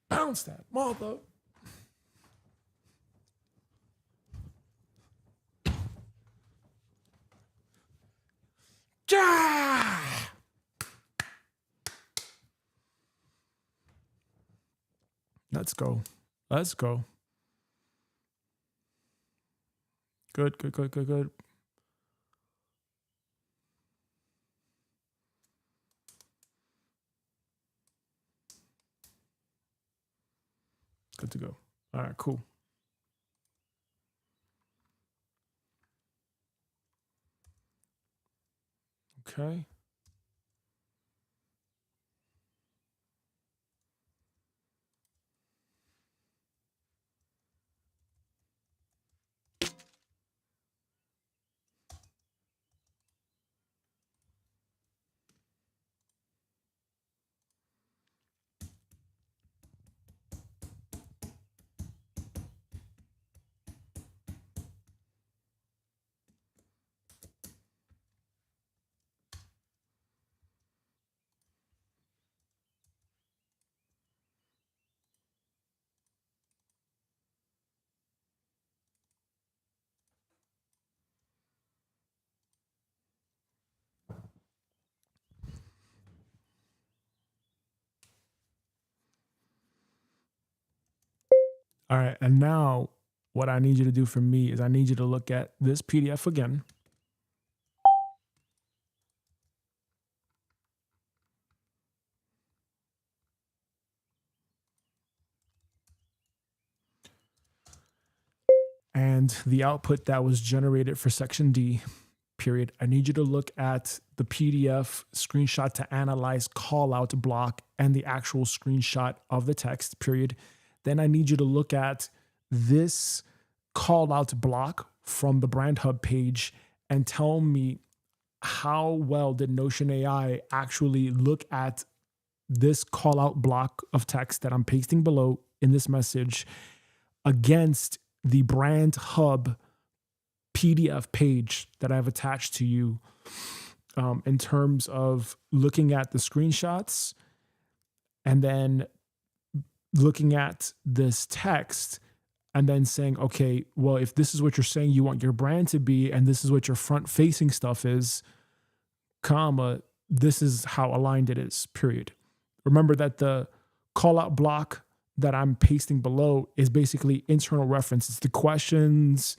Speaker 1: Bounce that mother. Ja! Let's go. Let's go. Good, good, good, good, good. Good to go. All right, cool. Okay. All right. And now what I need you to do for me is I need you to look at this PDF again. And the output that was generated for section D, period. I need you to look at the PDF screenshot to analyze call out block and the actual screenshot of the text, period. Then I need you to look at this call out block from the brand hub page and tell me how well did Notion AI actually look at this call out block of text that I'm pasting below in this message against the Brand Hub PDF page that I've attached to you, in terms of looking at the screenshots and then looking at this text and then saying, okay, well, if this is what you're saying you want your brand to be, and this is what your front facing stuff is, comma, this is how aligned it is, period. Remember that the call out block that I'm pasting below is basically internal references, the questions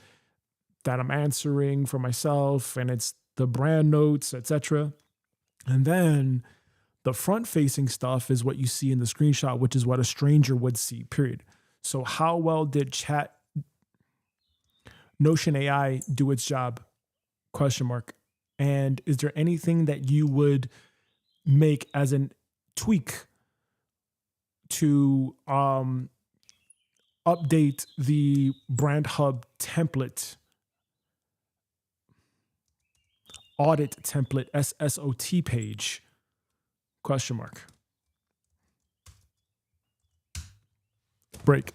Speaker 1: that I'm answering for myself, and it's the brand notes, etc. And then the front facing stuff is what you see in the screenshot, which is what a stranger would see, period. So how well did Notion AI do its job? Question mark. And is there anything that you would make as an tweak to update the Brand Hub template, audit template, SSOT page? Question mark. Break.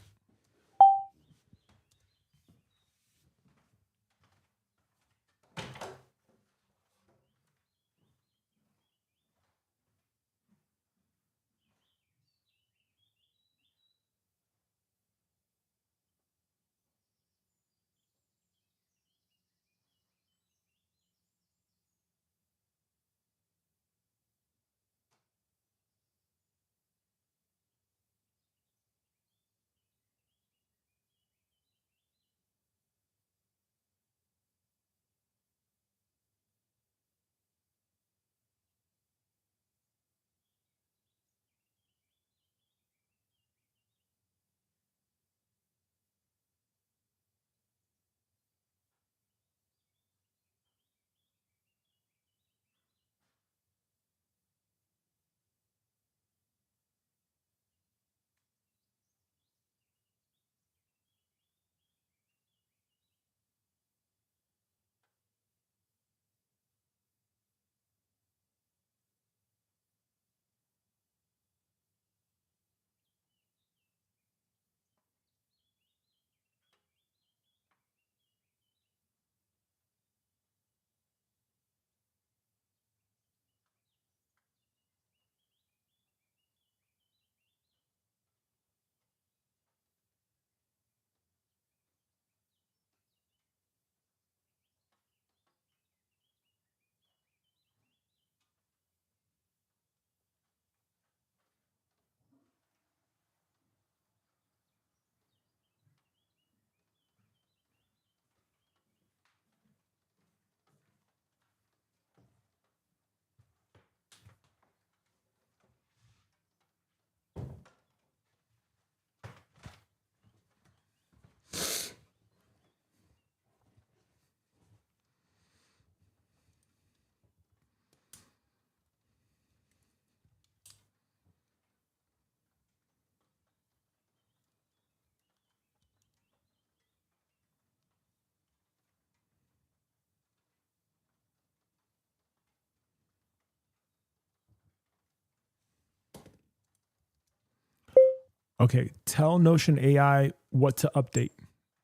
Speaker 1: Okay, tell Notion AI what to update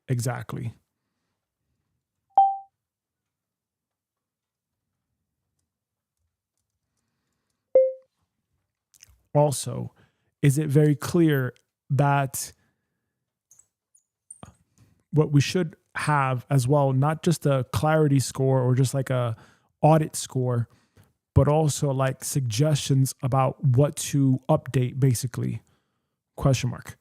Speaker 1: exactly. Also, is it very clear that what we should have as well, not just a clarity score or just like a audit score, but also like suggestions about what to update, basically? Question mark.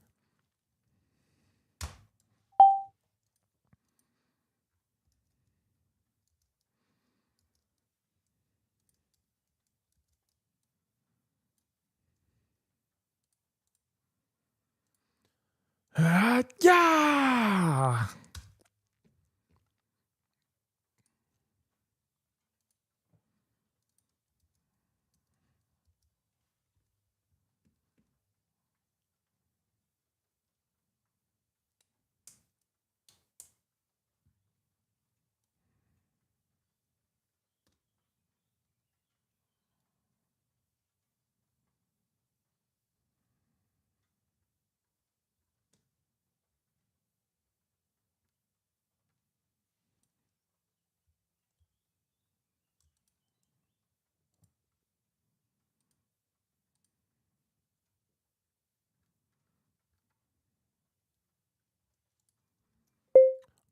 Speaker 1: Yeah.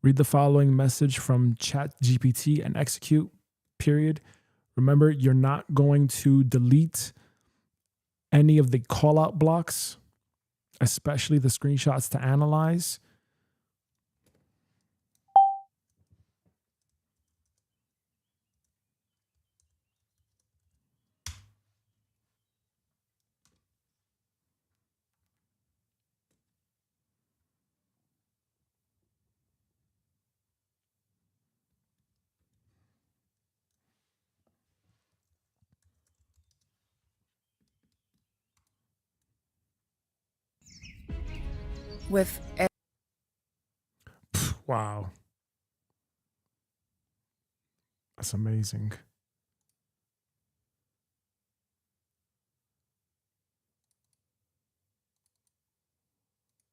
Speaker 1: Read the following message from ChatGPT and execute, period. Remember, you're not going to delete any of the call out blocks, especially the screenshots to analyze.
Speaker 4: with
Speaker 1: Wow. That's amazing.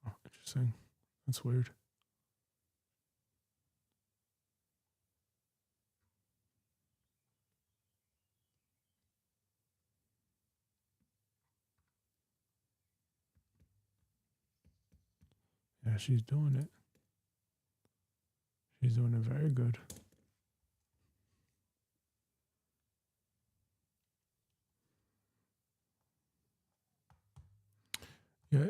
Speaker 1: Oh, interesting. That's weird. Yeah, she's doing it. She's doing it very good. Yeah.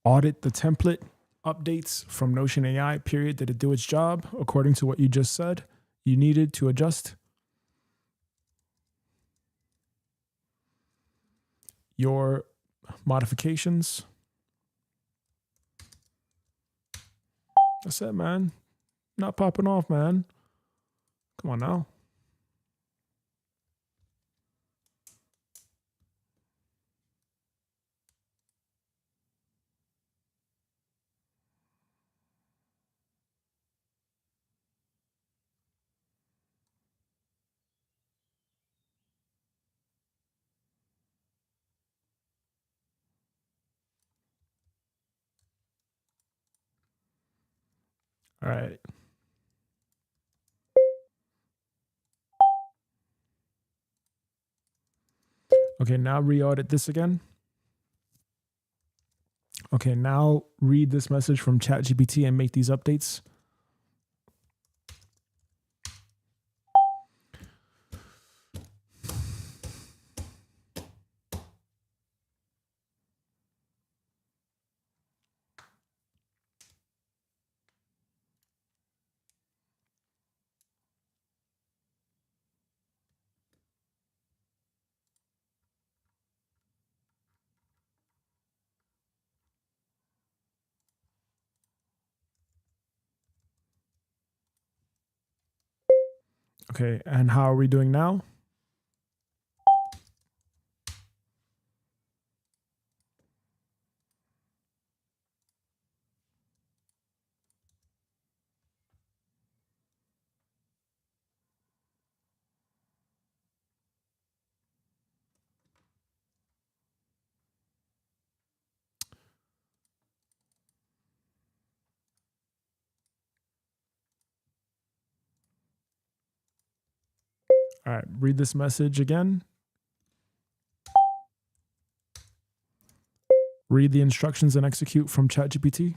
Speaker 1: Audit the template updates from Notion AI, period. Did it do its job according to what you just said? You needed to adjust your modifications. That's it, man. Not popping off, man. Come on now. All right. Okay, now re-audit this again. Okay, now read this message from ChatGPT and make these updates. Okay, and how are we doing now? All right, read this message again. Read the instructions and execute from ChatGPT.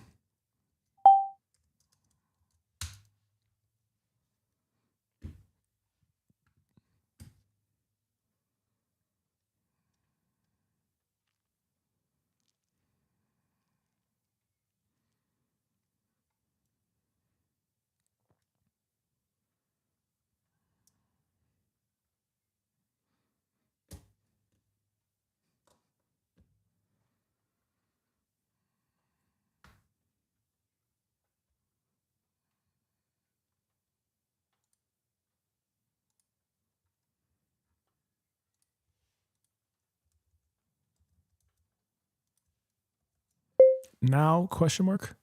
Speaker 1: Now, question mark.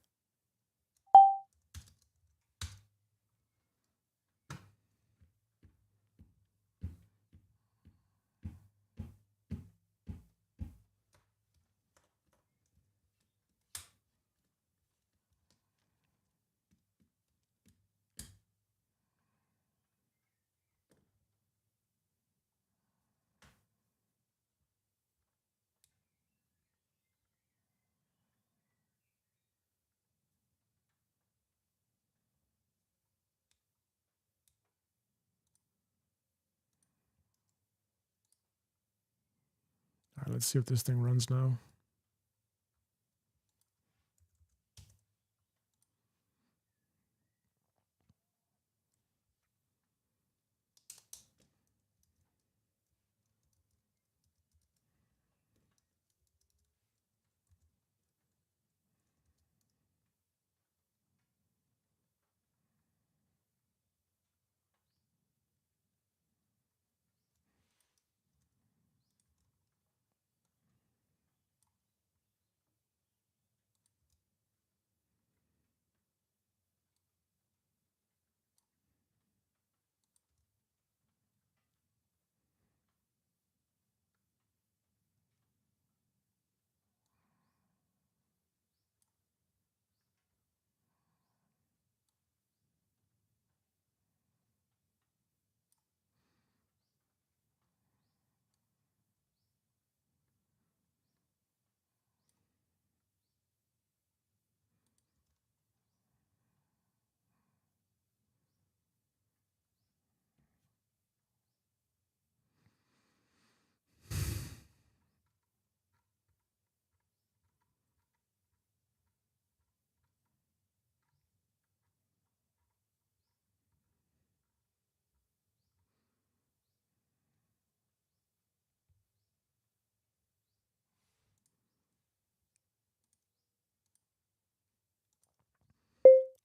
Speaker 1: let's see if this thing runs now.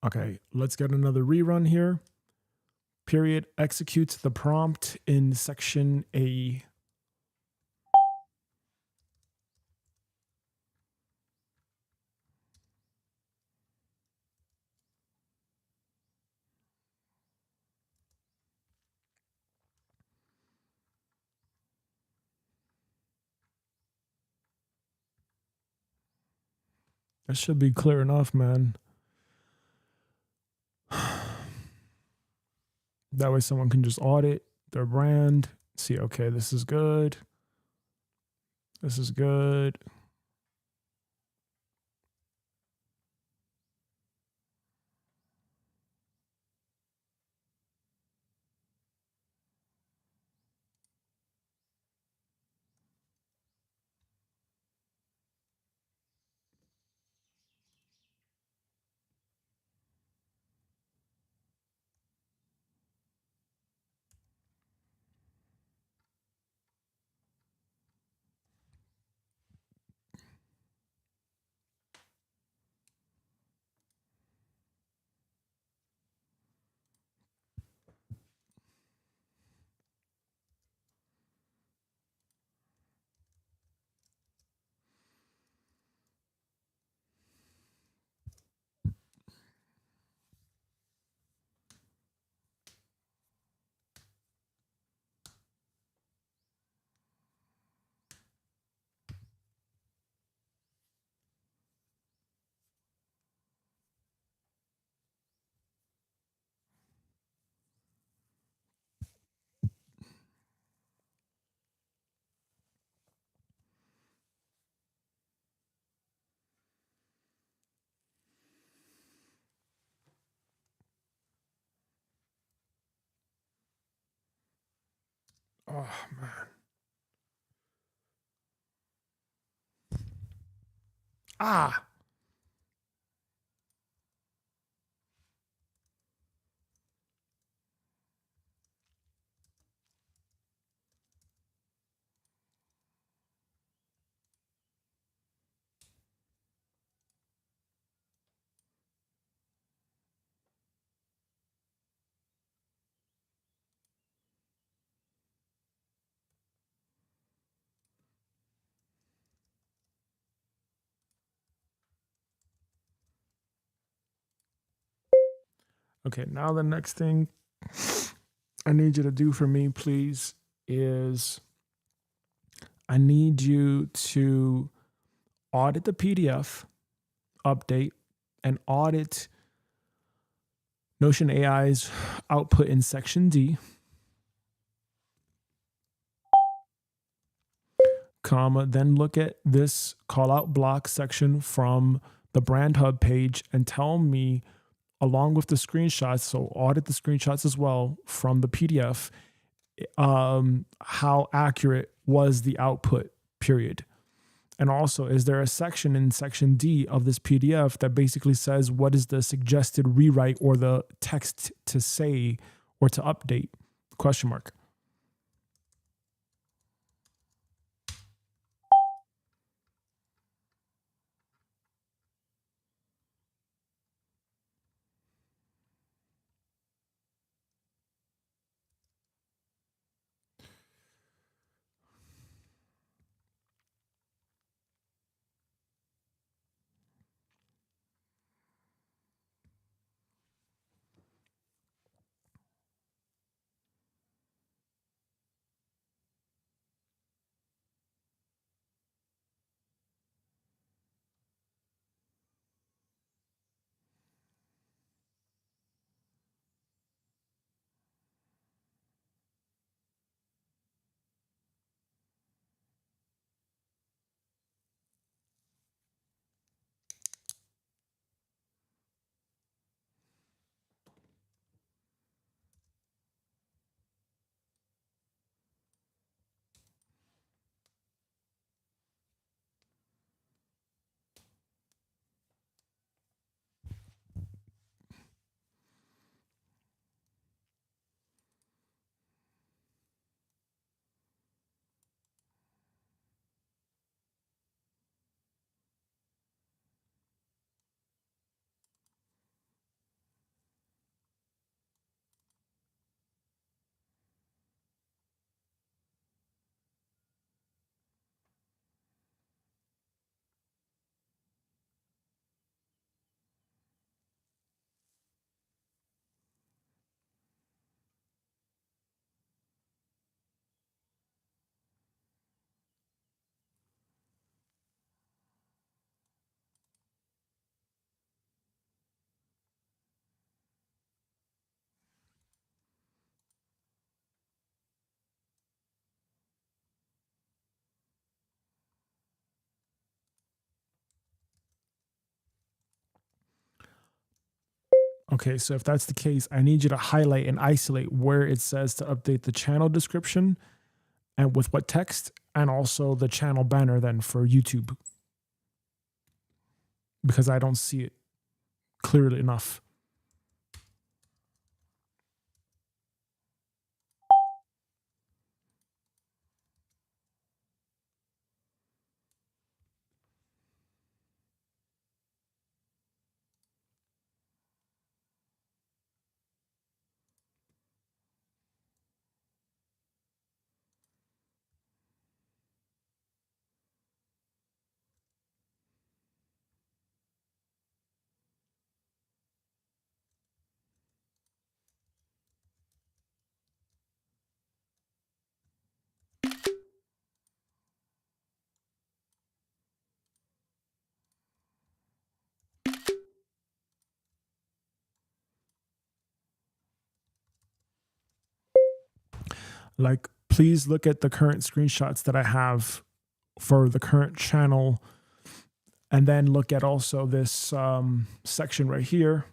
Speaker 1: Okay, let's get another rerun here. Period executes the prompt in section A. That should be clear enough, man. That way someone can just audit their brand, see, okay, this is good. This is good. Oh, man. Ah. Okay, now the next thing I need you to do for me, please, is I need you to audit the PDF, update, and audit Notion AI's output in section D, comma, then look at this call out block section from the Brand Hub page and tell me, along with the screenshots, so audit the screenshots as well from the PDF, how accurate was the output, period. And also, is there a section in section D of this PDF that basically says what is the suggested rewrite or the text to say or to update? Question mark. Okay, so if that's the case, I need you to highlight and isolate where it says to update the channel description and with what text, and also the channel banner then for YouTube, because I don't see it clearly enough. Like, please look at the current screenshots that I have for the current channel, and then look at also this section right here.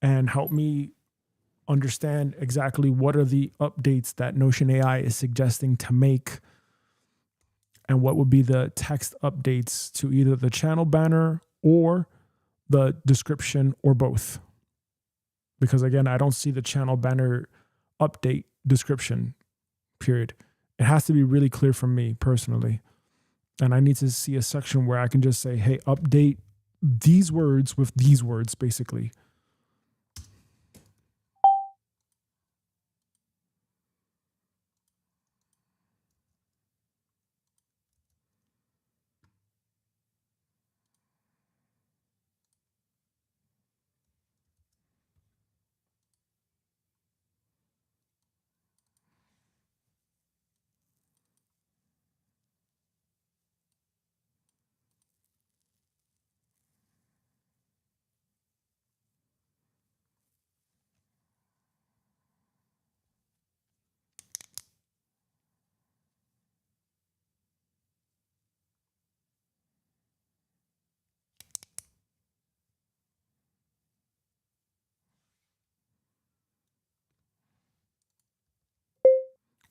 Speaker 1: And help me understand exactly what are the updates that Notion AI is suggesting to make, and what would be the text updates to either the channel banner or the description, or both. Because again, I don't see the channel banner update description, period. It has to be really clear for me personally. And I need to see a section where I can just say, hey, update these words with these words, basically.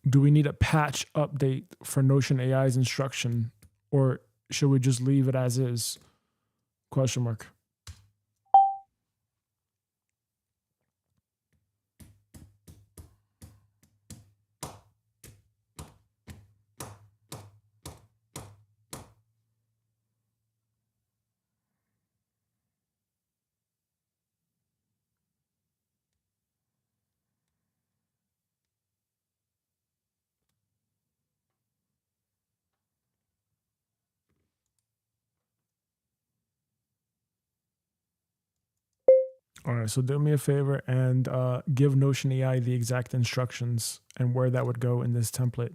Speaker 1: do we need a patch update for Notion AI's instruction, or should we just leave it as is? Question mark. All right, so do me a favor and give Notion AI the exact instructions and where that would go in this template.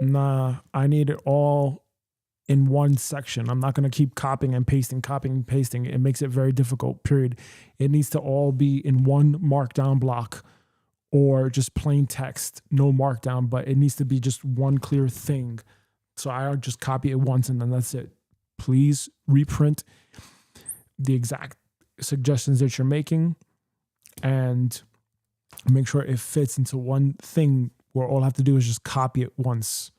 Speaker 1: Nah, I need it all in one section. I'm not going to keep copying and pasting. It makes it very difficult, period. It needs to all be in one markdown block or just plain text, no markdown, but it needs to be just one clear thing. So I'll just copy it once and then that's it. Please reprint the exact suggestions that you're making and make sure it fits into one thing where all I have to do is just copy it once.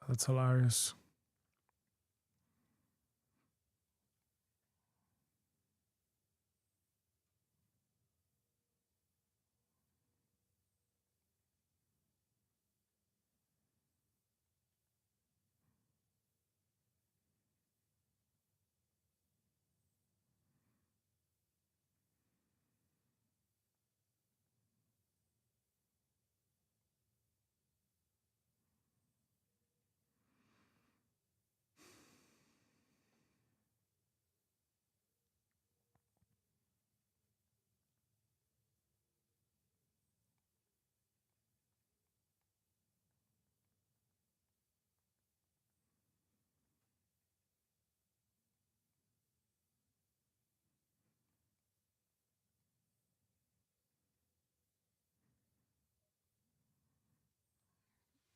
Speaker 1: That's hilarious.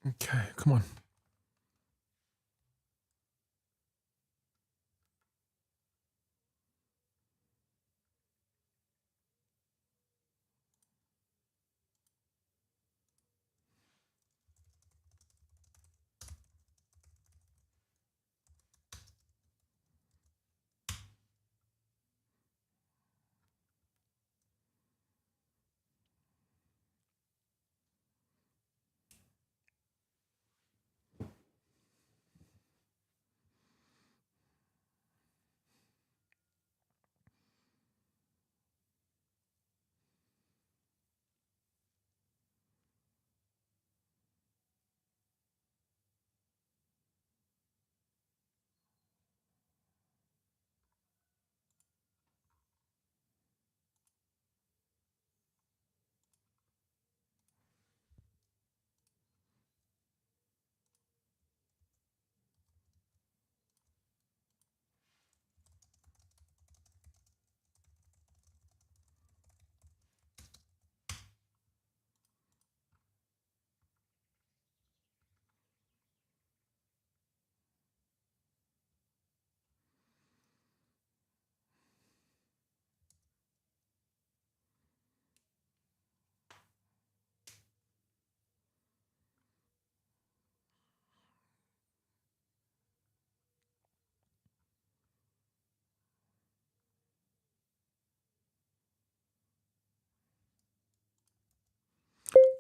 Speaker 1: Okay, come on.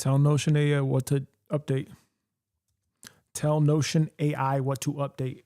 Speaker 1: Tell Notion AI what to update. Tell Notion AI what to update.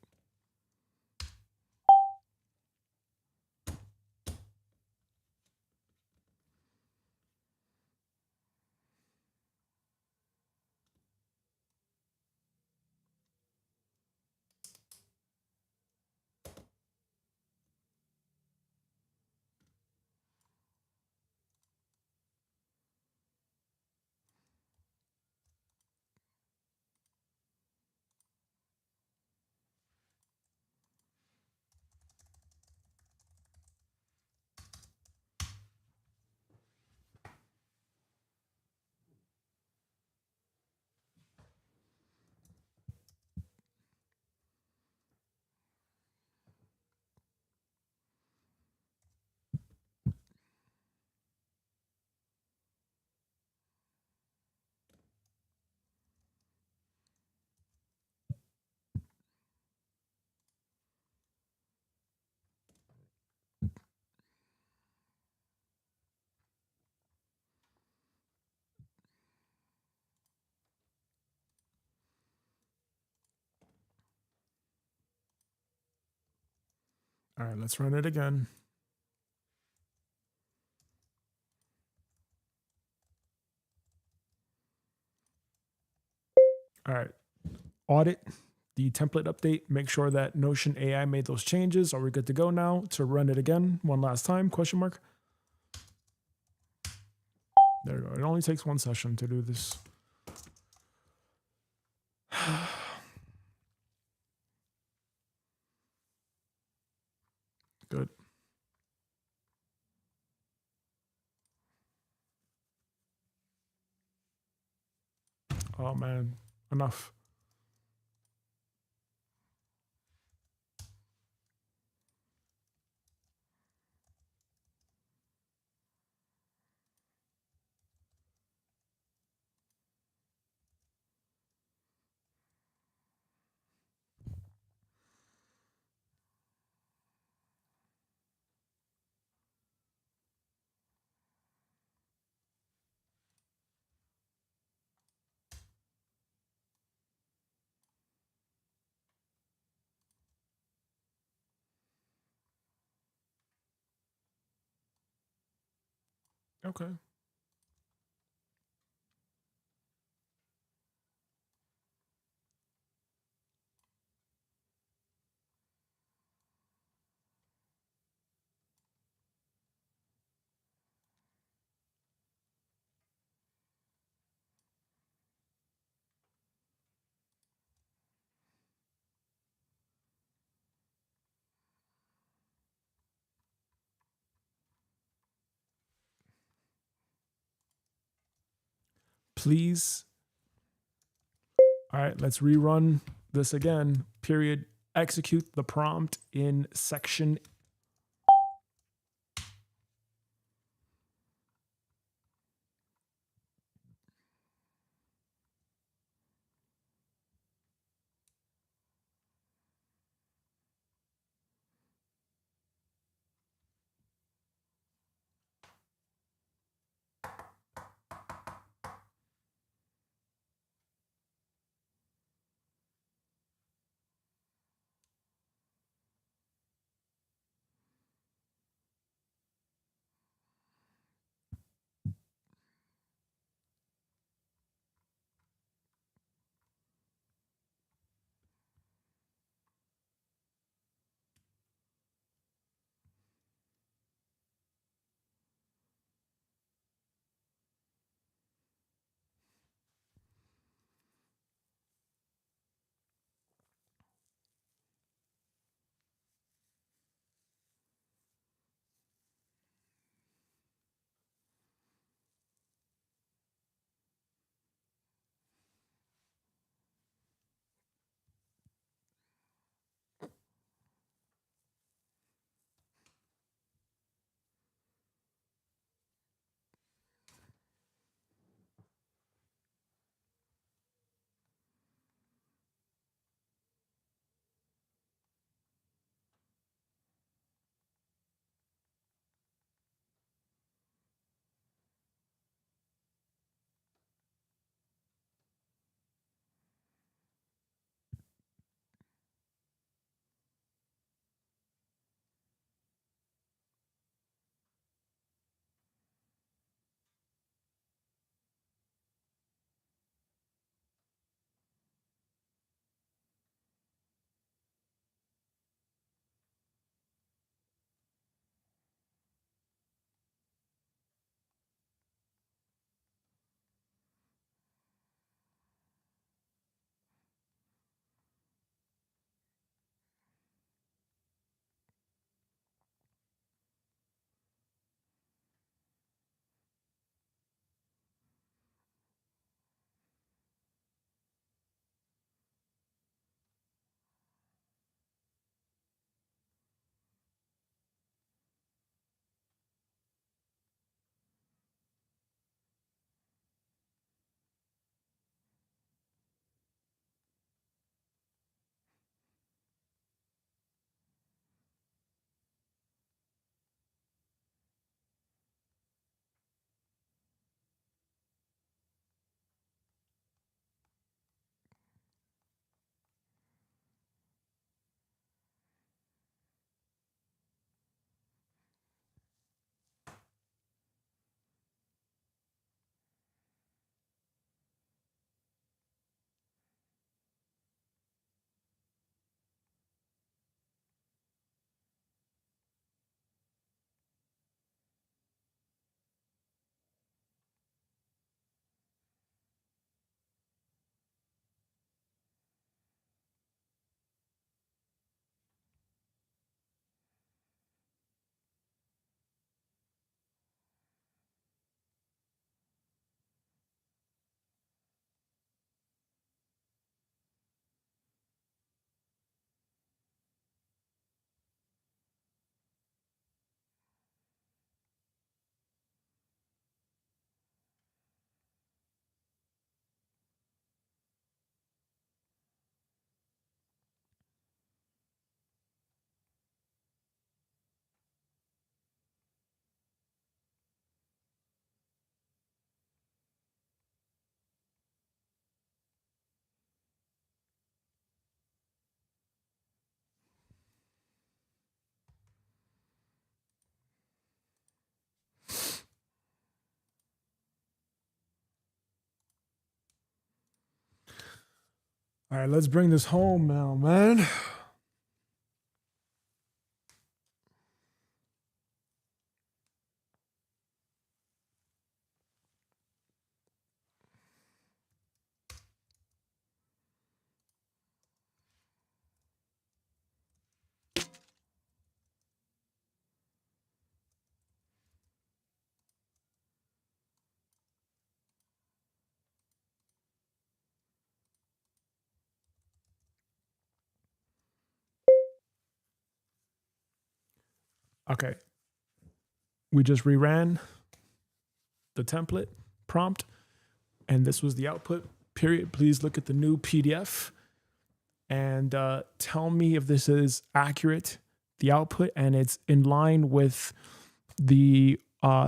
Speaker 1: All right, let's run it again. All right, audit the template update. Make sure that Notion AI made those changes. Are we good to go now to run it again one last time? Question mark. There we go. It only takes one session to do this. Good. Oh man, enough. Okay. Please. All right, let's rerun this again. Period. Execute the prompt in section. All right, let's bring this home now, man. Okay. We just reran the template prompt, and this was the output, period. Please look at the new PDF and tell me if this is accurate, the output, and it's in line with the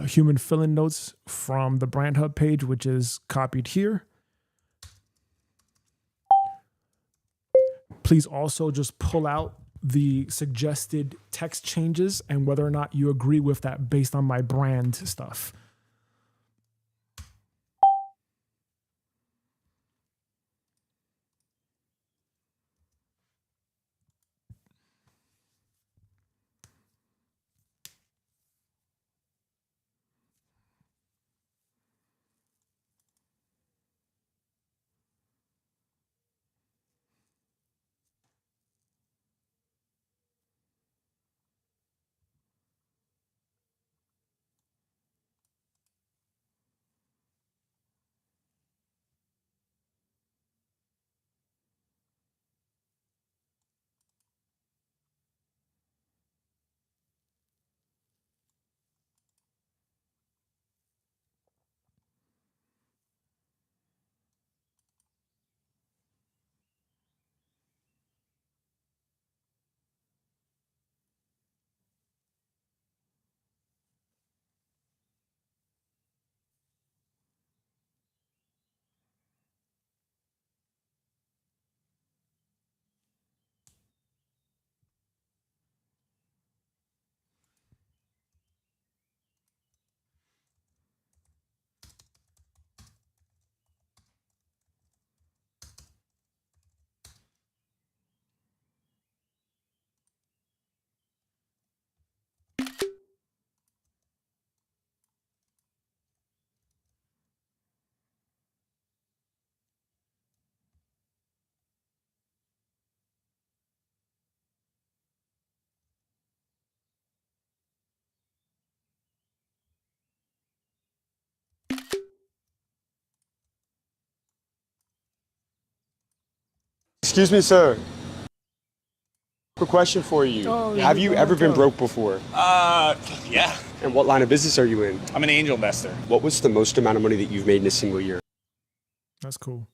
Speaker 1: human fill-in notes from the Brand Hub page, which is copied here. Please also just pull out the suggested text changes and whether or not you agree with that based on my brand stuff.
Speaker 5: Excuse me, sir. Quick question for you.
Speaker 1: Oh,
Speaker 5: Have you ever been
Speaker 1: okay.
Speaker 5: broke before?
Speaker 7: Yeah.
Speaker 5: And what line of business are you in?
Speaker 7: I'm an angel investor.
Speaker 5: What was the most amount of money that you've made in a single year?
Speaker 1: That's cool.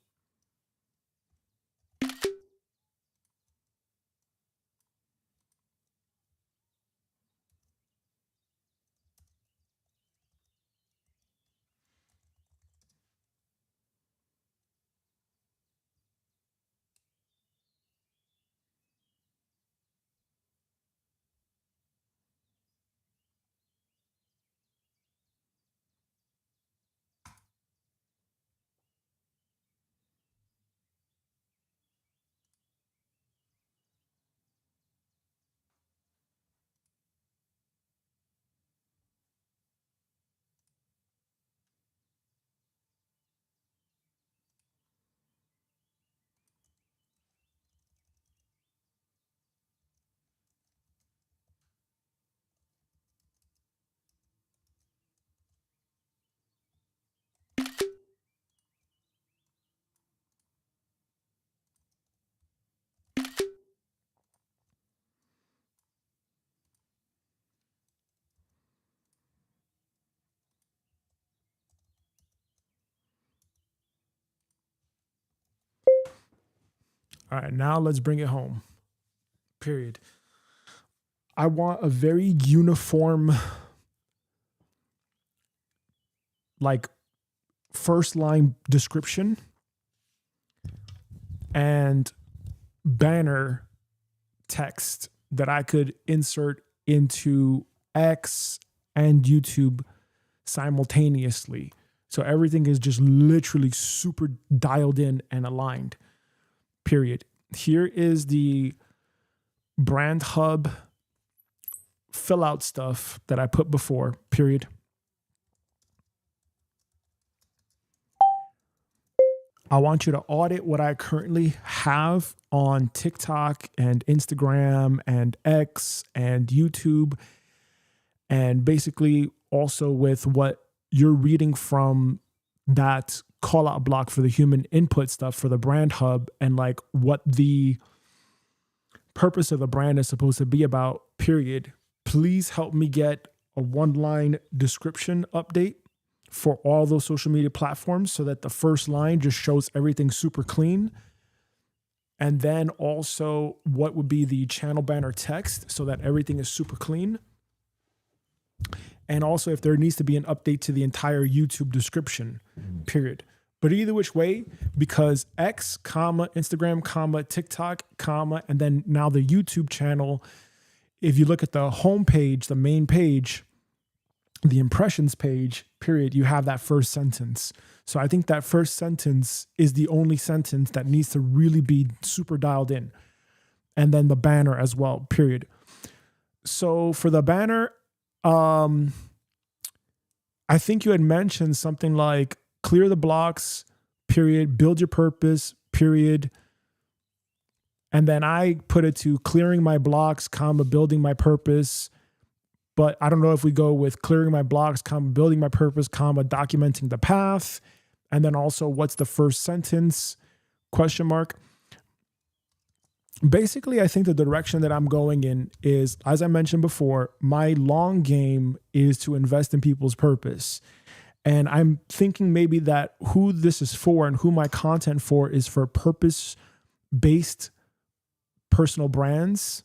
Speaker 1: All right, now let's bring it home. Period. I want a very uniform, like, first line description and banner text that I could insert into X and YouTube simultaneously. So everything is just literally super dialed in and aligned. period. Here is the brand hub fill out stuff that I put before, period. I want you to audit what I currently have on TikTok and Instagram and X and YouTube, and basically also with what you're reading from that call out block for the human input stuff for the brand hub, and like what the purpose of the brand is supposed to be about, period. Please help me get a 1-line description update for all those social media platforms so that the first line just shows everything super clean. And then also what would be the channel banner text so that everything is super clean. And also if there needs to be an update to the entire YouTube description, period. But either which way, because X, comma, Instagram, comma, TikTok, comma, and then now the YouTube channel, if you look at the home page, the main page, the impressions page, period, you have that first sentence. So I think that first sentence is the only sentence that needs to really be super dialed in. And then the banner as well, period. So for the banner, I think you had mentioned something like clear the blocks, period, build your purpose, period. And then I put it to clearing my blocks, comma, building my purpose. But I don't know if we go with clearing my blocks, comma, building my purpose, comma, documenting the path. And then also what's the first sentence, question mark. Basically, I think the direction that I'm going in is, as I mentioned before, my long game is to invest in people's purpose. And I'm thinking maybe that who this is for and who my content for is for purpose-based personal brands,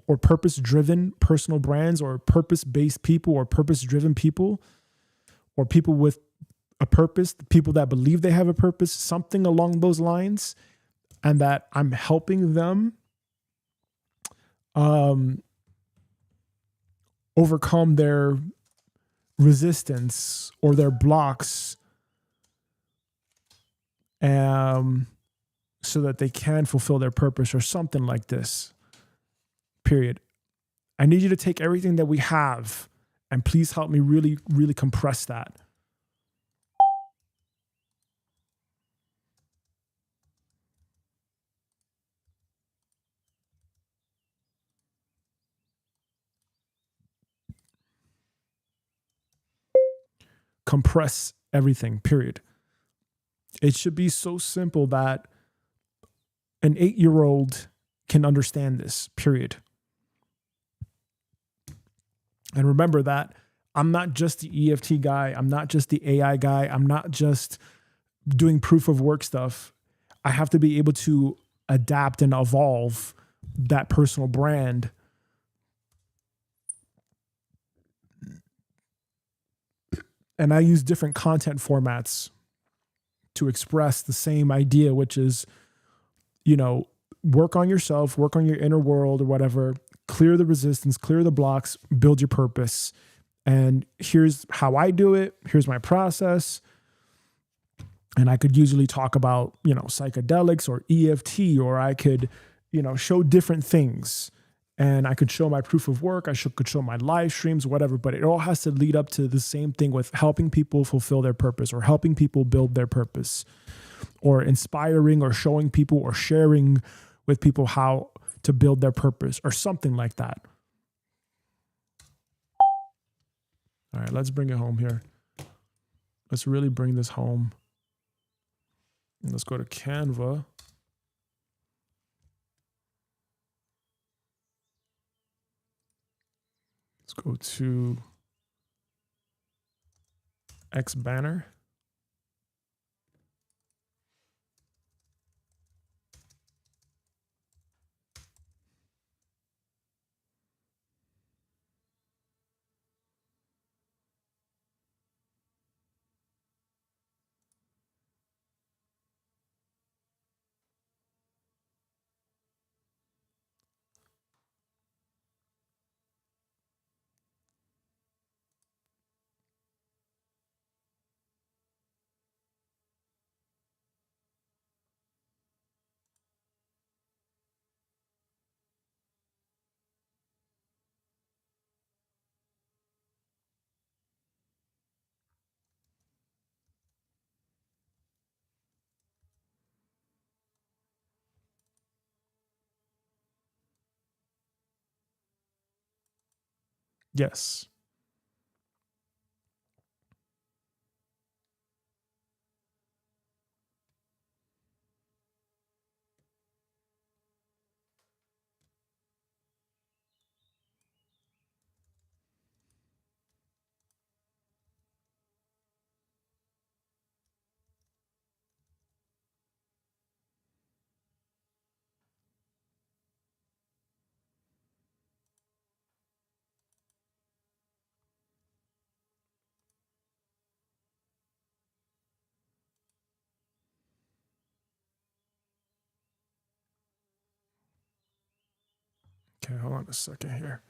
Speaker 1: or purpose-driven personal brands, or purpose-based people, or purpose-driven people, or people with a purpose, people that believe they have a purpose, something along those lines, and that I'm helping them overcome their resistance or their blocks, so that they can fulfill their purpose or something like this. Period. I need you to take everything that we have and please help me really, really compress that. Compress everything, period. It should be so simple that an 8-year-old can understand this, period. And remember that I'm not just the EFT guy. I'm not just the AI guy. I'm not just doing proof of work stuff. I have to be able to adapt and evolve that personal brand. And I use different content formats to express the same idea, which is, work on yourself, work on your inner world or whatever, clear the resistance, clear the blocks, build your purpose. And here's how I do it. Here's my process. And I could usually talk about, psychedelics or EFT, or I could, show different things. And I could show my proof of work. Could show my live streams, whatever, but it all has to lead up to the same thing with helping people fulfill their purpose, or helping people build their purpose, or inspiring or showing people or sharing with people how to build their purpose or something like that. All right, let's bring it home here. Let's really bring this home. Let's go to Canva. Let's go to X banner. Yes. Okay, hold on a second here.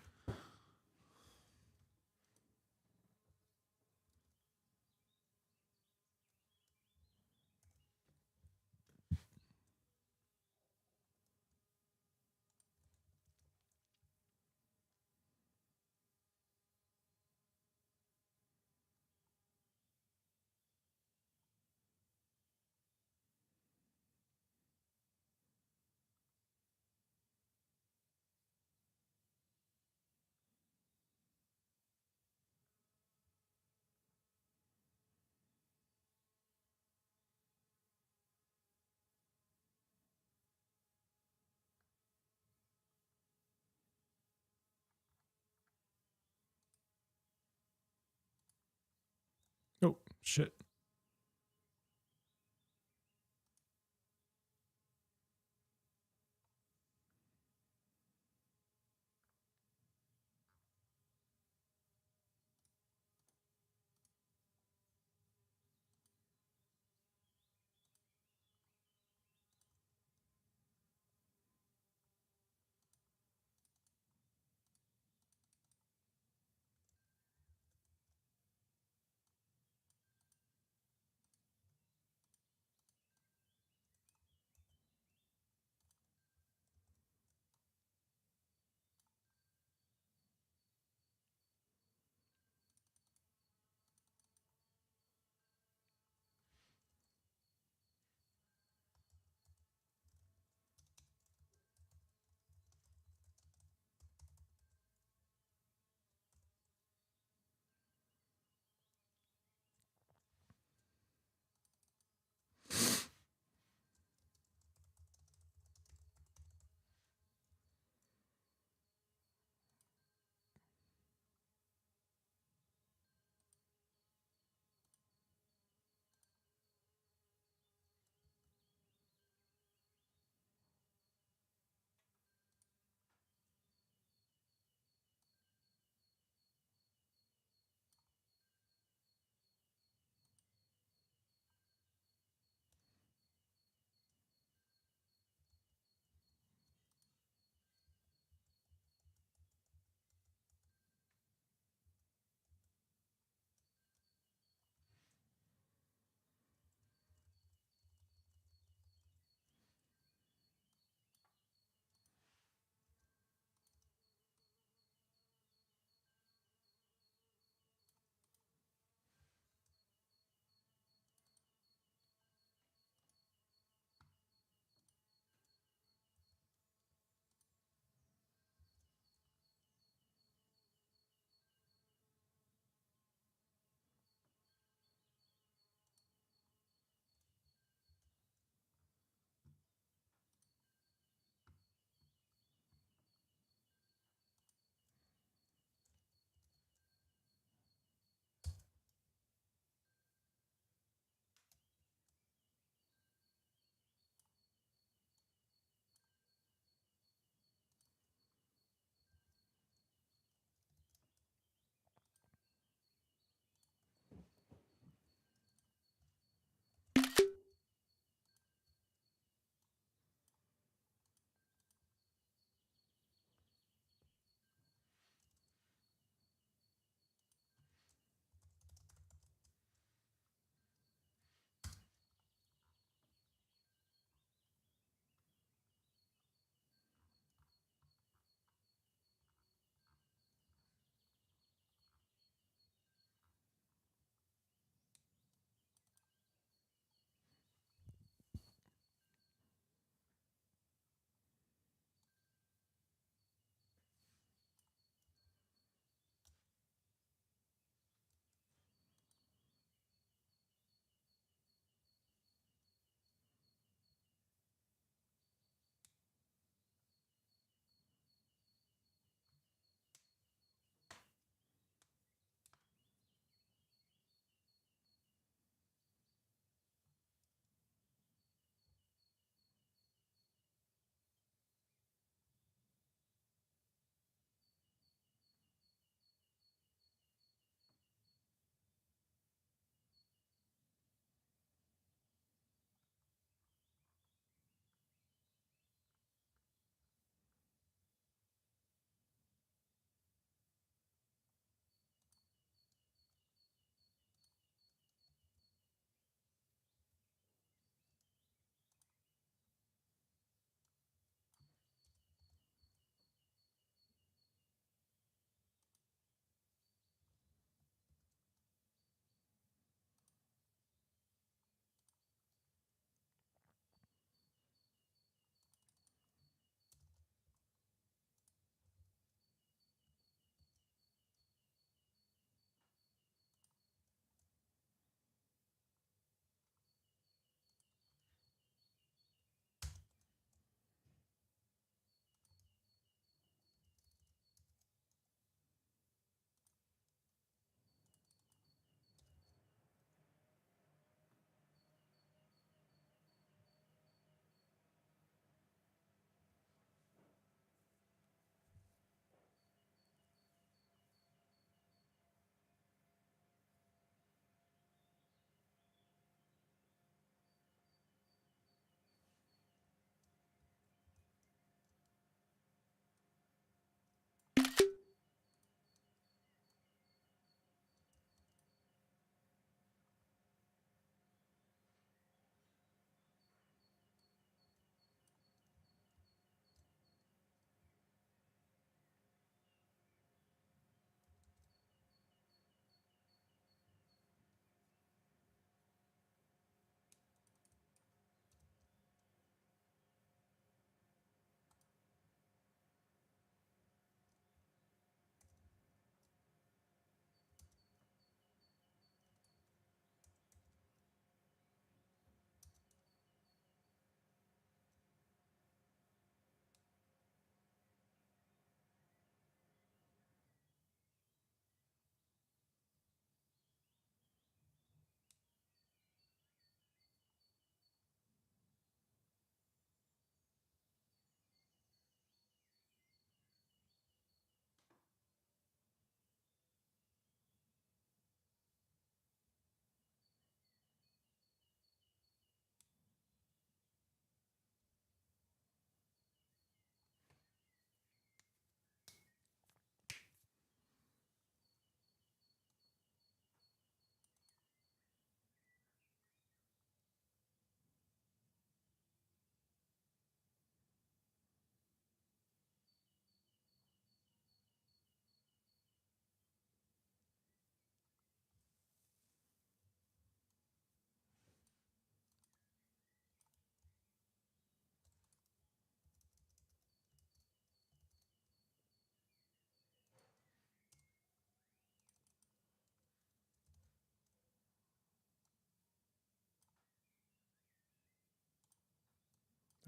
Speaker 1: Oh, shit.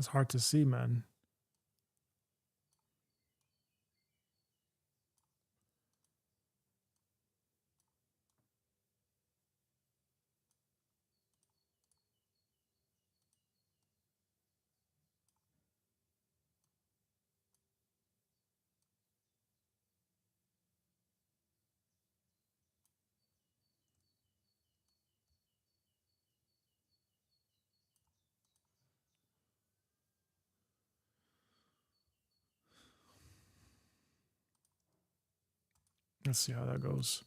Speaker 1: It's hard to see, man. Let's see how that goes.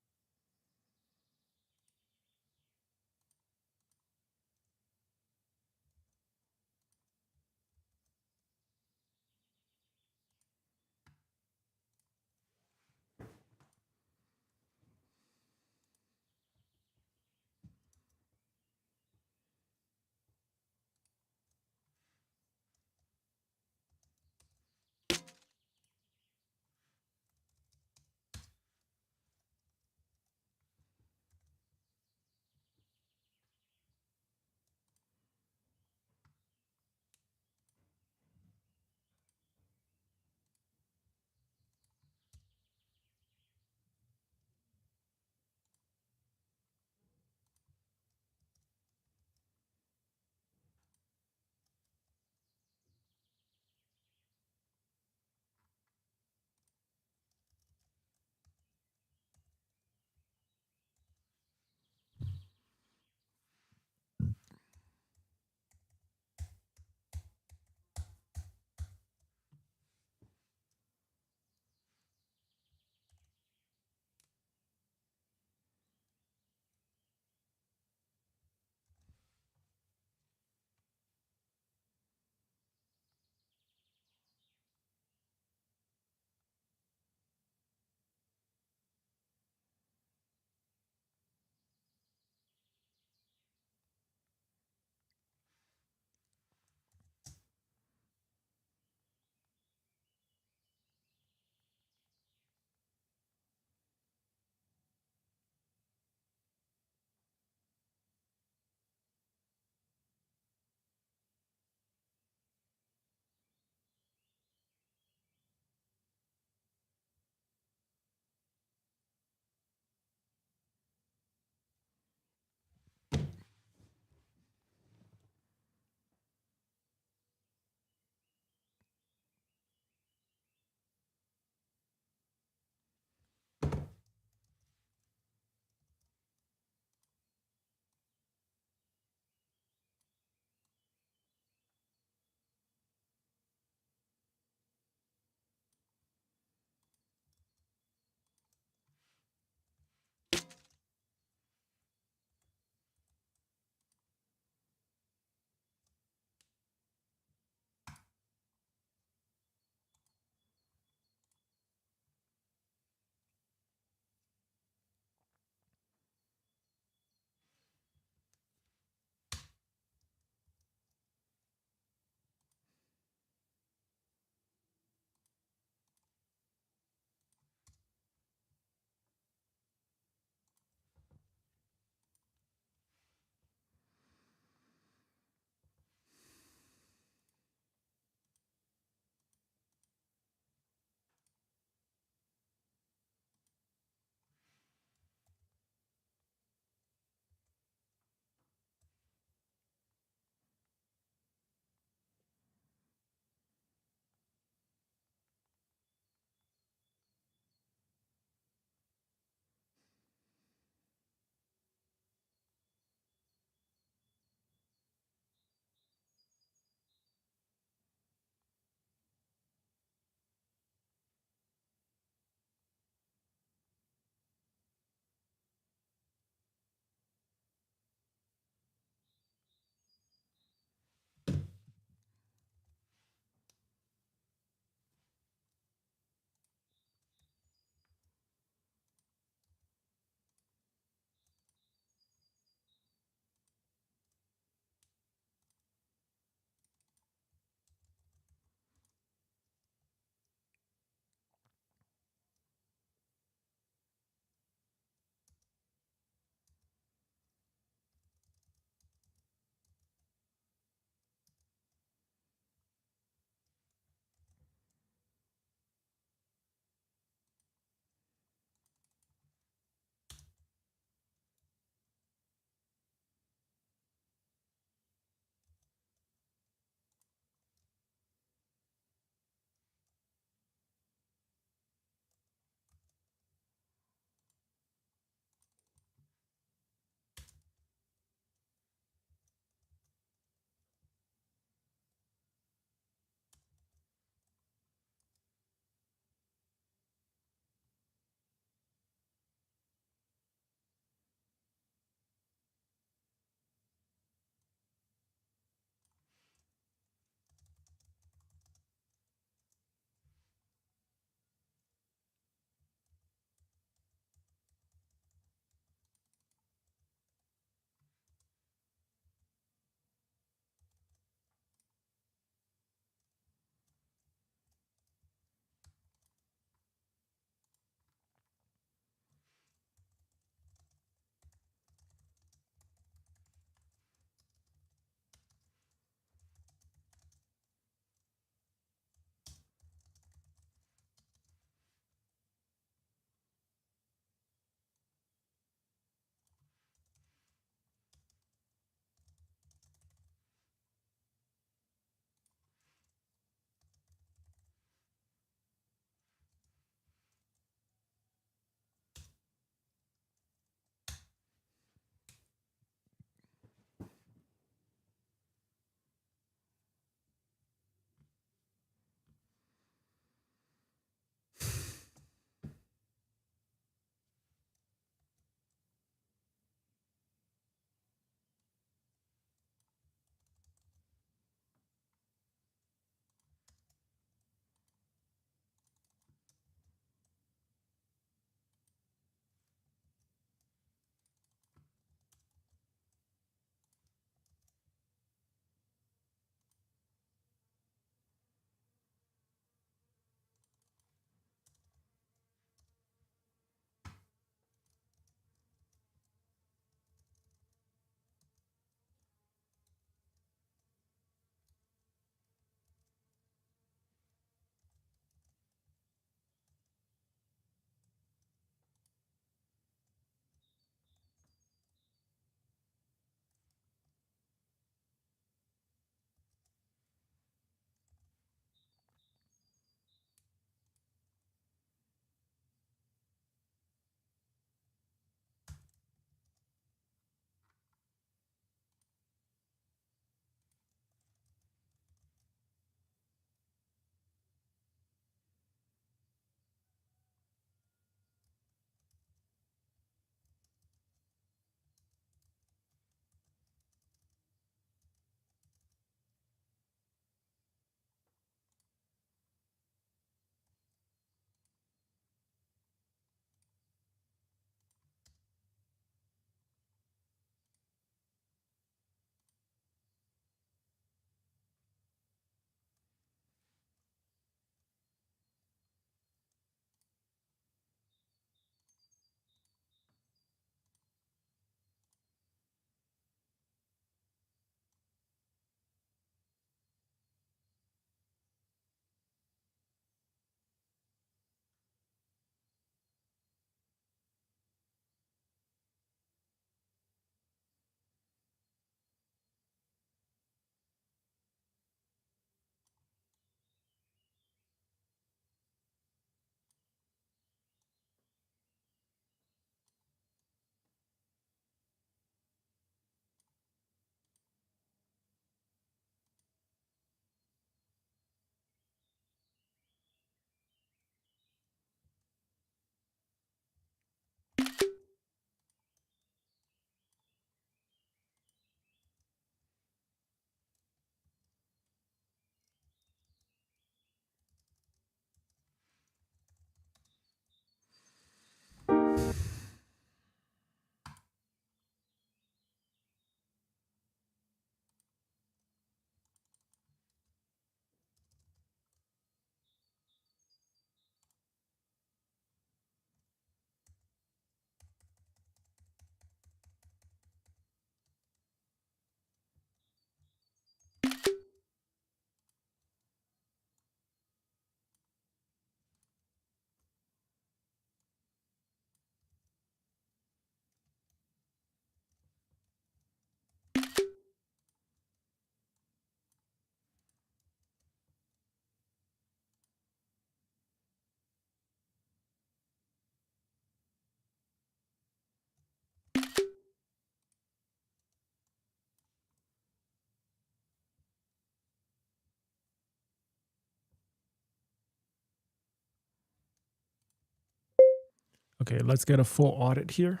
Speaker 1: Okay, let's get a full audit here.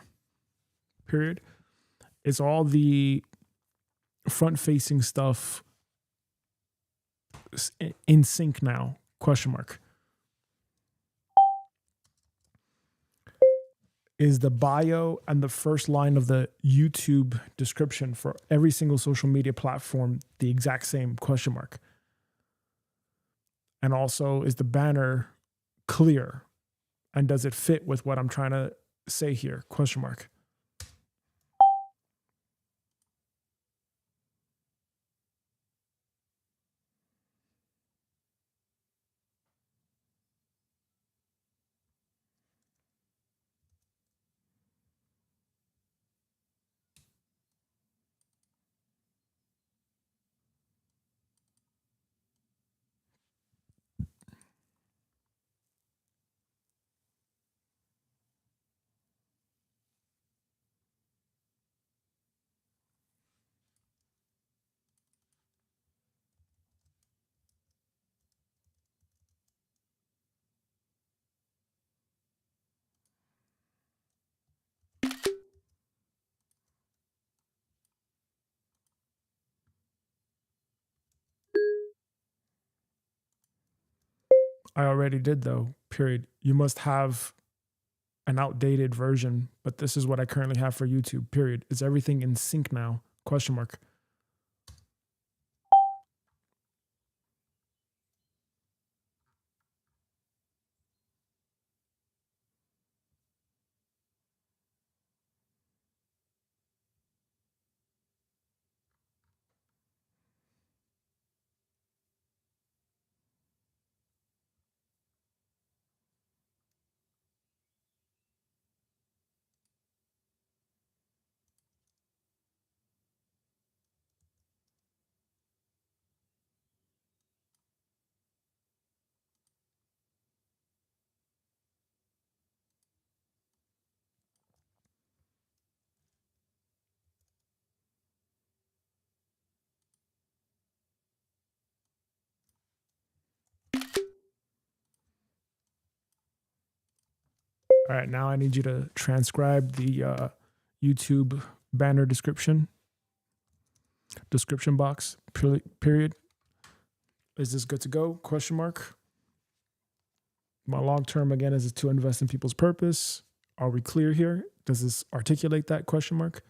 Speaker 1: Period. Is all the front-facing stuff in sync now? Question mark. Is the bio and the first line of the YouTube description for every single social media platform the exact same? Question mark. And also, is the banner clear? And does it fit with what I'm trying to say here? Question mark. I already did though, period. You must have an outdated version, but this is what I currently have for YouTube, period. Is everything in sync now? Question mark. All right, now I need you to transcribe the YouTube banner description box, period. Is this good to go? Question mark. My long term, again, is to invest in people's purpose. Are we clear here? Does this articulate that? Question mark.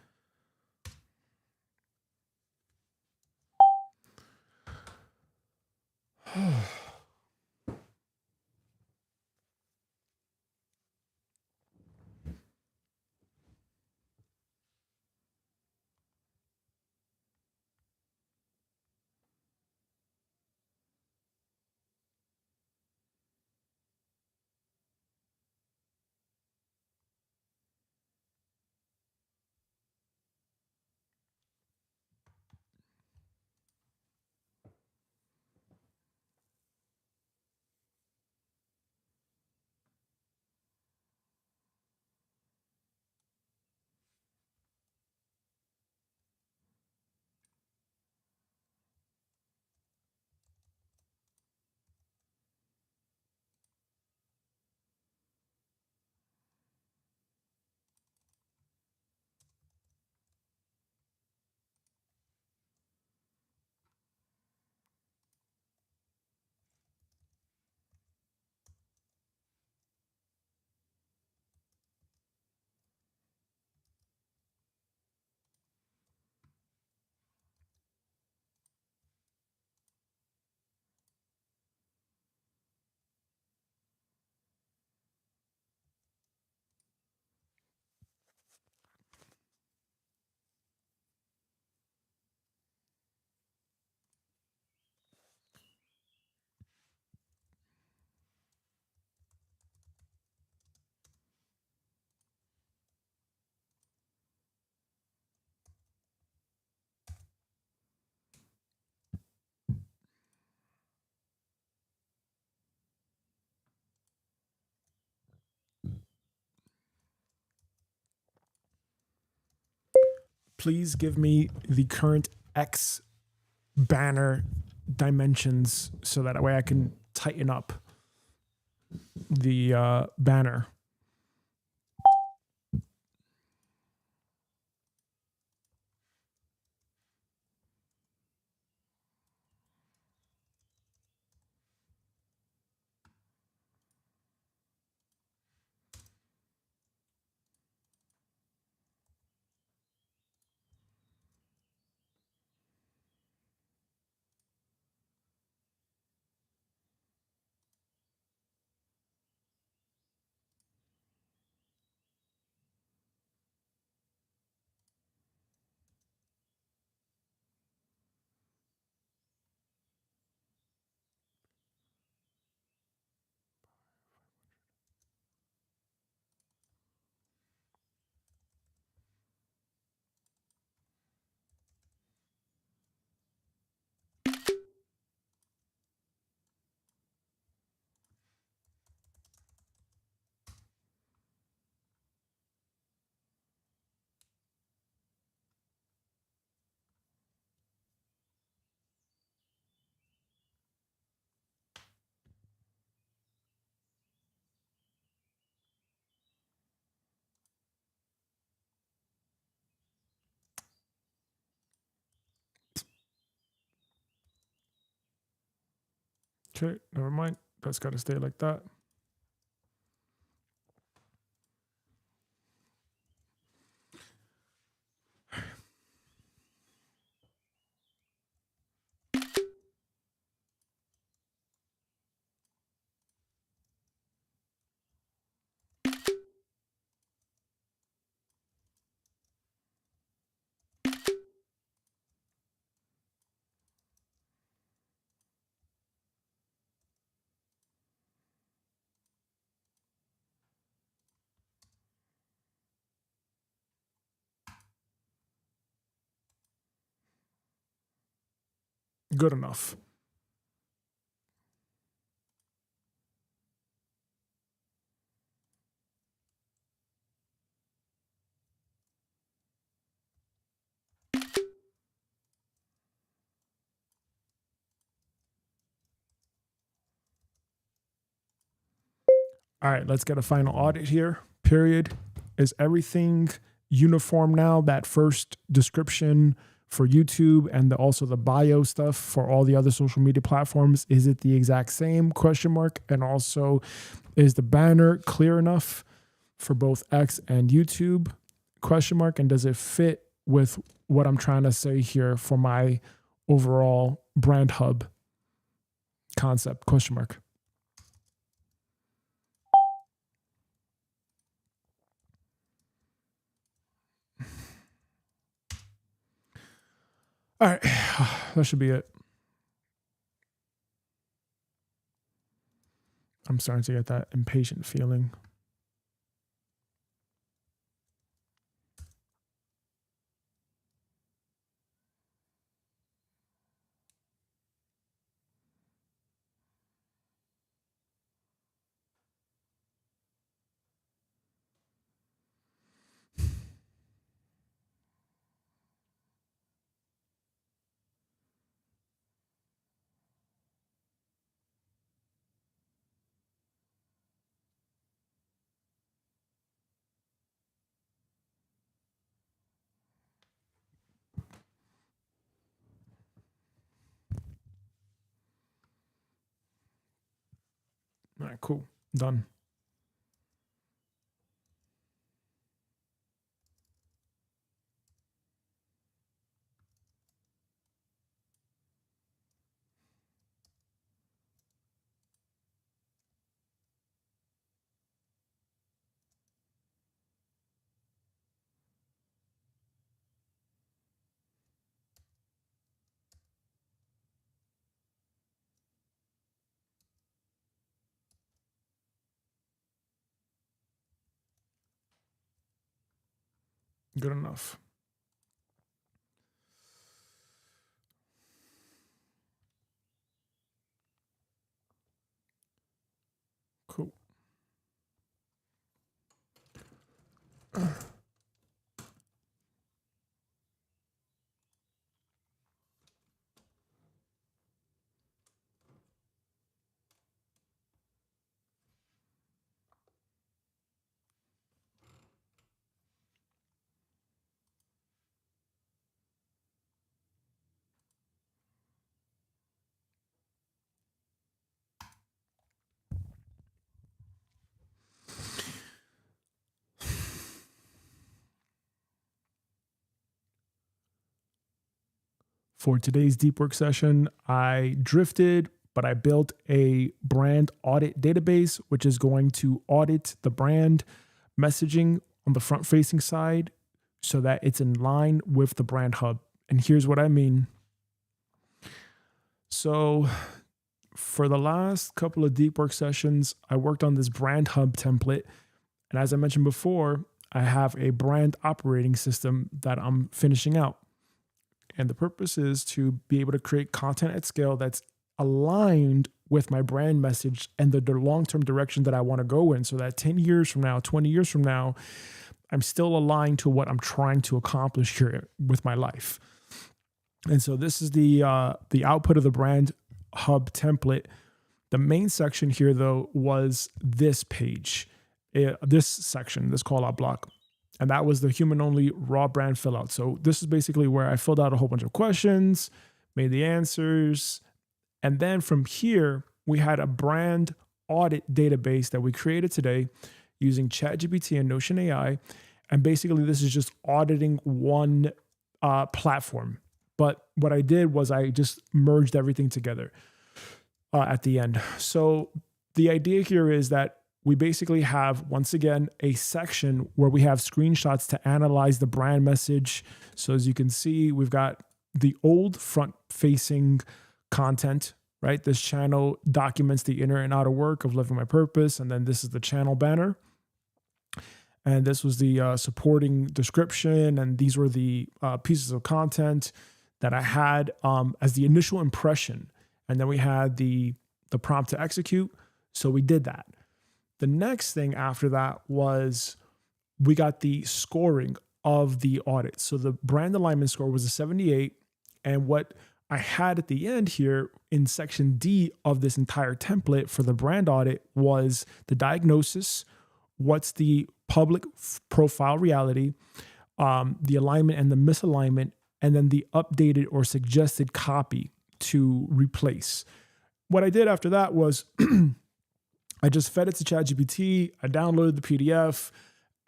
Speaker 1: Please give me the current X banner dimensions so that way I can tighten up the banner. Okay, never mind. That's got to stay like that. Good enough. All right, let's get a final audit here. Period. Is everything uniform now? That first description for YouTube and also the bio stuff for all the other social media platforms, is it the exact same? Question mark. And also, is the banner clear enough for both X and YouTube? Question mark. And does it fit with what I'm trying to say here for my overall brand hub concept? Question mark. All right, that should be it. I'm starting to get that impatient feeling. All right, cool. Done. Good enough. Cool. For today's deep work session, I drifted, but I built a brand audit database, which is going to audit the brand messaging on the front facing side so that it's in line with the brand hub. And here's what I mean. So for the last couple of deep work sessions, I worked on this brand hub template. And as I mentioned before, I have a brand operating system that I'm finishing out. And the purpose is to be able to create content at scale that's aligned with my brand message and the long-term direction that I want to go in, so that 10 years from now, 20 years from now, I'm still aligned to what I'm trying to accomplish here with my life. And so this is the output of the brand hub template. The main section here, though, was this page, this section, this call out block. And that was the human only raw brand fill out. So this is basically where I filled out a whole bunch of questions, made the answers. And then from here, we had a brand audit database that we created today using ChatGPT and Notion AI. And basically, this is just auditing one platform. But what I did was I just merged everything together at the end. So the idea here is that we basically have, once again, a section where we have screenshots to analyze the brand message. So as you can see, we've got the old front-facing content, right? This channel documents the inner and outer work of living my purpose. And then this is the channel banner. And this was the supporting description. And these were the pieces of content that I had as the initial impression. And then we had the prompt to execute. So we did that. The next thing after that was we got the scoring of the audit. So the brand alignment score was a 78. And what I had at the end here in section D of this entire template for the brand audit was the diagnosis, what's the public profile reality, the alignment and the misalignment, and then the updated or suggested copy to replace. What I did after that was I just fed it to ChatGPT, I downloaded the PDF,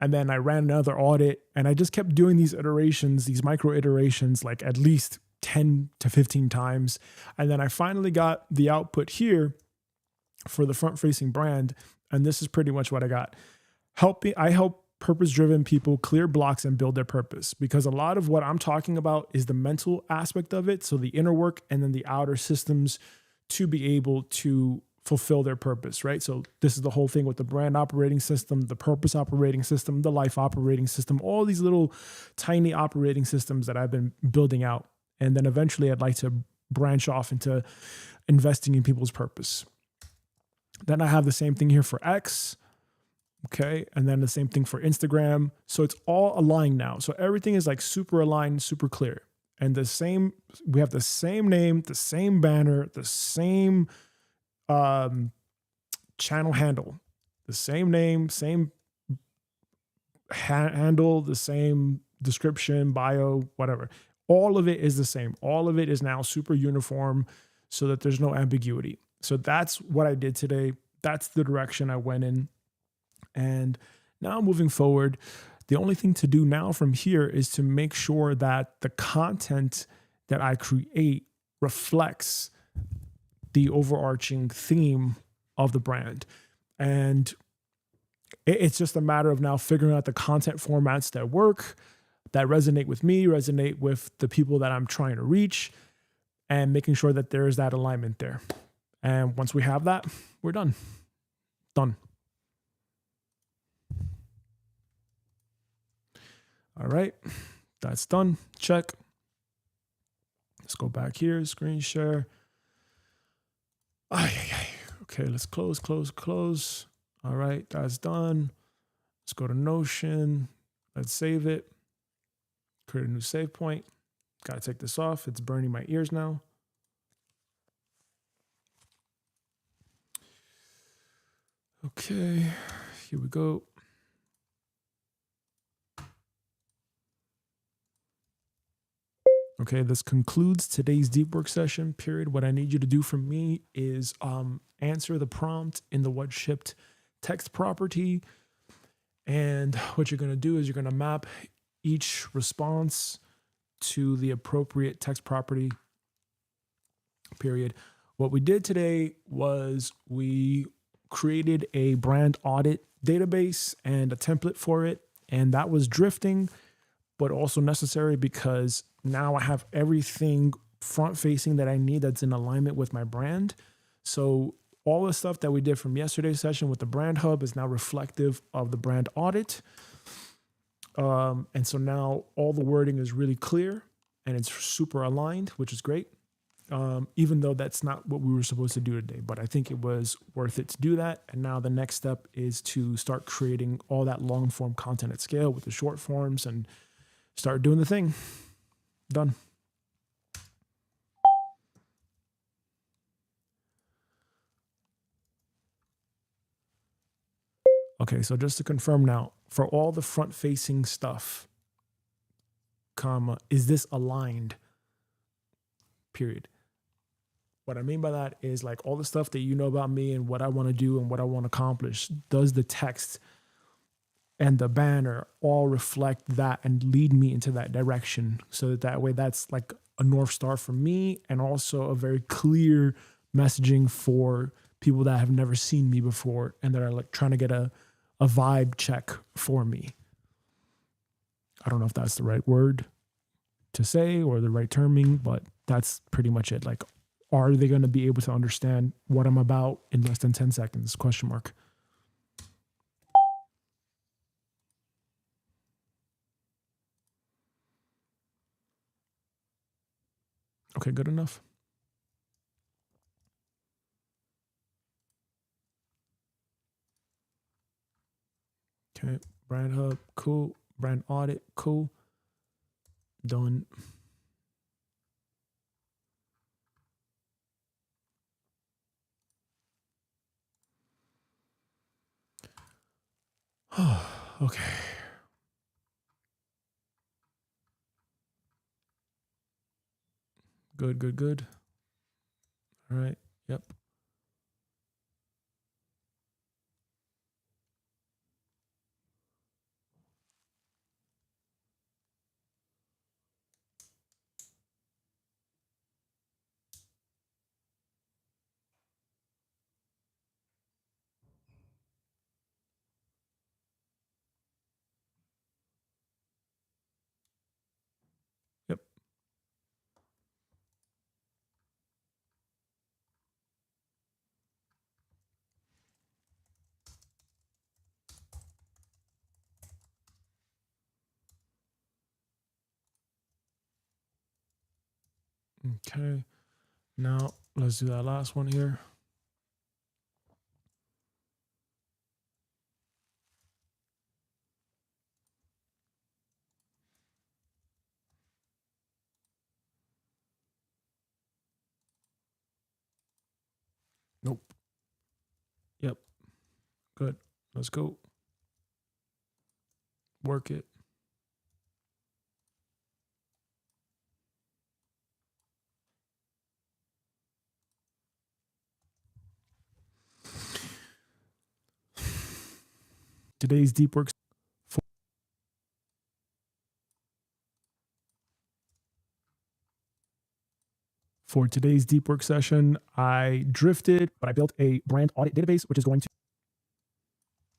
Speaker 1: and then I ran another audit, and I just kept doing these iterations, these micro iterations, like at least 10 to 15 times. And then I finally got the output here for the front-facing brand, and this is pretty much what I got. I help purpose-driven people clear blocks and build their purpose, because a lot of what I'm talking about is the mental aspect of it. So the inner work and then the outer systems to be able to fulfill their purpose, right? So this is the whole thing with the brand operating system, the purpose operating system, the life operating system, all these little tiny operating systems that I've been building out. And then eventually I'd like to branch off into investing in people's purpose. Then I have the same thing here for X. Okay. And then the same thing for Instagram. So it's all aligned now. So everything is like super aligned, super clear. And we have the same name, the same banner, the same channel handle, the same name, same handle, the same description, bio, whatever. All of it is the same. All of it is now super uniform so that there's no ambiguity. So that's what I did today. That's the direction I went in. And now moving forward, the only thing to do now from here is to make sure that the content that I create reflects the overarching theme of the brand. And it's just a matter of now figuring out the content formats that work, that resonate with me, resonate with the people that I'm trying to reach, and making sure that there's that alignment there. And once we have that, we're done. Done. All right, that's done. Check. Let's go back here, screen share. Okay, let's close. All right, that's done. Let's go to Notion. Let's save it. Create a new save point. Gotta take this off. It's burning my ears now. Okay, here we go. Okay, this concludes today's deep work session period. What I need you to do for me is answer the prompt in the what shipped text property. And what you're going to do is you're going to map each response to the appropriate text property period. What we did today was we created a brand audit database and a template for it. And that was drifting, but also necessary because now I have everything front facing that I need that's in alignment with my brand. So all the stuff that we did from yesterday's session with the brand hub is now reflective of the brand audit. And so now all the wording is really clear and it's super aligned, which is great. Even though that's not what we were supposed to do today, but I think it was worth it to do that. And now the next step is to start creating all that long form content at scale with the short forms and start doing the thing. Done. Okay, so just to confirm now, for all the front-facing stuff, comma, is this aligned? Period. What I mean by that is like all the stuff that you know about me and what I want to do and what I want to accomplish. Does the text and the banner all reflect that and lead me into that direction, so that way that's like a North Star for me, and also a very clear messaging for people that have never seen me before and that are like trying to get a vibe check for me. I don't know if that's the right word to say or the right terming, but that's pretty much it. Like, are they going to be able to understand what I'm about in less than 10 seconds? Question mark. Okay, good enough. Okay, brand hub, cool. Brand audit, cool. Done. Okay. Good, good, good. All right. Yep. Yep. Okay. Now let's do that last one here. Nope. Yep. Good. Let's go. Work it. Today's deep work. For today's deep work session, I drifted, but I built a brand audit database, which is going to.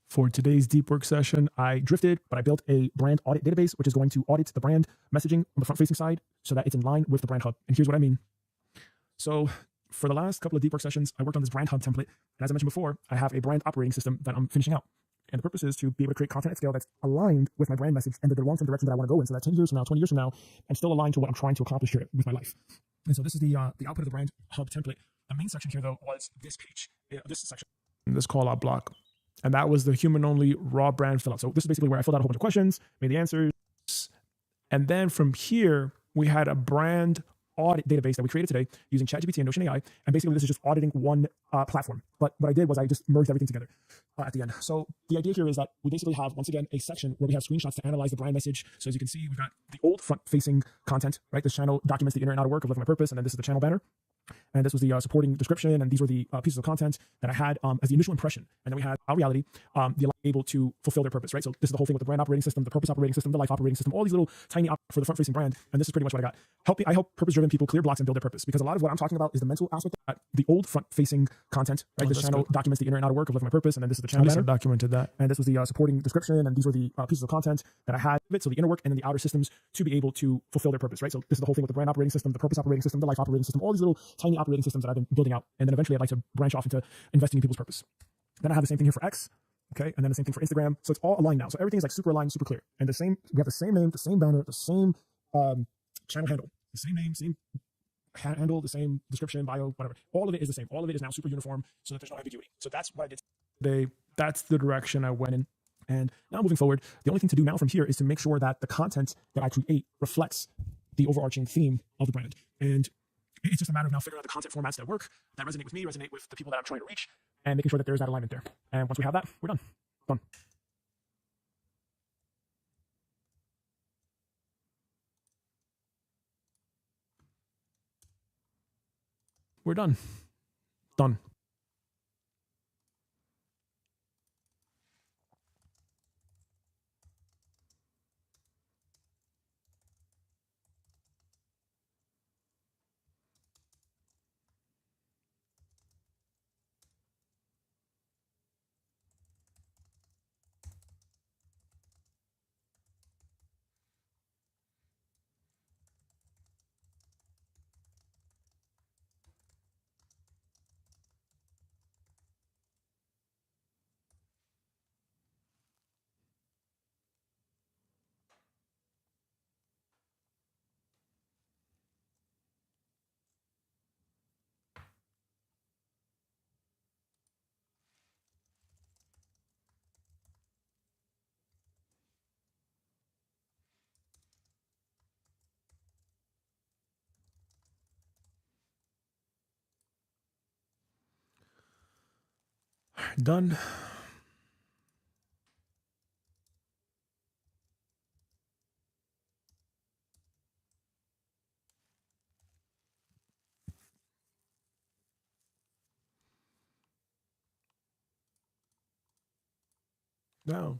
Speaker 1: For today's deep work session, I drifted, but I built a brand audit database, which is going to audit the brand messaging on the front facing side so that it's in line with the brand hub. And here's what I mean. So for the last couple of deep work sessions, I worked on this brand hub template. And as I mentioned before, I have a brand operating system that I'm finishing out. And the purpose is to be able to create content at scale that's aligned with my brand message and the long-term direction that I want to go in. So that 10 years from now, 20 years from now, I'm still aligned to what I'm trying to accomplish here with my life. And so this is the output of the brand hub template. The main section here, though, was this page, this section, this call out block. And that was the human only raw brand fill out. So this is basically where I filled out a whole bunch of questions, made the answers. And then from here, we had a brand audit database that we created today using ChatGPT and Notion AI. And basically this is just auditing one platform. But what I did was I just merged everything together at the end. So the idea here is that we basically have, once again, a section where we have screenshots to analyze the brand message. So as you can see, we've got the old front facing content, right? This channel documents the inner and outer work of living my purpose. And then this is the channel banner. And this was the supporting description, and these were the pieces of content that I had as the initial impression. And then we had our reality, the able to fulfill their purpose, right? So this is the whole thing with the brand operating system, the purpose operating system, the life operating system, all these little tiny for the front-facing brand. And this is pretty much what I got. I help purpose-driven people clear blocks and build their purpose, because a lot of what I'm talking about is the mental aspect of that. The old front-facing content, right? This channel documents the inner and outer work of living my purpose, and then this is the channel banner. Documented that. And this was the supporting description, and these were the pieces of content that I had. So the inner work and then the outer systems to be able to fulfill their purpose, right? So this is the whole thing with the brand operating system, the purpose operating system, the life operating system, all these little tiny operating systems that I've been building out. And then eventually I'd like to branch off into investing in people's purpose. Then I have the same thing here for X, okay? And then the same thing for Instagram. So it's all aligned now. So everything is like super aligned, super clear. And we have the same name, the same banner, the same channel handle, the same name, same handle, the same description, bio, whatever. All of it is the same. All of it is now super uniform so that there's no ambiguity. So that's what I did today. That's the direction I went in. And now moving forward, the only thing to do now from here is to make sure that the content that I create reflects the overarching theme of the brand. And it's just a matter of now figuring out the content formats that work, that resonate with me, resonate with the people that I'm trying to reach, and making sure that there's that alignment there. And once we have that, we're done. Done. we're done. Done. Done. Now,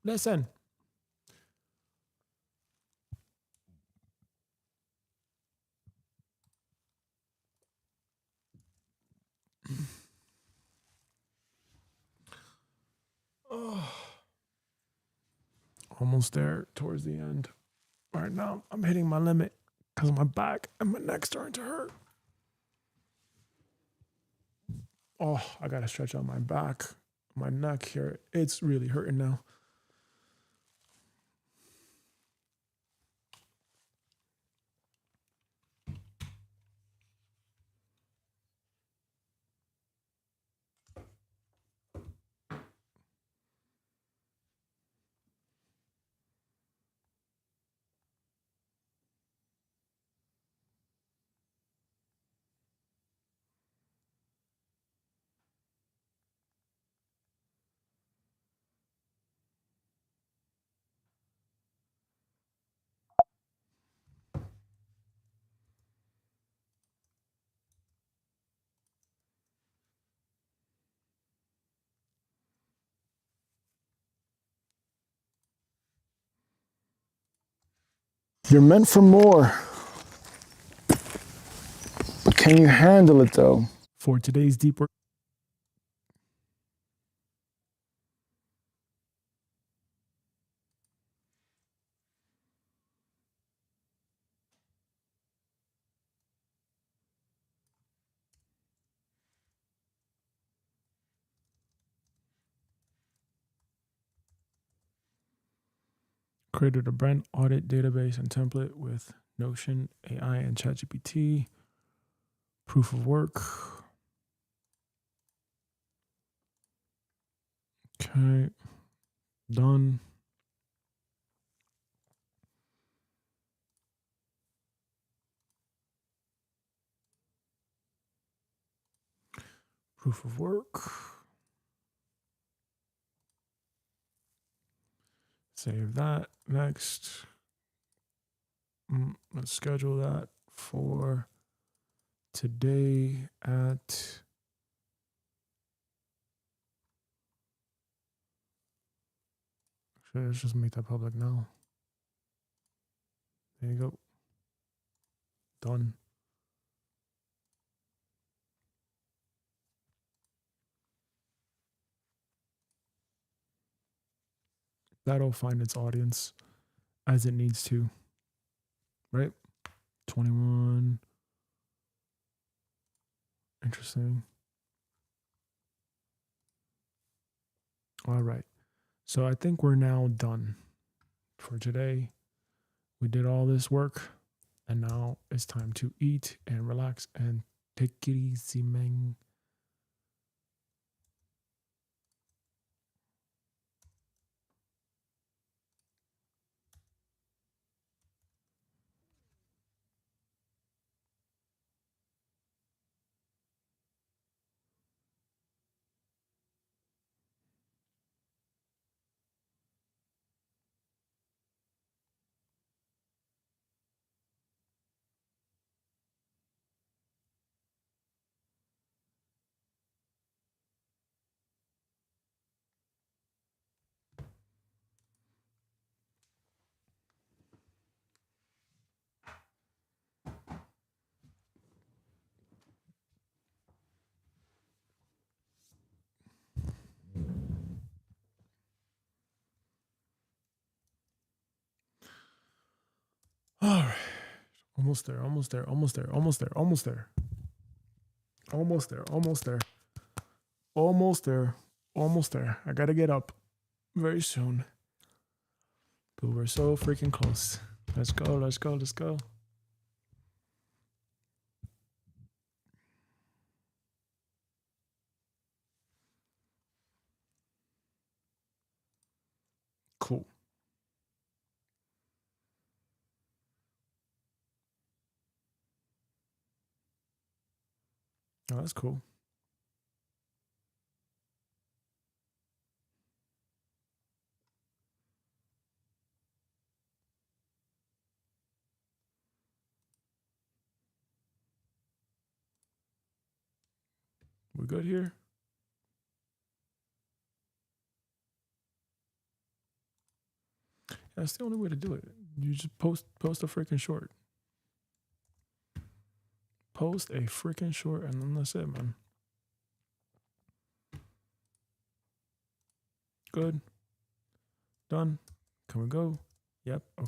Speaker 1: listen. Oh, almost there towards the end. Right now, I'm hitting my limit because my back and my neck's starting to hurt. Oh, I got to stretch out my back, my neck here. It's really hurting now.
Speaker 3: You're meant for more. But can you handle it though?
Speaker 1: For today's deep work. Created a brand audit database and template with Notion, AI, and ChatGPT. Proof of work. Okay. Done. Proof of work. Save that. Next. Let's schedule that for today at actually let's just make that public now. There you go. Done. That'll find its audience as it needs to. Right? 21. Interesting. All right. So I think we're now done for today. We did all this work, and now it's time to eat and relax and take it easy, man. Almost there, almost there, almost there, almost there, almost there. Almost there, almost there. Almost there, almost there. I gotta get up very soon. But we're so freaking close. Let's go, let's go, let's go. Cool. Oh, that's cool. We're good here. That's the only way to do it. You just post a freaking short. Post a freaking short, and then that's it, man. Good. Done. Can we go? Yep. Okay.